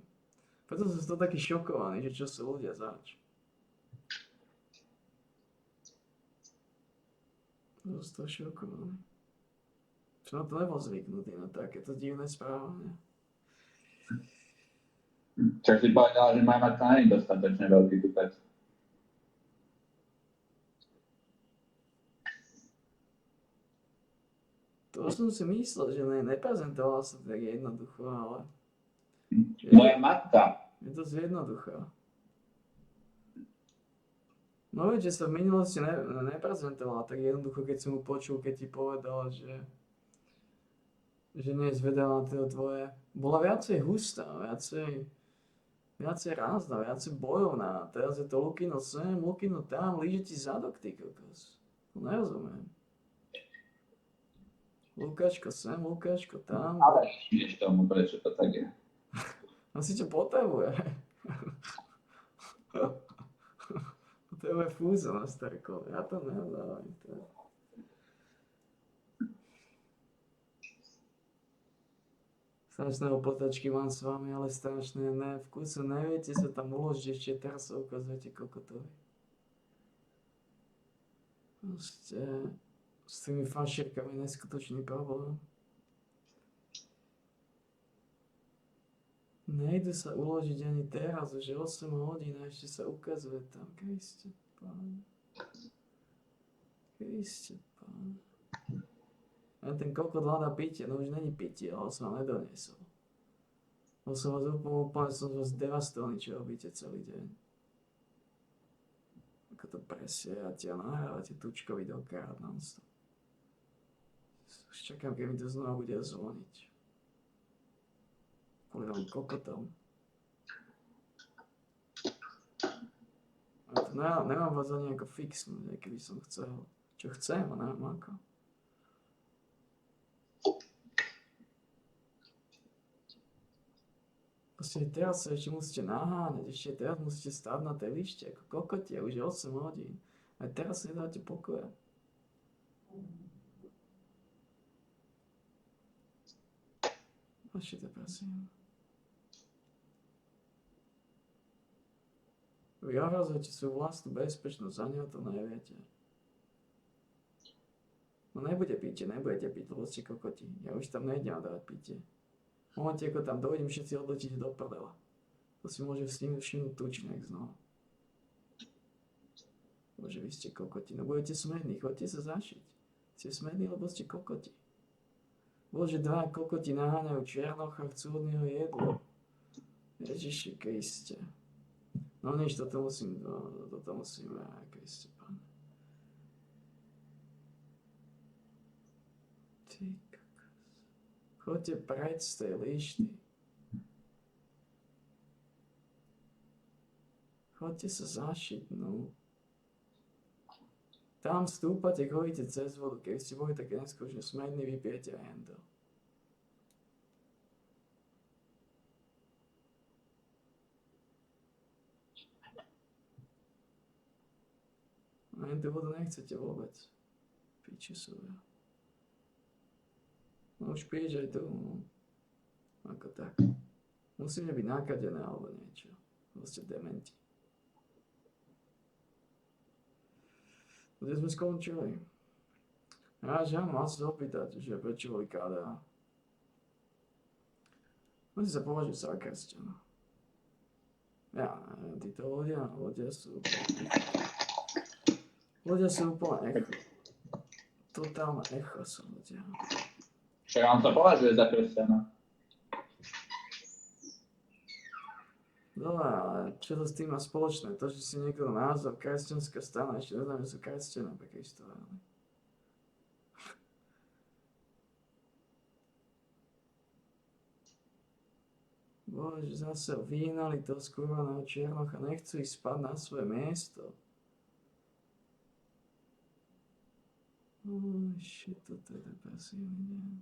Preto som z toho taký šokovaný, že čo sú ľudia zač. Som z toho šokovaný. Čo na to nebol zvyknutý na takéto divné správanie. Čo si povedal, že má mať aj dostatočne veľký tupec. To To som si myslel, že neprezentovala sa tak jednoducho, ale... Moja matka. Je to jednoduchá. No veď, že sa v minulosti neprezentovala tak jednoducho, keď som mu počul, keď ti povedala, že nie je zvedaná to tvoje. Bola viacej hustá, viacej rázna, viacej bojovná. Teraz je to Lukino sem, Lukino tam, líže ti zadok, ty kokos. To nerozumiem. Lukáško sem, Lukáško tam. Ale vieš tomu, prečo to tak je. Asi ťa potrebuje. Potrebuje fúza na starko. Ja to nedávam. Strašné opotačky mám s vami, ale strašné ne. V kuse neviete sa tam uložiť, ešte teraz sa ukazujete kokotovi. Proste s tými fašírkami neskutočný problém. Nejdu sa uložiť ani teraz, už je 8 hodín a ešte sa ukazuje tam. Kriste, Páne. Kriste, Páne. A ten kokot hľadá pitie, no už není pitie, ale som vám nedoniesol. Bol som vás úplne som vás devastovaný, čo robíte celý deň. Ako to presierate a nahrávate tučkovi dokrát non-stop. Už čakám, keď mi to znova bude zvoniť. Kvôli vám kokotom. A to nemám vás ani ako fixnúť, aj keby som chcel. Čo chcem a neviem ako. Proste teraz sa ešte musíte naháňať, ešte teraz musíte stáť na tej lište ako kokoti, už je 8 hodín. Aj teraz sa nedáte pokoja. Počkajte, prosím. Vy ohrozujete svoju vlastnú bezpečnosť, za neho to neviete. No nebudete piť, lebo ste kokoti. Ja už tam nejdem dávať pitie. V momente, ako tam dojdem, všetci odletíte do prdela. To si môže všimnúť tučňák znova. Bože, vy ste kokoti. No budete smední, chodte sa zašiť. Ste smední, lebo ste kokoti. Bože, dva kokoti naháňajú černocha, chcú od neho jedlo. Ježiši Kriste. No nič, toto musím, Kriste, Pane. Ty kokos. Choďte preč z tej lišty. Choďte sa zašiť, no. Tam stúpate, chodíte cez vodu. Keď ste boli také neskôršie smední, vypijete aj hento. A hentu vodu nechcete vôbec. Piči sú ja. No už piješ aj tu, no. Ako tak. Musíme byť nakadené alebo niečo. Lebo ste dementi. Kde sme skončili? Ja, že áno, mal sa opýtať, že prečo boli KDA. Musí sa považiť za kresťana. Ja, títo ľudia sú úplne echo. Totálne echo sú ľudia. Však on sa považuje za kresťana. Dobre, ale čo to s tým má spoločné? To, že si niekto názor kresťanská strana, ešte neznám, že sú kresťané, také istoré. Bože, zase vyhnali toho skurvaného černocha, nechcú ísť spať na svoje miesto. Shit, toto je depresívne.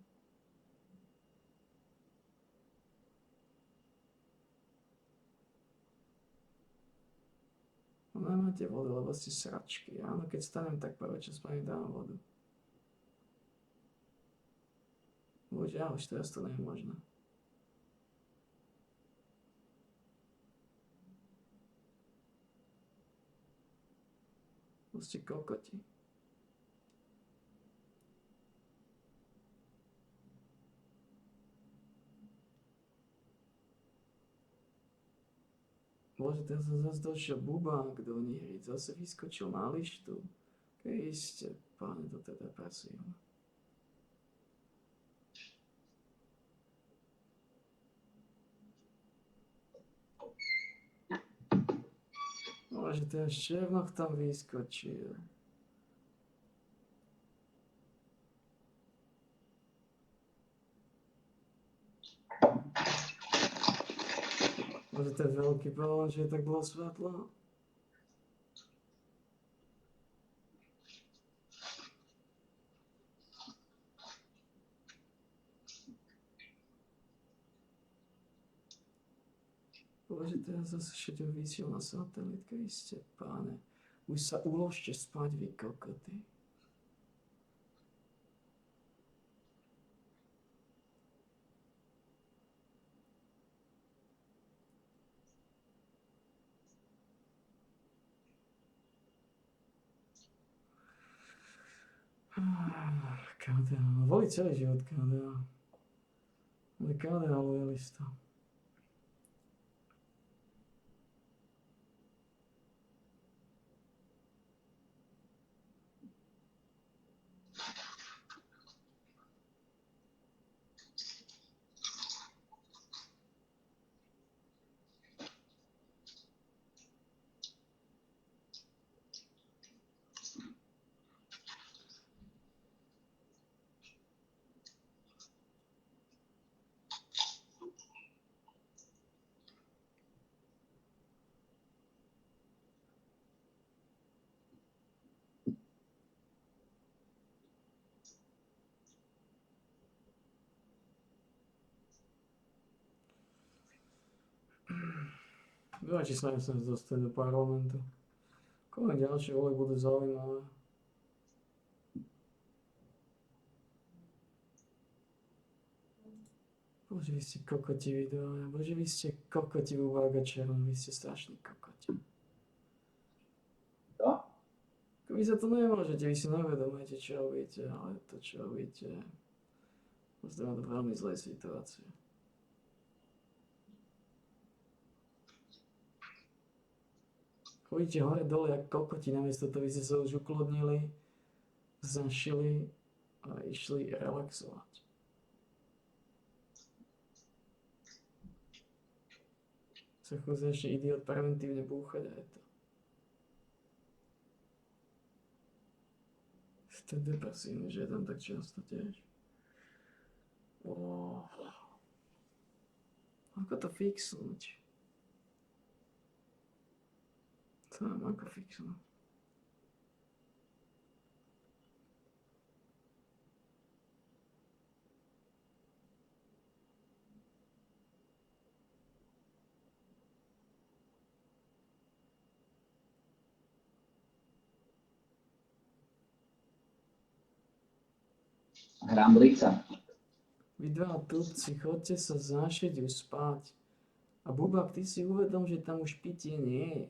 No nemáte vodu, lebo ste sračky. Áno, keď stanem, tak prvé čas pani dám vodu. Bože, už teraz to nie je možné. Ste kokoti. Bože, ten sa zase došiel bubák do nihry, zase vyskočil na lištu. Kriste, Páne, toto je depresívne. Bože, ten Černoch tam vyskočil. Bože, ten veľký balón, že je tak bolo svetlo. Bože, teraz zase všetko vysiel na satelitke, vy ste, páne. Už sa uložte spať, vy kokoty. KDA, volí celý život KDA. Ale KDA lojalista. Či sa nechcem dostať do parlamentu. Koľko ďalšie voľby budú zaujímavé. Bože, vy ste kokoti videója. Bože, vy ste kokoti Uvága Červen. Vy ste strašní kokoti. Čo? Vy sa to nemôžete, vy si nevedomujete, čo robíte, ale to, čo robíte, pozdravujem do veľmi zlej situácie. Chodíte hore dole jak kokoti, namiesto toho vy ste sa už uklodnili, zašili a išli relaxovať. Sa chce ešte idiot preventívne búchať a je to. Ste depresívny, že je tam tak často tiež. Ako to fixnúť? Tam, ako fixnúť? Hramblica. Vy dva tupci, chodte sa zašiť už spať. A Bubak, ty si uvedom, že tam už pitie nie je.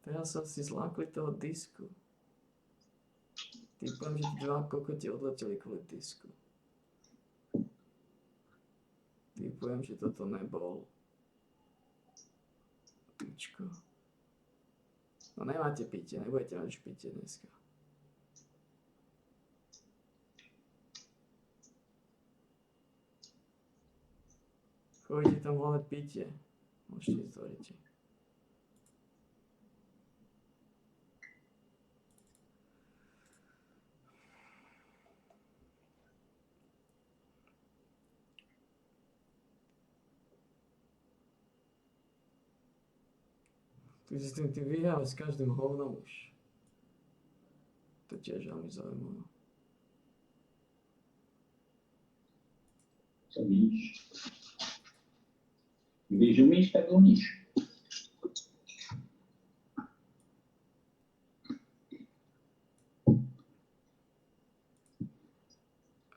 Teraz sa si zlákli toho disku. Typujem, že dva kokoti odleteli kvôli disku. Typujem, že toto nebol Pičko. No nemáte pitie, nebudete mať už pitie dneska. Chodite tam hľadať pitie. Môžete ísť do riti. Ty vyhrávaš s každým hovnom už. To tiež veľmi zaujímavé. Co víš? Když umíš, tak umíš.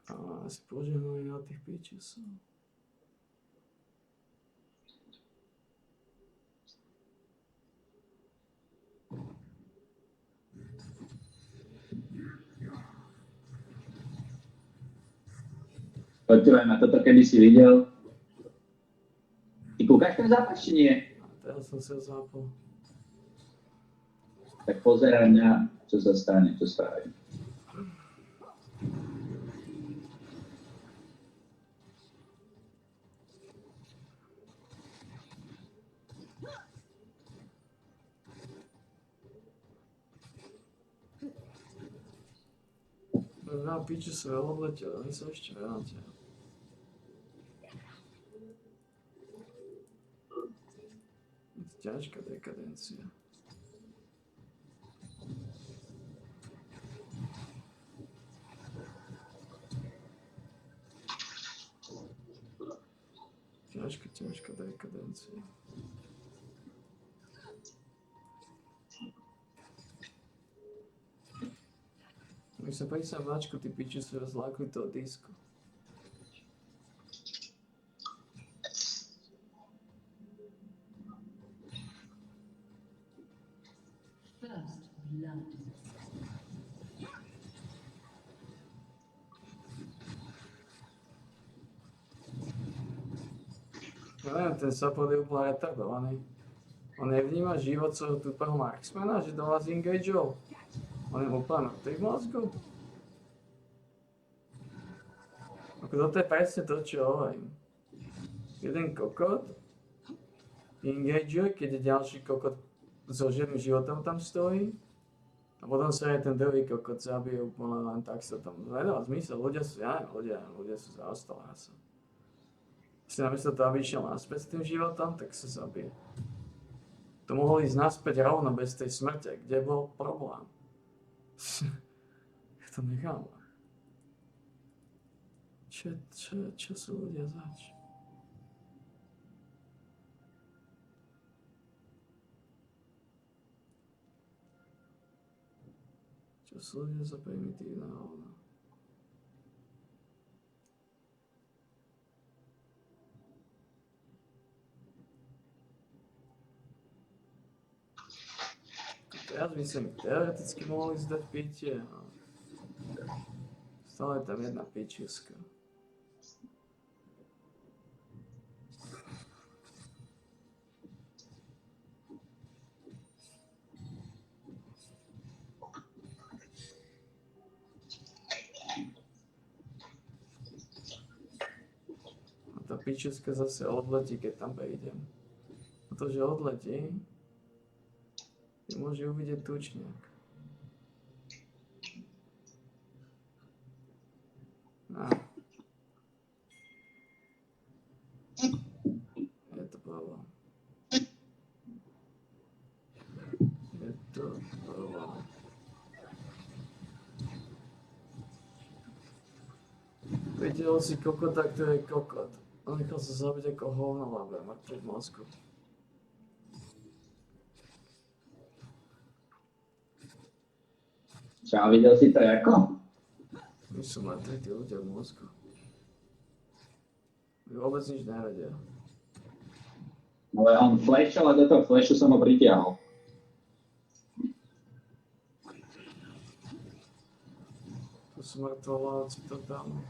A si požehnali na tých pičusov. Počúvaj, a toto kedy si videl? Ty kúkaš ten zápas, či nie? Teraz som sa zapol. Tak pozeraj mňa, čo sa stane, čo spraví. Na piči sa odletel, oni sa ešte vrátia. Je to ťažká dekadencia. Ťažká dekadencia. My sa prísam mačku, tí piči sú rozlákli toho disku. First blood. Ja neviem, ten support je úplne retardovaný. On nevníma život svojho tupého marksmana, že do vás engageol. On je úplne mŕtvý v mozgu. Ako toto je presne to, čo hovorím. Jeden kokot engageuje, keď je ďalší kokot so živým životom tam stojí. A potom sa aj ten druhý kokot zabije úplne len tak sa tam nedáva zmysel. Ľudia sú, ja neviem, ľudia sú zaostalá rasa. Si namiesto toho, aby išiel naspäť s tým životom, tak sa zabije. To mohol ísť naspäť rovno bez tej smrte. Kde bol problém? Ja to nechávam. Čo sú ľudia zač? Čo sú ľudia za primitívna hovna? Teraz by sa mi teoreticky mohli zdať pitie. Stále je tam jedna pičiska. A tá pičiska zase odletí, keď tam prejdem. A to, že odletí, môže uvidieť tučňák. Je to problém. Je to problém. Videl si kokota, ktorý je kokot. On nechal sa zabiť ako hovno, lebo je mŕtvy v mozgu. Čo, videl si to ako? My sú mŕtvi tí ľudia v mozgu. Vôbec nič nevedia. Ale on flešal a do toho flešu som ho pritiahol. To sú mŕtvoláci totálne.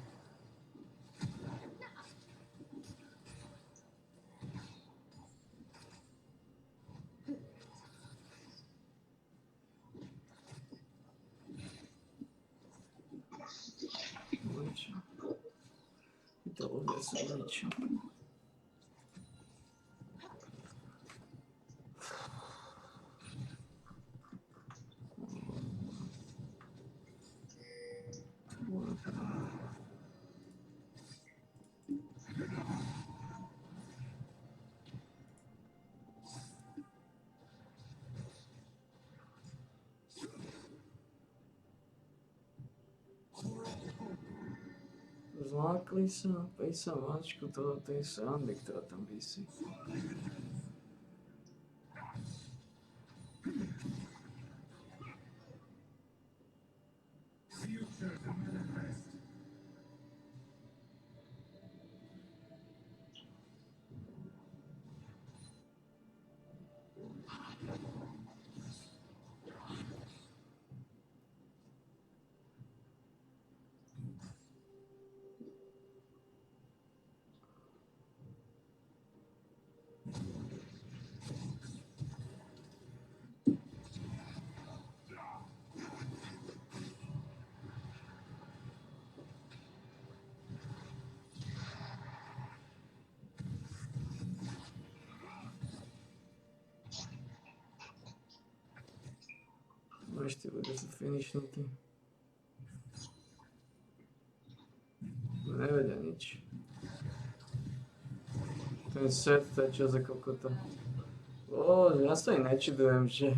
To ľudia sú nič. Zlákli sa, pej sa mačku tej srandy, ktorá tam visí. Ešte ľudia sú finishnutí. Ten set, to je čo za kokota. Ja sa aj nečudujem, že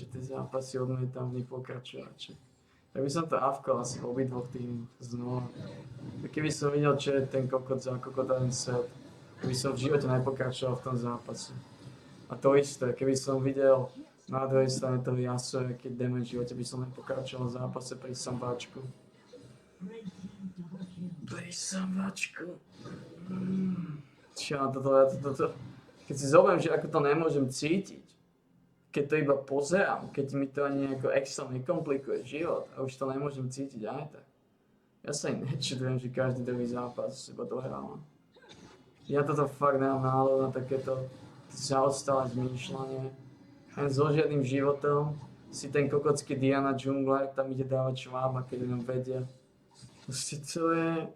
tie zápasy odmietam v nich pokračovať. Tak by som to avkal asi v obidvoch týmoch znova. Keby som videl, čo je ten kokot za kokotový set, by som v živote nepokračoval v tom zápase. A to isté, keby som videl na druhej strane toho Yasuo, aký damage v živote, by som nepokračoval v zápase pri samváčku. Toto. Keď si zoberiem, že ako to nemôžem cítiť, keď to iba pozerám, keď mi to ani nejako extra nekomplikuje život a už to nemôžem cítiť aj tak. Ja sa aj nečudujem, že každý druhý zápas iba dohrávam. Ja toto fakt nemám náladu na takéto zaostalé zmýšľanie. Len so žiadnym životom si ten kokotský Diana džungler tam ide dávať švába, keď ho vedia. Proste to je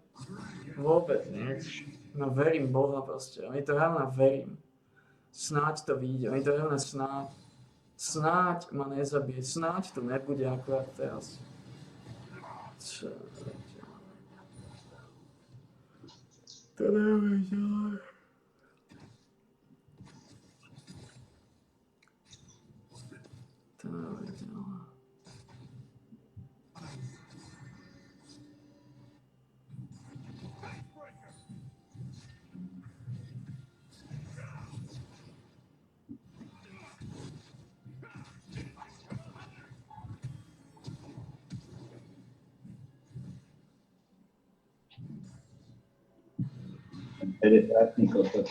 vôbec nič. No verím Boha proste. Oni to hrajú na verím. Snáď to vyjde. Oni to hrajú na snáď. Snáď ma nezabije. Snáď to nebude akurát teraz. Čo? To nevedel. To nevedel. Penetrátny kokot.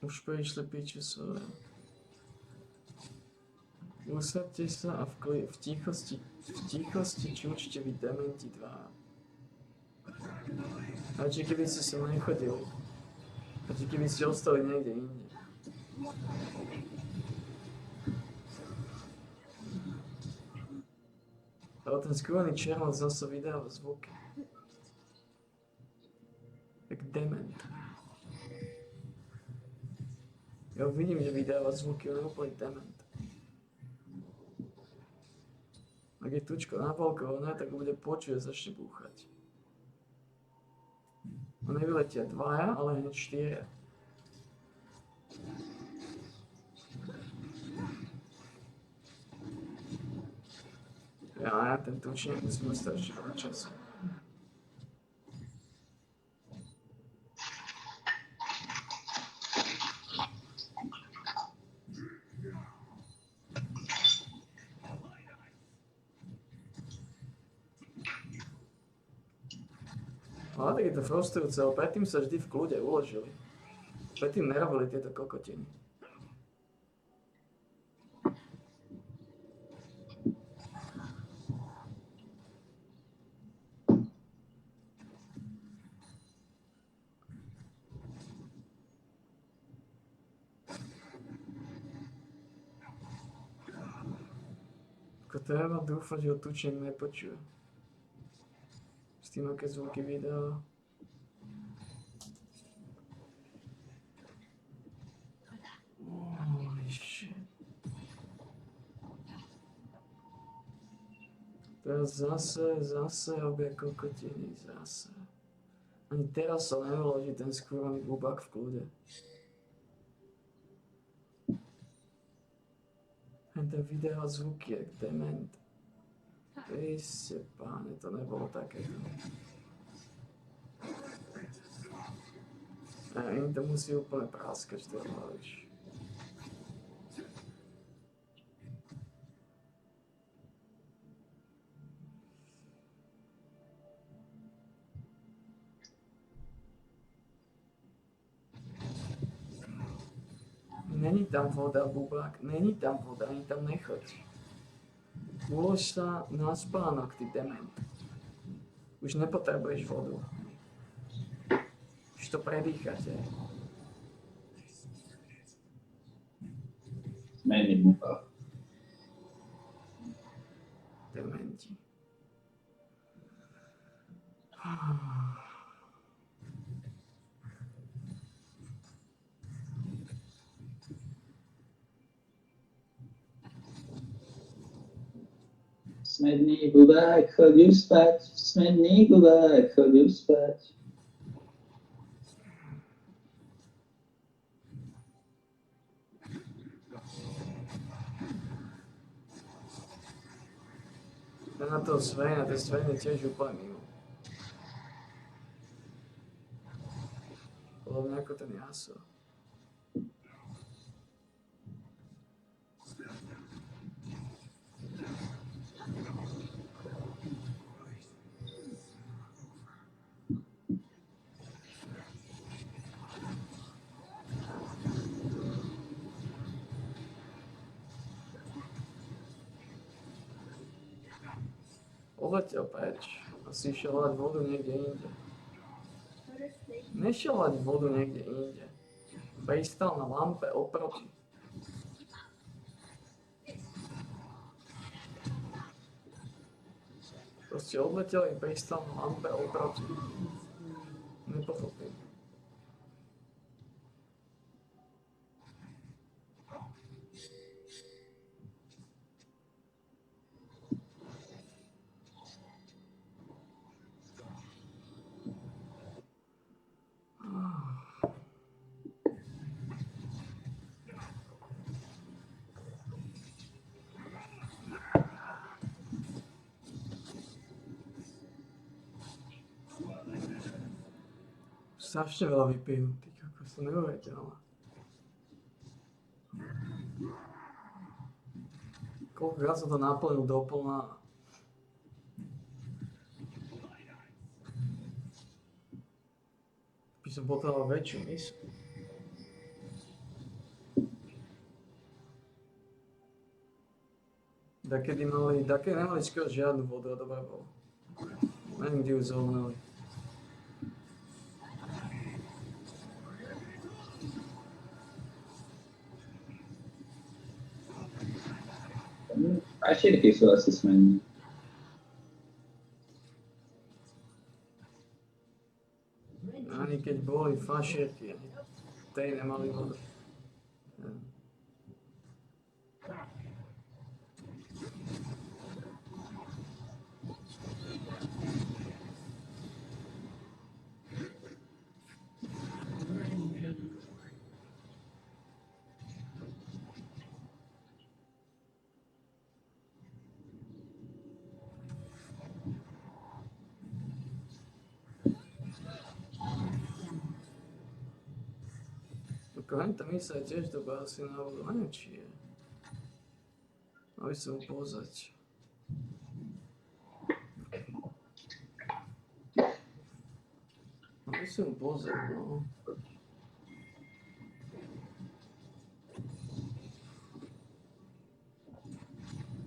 Už prišli pičusové. Usadte sa a v tichosti čučte vy dementi dva. A či keby ste sa nechodili? A či keby ste ostali niekde inde? Ale ten skrúvaný černoc zase vydáva zvuky. Jak dement. Ja vidím, že vydáva zvuky, on je úplne dement. Ak je tučko nabalkované, tak ho bude počuť a začne búchať. No nevyletia dvaja, ale hneď 4. Ja ten tučník musím strašiť veľa času. Ale tak je to frustrujúce, ale predtým sa vždy v kľude uložili. Predtým nerobili tieto kokotiny. Ako treba dúfať, že ho tučník nepočuje. S tým, aké zvuky vydáva. Holy shit. Teraz zase robia kokotiny, zase. Ani teraz sa nevyloží ten skurvený bubák v kľude. Len ten vydáva zvuky jak dement. Kriste páne, to nebolo takéto. A im to musí úplne práskať, to hlavič. Není tam voda, bubák, není tam voda, ani tam nechoď. Ulož sa na spánok, ty dement. Už nepotrebuješ vodu. Už to predýchate. Zmení bubák. Dementi. Smedný bubák, chodím spať, smedný bubák, chodím spať. Ja na toho Svena, ten Sven je tiež úplne mimo. Podobne ako ten Jaso. Odletel preč. Asi išiel hľadať vodu niekde inde. Nešiel hľadať vodu niekde inde. Pristal na lampe oproti. Proste odletel i pristal na lampe oproti. Nepochopím. Strašne veľa vypijú, ty kokos, to neuveriteľné. Koľkokrát som to naplnil doplná. By som potreboval väčšiu misku. Dakedy nemali skoro žiadnu vodu a dobre bolo. Neviem, kde ju zohnali. Ašírky sú asi smední. Ani keď boli fašírky, ani tej nemali vodu. Henta misa je tiež dobrá asi na vodu, neviem či je. Mali sa mu pozrieť. Mali sa mu pozrieť, no.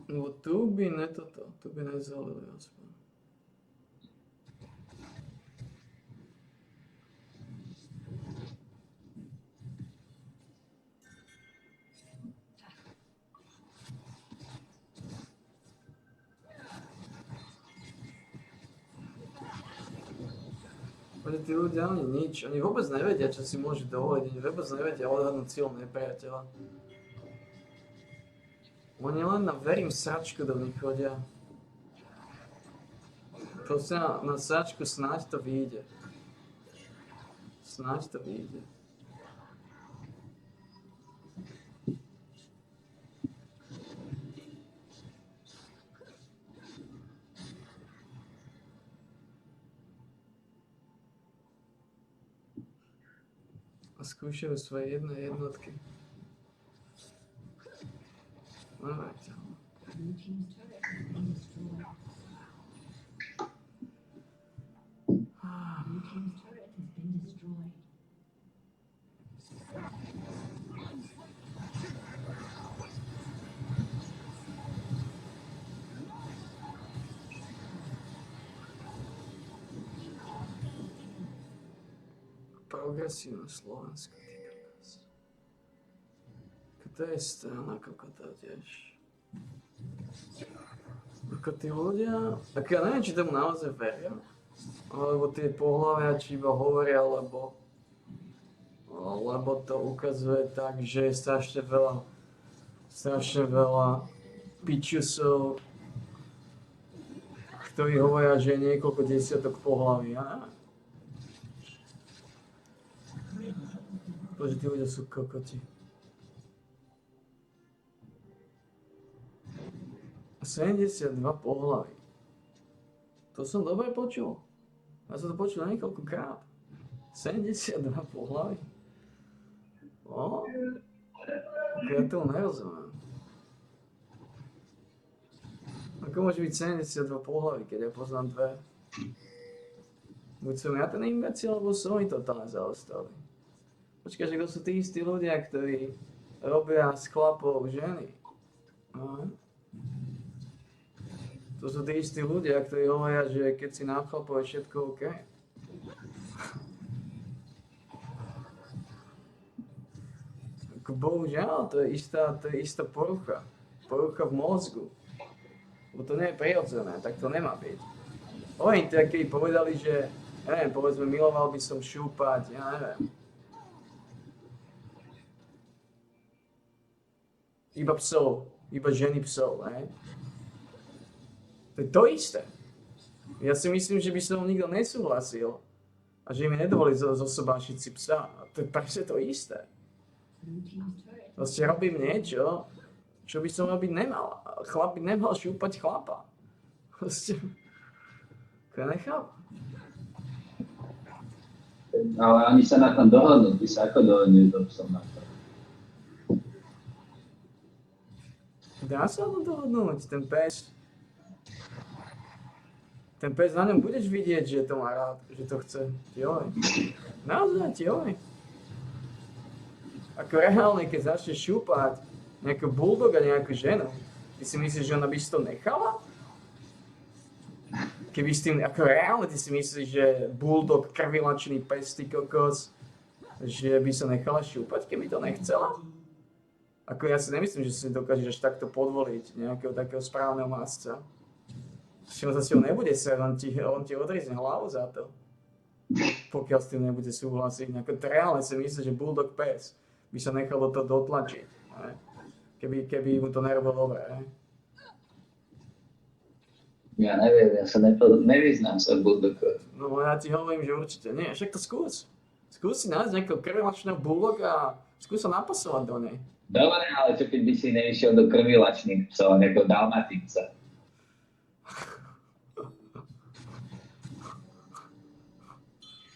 No tu by tu by nezalili aspoň. Ale tí ľudia ani nič, oni vôbec nevedia, čo si môžu dovoliť, oni vôbec nevedia odhadnúť cieľ nepriateľa. Oni len na verím sračku do nich chodia. Proste na sračku snáď to vyjde. Snáď to vyjde. Skúšajú svoje jedné jednotky. Nevajte. Progresívne Slovensko, ty kokos. To je strana kokota tiež. Ako tí ľudia, tak ja neviem, či tomu naozaj veria, alebo tie pohlavia, či iba hovoria, lebo to ukazuje tak, že je strašne veľa pičusov ktorí hovoria, že je niekoľko desiatok pohlaví. Ja neviem. Bože, tí ľudia sú kokoti. 72 pohlaví. To som dobre počul. Ja som to počul niekoľkokrát. 72 pohlaví. Ja tomu nerozumiem. Ako môže byť 72 pohlaví, keď ja poznám dve? Buď som ja ten imbecil, alebo som oni totálne zaostali. Počkaj, že to sú tí istí ľudia, ktorí robia z chlapov ženy. No. To sú tí istí ľudia, ktorí hovoria, že keď si na chlapov je všetko OK. Bohužiaľ, to je istá porucha. Porucha v mozgu. Bo to nie je prirodzené, tak to nemá byť. Oni takí povedali, že, ja neviem, povedzme, miloval by som šúpať, ja neviem. Iba psov, iba ženy psov, ne? To je to isté. Ja si myslím, že by som nikto nesúhlasil a že mi nedovolí zosobášiť si psa. A to je presne to isté. Vlastne robím niečo, čo by som robiť nemal. Chlap by nemal šúpať chlapa. Vlastne, ja nechápam. Ale oni sa na tom dohodnú, ty sa ako dohodnú so psom na to? Dá sa to dohodnúť, ten pes na ňom budeš vidieť, že to má rád, že to chce. Joj. Naozaj, joj. Ako reálne, keď začneš šúpať nejakú bulldog a nejakú ženu, ty si myslíš, že ona by si to nechala? Keby s tým, ako reálne, ty si myslíš, že bulldog, krvilačný pes, ty kokos, že by sa nechala šúpať, keby to nechcela? Ako ja si nemyslím, že si dokážeš až takto podvoliť nejakého takého správneho masca. On sa s tým nebude srať, on ti odrizne hlavu za to. Pokiaľ s tým nebude súhlasiť. Ako reálne si myslí, že bulldog pes by sa nechal do toho dotlačiť. Keby mu to nerobil dobre. Ja neviem, ja sa nevyznám sa v bulldogoch. No ja ti hovorím, že určite nie. Však to skús. Skús si nájsť nejakého krvilačného bulldoga a skús sa napasovať do nej. Dobre, ale čo keď by si nešiel do krvilačných psov, nejakého dalmatínca?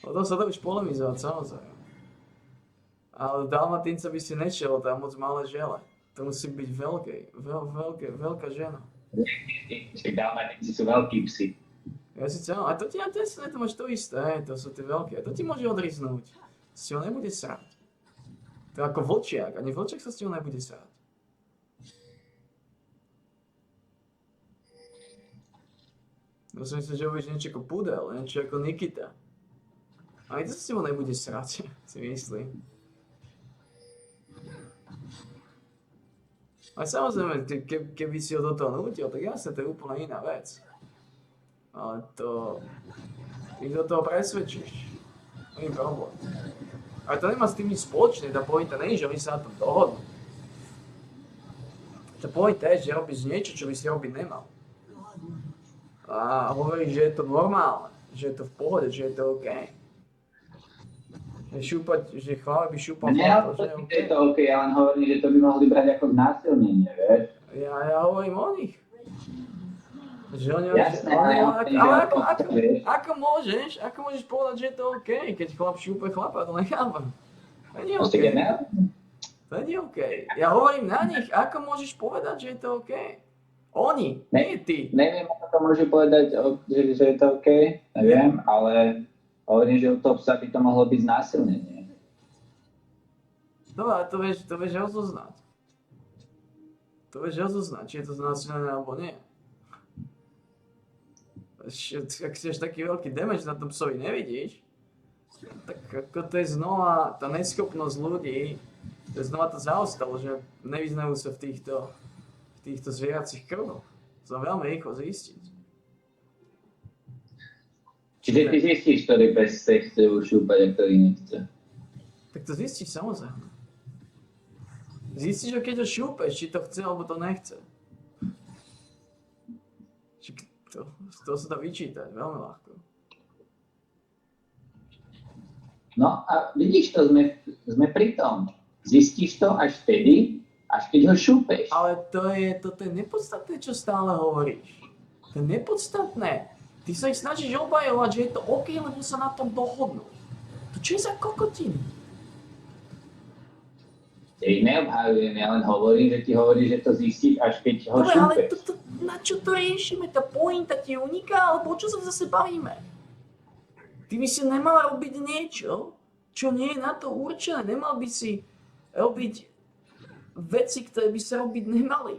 O tom sa to už polemizovať, samozrejme. Ale dalmatínca by si nešiel, tam moc malé žele. To musí byť veľká žena. Však dalmatínci sú veľkí psi. Ja si chcem, a to máš to isté, to sú tie veľké. To ti môže odriznúť. Si ho nebude srať. To je ako vlčiak, ani vlčiak sa s tým nebude srať. Ja si myslím, že uvidíš niečo ako pudel, niečo ako Nikita. Ani to sa s tým nebude srať, si myslím. Ale samozrejme, keby si ho do toho nútil, tak jasne, to je úplne iná vec. Ale to... Ty do toho presvedčíš. To je problém. Ale to nemá s tým nič spoločné, tá pointa nie je, že oni sa na tom dohodnú. Tá pointa je, že robíš niečo, čo by si robiť nemal. A hovoríš, že je to normálne, že je to v pohode, že je to OK. Že chlap by šúpal chlapa, že je OK. Je to OK, ja len hovorím, že to by mohli brať ako znásilnenie, vieš? Ja hovorím o nich. Jasné, ako môžeš povedať, že je to OK, keď chlap šúpe chlapa, to nechápam. To nie je OK. To nie je OK. Ja hovorím na nich, ako môžeš povedať, že je to OK. Oni, nie ty. Neviem, ako to môžu povedať, že je to OK, neviem, ale hovorím, že od toho psa by to mohlo byť znásilnenie. No a to vieš rozoznať. Či je to znásilnenie alebo nie. Ak si taký veľký damage na tom psovi nevidíš, tak ako to je znova tá neschopnosť ľudí, to je znova to zaostalo, že nevyznajú sa v týchto zvieracích krvoch. To sa veľmi rýchlo zistiť. Čiže ty zistíš, ktorý pes sa chce ušúpať a ktorý nechce. Tak to zistíš samozrejme. Zistíš, keď ho šúpeš, či to chce alebo to nechce. To sa dá vyčítať veľmi ľahko. No a vidíš to, sme pri tom. Zistíš to až vtedy, až keď ho šúpeš. Ale toto je nepodstatné, čo stále hovoríš. To je nepodstatné. Ty sa ich snažíš obhajovať, že je to OK, lebo sa na tom dohodnú. To čo je za kokotiny? Ja ich neobhajujem, ja len hovorím, že ti hovorí, že to zistíš až keď ho Dobre, ale šúpeš. na čo to riešime? Tá pointa ti uniká, alebo o čo sa zase bavíme? Ty by si nemal robiť niečo, čo nie je na to určené. Nemal by si robiť veci, ktoré by sa robiť nemali.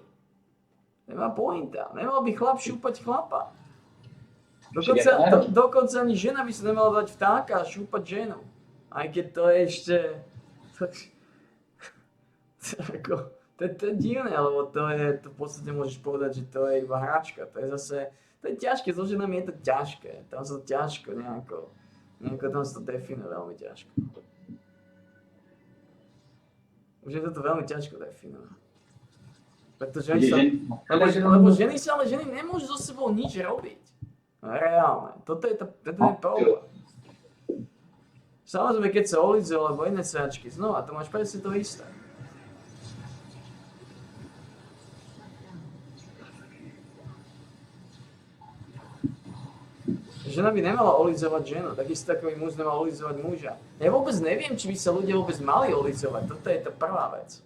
Nemá pointa. Nemal by chlap šúpať chlapa. Dokonca ani žena by sa nemala dať vtáka a šúpať ženu. Aj keď to je ešte... To je divné, lebo to v podstate môžeš povedať, že to je iba hračka. To je zase... To je ťažké, so ženami je to ťažké. Tam sa to ťažko nejako tam sa to definuje veľmi ťažko. Už je to veľmi ťažko definovať. Pretože lebo ženy nemôžu so sebou nič robiť. Reálne. Toto je problém. Samozrejme, keď sa olízuje alebo iné sáčky, znova, to máš presne to isté. Žena by nemala olízovať ženu, takisto ako by muž nemal olízovať muža. Ja vôbec neviem, či by sa ľudia vôbec mali olízovať, toto je tá prvá vec.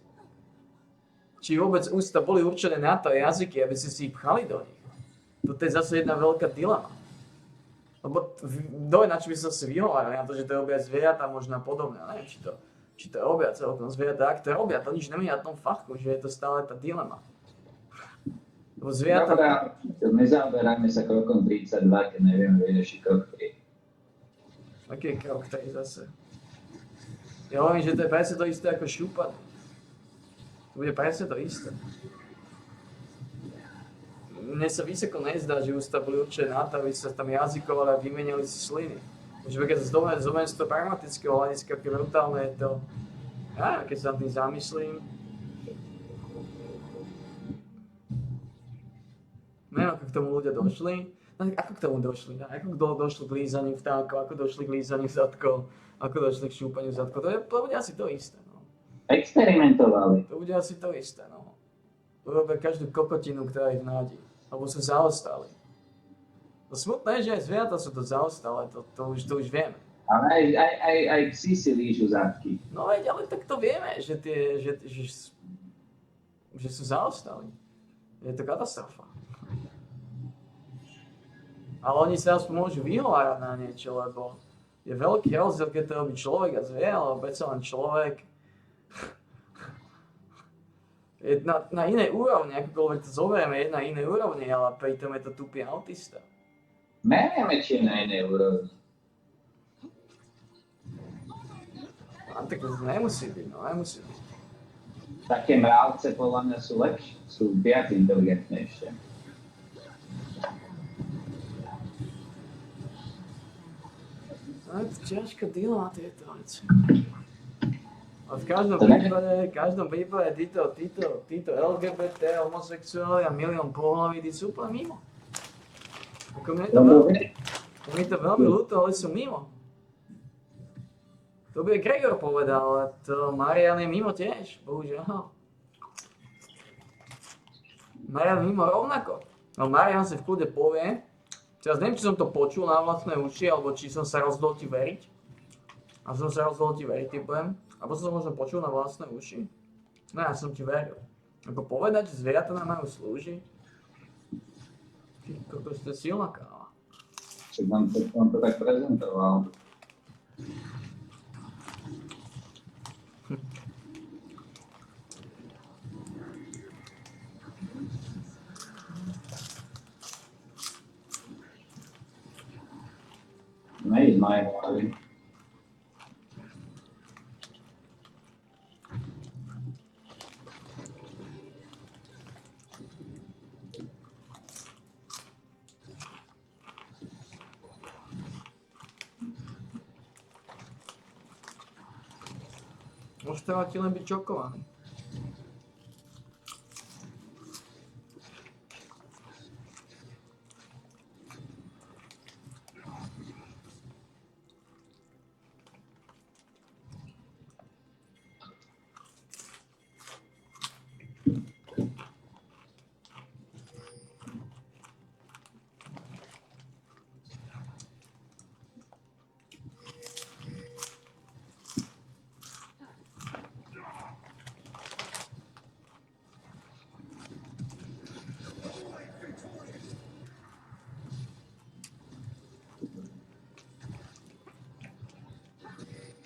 Či vôbec ústa boli určené na to jazyky, aby si ich pchali do nich. Toto je zase jedna veľká dilema. Lebo na čo by sa si vyhovárali, na to, že to robia zvieratá možno podobné, neviem, či to robia celkom zvieratá, ak to robia, to nič nemení na tom faktu, že je to stále tá dilema. Lebo zvieratá... Nezaoberáme sa krokom 32, keď nevieme vyriešiť krok 3. Aký je krok 3 zase? Ja hovorím, že to je presne to isté ako šúpať. To bude presne to isté. Mne sa vysoko nezdá, že ústa boli určené na to, aby sa tam jazykovali a vymenili si sliny. Už keď sa zoberiem z toho pragmatického hľadiska, aké brutálne je to. Ja, keď sa nad tým zamyslím. Neviem, ako k tomu ľudia došli. Ako k tomu došli? Ako došli k lízaniu vtákov, ako došli k lízaniu zadkov, ako došli k šúpaniu zadkov. To bude asi to isté. No. Experimentovali. To bude asi to isté. No. Urobia každú kokotinu, ktorá ich nádi. Alebo sú zaostali. To smutné je, že aj zvieratá sú to zaostalé, to už vieme. Ale aj psi si lížu zadky. No veď, ale tak to vieme, že sú zaostali. Je to katastrofa. Ale oni sa aspoň môžu vyhovárať na niečo, lebo je veľký rozdiel, keď to robí človek a zviera, alebo predsa len človek je na inej úrovni, akokoľvek to zoberieme, je na inej úrovni, ale pritom je to tupý autista. Nevieme, či je na inej úrovni. A tak to nemusí byť, no nemusí byť. Také mravce podľa mňa sú lepšie, sú viac inteligentnejšie. No je to ťažká dilema tieto veci. A v každom prípade títo LGBT, homosexuáli a milión pohlaví, tí sú úplne mimo. Ako mne to veľmi ľúto, ale sú mimo. To by Gregor povedal, ale to Marian je mimo tiež, bohužiaľ. Marian mimo rovnako. No Marian si v kľude povie, teraz neviem, či som to počul na vlastné uši, alebo či som sa rozhodol ti veriť. A som sa rozhodol ti veriť, typujem. Alebo som možno počul na vlastné uši. No ja som ti veril. Ako povedať, že zvieratá nám majú slúžiť? Ty kokos, to je silná káva. Čiže on to tak prezentoval. Made my hlavy. Ostáva ti len byť čokovaný.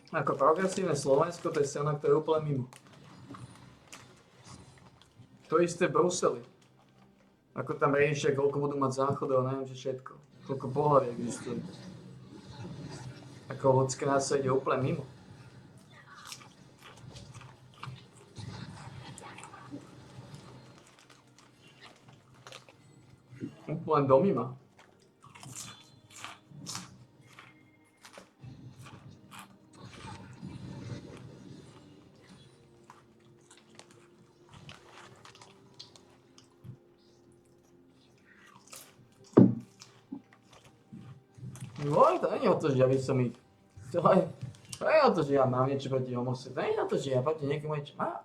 Ako progresívne Slovensko, to je scéna, ktorá je úplne mimo. To isté v Bruseli. Ako tam riešia, koľko budú mať záchodov, neviem, že všetko. Koľko pohľaví existuje. Ako ľudské násilie ide úplne mimo. Úplne do mima. No, to nie je o to, že ja by som ich... To je o to, že ja mám niečo proti homosexuálom. To nie je o to, že ja proti niekomu niečo mám.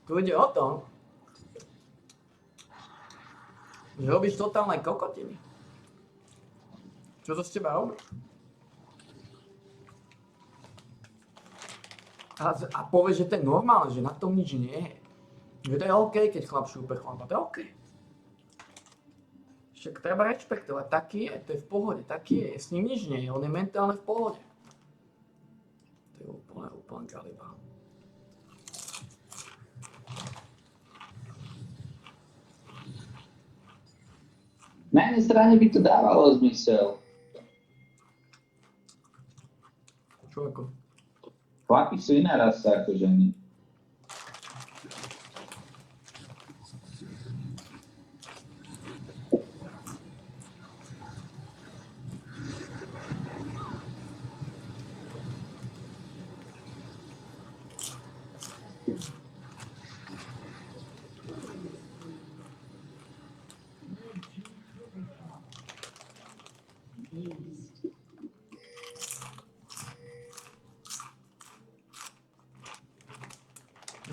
Tu ide o to, že robíš totálne kokotiny. Čo to z teba robí? A povieš, že to je normálne, že na tom nič nie je. Že to je OK, keď chlap šúpe chlapa, to je OK. Však treba rešpektovať, taký je, to je v pohode, taký je, s ním nič nie je, on je mentálne v pohode. To je úplne galiba. Na jednej strane by to dávalo zmysel. Čo ako? Chlapi sú iná rasa ako ženy.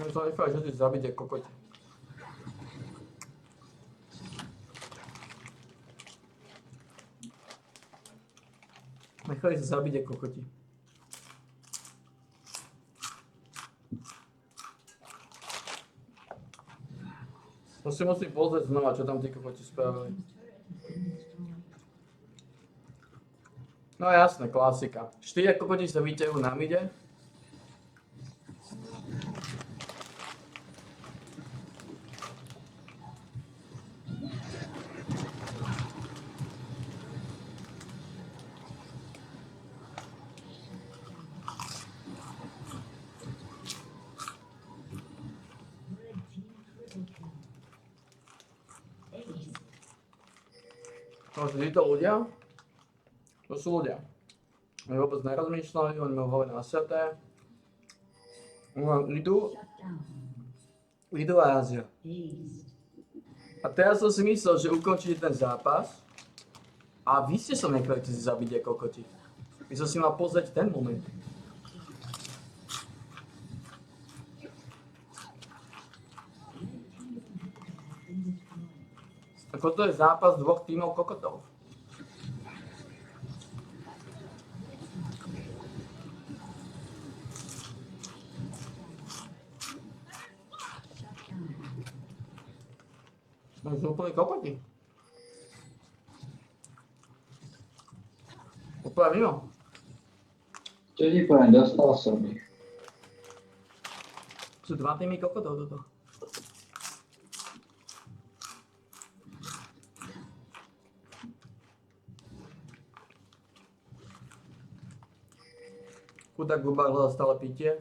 No to nechaj, že ty zabiť ako kokoti. Nechali sa zabiť ako kokoti. To si musím pozrieť znova, čo tam tí kokoti spravili. No jasné, klasika. 4 kokoti sa vyťahujú na mide. No, že títo ľudia, to sú ľudia. Oni vôbec nerozmýšľajú, oni majú hlave nasiaté. Idú a jazdia. A teraz som si myslel, že ukončíte ten zápas a vy ste sa nechali si zabiť ako kokoti. Vy som si mal pozrieť ten moment. Ako to je zápas dvoch tímov kokotov. No sú úplne kokoti. Úplne mimo. Čo ti poviem, dostal som ich. Sú dva týmy kokotov toto. Chudák Gubár hľadá stále pitie.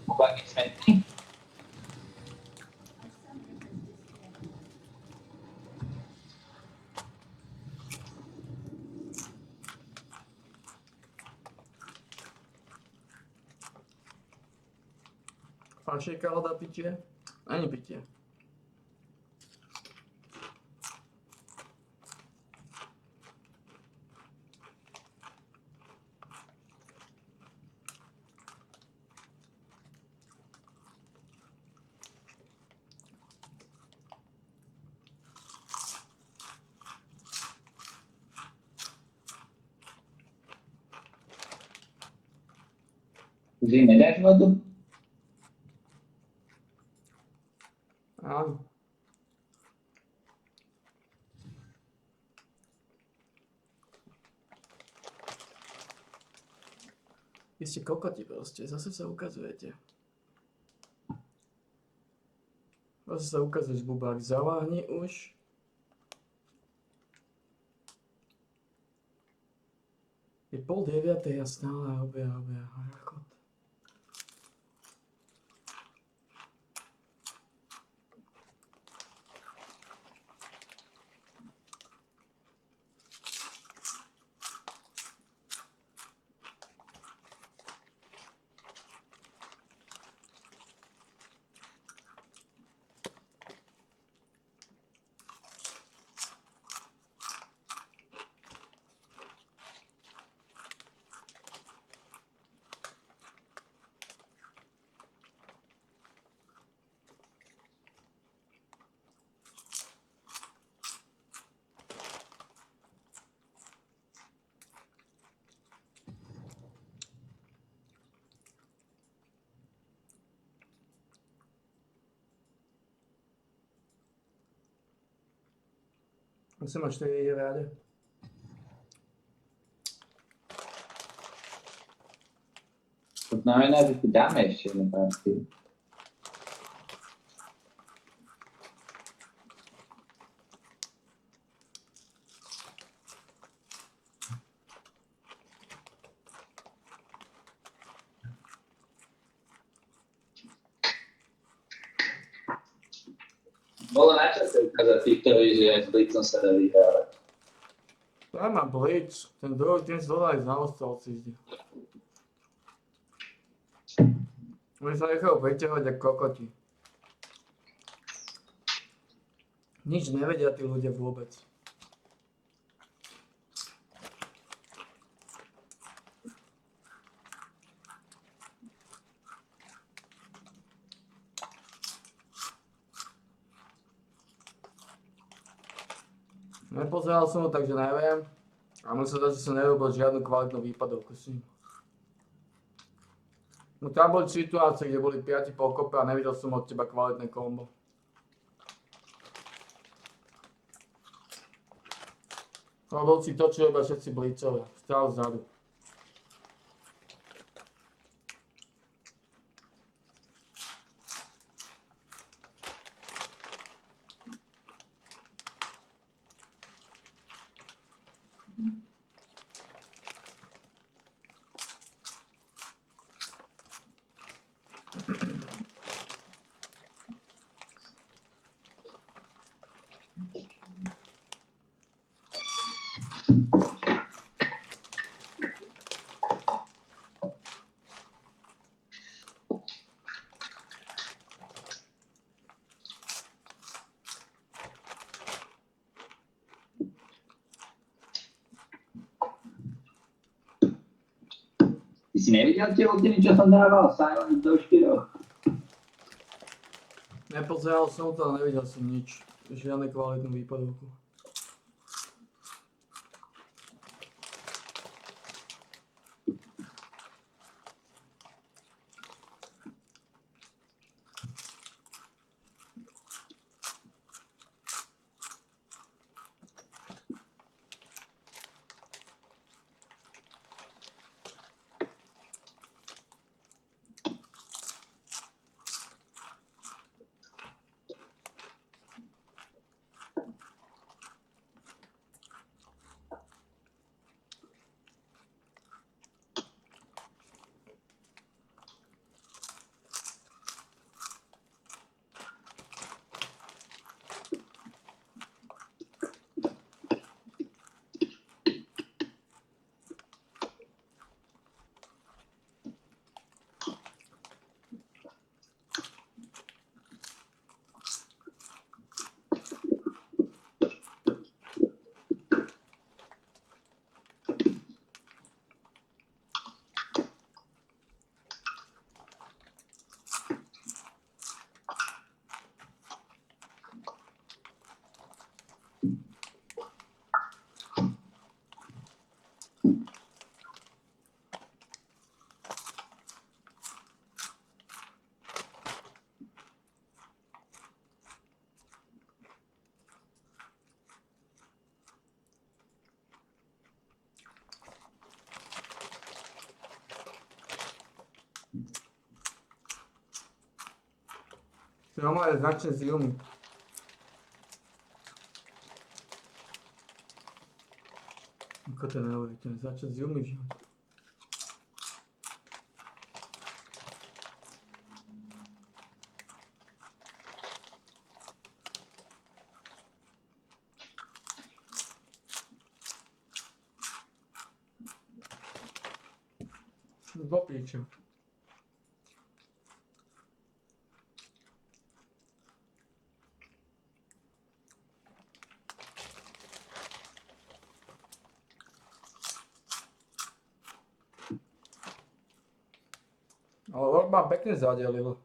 Gubár je smetný. Fanšejka hľadá pitie? Ani pitie. Už im nedáš vodu? Vy ste kokoti proste, zase sa ukazujete. Zase sa ukazuješ, bubák, zaváhni už. Je 8:30 a stále robia rachot. Musím mať 4 výhráde. To znamená, že si dáme ešte jednu partiu. Bolo na čase ukázať Tiktovi, že aj s Blitzom sa dá vyhrávať. Daj ma Blitz, ten druhý tým si dodali za ostrovci. Oni sa nechajú priťahovať ako kokoti. Nič nevedia tí ľudia vôbec. Nepozeral som ho, takže neviem. A musím dať, že som nerobil žiadnu kvalitnú výpadovku s ním. No tam boli situácie, kde boli 5 pokope a nevidel som od teba kvalitné kombo. Robil si to, čo robia všetci blitzové. Stál vzadu. Ty si nevidel tie hodiny, čo som dával? Silent do 4. Nepozeral som to a nevidel som nič. Žiadne kvalitnú výpadovku. Roma je značne z jumy. Ako to neuveriteľné, začať z jumy, že? Do piče. Ale Orbán pekne zadelil,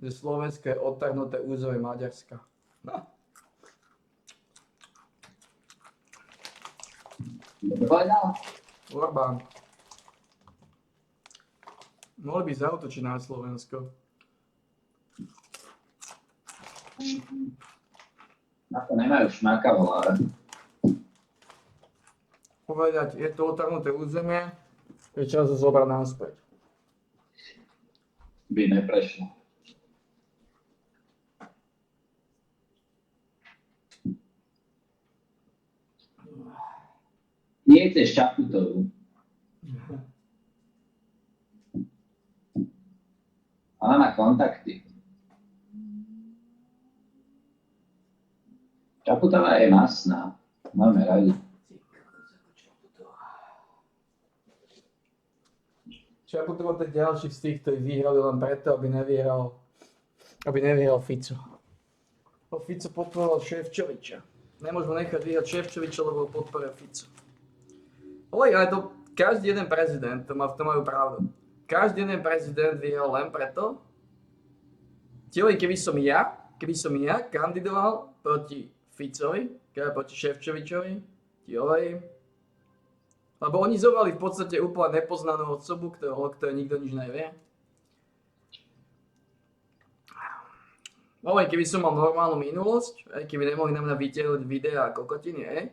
že Slovensko je odtrhnuté územie Maďarska. No. Povedal? Orbán. Mohli by zaútočiť na Slovensko. Na to nemajú šmáka voláre. Povedať, je to odtrhnuté územie, je čas ho zobrať naspäť. By neprešlo. Nie cez Čaputovú. Ona má kontakty. Čaputová je masná. Máme radi. Čaputová to je ďalší z tých, ktorí vyhrali len preto, aby nevyhral Fico. Fico podporoval Šefčoviča. Nemôžeme nechať vyhrať Šefčoviča, lebo podporuje Fico. Ale to každý jeden prezident, to majú pravdu. Každý jeden prezident vyhral len preto, keby som ja kandidoval proti Ficovi, proti Šefčovičovi, lebo oni zobrali v podstate úplne nepoznanú osobu, o ktorej nikto nič nevie. Ale keby som mal normálnu minulosť, keby nemohli na mňa vytiahnuť videá a kokotiny,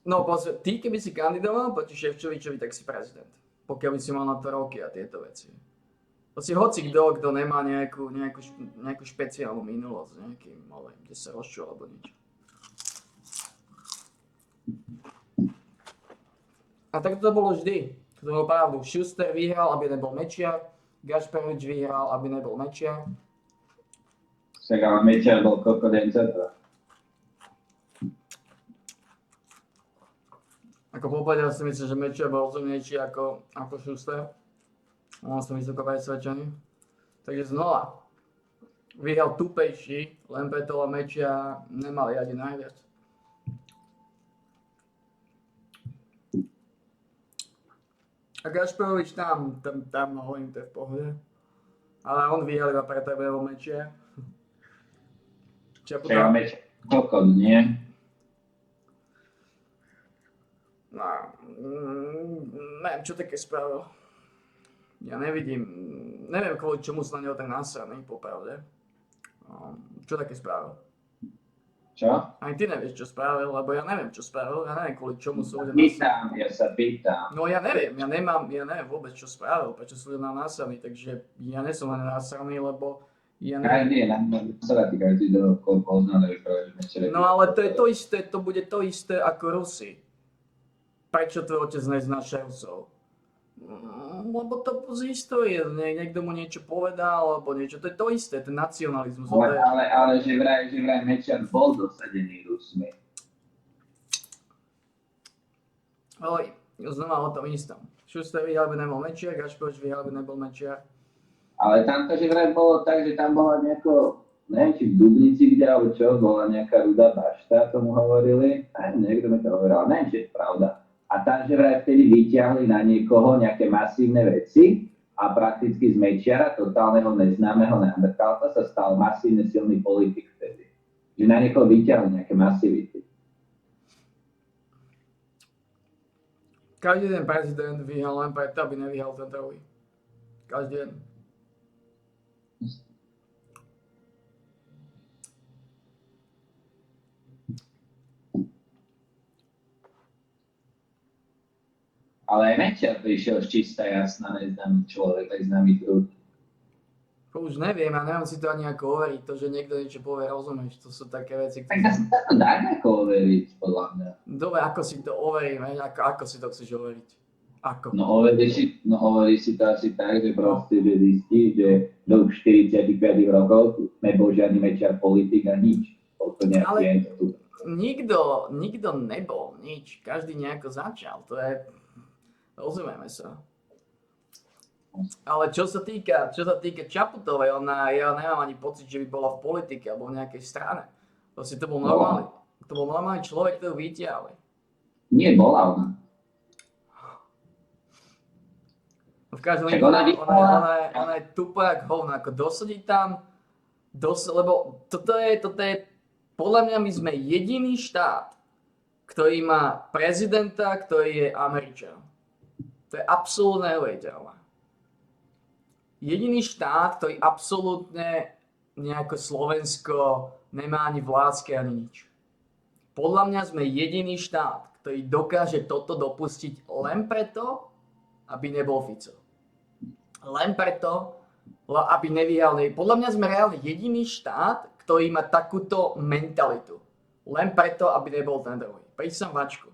no ty keby si kandidoval proti Šefčovičovi, tak si prezident. Pokiaľ by si mal na to roky a tieto veci. Hoci kto nemá nejakú špeciálnu minulosť, kde sa rozčul alebo nič. A tak to bolo vždy. To bolo pravdu. Schuster vyhral, aby nebol Mečiar. Gašparovič vyhral, aby nebol Mečiar. Však ale Mečiar bol kokodenca. Ako popadal si myslím, že Mečiar bol rozumnejší ako Schuster. On som vysoko presvedčený. Takže znova. Vyhral tupejší, len preto Mečiar nemal riadi najviac. A Gašparovič tam hovorím, to je v pohode. Ale on vyhral iba preto, aby nebol Mečiar. Čiže Mečiar kokot, nie? No, neviem, čo také spravil. Ja neviem kvôli čomu sa na neho tak nasraný, popravde. Čo také spravil? Čo? Ani ty nevieš, čo spravil, lebo ja neviem, čo spravil, ja neviem, kvôli čomu sú ľudia nasraní. Ja sa pýtam. No ja neviem vôbec, čo spravil, prečo sú ľudia nasraní, takže ja nie som len nasraný, lebo ja neviem. Každý do poznajú, že No ale to je to isté, to bude to isté ako Rusi. Prečo tvoj otec neznáša Rusov? Lebo to z histórie, niekto mu niečo povedal, alebo niečo, to je to isté, ten nacionalizmus. Ale že vraj Mečiar bol dosadený Rusmi. Ale znova o tom istom. Schuster vyhral, aby nebol Mečiar, Gašparovič vyhral, aby nebol Mečiar. Ale tamto, že vraj bolo tak, že tam bola nejako, neviem, či v Dubnici kde, alebo čo, bola nejaká rudá bašta, tomu hovorili. Niekto mi to hovoril, ale neviem, či je pravda. A tam, že vraj vtedy vyťahli na niekoho nejaké masívne veci a prakticky z Mečiara, totálneho neznámeho neandertálca, sa stal masívne silný politik vtedy. Že na niekoho vyťahli nejaké masivity. Každý jeden prezident vyhral len preto, aby nevyhral ten druhý. Každý jeden. Ale aj Mečiar prišiel z čistá jasná, neznámy človek, neznámy trud. V Už neviem, ja neviem si to ani ako overiť, to, že niekto niečo povie, rozumieš, to sú také veci, Tak asi sa to dá nejako overiť, podľa mňa. Dobre, ako si to overíme, ako si to chceš overiť? Ako? No overíš si to asi tak, že proste, že zistíš, že do 45 rokov nebol žiadny mečiar politik a nič. Ale nikto nebol nič, každý nejako začal, to je, rozumieme sa. Ale čo sa týka Čaputovej, ja nemám ani pocit, že by bola v politike alebo v nejakej strane. Proste to bol normálny človek, ktorý vytiahli. Nie, bola ona. V každom prípade ona je tupá jak hovno, ako dosadiť tam, lebo toto je, podľa mňa my sme jediný štát, ktorý má prezidenta, ktorý je Američan. To je absolútne neuveriteľné. Jediný štát, ktorý absolútne nejako Slovensko nemá ani vládske, ani nič. Podľa mňa sme jediný štát, ktorý dokáže toto dopustiť len preto, aby nebol Fico. Len preto, aby nevyhral. Podľa mňa sme reálne jediný štát, ktorý má takúto mentalitu. Len preto, aby nebol ten druhý. Príď sem, Vačku.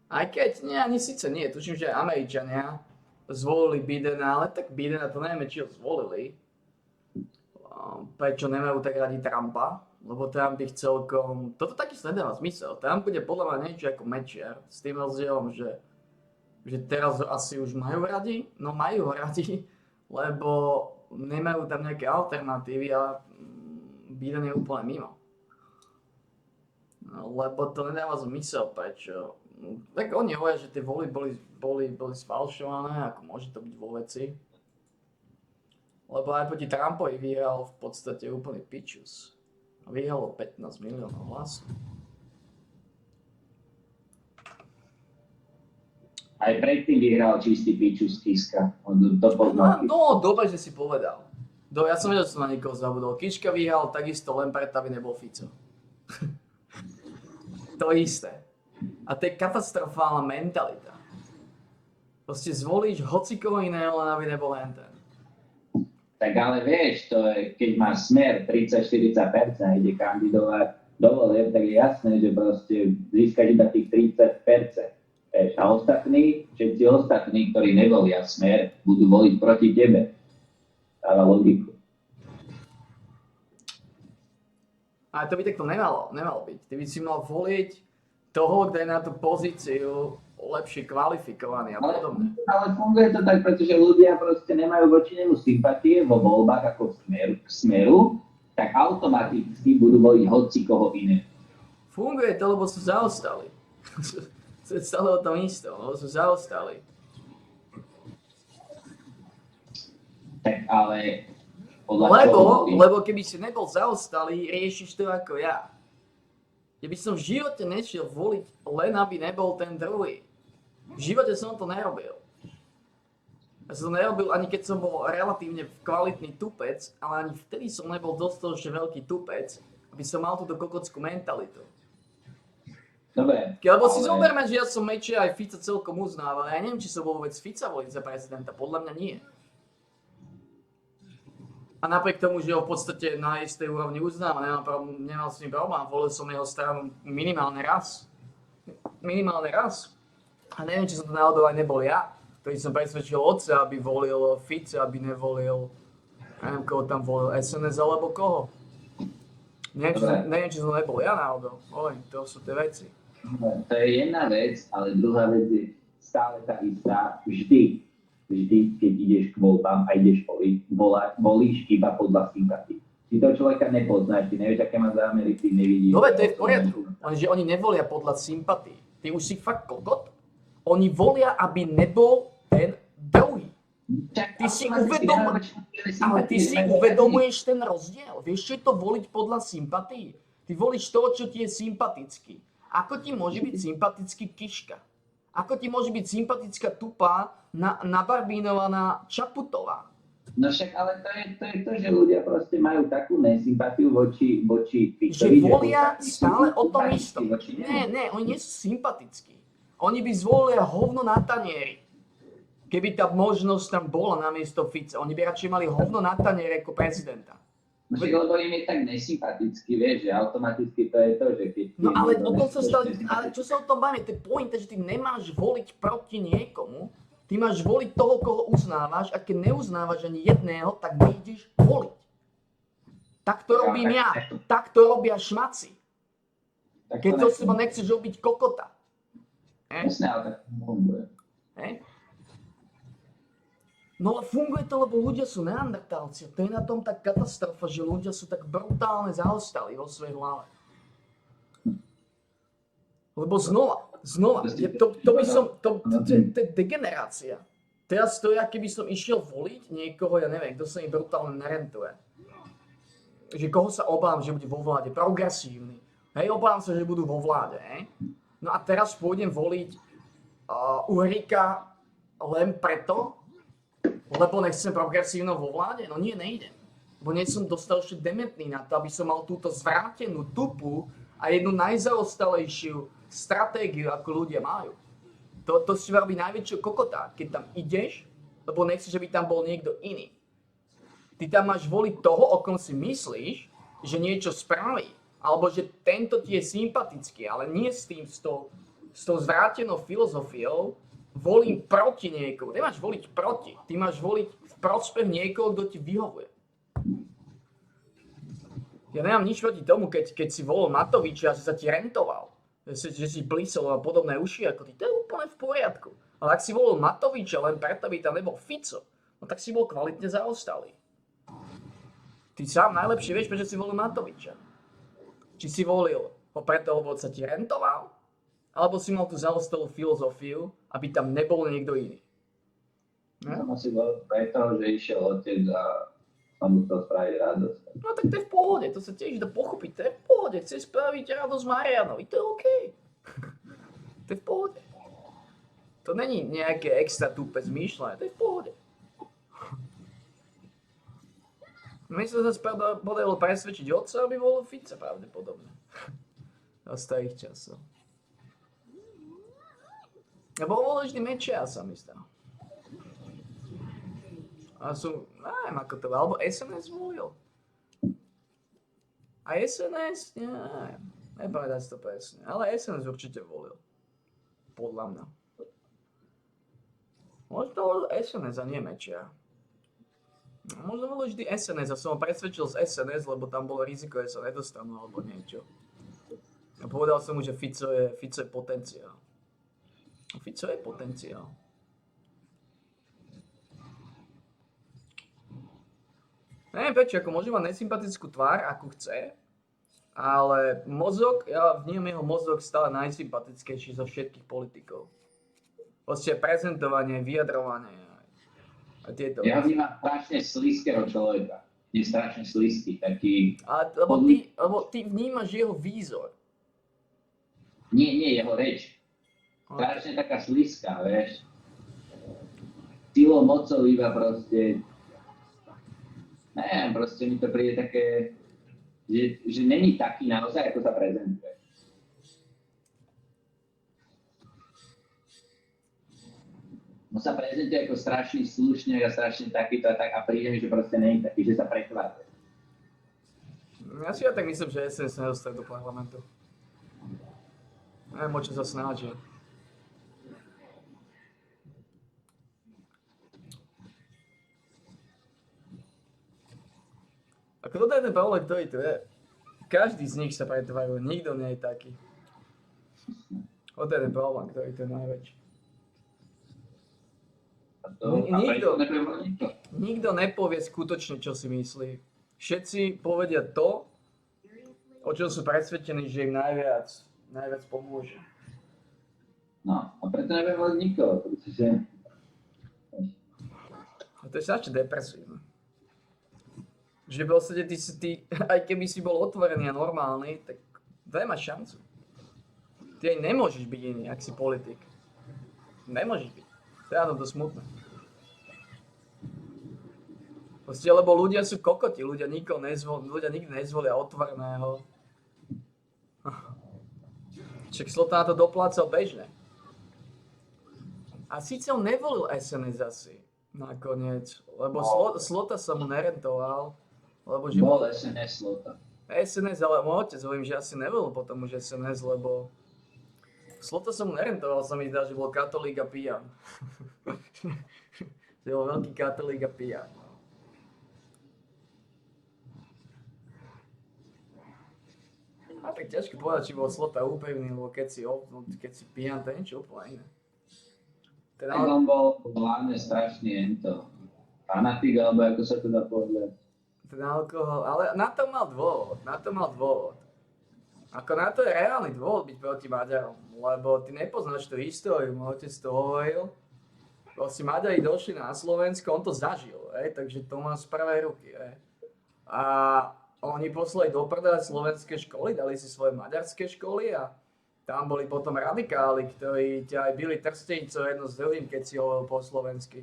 Aj keď, ani síce nie, tuším, že Američania zvolili Bidena, ale tak Bidena to neviem, či ho zvolili. Prečo nemajú tak radi Trumpa, lebo Trump ich celkom, toto takisto nedáva zmysel. Trump bude podľa mňa niečo ako Mečiar, s tým rozdielom, že teraz ho asi už majú radi, no majú ho radi, lebo nemajú tam nejaké alternatívy a Biden je úplne mimo. No, lebo to nedáva zmysel, prečo. Tak oni hovoria, že tie voľby boli sfalšované, ako môže to byť vo veci. Lebo aj proti Trumpovi vyhral v podstate úplný pičus. Vyhralo 15 miliónov hlasov. Aj predtým vyhral čistý pičus Kiska. No, dobre, že si povedal. Ja som vedel, že som na niekoho zabudol. Kiška vyhral takisto len preto, aby nebol Fico. To isté. A to je katastrofálna mentalita. Proste zvolíš hocikoho iného, len aby nebol len ten. Tak ale vieš, to je, keď má Smer 30-40% a ide kandidovať do volieb, tak je jasné, že proste získaš iba tých 30%. Vieš, a všetci ostatní, ktorí nevolia Smer, budú voliť proti tebe. Dáva logiku. Ale to by takto nemalo byť. Ty by si mal voliť toho, kto je na tú pozíciu lepšie kvalifikovaný a podobne. Ale funguje to tak, pretože ľudia proste nemajú voči nemu sympatie vo voľbách ako k Smeru, tak automaticky budú voliť hoci koho iné. Funguje to, lebo sú zaostali. To je stále o tom istom, lebo sú zaostali. Tak ale... Lebo keby si nebol zaostalý, riešiš to ako ja. Ja by som v živote nešiel voliť len aby nebol ten druhý. V živote som to nerobil. Ja som to nerobil ani keď som bol relatívne kvalitný tupec, ale ani vtedy som nebol dostatočne veľký tupec, aby som mal túto kokockú mentalitu. Dobre. Lebo si zoberme, že ja som Mečiar aj Fica celkom uznával, ja neviem, či som bol vôbec Fica voliť za prezidenta, podľa mňa nie. A napriek tomu, že ho v podstate na istej úrovni uznám a nemal s ním problém, volil som jeho stranu minimálne raz. A neviem, či som to náhodou aj nebol ja, ktorý som presvedčil otca, aby volil Fica, aby nevolil, neviem, koho tam volil, SNS alebo koho. Neviem, či som nebol ja náhodou. To sú tie veci. To je jedna vec, ale druhá vec je stále tá istá. Vždy, keď ideš k voľbám a ideš voliť, volíš iba podľa sympatí. Ty toho človeka nepoznáš, ty nevieš, aké má zámery, ty nevidíš. Dobre, to je v poriadku, lenže oni nevolia podľa sympatí. Ty už si fakt kokot. Oni volia, aby nebol ten druhý. Ty si uvedomuješ ten rozdiel. Vieš, čo je to voliť podľa sympatí? Ty volíš toho, čo ti je sympatický. Ako ti môže byť sympatický Kiška? Ako ti môže byť sympatická tupá nabarbínovaná Čaputová? No však, ale to je to, že ľudia proste majú takú nesympatiu voči Že volia stále o tom istom. Nie, oni nie sú sympatickí. Oni by zvolili hovno na tanieri. Keby tá možnosť tam bola namiesto Fica, oni by radšej mali hovno na taniere ako prezidenta. No však, lebo im je tak nesympatický, vieš, že automaticky to je to, že keď... No ale o tom sa stali, ale čo sa o tom bavíme, to je point, že ty nemáš voliť proti niekomu, ty máš voliť toho, koho uznávaš, a keď neuznávaš ani jedného, tak nejdeš voliť. Tak to robím ja, tak to robia šmaci. Keď to seba nechceš robiť kokota. Jasné, ale tak funguje. No ale funguje to, lebo ľudia sú neandertálci. To je na tom tá katastrofa, že ľudia sú tak brutálne zaostali vo svojej hlave. Lebo znova, to je degenerácia. Teraz to je, keby som išiel voliť niekoho, ja neviem, kto sa mi brutálne narentuje. Že koho sa obávam, že bude vo vláde, progresívny. Hej, obávam sa, že budú vo vláde, hej. No a teraz pôjdem voliť Uhrika len preto, lebo nechcem progresívno vo vláde? No nie, nejdem. Lebo nie som dostatočne dementný na to, aby som mal túto zvrátenú, tupú a jednu najzaostalejšiu stratégiu, ako ľudia majú. To si robí najväčšieho kokota, keď tam ideš, lebo nechceš, aby tam bol niekto iný. Ty tam máš voliť toho, o kom si myslíš, že niečo spraví. Alebo že tento ti je sympatický, ale nie s tou zvrátenou filozofiou, volím proti niekomu. Ty máš voliť proti. Ty máš voliť v prospech niekoho, kto ti vyhovuje. Ja nemám nič proti tomu, keď si volil Matoviča a že sa ti rentoval. Že si blísol a podobné uši ako ty. To je úplne v poriadku. Ale ak si volil Matoviča len preto, aby tam nebol Fico, no tak si bol kvalitne zaostalý. Ty sám najlepšie vieš, prečo si volil Matoviča. Či si volil ho preto, lebo sa ti rentoval, alebo si mal tú zaostalú filozofiu, aby tam nebol niekto iný. Som asi bol preto, že išiel otec a som musel spraviť radosť. No tak to je v pohode, to sa tiež dá pochopiť, to je v pohode, chceš spraviť radosť Marianovi, to je OK. To je v pohode. To není nejaké extra tupé zmýšľanie, to je v pohode. Mne sa zase podarilo presvedčiť otca, aby volil Fica pravdepodobne. A starých časov. Ja bol dôležitý Mečiar, sa mi stal. A som, neviem ako to, alebo SNS volil. A SNS, neviem, nepamätám si to presne, ale SNS určite volil. Podľa mňa. Možno to volil SNS a nie Mečiar. Možno volil vždy SNS a som ho presvedčil z SNS, lebo tam bolo riziko, že sa nedostanú alebo niečo. A povedal som mu, že Fico je potenciál. Fico je potenciál. Neviem prečo, ako môže mať nesympatickú tvár, ako chce, ale mozog, ja vnímam jeho mozog stále najsympatickejší zo všetkých politikov. Proste prezentovanie, vyjadrovanie a tieto Ja vnímam strašne slízkeho človeka. Je strašne slízky, taký... Lebo ty vnímaš jeho výzor. Nie jeho reč. Strašne taká slízka, vieš. Silou, mocou iba proste... Neviem, proste mi to príde také, že není taký naozaj, ako sa prezentuje. No sa prezentuje ako strašný slušňák a strašne takýto a tak a príde mi, že proste není taký, že sa prekvapuje. Ja si tak myslím, že SNS sa nedostane do parlamentu. Neviem, o čo sa snaží. Ako toto je ten problém, ktorý tu je. Každý z nich sa pretvaruje, nikto nie je taký. Toto je ten problém, ktorý tu je najväčší. Nikto nepovie skutočne, čo si myslí. Všetci povedia to, o čom sú presvedčení, že im najviac pomôže. No, a preto neviem voliť nikoho, pretože... A to je strašne depresívne. Že v podstate ty, aj keby si bol otvorený a normálny, tak daj ma šancu. Ty aj nemôžeš byť iný, ak si politik. Nemôžeš byť. To je to smutné. Proste, lebo ľudia sú kokoti, ľudia nikdy nezvolia otvoreného. Však Slota na to doplácal bežne. A síce on nevolil SNS asi, nakoniec, lebo Slota sa mu nerentoval, lebo že Bol SNS Slota. SNS, ale môj otec hovorím, že asi nevolil potom už SNS, lebo Slota sa mu nerentoval, sa mi zdá, že bol katolík a pijan. Že bol veľký katolík a pijan. A tak ťažko povedať, či bol Slota úpevný, lebo keď si pijan, to je niečo úplne iné. Tak on bol hlavne strašný fanatik, alebo ako sa to dá povedať. Ten alkohol, ale na to mal dôvod. Ako na to je reálny dôvod byť proti Maďarom, lebo ty nepoznáš tú históriu, môj otec to hovoril. Proste Maďari došli na Slovensko, on to zažil, takže to má z prvej ruky. A oni poslali do prdele slovenské školy, dali si svoje maďarské školy a tam boli potom radikáli, ktorí ťa aj bili trstenicou jedno s druhým, keď si hovoril po slovensky.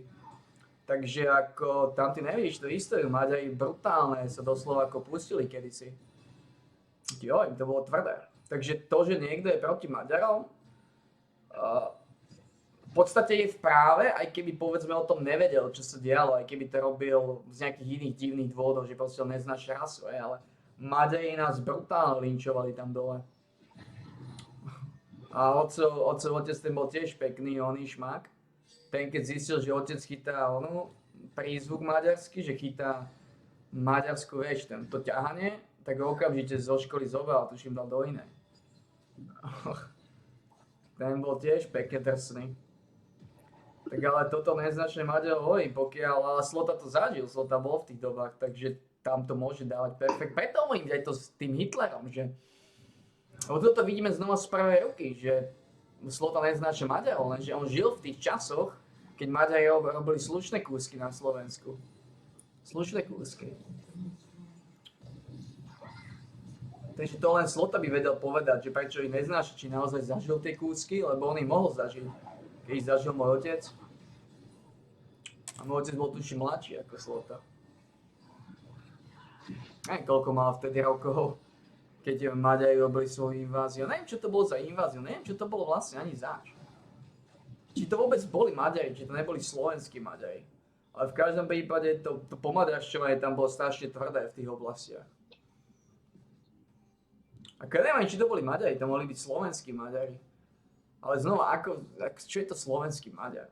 Takže ako tam ty nevidíš tú históriu, Maďari brutálne sa doslova ako pustili kedysi. Jo, im to bolo tvrdé. Takže to, že niekto je proti Maďarom, v podstate je v práve, aj keby povedzme o tom nevedel, čo sa dialo, aj keby to robil z nejakých iných divných dôvodov, že proste on neznáša rasu, ale Maďari nás brutálne linčovali tam dole. A otec ten bol tiež pekný, oný šmak. Ten keď zistil, že otec chytá prízvuk maďarsky, že chytá maďarskú reč, to ťahanie, tak ho okamžite zo školy zobral, tuším dal do inej. Ten bol tiež pekne drsný. Tak ale toto neznačne Maďar hovorí, ale Slota to zažil, Slota bol v tých dobách, takže tam to môže dávať perfekt. Preto hovorím aj to s tým Hitlerom, že toto vidíme znova z prvej ruky, že Slota neznáša Maďarov, lenže on žil v tých časoch, keď Maďari robili slušné kúsky na Slovensku. Slušné kúsky. Takže to len Slota by vedel povedať, že prečo ich neznáša, či naozaj zažil tie kúsky, lebo on ich mohol zažiť. Keď ich zažil môj otec. A môj otec bol tuším mladší ako Slota. Neviem, koľko mal vtedy rokov, keď Maďari robili svoju inváziu. Neviem, čo to bolo za inváziu, neviem, čo to bolo vlastne ani zač. Či to vôbec boli Maďari, či to neboli slovenskí Maďari. Ale v každom prípade to pomaďaršťovanie tam bolo strašne tvrdé v tých oblastiach. A neviem, či to boli Maďari, to mohli byť slovenskí Maďari. Ale znova, čo je to slovenský Maďar?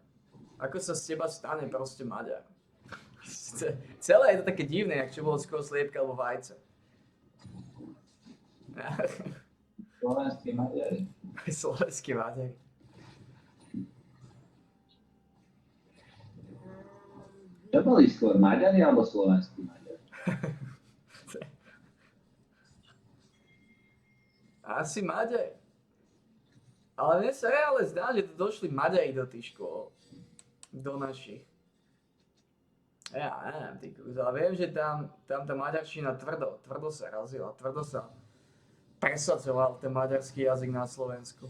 Ako sa z teba stane proste Maďar? Celé je to také divné, jak čo bolo skôr sliepka alebo vajce. Slovenskí Maďari. Slovenskí Maďari. Čo boli skôr, Maďari alebo slovenskí Maďari? Asi Maďari. Ale mne sa reálne zdá, že tu došli Maďari do tých škôl. Do našich. Ja neviem, ty kus, ale viem, že tam tá maďarčina tvrdo sa razila, tvrdo sa presadzoval ten maďarský jazyk na Slovensku.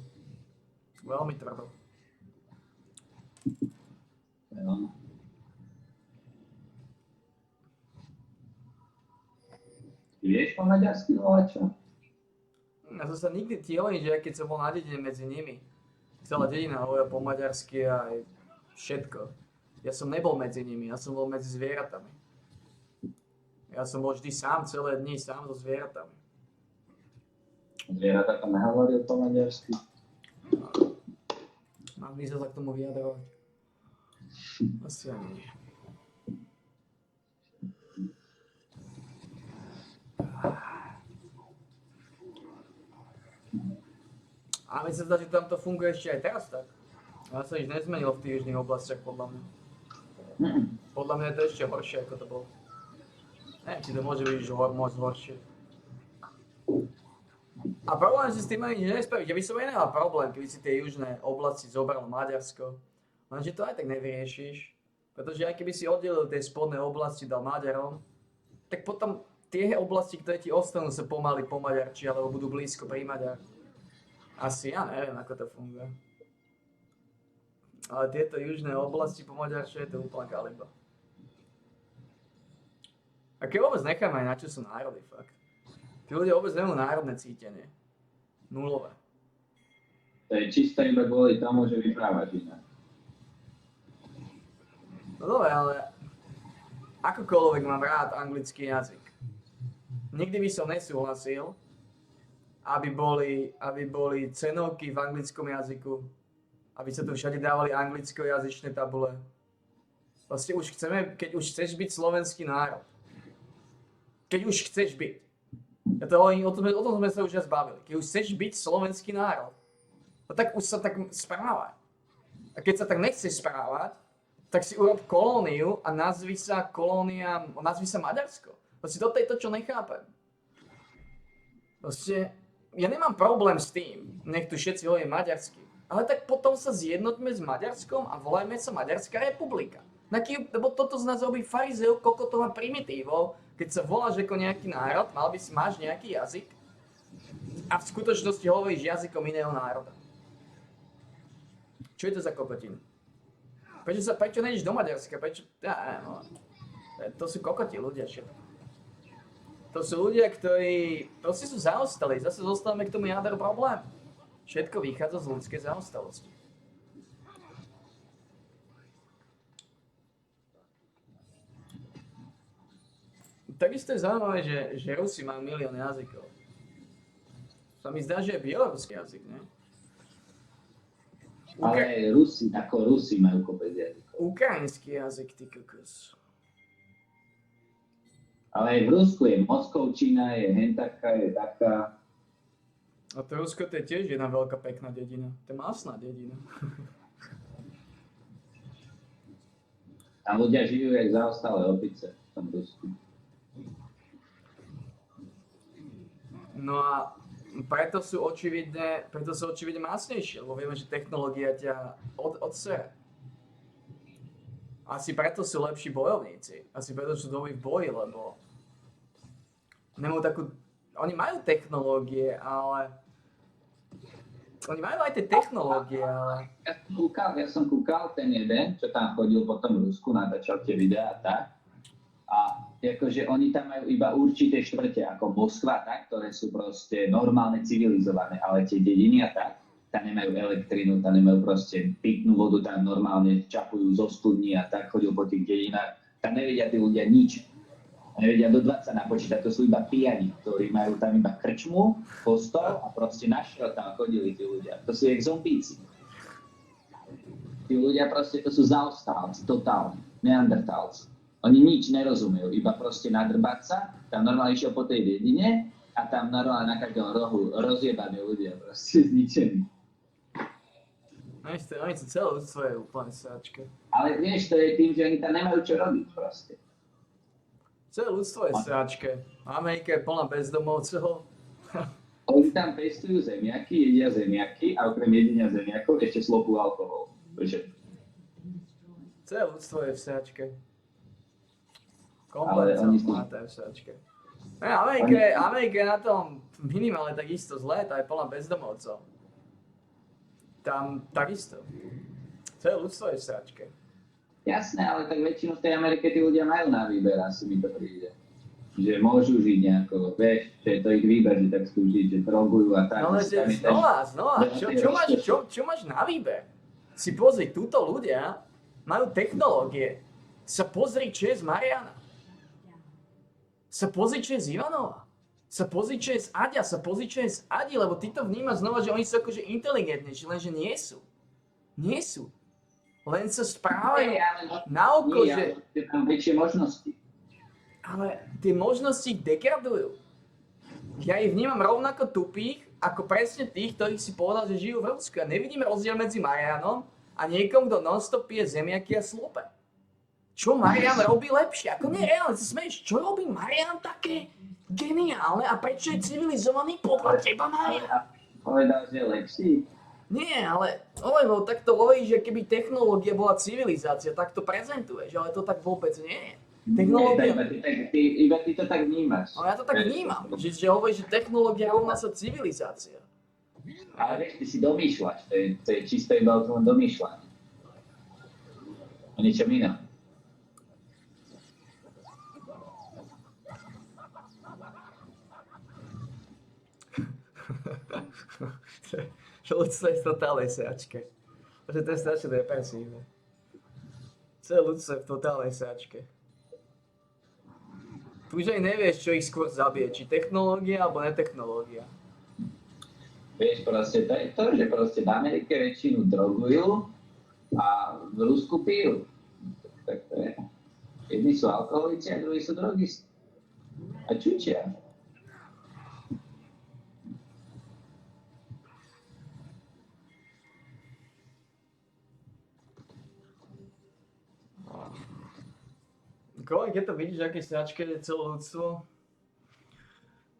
Veľmi tvrdo. Vieš po maďarsky Lovačo? Ja som sa nikdy hovorím, že keď som bol na dedine medzi nimi, celá dedina hovorila po maďarsky a aj všetko. Ja som nebol medzi nimi, ja som bol medzi zvieratami. Ja som bol vždy sám, celé dni sám so zvieratami. Zvieratá tam nehovoril po maďarsky? Mám by sa k tomu vyjadrovať. Asi ani nie. A mi sa zdá, že tam to funguje ešte aj teraz tak. Ja sa nič nezmenilo v tých južných oblastiach, podľa mňa. Podľa mňa je to ešte horšie, ako to bolo. Neviem, či to môže byť môcť horšie. A problém, že s tým ani nespravíš. Ja by som aj nemal problém, keby si tie južné oblasti zobral Maďarsko. Lenže to aj tak nevyriešiš. Pretože aj keby si oddelil tie spodné oblasti, dal Maďarom, tak potom tie oblasti, ktoré ti ostanú, sa pomaly pomaďarčia, alebo budú blízko pri Maďar. Asi ja neviem, ako to funguje. Ale tieto južné oblasti po maďarčine je to úplná kaliba. A keď vôbec necháme aj na čo sú národy, fakt. Tí ľudia vôbec nemajú národné cítenie. Nulové. To je čisto iba kvôli tomu, že vyprávať inak. No dobre, ale akokoľvek mám rád anglický jazyk. Nikdy by som nesúhlasil, aby boli cenovky v anglickom jazyku, aby sa tu všade dávali anglicko-jazyčné tabule. Proste už chceme, keď už chceš byť slovenský národ. Keď už chceš byť. Ja to hovorím, o tom sme sa už raz bavili. Keď už chceš byť slovenský národ, no tak už sa tak správaj. A keď sa tak nechceš správať, tak si urob kolóniu a nazvi sa Maďarsko. Proste toto je to, čo nechápem. Proste, ja nemám problém s tým, nech tu všetci hovoria maďarsky. Ale tak potom sa zjednoťme s Maďarskom a volajme sa Maďarská republika. Lebo toto z nás robí farizeu, kokotov a primitívov, keď sa voláš ako nejaký národ, máš nejaký jazyk a v skutočnosti hovoríš jazykom iného národa. Čo je to za kokotinu? Prečo nejdeš do Maďarska? To sú kokoti ľudia všetko. To sú ľudia, ktorí proste sú zaostali. Zase zostávame k tomu jadru problém. Všetko vychádza z ľudskej zaostalosti. Takisto je zaujímavé, že Rusi majú milión jazykov. Sa mi zdá, že je bieloruský jazyk, ne? Ale Rusi majú kopec jazykov. Ukrajinský jazyk, ty kokos. Ale aj v Rusku je Moskovčina, je hentaká, je taká. A to Rusko to je tiež jedna veľká pekná dedina. To je masná dedina. Tam ľudia žijú jak zaostalé opice v tom Rusku. No a preto sú očividne masnejšie, lebo vieme, že technológia ťa odsere. Asi preto sú lepší bojovníci. Asi preto sú dobrí v boji, lebo nemajú takú... Oni majú technológie, ale... Oni majú aj tie technológie, ale... Ja som kúkal ten jeden, čo tam chodil po tom Rusku, natáčal tie videá a tak. A akože oni tam majú iba určité štvrte, ako Moskva, tak, ktoré sú proste normálne civilizované, ale tie dediny a tak, tam nemajú elektrínu, tam nemajú proste pitnú vodu, tam normálne čapujú zo studní a tak, chodil po tých dedinách, tam nevedia tí ľudia nič. Nevedia do 20 napočítať, to sú iba pijani, ktorí majú tam iba krčmu, kostol a proste našiel tam chodili tí ľudia. To sú jak zombíci. Tí ľudia proste, to sú zaostálci, totálne, neandertálci. Oni nič nerozumejú, iba proste nadrbať sa, tam normálne išiel po tej dedine a tam normálne na každom rohu rozjebaní ľudia, proste zničení. Oni sú celé ľudstvo je úplne sračke. Ale vieš, to je tým, že oni tam nemajú čo robiť proste. Celé ľudstvo je sračke. Amerika je plná bezdomovcov. Oni tam pestujú zemiaky, jedia zemiaky a okrem jedenia zemiakov ešte slopú alkohol. Celé ľudstvo je v sračke. Komplet celé máte v sračke. Amerika je na tom minimálne takisto zlé, tá je plná bezdomovcov. Tam takisto. Celé ľudstvo je v sračke. Jasné, ale tak väčšinu v tej Amerike tí ľudia majú na výber, asi mi to príde. Že môžu žiť nejako, vieš, že je to ich výber, že tak chcú žiť, že drogujú a tak. No ale znova, čo máš na výber? Si pozri, túto ľudia majú technológie. Sa pozri, čo je z Mariana. Sa pozri, čo je z Ivanova. Sa pozri, čo je z Aďa. Sa pozri, čo je z Adi, lebo ty to vnímaš znova, že oni sú akože inteligentnejší, lenže nie sú. Nie sú. Len sa správajú na oko, že... Nie, tam väčšie možnosti. Ale tie možnosti degradujú. Ja ich vnímam rovnako tupých, ako presne tých, ktorých si povedal, že žijú v Rusku. Ja nevidím rozdiel medzi Marianom a niekom, kto non-stop pije zemiaky a slope. Čo Marian robí lepšie? Ako nie, reálne si smeješ, čo robí Marian také geniálne a prečo je civilizovaný podľa teba, Marian? Povedal, že je lepší. Nie, ale lebo tak to hovoríš, že keby technológia bola civilizácia, tak to prezentuješ, ale to tak vôbec nie je. Technológia... Iba ty to tak vnímaš. No ja to tak vnímam, že hovoríš, že technológia rovná sa civilizácia. Ale vieš, ty si domýšľaš, to je čisto iba o tom domýšľaní. O ničom inom. Ľudstvo je totálne sračke. To je strašne depresívne. Celé ľudstvo je v totálnej sáčke. Tu už aj nevieš, čo ich skôr zabije, či technológia alebo netechnológia. Vieš, proste to je to, že proste v Amerike väčšinu drogujú a v Rusku pijú. Tak to je. Jedni sú alkoholici a druhí sú drogisti. A čučia. Keď to vidíš, aké sáčke je celé ľudstvo,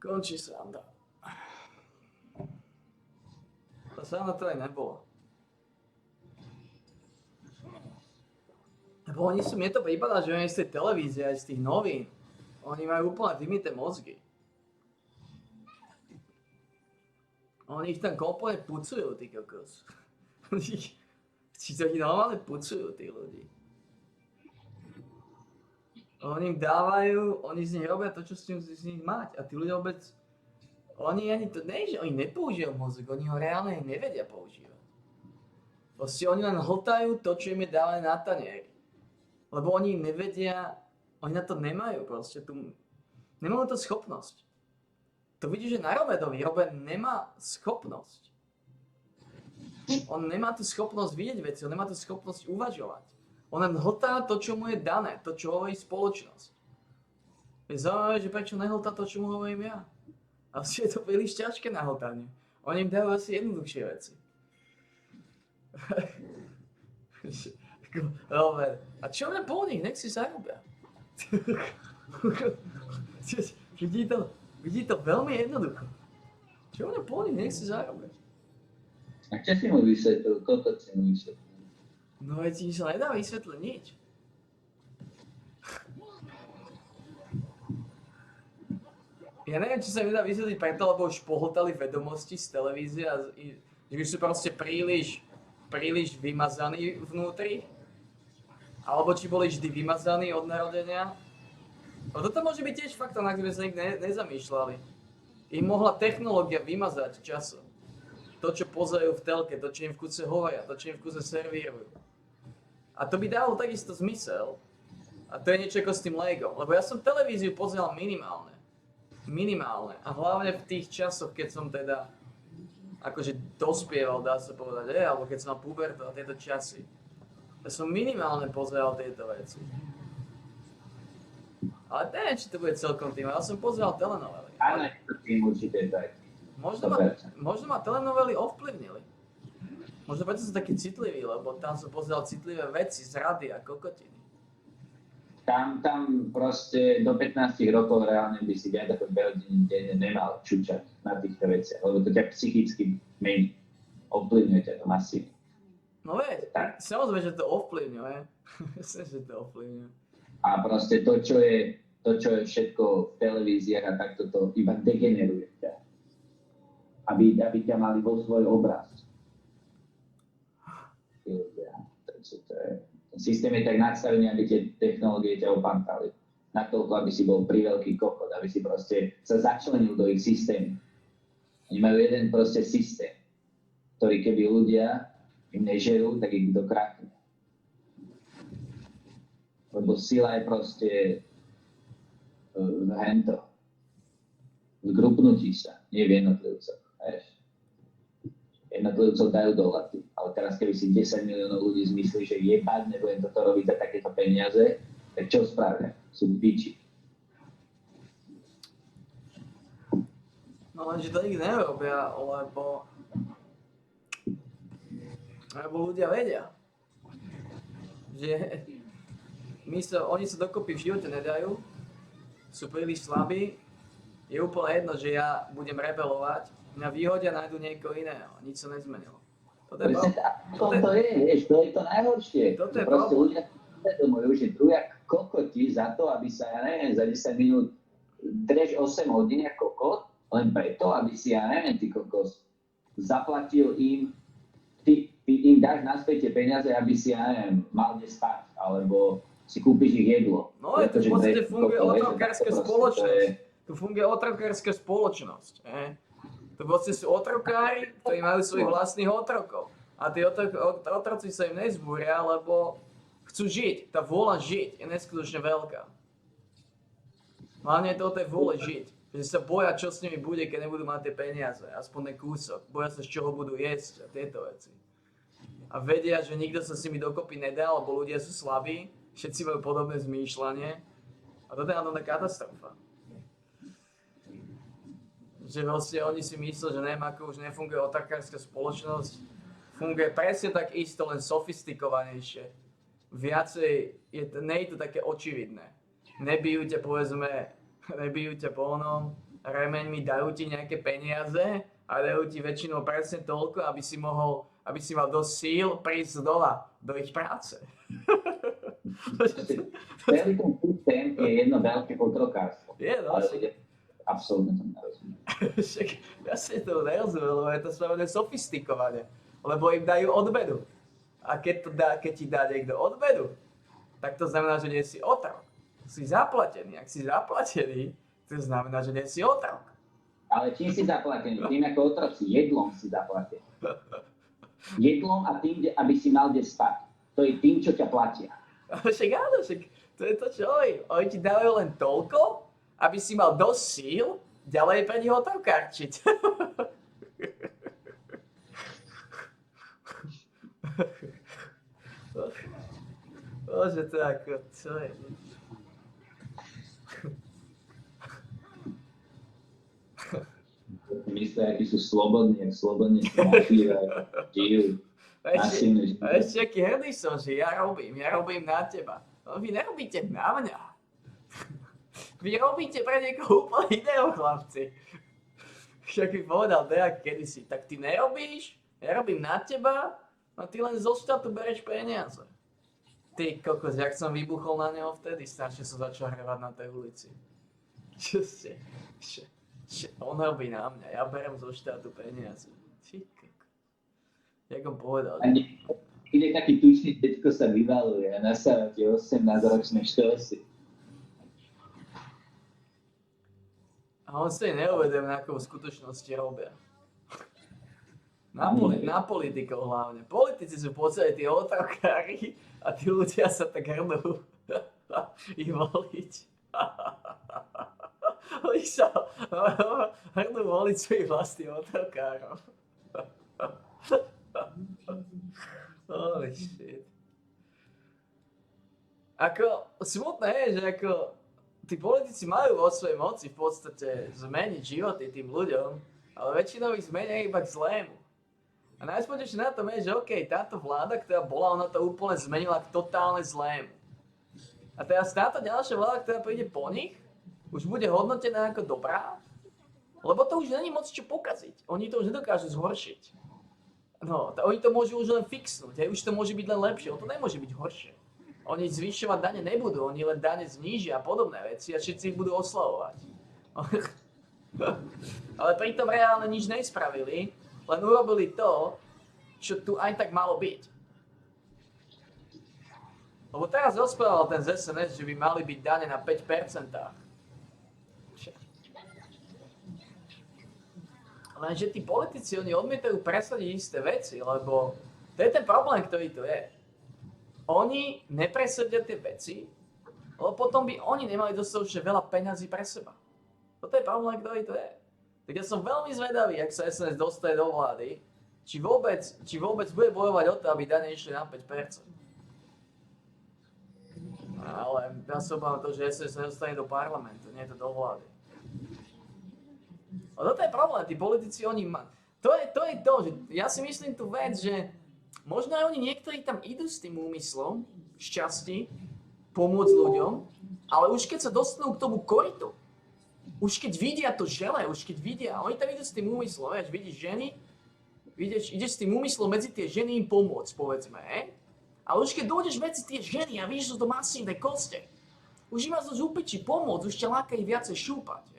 končí sranda. A sranda to aj nebolo. Lebo mne to prípada, že oni z tej televízie, aj z tých novín, oni majú úplne vymyté mozgy. Oni ich tam kompletne pucujú, tí kokos. Či to ich normálne pucujú, tí ľudí. Oni im dávajú, oni z nich robia to, čo z nich mať. A tí ľudia vôbec, oni ani to nie, že oni nepoužijú mozog, oni ho reálne nevedia používať. Proste oni len hltajú to, čo im je dávané na tanieri. Lebo oni nevedia, oni na to nemajú proste, nemajú to schopnosť. To vidíš, že na Robedovi, Robed nemá schopnosť. On nemá tú schopnosť vidieť veci, on nemá tú schopnosť uvažovať. On len hltá to, čo mu je dané, to, čo hovorí spoločnosť. Je zaujímavé, že prečo nehltá to, čo mu hovorím ja. A je to príliš ťažké na hltanie. Oni im dajú asi jednoduchšie veci. Robert, a čo mňa po nich, nech si zarobia. Vidí to veľmi jednoducho. Čo mňa po nich, nech si zarobia. A čo si mu vysvetlil? Koľko si mu vysvetlil? No veď ti sa nedá vysvetliť nič. Ja neviem, či sa mi dá vysvetliť preto, lebo už pohltali vedomosti z televízie a že už sú proste príliš vymazaní vnútri. Alebo či boli vždy vymazaní od narodenia. No toto môže byť tiež faktor, na ktorý sa nikdy nezamýšľali. Ich mohla technológia vymazať časom. To, čo pozerajú v telke, to, čo im v kuse hovoria, to, čo im v kuse servírujú. A to by dalo takisto zmysel. A to je niečo ako s tým Legom. Lebo ja som televíziu pozeral minimálne. A hlavne v tých časoch, keď som teda akože dospieval, dá sa povedať, alebo keď som mal pubertu a tieto časy. Ja som minimálne pozeral tieto veci. Ale neviem, či to bude celkom tým, ale ja som pozeral telenovely. Áno, to tým určite tak. Možno ma telenovely ovplyvnili. Možno preto som taký citlivý, lebo tam som pozeral citlivé veci z rady a kokotiny. Tam proste do 15 rokov reálne by si viac ako 2 hodiny denne nemal čučať na týchto veciach, lebo to ťa psychicky mení. Ovplyvňuje ťa to masívne. No veď, samozrejme, že to ovplyvňuje. Myslím, že to ovplyvňuje. A proste to, čo je všetko v televíziách a takto to iba degeneruje ťa. Aby ťa mali vo svoj obraz. Ten systém je tak nastavený, aby tie technológie ťa opantali. Natoľko, aby si bol priveľký kokot, aby si proste sa začlenil do ich systému. Oni majú jeden proste systém, ktorý keby ľudia im nežerú, tak ich to krachne. Lebo sila je proste v hento. V grupnutí sa, nie v jednotlivcoch. Jednotlivcov dajú do laty. Ale teraz, keby si 10 miliónov ľudí zmyslí, že jebať, nebudem toto robiť za takéto peniaze, tak čo spravia? Sú biči. No lenže to nikdy nerobia, lebo ľudia vedia, že oni sa dokopy v živote nedajú, sú príliš slabí, je úplne jedno, že ja budem rebelovať, mňa vyhodia, nájdu niekoho iného, nič sa nezmenilo. To je to najhoršie. Toto je proste problém. ľudia uvedomujú, že truja kokoti za to, aby sa, ja neviem, za 10 minút dreš 8 hodín ako kokot, len preto, aby si, ja neviem, ty kokos, zaplatil im, ty im dáš naspäť tie peniaze, aby si, ja neviem, mal kde spať, alebo si kúpiš ich jedlo. No je to v podstate funguje otrokárska spoločnosť. Tu funguje otrokárska spoločnosť. To vlastne sú otrokári, ktorí majú svojich vlastných otrokov. A tí otroci sa im nezbúria, lebo chcú žiť. Tá vôľa žiť je neskutočne veľká. Hlavne je to o tej vôle žiť. Že sa boja, čo s nimi bude, keď nebudú mať tie peniaze. Aspoň ten kúsok. Boja sa, z čoho budú jesť a tieto veci. A vedia, že nikto sa s nimi dokopy nedá, lebo ľudia sú slabí. Všetci majú podobné zmýšľanie. A toto je na katastrofa. Že vlastne oni si myslí, že neviem, ako už nefunguje otrokárska spoločnosť. Funguje presne tak isto, len sofistikovanejšie. Viacej, nie je to také očividné. Nebijú ťa, povedzme, po onom remeňmi, dajú ti nejaké peniaze a dajú ti väčšinou presne toľko, aby si mal dosť síl prísť do ich práce. Celý ten systém je jedno veľké otrokárstvo. Je, no. Absolútne to nerozumiem. Však ja si to nerozumiem, lebo je to spravené sofistikovane. Lebo im dajú odvedu. A keď ti dá niekto odvedu, tak to znamená, že nie si otrok. Si zaplatený. Ak si zaplatený, to znamená, že nie si otrok. Ale čím si zaplatený? Tým ako otrok si jedlom si zaplatený. Jedlom a tým, aby si mal kde spať. To je tým, čo ťa platia. Však áno, to je to, čo oni ti dávajú len toľko, aby si mal dosť síl ďalej pre nich otrokárčiť. Bože, to ako, čo je? Myslia, akí sú slobodní si napívajú, žijú. A ešte aký hrdý som, že ja robím na teba. No, vy nerobíte na mňa. Vy robíte pre niekoho úplne iného, chlapci. Však mi povedal Dejak kedysi, tak ty nerobíš, ja robím na teba, a ty len zo štátu bereš peniaze. Ty kokos, jak som vybuchol na neho vtedy, strašne som začal hrevať na tej ulici. Čo ste? On robí na mňa, ja berem zo štátu peniaze. Ty kokos. Jak on povedal? Ide taký tučný detko sa vyvaluje a nasáva tie 18-ročné štosy. A on si neuvedomuje, ako v skutočnosti robia. Na politikov hlavne. Politici sú v podstate tí otrokári a tí ľudia sa tak hrnú ich voliť. Oni sa hrnú voliť svojich vlastných otrokárov. Holy shit. Ako, smutné je, že ako tí politici majú vo svojej moci v podstate zmeniť životy tým ľuďom, ale väčšinou ich zmenia iba k zlému. A najspodnejšie na tom je, že okej, táto vláda, ktorá bola, ona to úplne zmenila k totálne zlému. A teraz táto ďalšia vláda, ktorá príde po nich, už bude hodnotená ako dobrá, lebo to už není moc čo pokaziť. Oni to už nedokážu zhoršiť. No, oni to môžu už len fixnúť, už to môže byť len lepšie, to nemôže byť horšie. Oni zvyšovať dane nebudú, oni len dane znížia a podobné veci a všetci ich budú oslavovať. Ale pritom reálne nič nespravili, len urobili to, čo tu aj tak malo byť. Lebo teraz rozprával ten z SNS, že by mali byť dane na 5%. Lenže tí politici, oni odmietajú presadiť isté veci, lebo to je ten problém, ktorý tu je. Oni nepresadia tie veci, lebo potom by oni nemali dostatočne veľa peňazí pre seba. Toto je problém, ktorý tu je. Tak ja som veľmi zvedavý, ak sa SNS dostane do vlády, či vôbec bude bojovať o to, aby dane išli na 5%. Ale ja sa obávam to, že SNS nedostane do parlamentu, nie to do vlády. A toto je problém, tí politici, oni to je to, že ja si myslím tú vec, že možno aj oni niektorí tam idú s tým úmyslom, šťastí, pomôcť ľuďom, ale už keď sa dostanú k tomu koritu, už keď vidia to žele, už keď vidia, oni tam idú s tým úmyslom, vieš, vidíš ženy, ideš s tým úmyslom medzi tie ženy im pomôcť, povedzme, ale už keď dojdeš medzi tie ženy a vidíš, že sú to masívne koste, už im vás už upiči pomôcť, už ťa láka ich viacej šúpať,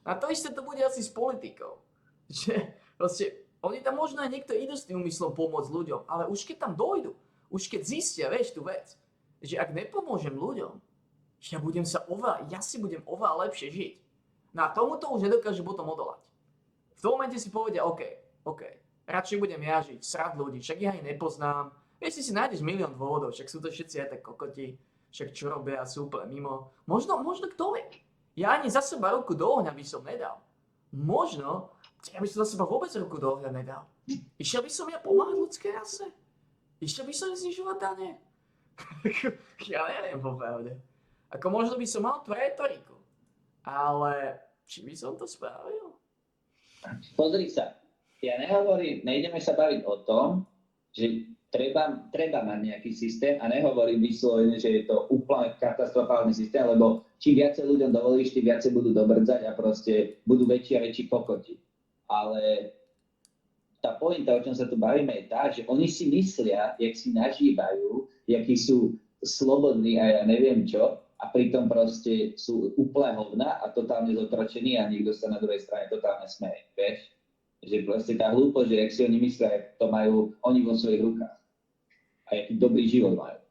A to isté to bude asi s politikou. Že proste, oni tam možno aj niekto idú s tým úmyslom pomôcť ľuďom, ale už keď tam dojdu, už keď zistia, vieš, tú vec, že ak nepomôžem ľuďom, že ja si budem oveľa lepšie žiť. No a tomuto už nedokážu potom odolať. V tom momente si povedia, OK, radšej budem ja žiť, srať ľudí, však ja ich nepoznám, Vieš, si nájdeš milión dôvodov, však sú to všetci aj tak kokoti, však čo robia, sú úplne mimo. Možno kto vie. Ja ani za seba ruku do ohňa by som nedal. Možno, ja by som za seba vôbec ruku do ohňa nedal. Išiel by som ja pomáhať ľudskej rase? Išiel by som znižovať dane? Ja neviem popravde. Ako možno by som mal tú retoriku. Ale či by som to spravil? Pozri sa, ja nejdeme sa baviť o tom, že treba mať nejaký systém a nehovorím vyslovene, že je to úplne katastrofálny systém, lebo čím viacej ľuďom dovolíš, tým viacej budú dobrdzať a proste budú väčší a väčší kokoti. Ale tá pointa, o čom sa tu bavíme, je tá, že oni si myslia, jak si nažívajú, jakí sú slobodní a ja neviem čo, a pritom proste sú úplne hovna a totálne zotročení a niekto sa na druhej strane totálne smeje, vieš? Že proste tá hlúposť, že jak si oni myslia, jak to majú oni vo svojich rukách. A jaký dobrý život majú.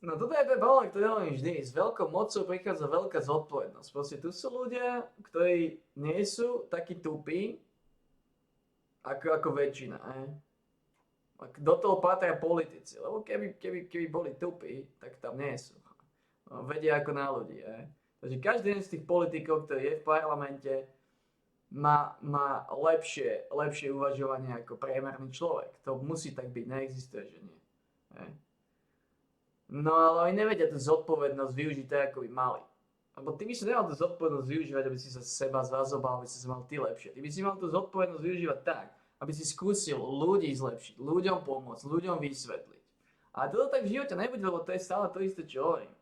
No toto je ten problém, ktorý hovorím vždy. S veľkou mocou prichádza veľká zodpovednosť. Proste tu sú ľudia, ktorí nie sú takí tupí, ako väčšina. Do toho patria politici, lebo keby boli tupí, tak tam nie sú. Vedia ako na ľudí. Takže každý jeden z tých politikov, ktorý je v parlamente, má lepšie uvažovanie ako priemerný človek. To musí tak byť, neexistuje, že nie. No ale oni nevedia tú zodpovednosť využiť tak, ako by mali. Lebo ty by si nemal tú zodpovednosť využívať, aby si sa seba zazobal, aby si sa mal ty lepšie. Ty by si mal tú zodpovednosť využívať tak, aby si skúsil ľudí zlepšiť, ľuďom pomôcť, ľuďom vysvetliť. A toto tak v živote nebude, lebo to je stále to isté, čo hovorím.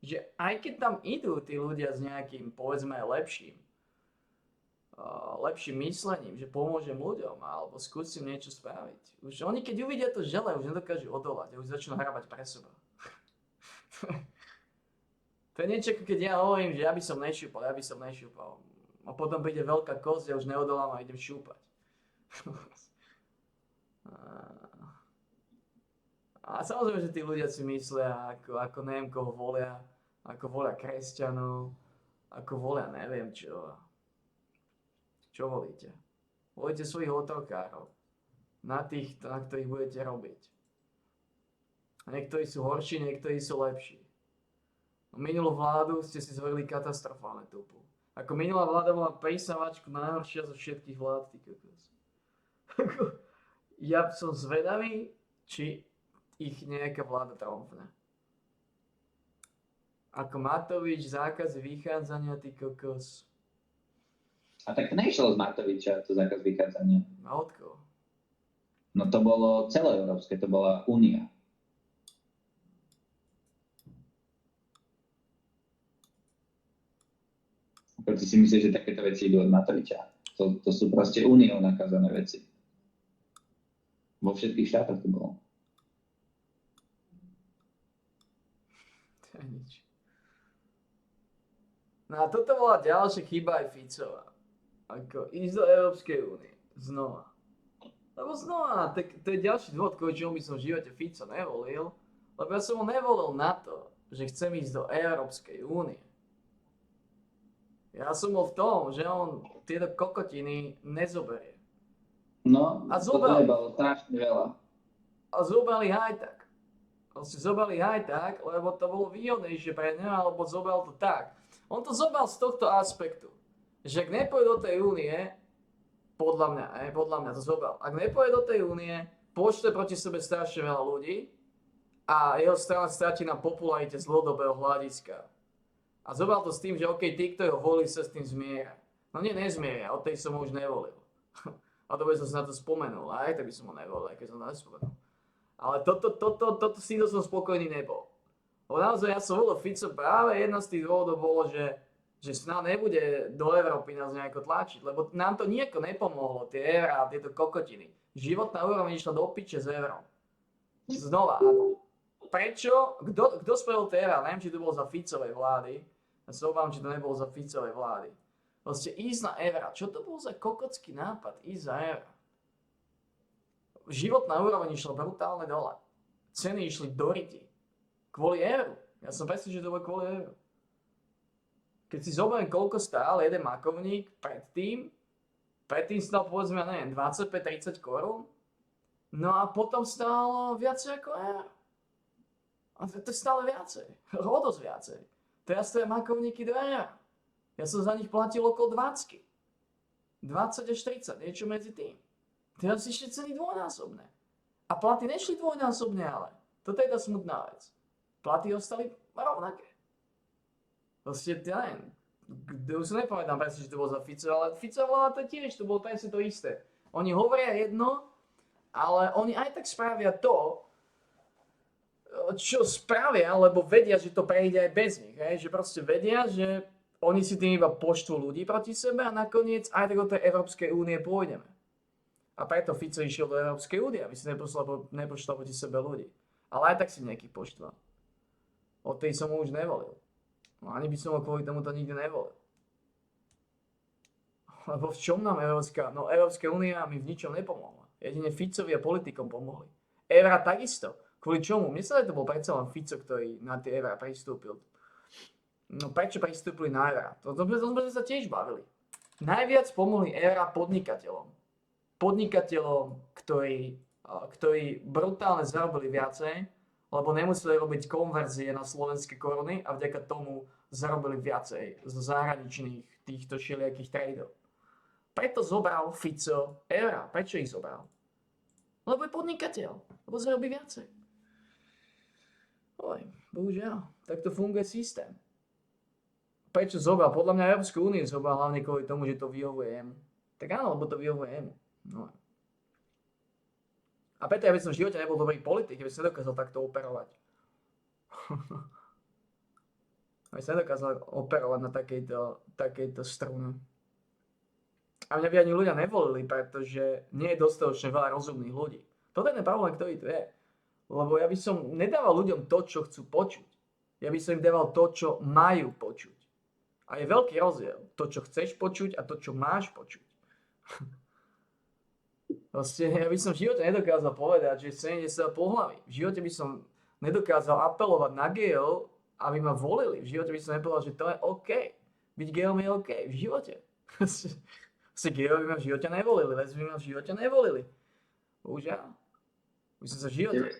Že aj keď tam idú tí ľudia s nejakým, povedzme, lepším myslením, že pomôžem ľuďom, alebo skúsim niečo spraviť. Už oni, keď uvidia to žele, už nedokážu odolať a už začnú hrabať pre seba. To je niečo, keď ja hovorím, že ja by som nešúpal. A potom príde veľká kosť, ja už neodolám a idem šúpať. A samozrejme, že tí ľudia si myslia, ako neviem koho volia, ako volia kresťanov, ako volia neviem čo. Čo volíte? Volíte svojich otrokárov. Na tých, na ktorých budete robiť. A niektorí sú horší, niektorí sú lepší. Minulú vládu ste si zvolili katastrofálne tupu. Ako minulá vláda bola prísavačku najhoršia zo všetkých vlád, ty kokos. Ja som zvedavý, či ich nejaká vláda tromfne. Ako Matovič, zákaz vychádzania, ty kokos. A tak nešlo z Matoviča to zákaz vychádzania. A od koho? No to bolo celoeurópske, to bola Únia. Prečo si myslíš, že takéto veci idú od Matoviča? To sú proste úniou nakázané veci. Vo všetkých štátoch to bolo. To je nič. No a toto bola ďalšia chyba aj Ficova. Ako ísť do Európskej únie. Znova. Lebo znova, tak to je ďalší dôvod, kvôli čomu by som v živote Fico nevolil. Lebo ja som ho nevolil na to, že chcem ísť do Európskej únie. Ja som bol v tom, že on tieto kokotiny nezoberie. No, a to bolo strašne veľa. A zobali aj tak. Proste zobali aj tak, lebo to bolo výhodnejšie pre neho, alebo zobal to tak. On to zobal z tohto aspektu, že ak nepôjde do tej únie, podľa mňa to zobal. Ak nepôjde do tej únie, pošle proti sebe strašne veľa ľudí a jeho strana stratí na popularite z dlhodobého hľadiska. A zobral to s tým, že OK, tí, kto ho volí, sa s tým zmieria. No nie, nezmieria, od tej som ho už nevolil. A to by som sa na to spomenul, a aj tak by som ho nevolil, aj keď som to nespomenul. Ale s týmto som spokojný nebol. Lebo naozaj ja som volil Fico práve jedna z tých dôvodov bolo, že snad nebude do Európy nás nejako tlačiť, lebo nám to nejako nepomohlo, tie eurá a tieto kokotiny. Životná úroveň išla do piče z euró. Znova, áno. Prečo? Kto spravil tie eurá? Neviem, či to bolo za Ficovej vlády. Ja sa obávam, či to nebolo za Ficovej vlády. Proste ísť na eurá. Čo to bol za kokotský nápad? Ísť za eurá. Životná úroveň išla brutálne dole. Ceny išli do riti. Kvôli euru. Ja som presvedčený, že to bolo kvôli euru. Keď si zoberiem, koľko stál jeden makovník predtým, Predtým stal povedzme, ja neviem, 25-30 korún. No a potom stálo viacej ako euro. A to je stále viacej. O dosť viacej. Teraz stoja makovníky 2 eur. Ja som za nich platil okolo 20. 20 až 30, niečo medzi tým. Teraz išli ceny dvojnásobné. A platy nešli dvojnásobne, ale. Toto je tá smutná vec. Platy ostali rovnaké. Proste, ja neviem, už som nepamätám presne, že to bolo za Fico, ale Fico vláda to tiež, to bolo presne to isté. Oni hovoria jedno, ale oni aj tak spravia to, čo spravia, lebo vedia, že to prejde aj bez nich. Hej? Že proste vedia, že oni si tým iba poštvú ľudí proti sebe a nakoniec aj tak do tej Európskej únie pôjdeme. A preto Fico išiel do Európskej únie, aby si nepoštval proti sebe ľudí. Ale aj tak si nejakých poštval. Od tej som ho už nevolil. No ani by som ho kvôli tomuto nikdy nevolil. Lebo v čom nám Európska únia mi v ničom nepomohla. Jedine Ficovi a politikom pomohli. Eura takisto. Kvôli čomu? Myslím, že to bol predsa len Fico, ktorý na tie eurá pristúpil. No prečo pristúpili na eurá? To sme sa tiež bavili. Najviac pomohli eurá podnikateľom. Podnikateľom, ktorí brutálne zarobili viacej, lebo nemuseli robiť konverzie na slovenské koruny a vďaka tomu zarobili viacej zo zahraničných týchto všelijakých tradeov. Preto zobral Fico eura. Prečo ich zobral? Lebo je podnikateľ. Lebo zarobí viacej. Oj, bohužiaľ. Takto funguje systém. Prečo zobral? Podľa mňa Európsku úniu zobral hlavne kvôli tomu, že to vyhovuje jemu. Tak áno, lebo to vyhovuje jemu. No. A preto ja by som v živote nebol dobrý politik, aby som nedokázal takto operovať. Aby som nedokázal operovať na takejto strune. A mňa by ani ľudia nevolili, pretože nie je dostatočne veľa rozumných ľudí. Toto je ten problém, ktorý tu je. Lebo ja by som nedával ľuďom to, čo chcú počuť. Ja by som im dával to, čo majú počuť. A je veľký rozdiel. To, čo chceš počuť a to, čo máš počuť. Proste ja by som v živote nedokázal povedať, že 70 pohlaví. V živote by som nedokázal apelovať na gejov, aby ma volili. V živote by som nepovedal, že to je OK. Byť gejom je OK. V živote. Gejov by ma v živote nevolili. Lesby by ma v živote nevolili. Bohužiaľ. By som sa v živote...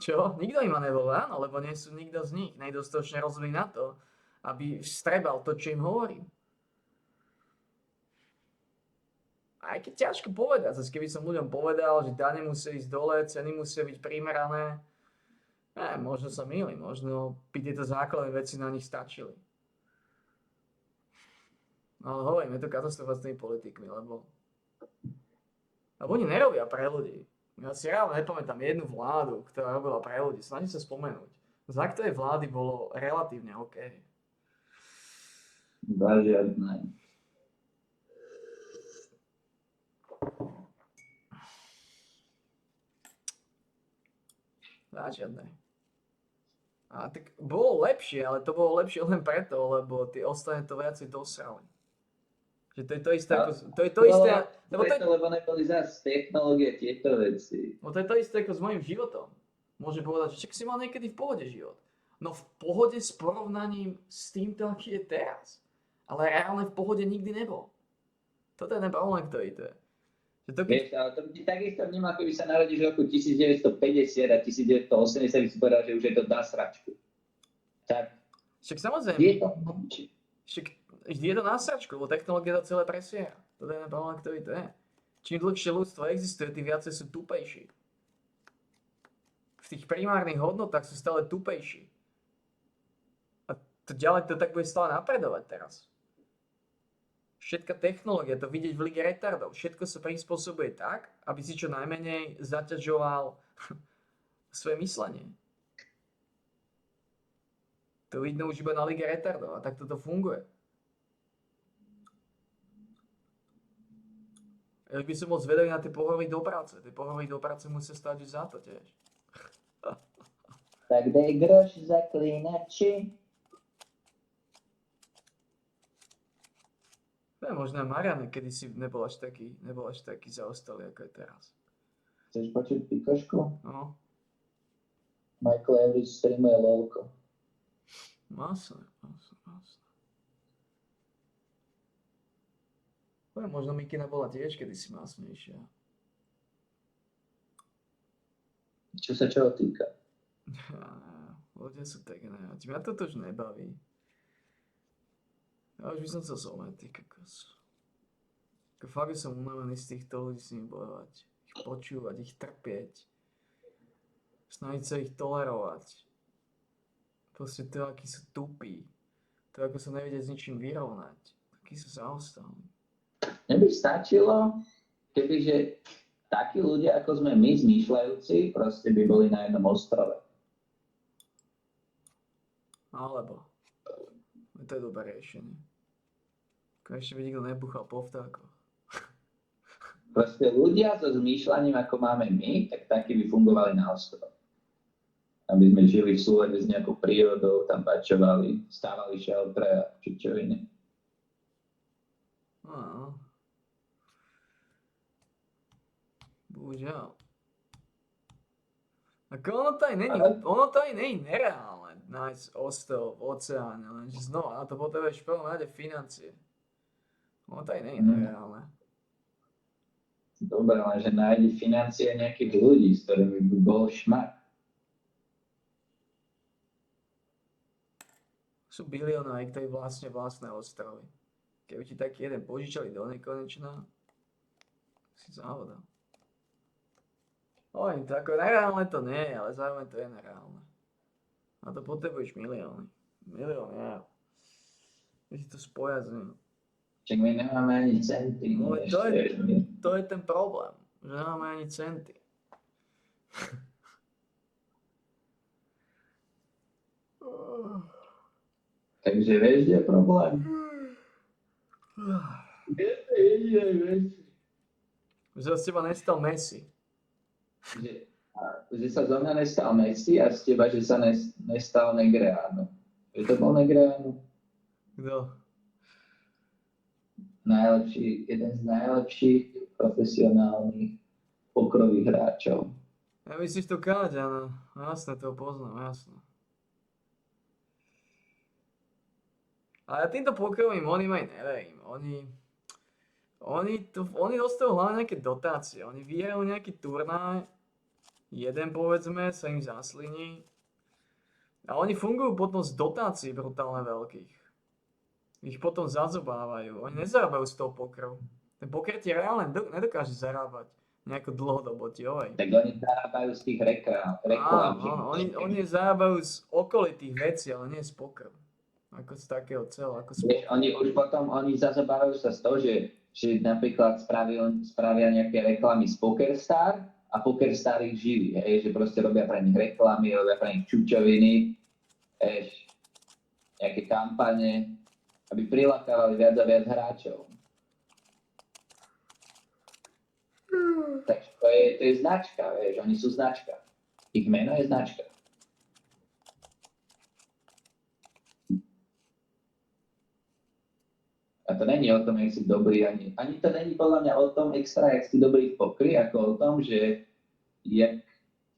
Čo? Nikto im ma nevolil, áno, lebo nie sú nikto z nich. Nedostatočne rozumný na to, aby strebal to, čo im hovorím. Aj keď ťažko povedať, zase keby som ľuďom povedal, že dane musia ísť dole, ceny musia byť primerané, možno sa mýlim, možno by tieto základné veci na nich stačili. Ale hovorím, je to katastrofa s tými politikmi, lebo oni nerobia pre ľudí. Ja si reálne nepamätám jednu vládu, ktorá robila pre ľudí, snažím sa spomenúť. Za ktorej vlády bolo relatívne OK. Žiadne. Žiadne. A tak bolo lepšie, ale to bolo lepšie len preto, lebo tie ostatné to viacej dosrali. Že to je to isté ako... To je to isté... Lebo neboli zás technológie tieto veci. No to je to isté ako s mojím životom. Môžem povedať, že čak si mal niekedy v pohode život. No v pohode s porovnaním s týmto, aký je teraz. Ale reálne v pohode nikdy nebol. Toto je ten problém, ktorý to je. Vieš, ale to by takisto vnímal, keby sa narodíš v roku 1950 a 1980, by si povedal, že už je to na sračku. Tak. Však samozrejme. Je to na sračku, lebo technológia to celé presiera. Toto je ten problém, ktorý to je. Čím dlhšie ľudstvo existuje, tým viacej sú tupejší. V tých primárnych hodnotách sú stále tupejší. A to ďalej to tak bude stále napredovať teraz. Všetká technológia, to vidieť v lige retardov, všetko sa prispôsobuje tak, aby si čo najmenej zaťažoval svoje myslenie. To vidno už iba na lige retardov a tak toto funguje. Ja by som bol zvedavý na tie pohovory do práce. Tie pohovory do práce musia stáť už za to tiež. Tak dej groš zaklínači. Možno Marianne kedysi nebol až taký zaostalý, ako je teraz. Chceš počuť pikošku? No. Michael Every streamuje lolko. Masne. možno Mikina bola tiež kedysi masnejšia. Čo sa čoho týka? Ľudia sú tak nenáti. Mňa toto už nebaví. Ja už by som chcel somať, ty kokos. Fakt som unavený z týchto ľudí s nimi bojovať. Ich počúvať, ich trpieť. Snažiť sa ich tolerovať. Proste to, akí sú tupí. To, ako sa nevedia s ničím vyrovnať. Akí sú zaostalí. Mne by stačilo, kebyže takí ľudia, ako sme my, zmýšľajúci, proste by boli na jednom ostrove. Alebo. To je dobré riešenie. Konečne by nikto nebuchal po vtákoch. Proste ľudia so zmýšľaním, ako máme my, tak takí by fungovali na ostrove. Aby sme žili v súlade s nejakou prírodou, tam bačovali, stávali šeltre a čučoviny. No. Bohužiaľ. Ako ono to aj není nereálne nájsť ostrov v oceáne, lenže znova, na to potrebuješ v prvom rade financie. Ono to aj není nereálne. Dobre, lenže nájdi financie nejakých ľudí, s ktorými by bol šmak. Sú bilionári, ktorí vlastné ostrovy. Keby ti taký jeden požičali do nekonečna, si závoda. Oj, to ako nereálne to nie je, ale zároveň to je nereálne. Na to potrebuješ milióny. Milióny eur. Keď si to spoja s ním. Čak my nemáme ani centy. No, to je ten problém, že nemáme ani centy. Takže vieš, kde je problém? Že z teba nestal Messi. Že sa zo mňa nestal Messi a z teba, že sa nestal Negreanu. Že to bol Negreanu? Kto? Jeden z najlepších profesionálnych pokrových hráčov. Ja myslíš to Káďa, no. Jasné, toho poznám, jasné. Ale ja týmto pokrovým oným aj neverím. Oni dostajú hlavne nejaké dotácie. Oni vyhrajú nejaký turnaj, jeden povedzme sa im zasliní a oni fungujú potom z dotácií brutálne veľkých. Ich potom zazobávajú. Oni nezarábajú z toho pokru. Ten poker ti reálne nedokáže zarábať nejako dlhodobo ti oj. Tak oni zarábajú z tých reklám. Áno, oni zarábajú z okolitých vecí, ale nie z pokru. Ako z takého celého. Oni zazobávajú sa z toho, že napríklad spravia nejaké reklamy z PokerStar a PokerStar ich živí, že proste robia pre nich reklamy, robia pre nich čučoviny, nejaké kampane, aby prilákavali viac a viac hráčov. Takže to je značka, oni sú značka. Ich meno je značka. A to není o tom, jak si dobrý, ani to není podľa mňa o tom extra, jak si dobrý v pokry, ako o tom, že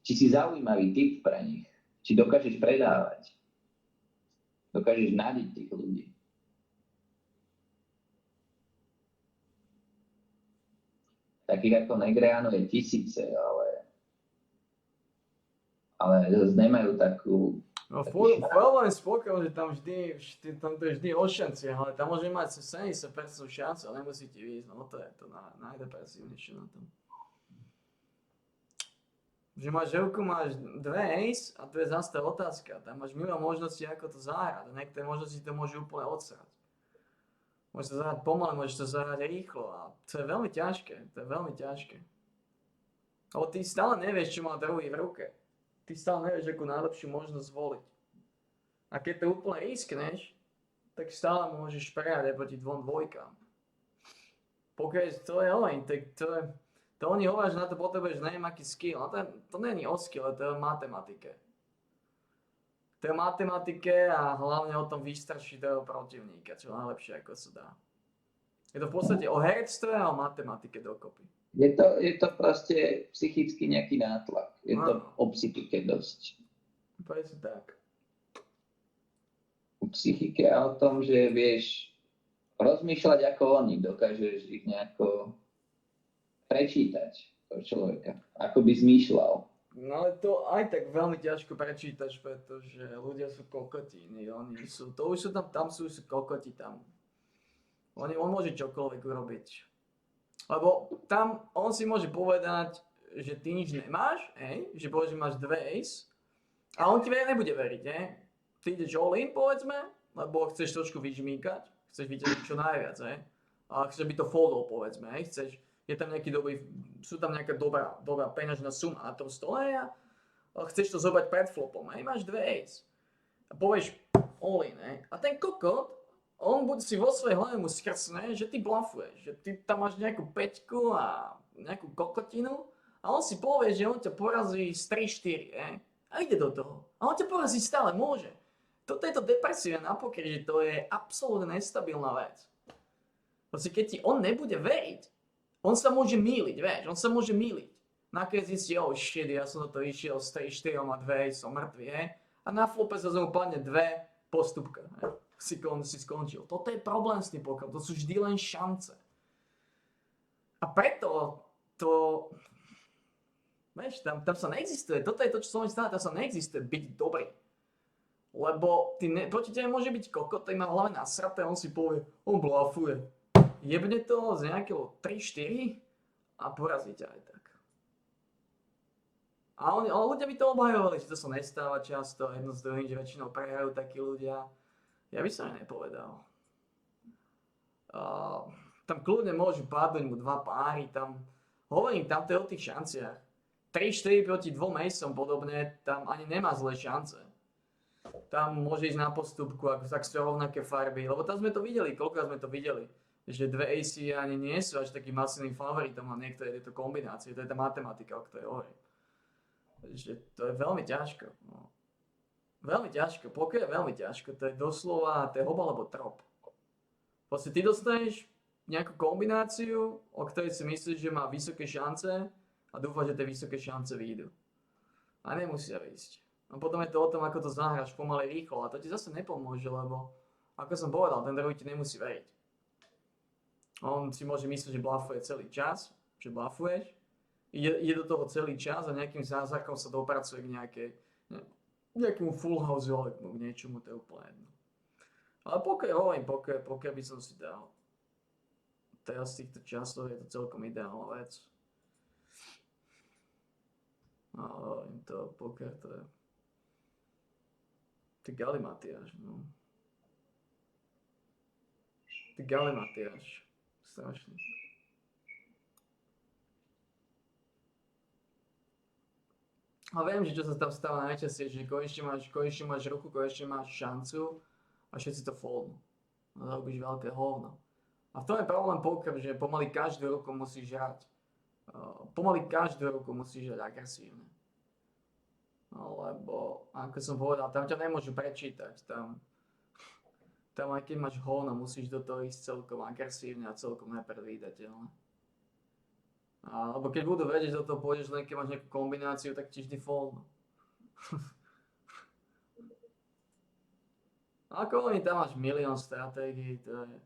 či si zaujímavý typ pre nich, či dokážeš predávať, dokážeš nadiť tých ľudí. Takých ako Negreanu je tisíce, ale zase nemajú takú... No problém s pokerom, že tam to je vždy o šanci, ale tam môže mať 70% šancu, ale nemusí ti výjsť, no to je to najdepresívnejšie na tom. Že máš želku, máš dve ace a to je zase tá otázka, tam máš milión možností, ako to zahrať a niektoré možnosti to môže úplne odsrať. Môžeš to zahrať pomaly, môžeš to zahrať rýchlo a to je veľmi ťažké, Lebo ty stále nevieš, čo má druhý v ruke. Ty stále nevieš, akú najlepšiu možnosť zvoliť. A keď to úplne riskneš, tak stále môžeš prehrať aj proti dvom dvojkám. Pokiaľ to je to oni hovoria, že na to potrebuješ neviem aký skill. A to není o skill, to je o matematike. To je o matematike a hlavne o tom vystrašiť toho protivníka, čo najlepšie ako sa dá. Je to v podstate o herectve a o matematike dokopy. Je to proste psychicky nejaký nátlak. Je to o psychike dosť. Presne tak. O psychike a o tom, že vieš rozmýšľať ako oni, dokážeš ich nejako prečítať toho človeka, ako by zmýšľal. No ale to aj tak veľmi ťažko prečítaš, pretože ľudia sú kokotiny, to už sú tam sú kokoti tam. On môže čokoľvek urobiť. Lebo tam on si môže povedať, že ty nič nemáš, že povie, že máš 2 ace, a on ti nebude veriť, Ty ideš all in, povedzme, lebo chceš trošku vyžmýkať, chceš vyťažiť čo najviac, a chceš by to foldol, povedzme, je tam nejaký sú tam nejaká dobrá peňažná suma na tom stole a chceš to zobrať pred flopom, máš 2 ace. A povieš all in, a ten kokot, on bude si vo svojej hlave mu skrsne, že ty blafuješ, že ty tam máš nejakú peťku a nejakú kokotinu a on si povie, že on ťa porazí z 3-4, a ide do toho. A on ťa porazí stále môže. Toto je to depresia na pokeri, že to je absolútne nestabilná vec. Proste keď ti on nebude veriť, on sa môže míliť, on sa môže míliť. Nakoniec zistí, oh shit, ja som do toho išiel z 3-4 a 2, som mŕtvy, a na flope sa znovu padne 2 postupka, si skončil. Toto je problém s tým pokerom, to sú vždy len šance. A preto to... Vieš, tam sa neexistuje, toto je to, čo som mi stále, tam sa neexistuje byť dobrý. Lebo proti tebe môže byť kokot, ktorý má v hlave nasraté, on si povie, on blafuje. Jebne to z nejakého 3-4 a porazí ťa aj tak. A ľudia by to obhajovali, že to sa nestáva často, jedno z druhým, že väčšinou prehrajú takí ľudia. Ja by som aj nepovedal. Tam kľudne môžu padnúť mu 2 páry, hovorím, tam to je o tých šanciach. 3-4 proti 2 Mason podobne, tam ani nemá zlé šance. Tam môže ísť na postupku, ak sú rovnaké farby, lebo tam sme to videli, koľko sme to videli, že 2 AC ani nie sú až takým masívnym favoritom a niektoré tieto kombinácie, to je tá matematika, o ktorej hovorím. Že to je veľmi ťažko. No. Veľmi ťažko, pokiaľ je veľmi ťažko, to je doslova, to je hob alebo trop. Proste ty dostaneš nejakú kombináciu, o ktorej si myslíš, že má vysoké šance, a dúfam, že tie vysoké šance vyjdú. A nemusia výjsť. A potom je to o tom, ako to zahráš pomaly rýchlo. A to ti zase nepomôže, lebo ako som povedal, ten druhý ti nemusí veriť. On si môže myslieť, že blafuje celý čas, že blafuješ. Ide do toho celý čas a nejakým zázrakom sa dopracuje k nejakému full house alebo k niečomu, to je úplne jedno. Ale pokiaľ by som si dal. Teraz z týchto časov je to celkom ideálna vec. Ale to poker, to je... Ty galimatiaš, no. Ty galimatiaš. Strašne. A viem, že čo sa tam stáva najčastejšie, že konečne máš ruku, konečne máš šancu a všetci to foldnú. No to robíš veľké hovno. A v tom je problém poker, že pomaly každú ruku musíš hrať. Pomaly každú ruku musíš hrať agresívne. Lebo, ako som povedal, tam ťa nemôžu prečítať. Tam aj keď máš hovno, musíš do toho ísť celkom agresívne a celkom nepredvídateľne. Lebo keď budú vedieť, že do toho pôjdeš len keď máš nejakú kombináciu, tak ti vždy foldnú. Ako oni tam máš milión stratégií, to je...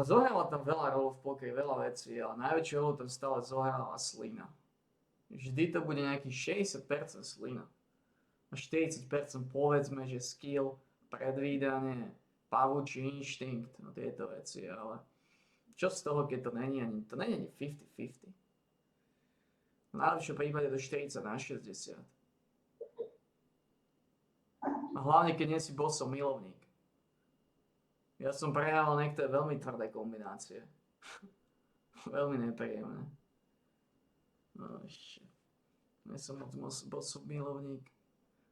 Zohráva tam veľa rol v pokeri, veľa vecí, ale najväčšiu rolu tam stále zohráva slina. Vždy to bude nejakých 60% slina. A 40% povedzme, že skill, predvídanie, pavúči inštinkt, no tieto veci, ale čo z toho, keď to není ani 50-50. V najlepšom prípade to 40/60. A hlavne, keď nie si bossom milovník. Ja som prehral niektoré veľmi tvrdé kombinácie. Veľmi nepríjemné. No ešte. Nie som moc bossov milovník.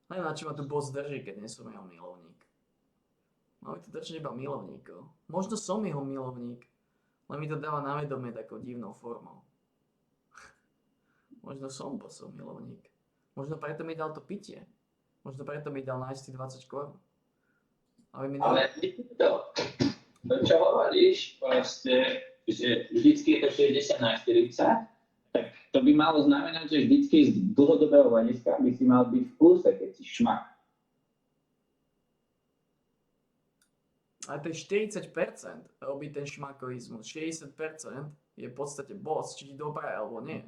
Neviem, na čo ma tu boss drží, keď nie som jeho milovník. Máme tu držať iba milovníkov. Možno som jeho milovník, len mi to dáva na vedomie takou divnou formou. Možno som bossov milovník. Možno preto mi dal to pitie. Možno preto mi dal nájsť 20 korún. Ale to, čo hovoríš, proste, že vždycky je to 60/40, tak to by malo znamenať, že vždycky z dlhodobého hľadiska by si mal byť v pluse, keď si šmak. Ale to je 40% robí ten šmakoizmus. 60% je v podstate boss, či ti dobré alebo nie.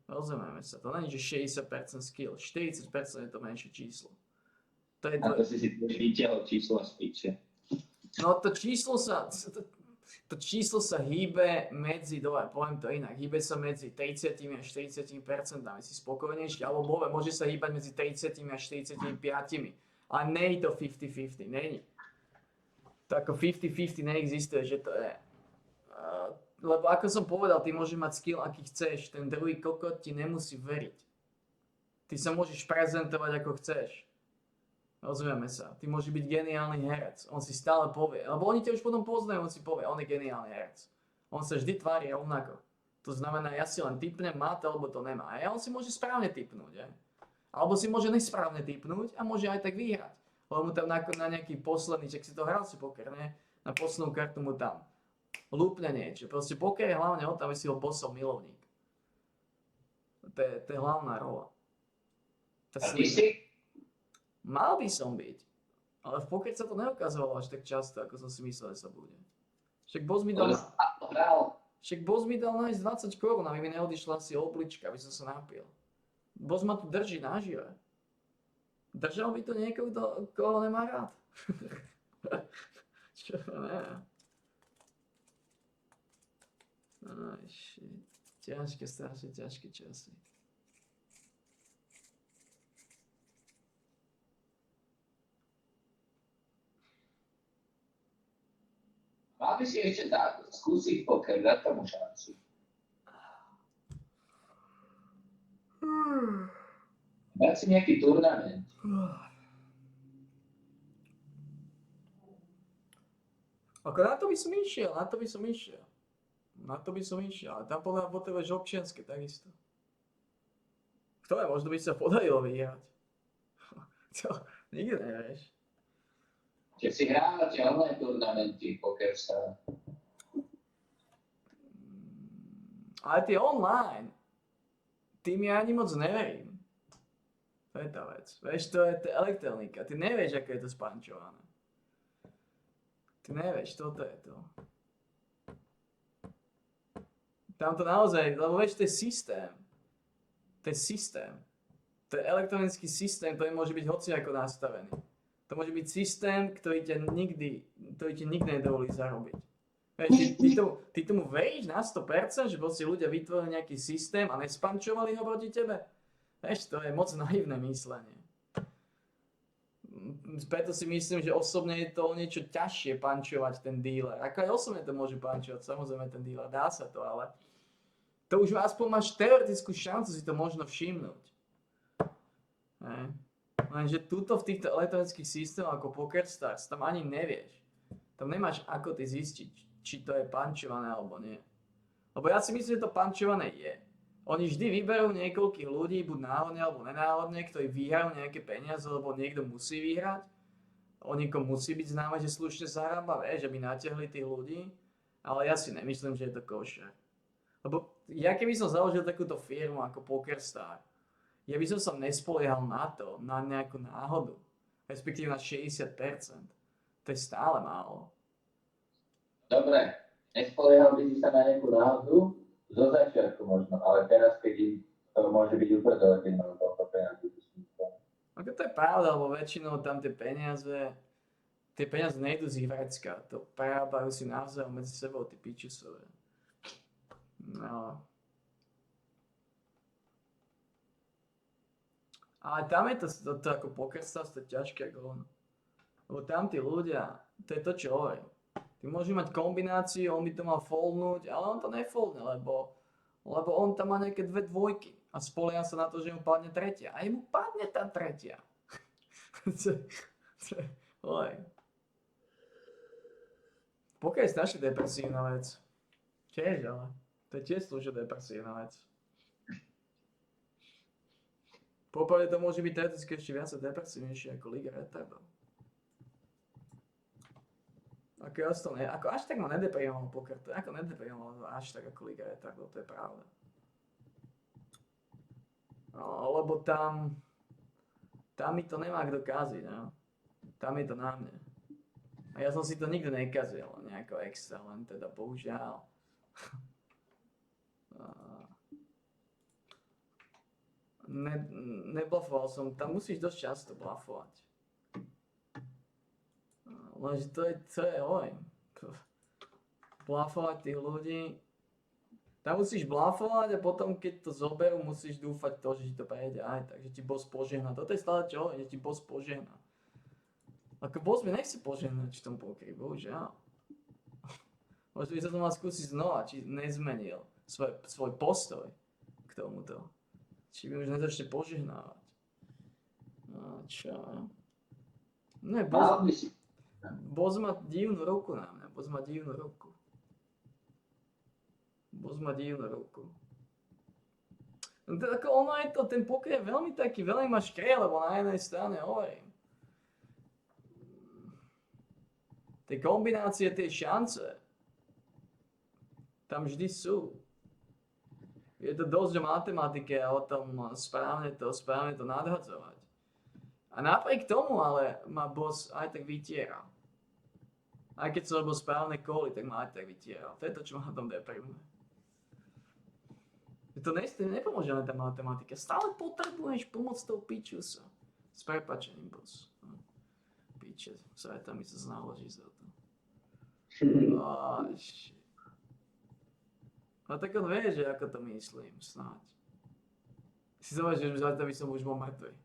Rozumieme sa. To není, že 60% skill. 40% je to menšie číslo. To je A to si vytiahol číslo z piče. No to číslo sa hýbe medzi, poviem to inak, hýbe sa medzi 30 až 40%, si spokojnejší, alebo môže sa hýbať medzi 30 až 45. Ale nie je to 50-50, není. To ako 50-50 neexistuje, že to je. Lebo ako som povedal, ty môžeš mať skill, aký chceš, ten druhý kokot ti nemusí veriť. Ty sa môžeš prezentovať ako chceš. Rozumieme sa. Ty môžeš byť geniálny herec. On si stále povie. Lebo oni ťa už potom poznajú, on si povie, on je geniálny herec. On sa vždy tvári rovnako. To znamená, ja si len tipnem, má to, alebo to nemá. A on si môže správne tipnúť. Alebo si môže nesprávne tipnúť a môže aj tak vyhrať. Lebo mu tam na nejaký posledný, čak si to hral si poker, ne? Na poslednú kartu mu tam lúpne niečo. Proste poker je hlavne o tom, aby si ho bossol milovník. To je hlavná rola. A ty si? Mal by som byť, ale v pokeri sa to neukazovalo až tak často, ako som si myslel, že sa bude. Však boss mi dal nájsť 20 korún, aby mi neodišla asi oblička, aby som sa napil. Boss ma tu drží nažive. Držal by to niekoho, koho nemá rád? Čo ne? Aj shit. Ťažké, strašne ťažké časy. Mal by si ešte skúsiť poker, dať tomu šancu. Dať si nejaký turnament. Ako na to by som išiel. Ale tam podľa potrebuješ občianske takisto. Kto je, možno by sa podarilo vyhrať. To nikdy nevieš. Keď si hrávate online turnamenty, PokerStar. Ale tie online, tým ja ani moc neverím. To je tá vec. Vieš, to je elektronika. Ty nevieš, ako je to spančované. Ty nevieš, toto je to. Tam to naozaj, lebo vieš, to je systém. To je elektronický systém, ktorý môže byť hociako nastavený. To môže byť systém, ktorý ti nikdy nedovolí zarobiť. Ty tomu veríš na 100%, že proste ľudia vytvorili nejaký systém a nespančovali ho proti tebe? Vieš, to je moc naivné myslenie. Preto si myslím, že osobne je to niečo ťažšie pančovať ten dealer. Ako aj osobne to môže pančovať, samozrejme ten dealer, dá sa to, ale to už aspoň máš teoretickú šancu si to možno všimnúť. Lenže tuto v týchto elektronických systémoch ako PokerStars tam ani nevieš. Tam nemáš ako ty zistiť, či to je pančované alebo nie. Lebo ja si myslím, že to pančované je. Oni vždy vyberú niekoľkých ľudí, buď náhodne alebo nenáhodne, ktorí vyhrajú nejaké peniaze, lebo niekto musí vyhrať. O niekom musí byť známe, že slušne zarába, vieš, aby natiahli tých ľudí. Ale ja si nemyslím, že je to košer. Lebo ja keby som založil takúto firmu ako PokerStar, ja by som sa nespoliehal na to, na nejakú náhodu. Respektíve na 60%. To je stále málo. Dobre, nespoliehal by si sa na nejakú náhodu? Zo začiatku možno, ale teraz, keď to môže byť upredele, keď mám toľko peniazy. Ako to je pravda, lebo väčšinou tam tie peniaze nejdú z Ivrecka. To prerábajú si navzájom medzi sebou, tí pičusové. No. Ale tam je to ako PokerStars, to je ťažké ako ono. Lebo tam tí ľudia, to je to, čo hovorím. Ty môžeš mať kombináciu, on by to mal foldnúť, ale on to nefoldne, lebo on tam má nejaké 2 dvojky a spolieha sa na to, že mu padne tretia. A jemu padne tá tretia. Poker je strašne depresívna vec. Tiež, ale to je tiež služia depresívna vec. Poprvé to môže byť teoreticky ešte viac depresívnejšie ako Liga retardov. Ako až tak ma nedeprimoval poker, to ako nedeprimoval až tak ako Liga retardov, to je pravda. No, lebo tam mi to nemá kto kaziť, no. Tam je to na mne. A A ja som si to nikdy nekazil, nejako extra, len teda bohužiaľ. Neblafoval som, tam musíš dosť často blafovať. Lenže to je oj. Blafovať tých ľudí. Tam musíš blafovať a potom keď to zoberú, musíš dúfať to, že ti to prejde aj tak, že ti boss požehná. Toto je stále čo? Že ti boss požehná. Ako boss mi nechce požehnať v tom pokry, bohužiaľ. Možno by sa to mal skúsiť znova, či nezmenil svoj postoj k tomuto. Či by už nezačne požehnávať. No čo? Ne, boss má divnú ruku na mňa. Boss má divnú ruku. No to ako ono je to, ten poker je veľmi taký, veľmi ma škrie, lebo na jednej strane hovorím. Tie kombinácie, tie šance, tam vždy sú. Je to dosť o matematike a o tom správne to nadhadzovať. A napriek tomu ale ma boss aj tak vytiera. Aj keď som robil správne koly, tak ma aj tak vytieral. To je to, čo ma na tom deprimuje. To nepomôže len tá matematika. Stále potrebuješ pomoc tou piču sa. S prepáčením, boss. Piče, sveta mi sa znaloží za to. No tak on vie, že ako to myslím, snáď. Si zober, že za to by som už bol mŕtvy.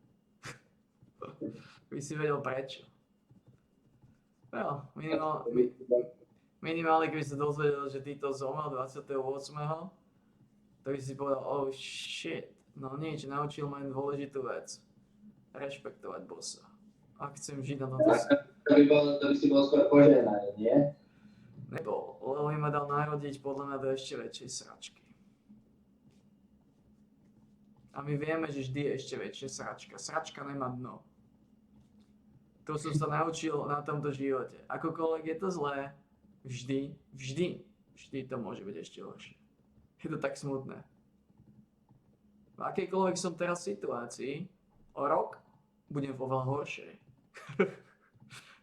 By si vedel prečo. No, minimálne keby sa dozvedel, že ty to zomrel 28. To by si povedal, oh shit, no nič, naučil ma len dôležitú vec. Rešpektovať bossa. Ak chcem žiť na tomto To by si bol skôr požehnaný, nie? Nebol, lebo mi ma dal narodiť podľa mňa do ešte väčšej sračky. A my vieme, že vždy je ešte väčšia sračka. Sračka nemá dno. To som sa naučil na tomto živote. Akokoľvek je to zlé, vždy to môže byť ešte horšie. Je to tak smutné. V akejkoľvek som teraz situácii, o rok budem oveľa horšej.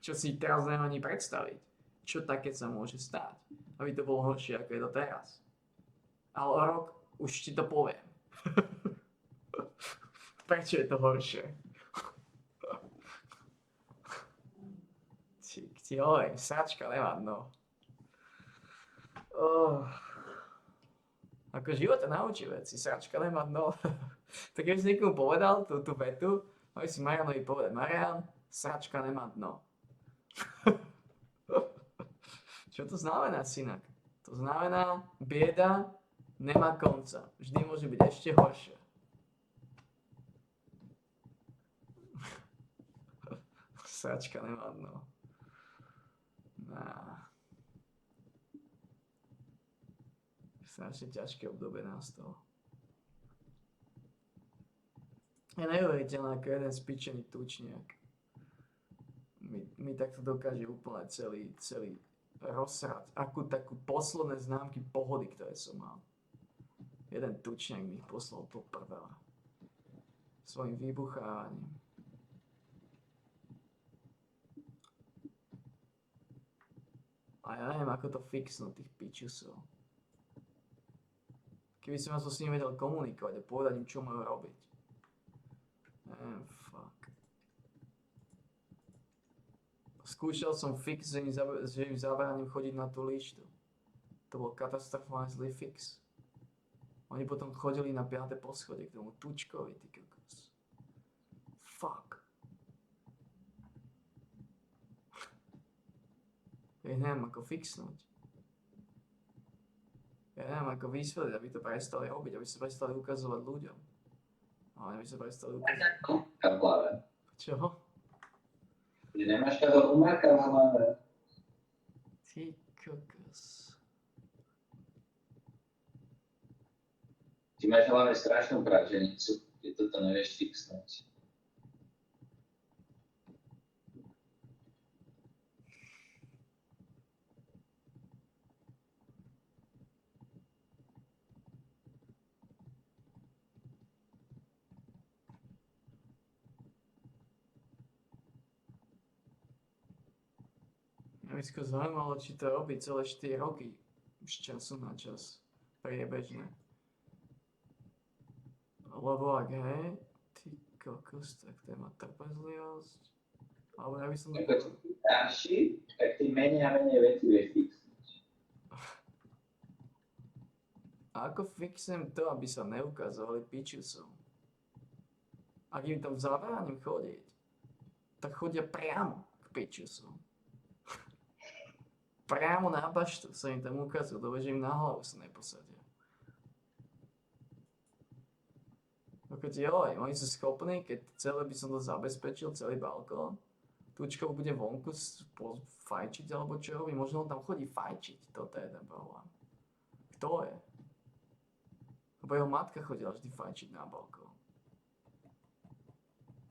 Čo si teraz neviem ani predstaviť. Čo také sa môže stať, aby to bolo horšie, ako je to teraz. Ale o rok už ti to poviem. Prečo je to horšie? Oj, sračka nemá dno. Ako život ťa naučí veci, sračka nemá dno. Tak keď si niekomu povedal tú vetu, môj si Marianovi povedať, Marian, sračka nemá dno. Čo to znamená, synak? To znamená, bieda nemá konca. Vždy môže byť ešte horšie. Sračka nemá dno. Strašne ťažké obdobie nastalo. Je neuveriteľné, ako jeden spičený tučniak mi takto dokáže úplne celý rozsrať. Akú takú posledné známky pohody, ktoré som mal. Jeden tučniak mi ich poslal po prdele. Svojim vybuchávaním. A ja neviem, ako to fixnúť, tých pičusov. Keby som s ním vedel komunikovať a povedať im, čo majú robiť. Fuck. Skúšal som fix, že im zabránim chodiť na tú lištu. To bol katastrofálne zlý fix. Oni potom chodili na 5. poschodie k tomu tučkovi, ty kokos. Fuck. Ja neviem, ako fixnúť. Ja neviem, ako vysvetliť, aby to prestali robiť, aby sa prestali ukazovať ľuďom. Ale aby sa prestali ukazovať. Čo? Že nemáš toho umáka v hlave. Ty kokos. Ty máš v hlave strašnú praženicu, kde toto nevieš fixnúť. by skôr zaujímalo, či to robí celé 4 roky z času na čas priebežne. Lebo ak hej, ty kokos, tak to má trpezlivosť. Alebo ja by som to Ako si starší, tak tým menej a menej veci vieš fixnúť. A ako fixujem to, aby sa neukazovali pičusov? Ak im tam zabránim chodiť, tak chodia priamo k pičusom. Priamo na baštu sa im tam ukazujú, lebo že im na hlavu sa neposadia. Keď joj, oni sú schopní, keď celé by som to zabezpečil, celý balkón, Tučkov bude vonku fajčiť alebo čo robí, možno on tam chodí fajčiť, toto je ten problém. Kto je? Lebo jeho matka chodila vždy fajčiť na balkón.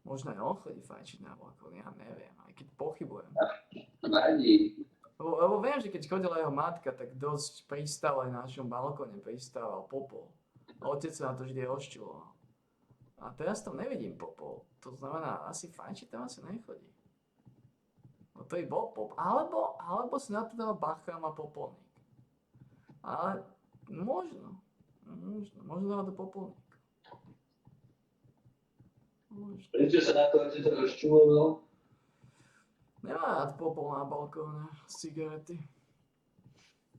Možno aj on chodí fajčiť na balkón, ja neviem, aj keď pochybujem. Vadí. Lebo viem, že keď chodila jeho matka, tak dosť pristával aj na našom balkóne, pristával popol. A otec sa na to vždy rozčuloval. A teraz tam nevidím popol. To znamená, asi fajčiť tam asi nechodí. No to je bol pop. Alebo si na to dáva bacha a má popolník. Ale možno dáva to popolník. Možno. Prečo sa na to otec rozčuloval? Nemá rád popol na balkóne z cigarety.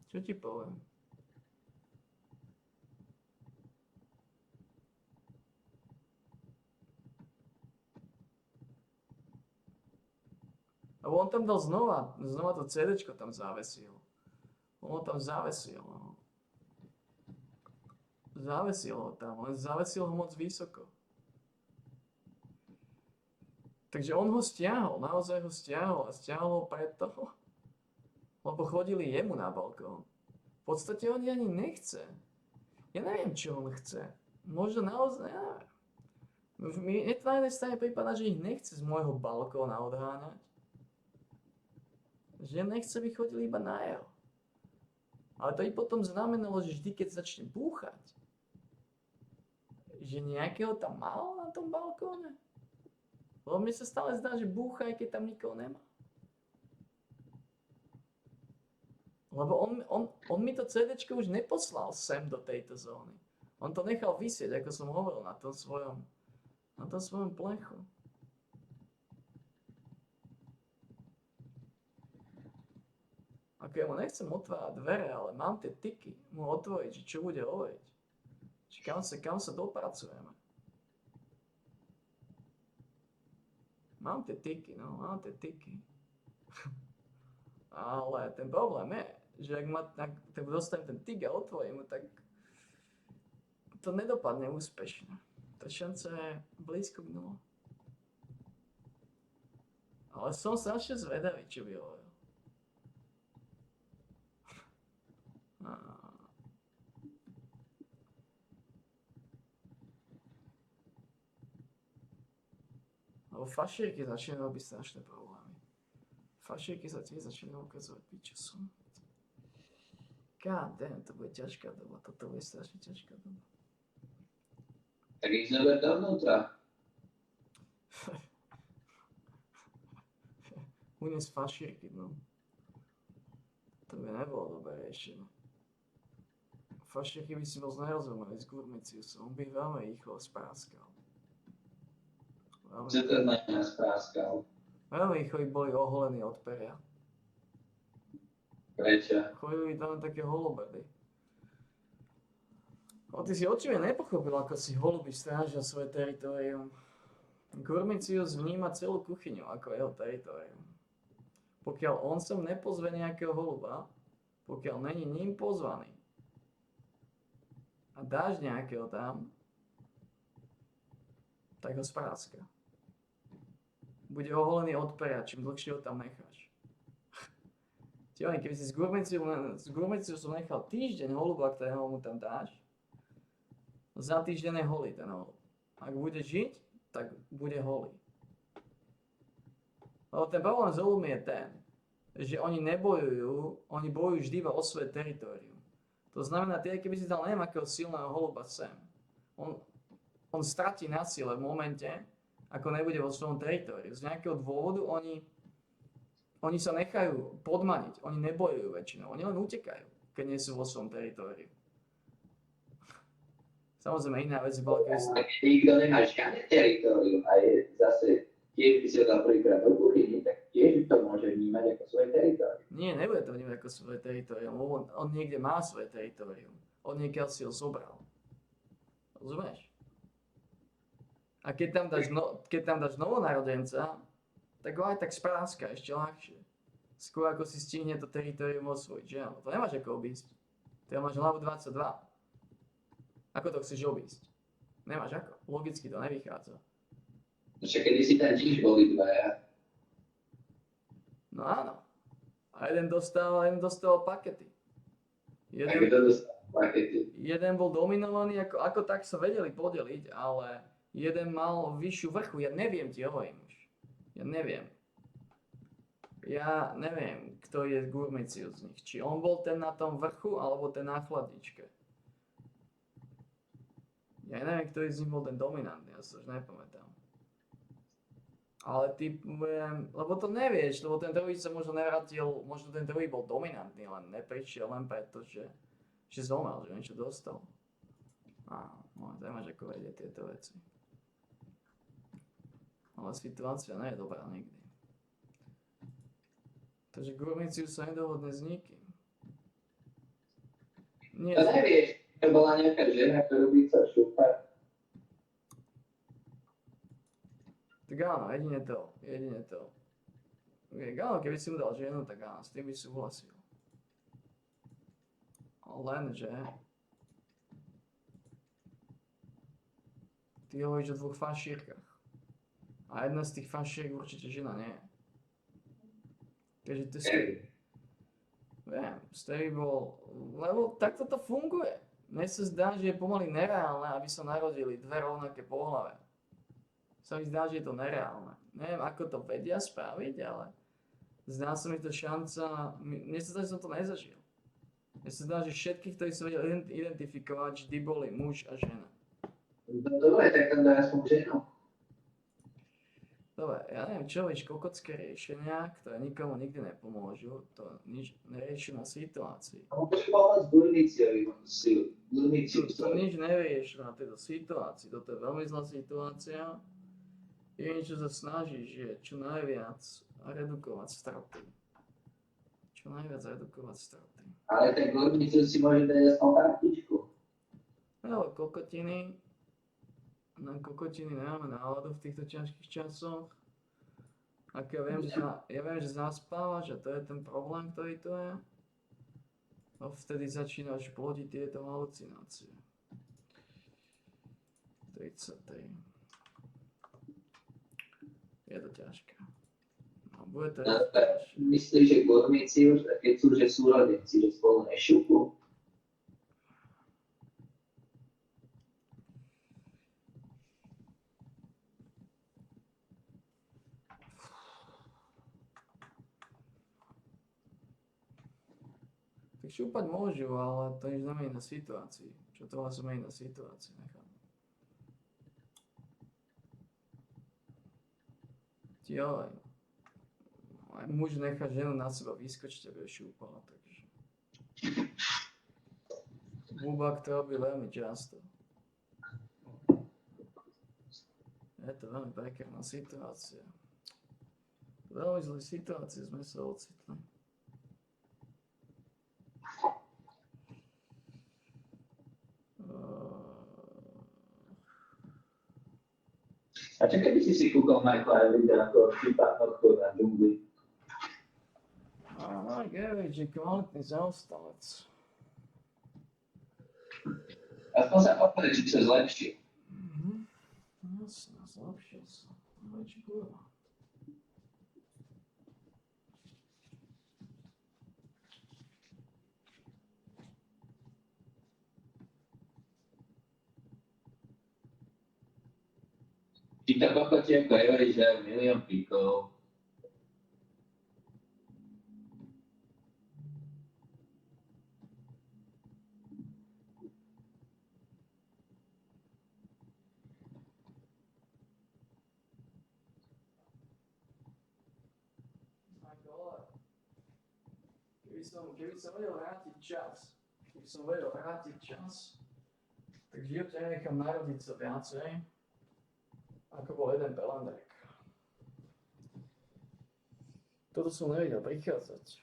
Čo ti poviem? Lebo on tam dal znova to CDčko tam zavesil. On ho tam zavesil, no. Zavesil ho tam, len zavesil ho moc vysoko. Takže on ho stiahol, naozaj ho stiahol a stiahol ho preto, lebo chodili jemu na balkón. V podstate on ani nechce. Ja neviem, čo on chce. Možno naozaj, ja neviem. Mne to na jednej strane prípada, že ich nechce z môjho balkóna odháňať. Že nechce, by chodili iba na jeho. Ale to i potom znamenalo, že vždy, keď začne búchať, že nejakého tam mal na tom balkóne. Lebo mne sa stále zdá, že búcha, aj keď tam nikoho nemá. Lebo on mi to CDčko už neposlal sem do tejto zóny. On to nechal visieť, ako som hovoril, na tom svojom plechu. Ako ja mu nechcem otvárať dvere, ale mám tie tyky mu otvoriť, že čo bude hovoriť. Či kam sa dopracujeme. Mám tie tyky. Ale ten problém je, že ak dostanem ten tyk a otvorím mu, tak to nedopadne úspešne. Tá šanca je blízko k nule. Ale som strašne zvedavý, čo by hovoril. Lebo fašírky začínajú robiť strašné problémy. Fašírky sa tiež začínajú ukazovať, čo som. God damn, to bude ťažká doba. Toto bude strašne ťažká doba. Tak ich zober dovnútra. Unes fašírky, no. To by nebolo dobré riešenie. Fašírky by si moc nerozumeli s Gurmiciusom. On by veľmi rýchlo spráskal. Čo to znamená spráskal? Veľmi rýchlo boli oholení od peria. Prečo? Chodili tam také holobrdy. Ale ty si očivne nepochopil, ako si holuby strážia svoje teritorium. Gurmicius vníma celú kuchyňu ako jeho teritorium. Pokiaľ on sem nepozve nejakého holuba, pokiaľ není ním pozvaný a dáš nejakého tam, tak ho spráska. Bude oholený od peria, čím dlhšie ho tam necháš. Keby si s Gurmiciusom nechal týždeň holuba, ktorého mu tam dáš, za týždeň je holý ten holub. Ak bude žiť, tak bude holý. Lebo ten problém s holubmi je ten, že oni nebojujú, oni bojujú vždy iba o svoje teritorium. To znamená, ty, keby si dal neviem akého silného holuba sem, on stratí na sile v momente, ako nebude vo svojom teritóriu. Z nejakého dôvodu Oni sa nechajú podmaniť, oni nebojujú väčšinou, oni len utekajú, keď nie sú vo svojom teritóriu. Samozrejme, iná vec bola, keď Ak nikto nemá žiadne teritorium a je zase tiež by si ho dal prvýkrát do kuchyni, tak tiež to môže vnímať ako svoje teritorium. Nie, nebude to vnímať ako svoje teritorium, on niekde má svoje teritorium. On niekiaľ si ho zobral. Rozumieš? A keď tam dáš novonarodenca, tak ho aj tak spráska ešte ľahšie. Skôr ako si stihne to teritorium osvojiť, že áno? To nemáš ako obísť. Ty máš hlavu 22. Ako to chceš obísť? Nemáš ako. Logicky to nevychádza. No však kedy si tam tiež boli dvaja. No áno. A jeden dostal pakety. Jeden bol dominovaný, ako tak sa vedeli podeliť, ale jeden mal vyššiu vrchu. Ja neviem ti hovorím už. Ja neviem, kto je Gurmicius z nich. Či on bol ten na tom vrchu, alebo ten na chladničke. Ja neviem, kto z nich bol ten dominantný, ja sa už nepamätám. Ale typujem, lebo to nevieš, lebo ten druhý sa možno nevrátil, možno ten druhý bol dominantný, len neprišiel len preto, že zomrel, že niečo dostal. No, nemáš ako vedieť tieto veci. Ale situácia nie je dobrá nikdy. Takže Gurmicius sa nedohodne s nikým. Nie, To nevieš, to bola nejaká žena, ktorú by sa šúpať. Tak áno, jedine to. Áno, keby si mu dal ženu, tak áno, s tým by súhlasil. Lenže ty hovoríš o dvoch fašírkach. A jedna z tých fašiek určite žena nie je. Takže to Stevie bol, lebo takto to funguje. Mne sa zdá, že je pomaly nereálne, aby sa narodili dve rovnaké pohlavia. Sa mi zdá, že je to nereálne. Neviem, ako to vedia spraviť, ale zdá sa mi to šanca, mne sa zdá, že som to nezažil. Mne sa zdá, že všetkých, ktorí sa vedeli identifikovať, vždy boli muž a žena. Dobre, tak tam dá aspoň ženu. Dobre, ja neviem, čo vieš, kokotské riešenia, ktoré nikomu nikdy nepomôžu, to nič nerieši na situácii. To nič nerieši na tejto situácii, toto je veľmi zlá situácia. Jedine, čo sa snažíš, je čo najviac redukovať straty. Ale ten Gurmicius si môže dať aspoň kartičku. No, kokotiny nemáme náladu v týchto ťažkých časoch. Ak ja viem, že zaspávaš a to je ten problém, ktorý tu je. No vtedy začínaš plodiť tieto halucinácie. 33. Je to ťažké. No, bude to ťažké. Myslíš, že Gurmicius, keď sú že súrodenci, že spolu nešúpu? Tak šúpať môžu, ale to nič nemení na situácii. Čo to vlastne mení na situácii, nechám. Joj. Aj muž nechá ženu na seba vyskočiť, aby ju šúpala, takže... Bubák to robí veľmi často. Je to veľmi prekárna situácia. V veľmi zlej situácii sme sa ocitli. A čo keby si kúkol Michaela videa ako štípatnotko na džungli? Mike Evage je kvalitný zaostalec. Aspoň sa povedať, či sa zlepšil. Jasne, zlepšil sa. Veď kurva. Či to kokotienko hovorí, že je milión píkov. keby som vedel vrátiť čas, tak v živote nenechám narodiť sa viacej, ako bol jeden pelandrek. Toto som nevedel prichádzať.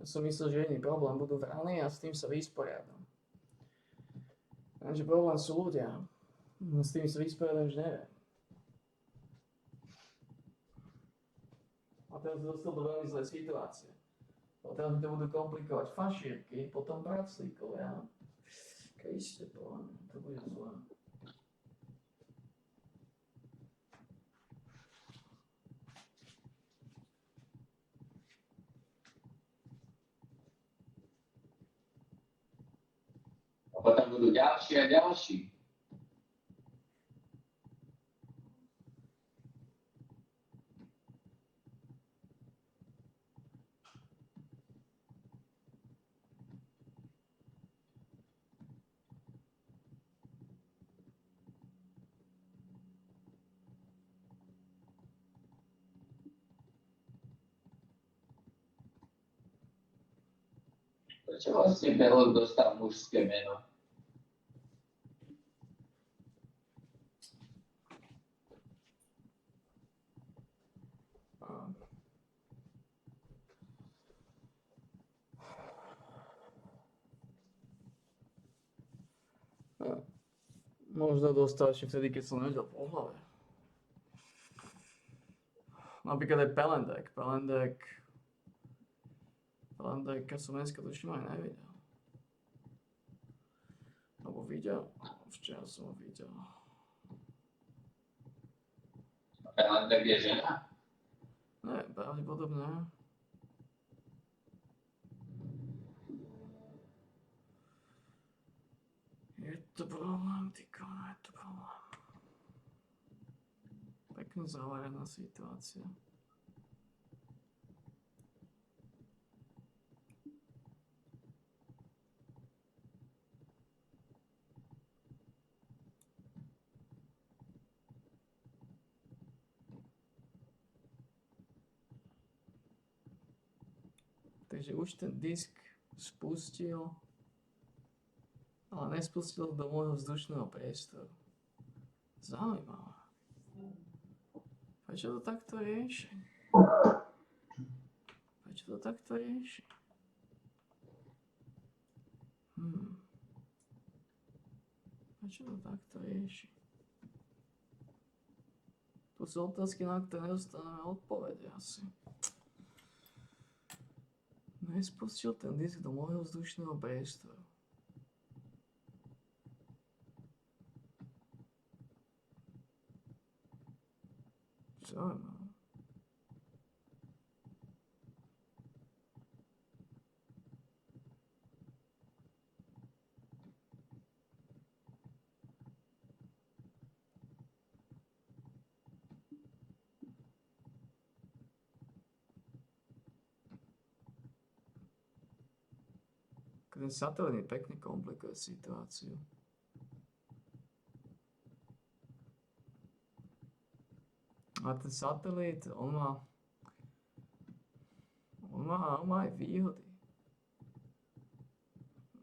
Ja som myslel, že jediný problém budú vrany a s tým sa vysporiadam. Lenže problém sú ľudia. S tým sa vysporiadam už neviem. A teraz sa dostal do veľmi zlej situácie. A teraz mi to budú komplikovať fašírky, potom praclíkovia. Kriste, to bude zlé. A potom budú ďalší a ďalší. Prečo vlastne Belok dostal mužské meno? Možno dostal ešte vtedy, keď som nevedel po hlave. Napríklad aj Pelendek, keď som dneska tuším aj nevidel. Alebo videl? Včera som ho videl. Pelendek je žena? Ne, pravdepodobne. Je to problém, ty kone, je to problém. Pekne zavarená situácia. Takže už ten disk spustil, ale nespustil do môjho vzdušného priestoru. Zaujímavé. Prečo to takto rieši? Tu sú otázky, na ktoré nedostaneme odpovede asi. Nespustil ten disk do môjho vzdušného priestoru. Zaujímavé. Ten satelit mi pekne komplikuje situáciu. A ten satelit, on má aj výhody.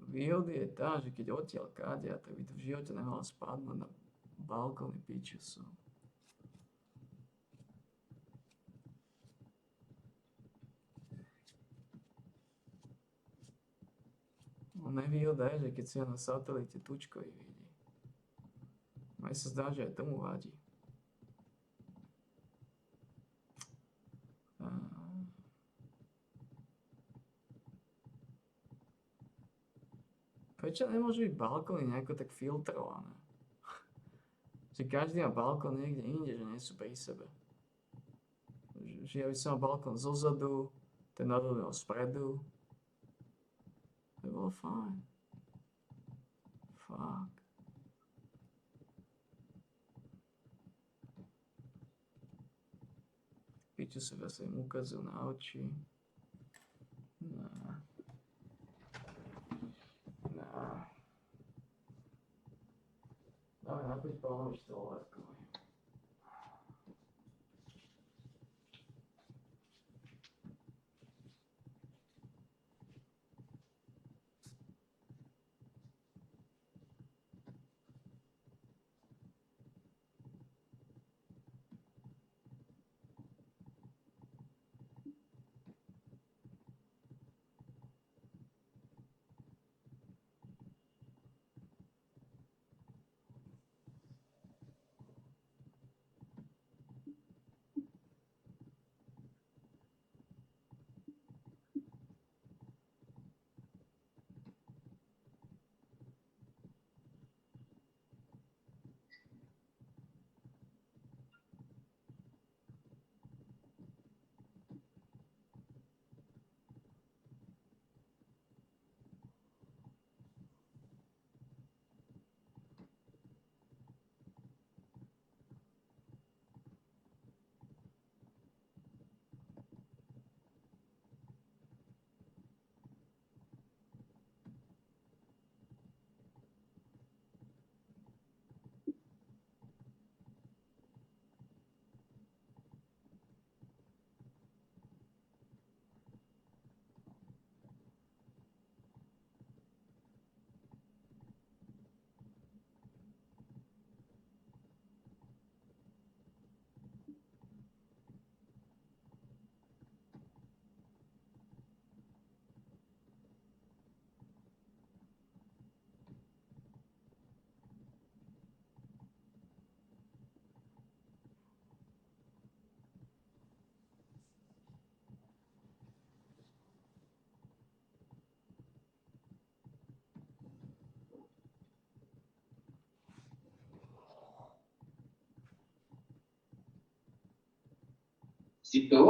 Výhody je tá, že keď odtiaľ kádia, tak by to v živote nemalo spadnúť na balkóny pičusov. Nevýhoda je, že keď si ho na satelite tučkovi vidí. Mne sa zdá, že aj tomu vadí. Prečo nemôžu byť balkóny nejako tak filtrované? Že každý má balkón niekde inde, že nie sú pri sebe. Že ja by som mal balkón zozadu, ten nadol spredu. To by bolo fajn. Fuck. Piču sa sa im ukazujú na oči. Nah. Dáme napäť pánovi štolárkovi. Si tu?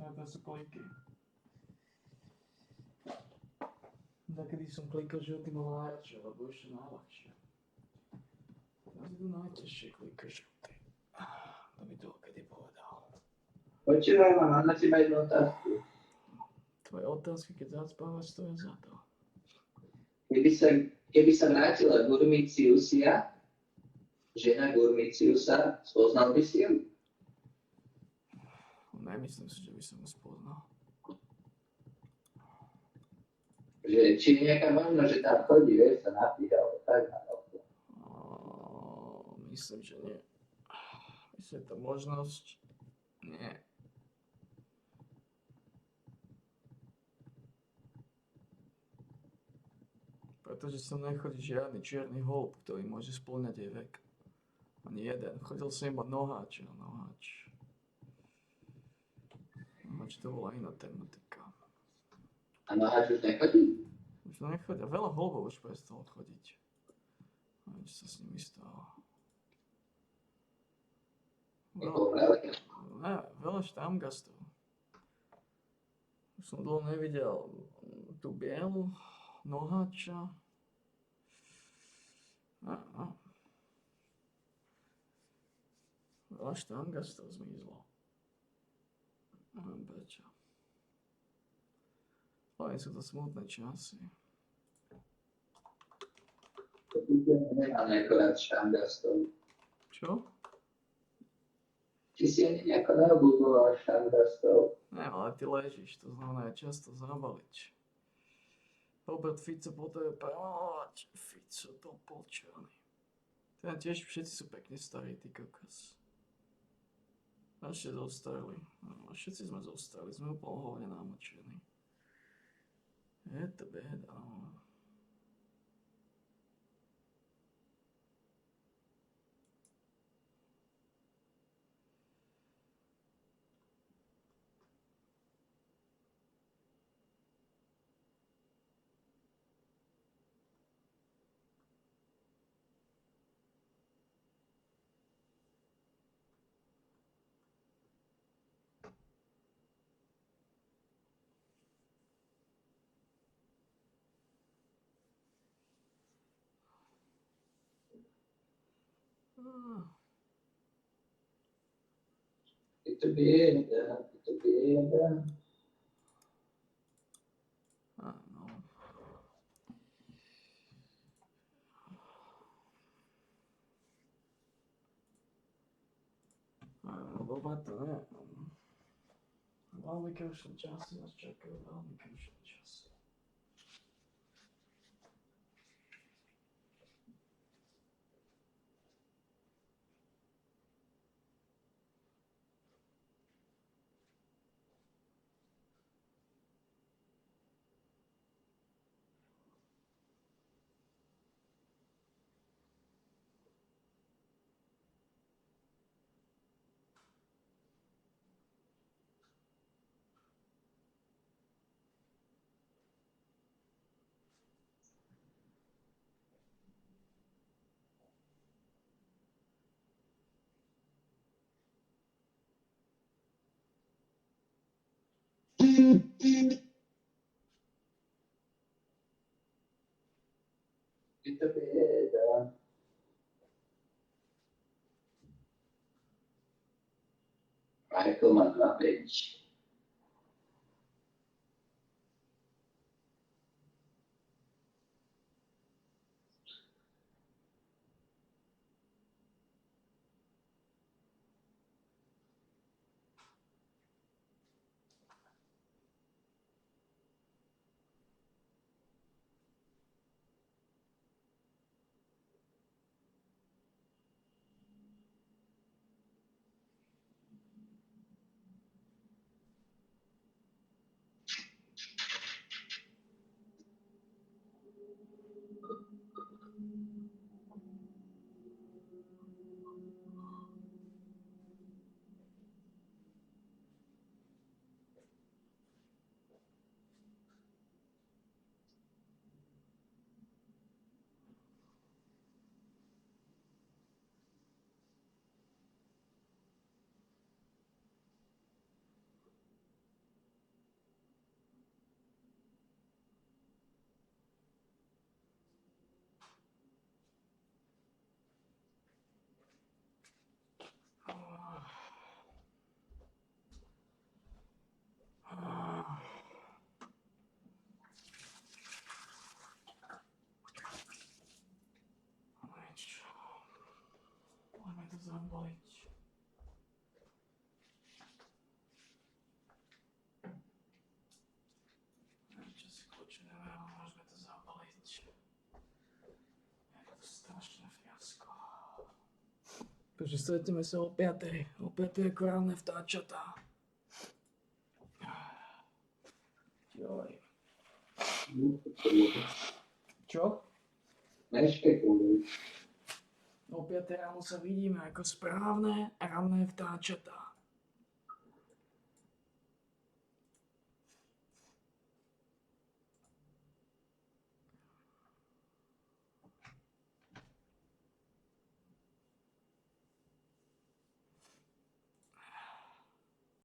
To sú kliky. Takedy som klikal, že ty mal najradšie, lebo ešte najľahšie. Teraz idú najťažšie klika žltý. To by to kedy povedal. Počúvaj, mám na teba jednu otázku. Tvoje otázky, keď zaspávaš, stoja za to. Keby sa vrátila Gurmiciusia, žena Gurmiciusa, spoznal by si ju? Nemyslím si, že by som ju spoznal. Že, či je nejaká možnosť, že tam chodí, vieš, sa napíja, ale tak na to. Myslím, že nie. Myslím, že to možnosť nie. Pretože som nechodí žiadny čierny holub, ktorý môže spĺňať jej vek. Ani jeden. Chodil som iba noháč. Noháč to bola iná tematika. A noháč už nechodí? Už nechodia. Veľa holubov už prestalo chodiť. Neviem, čo sa s nimi stalo. Veľa štamgastov. Už som dlho nevidel tú bielu noháča. Veľa štamgastov zmizlo. Neviem prečo. Ale sú to smutné časy. Nemám nejako rád štamgastov. Čo? Ty si ani nejako neobľúboval štamgastov. Ne, ale ty ležíš, to znamená často zabaliť. Robert Fico potrebuje prevalovať. Fico to polčaný. Teda tiež všetci sú pekne starí, ty kokos. Ešte zostali. No, všetci sme zostali, sme úplne hlavne namočení. Je to beda, no. Je to bieda. Áno. Doba to ne. Veľmi krušné časy nás čakajú, veľmi krušné časy. Je to bieda. Michael má 2-5. zaboliť. Čo si kľúče neviem, môžeme to zaboliť. Je to strašné fiasko. Takže stretneme sa o 5. O 5 korálne vtáčatá. Joj. Čo? Nešpekuluj. O 5 ráno sa vidíme ako správne ranné vtáčatá.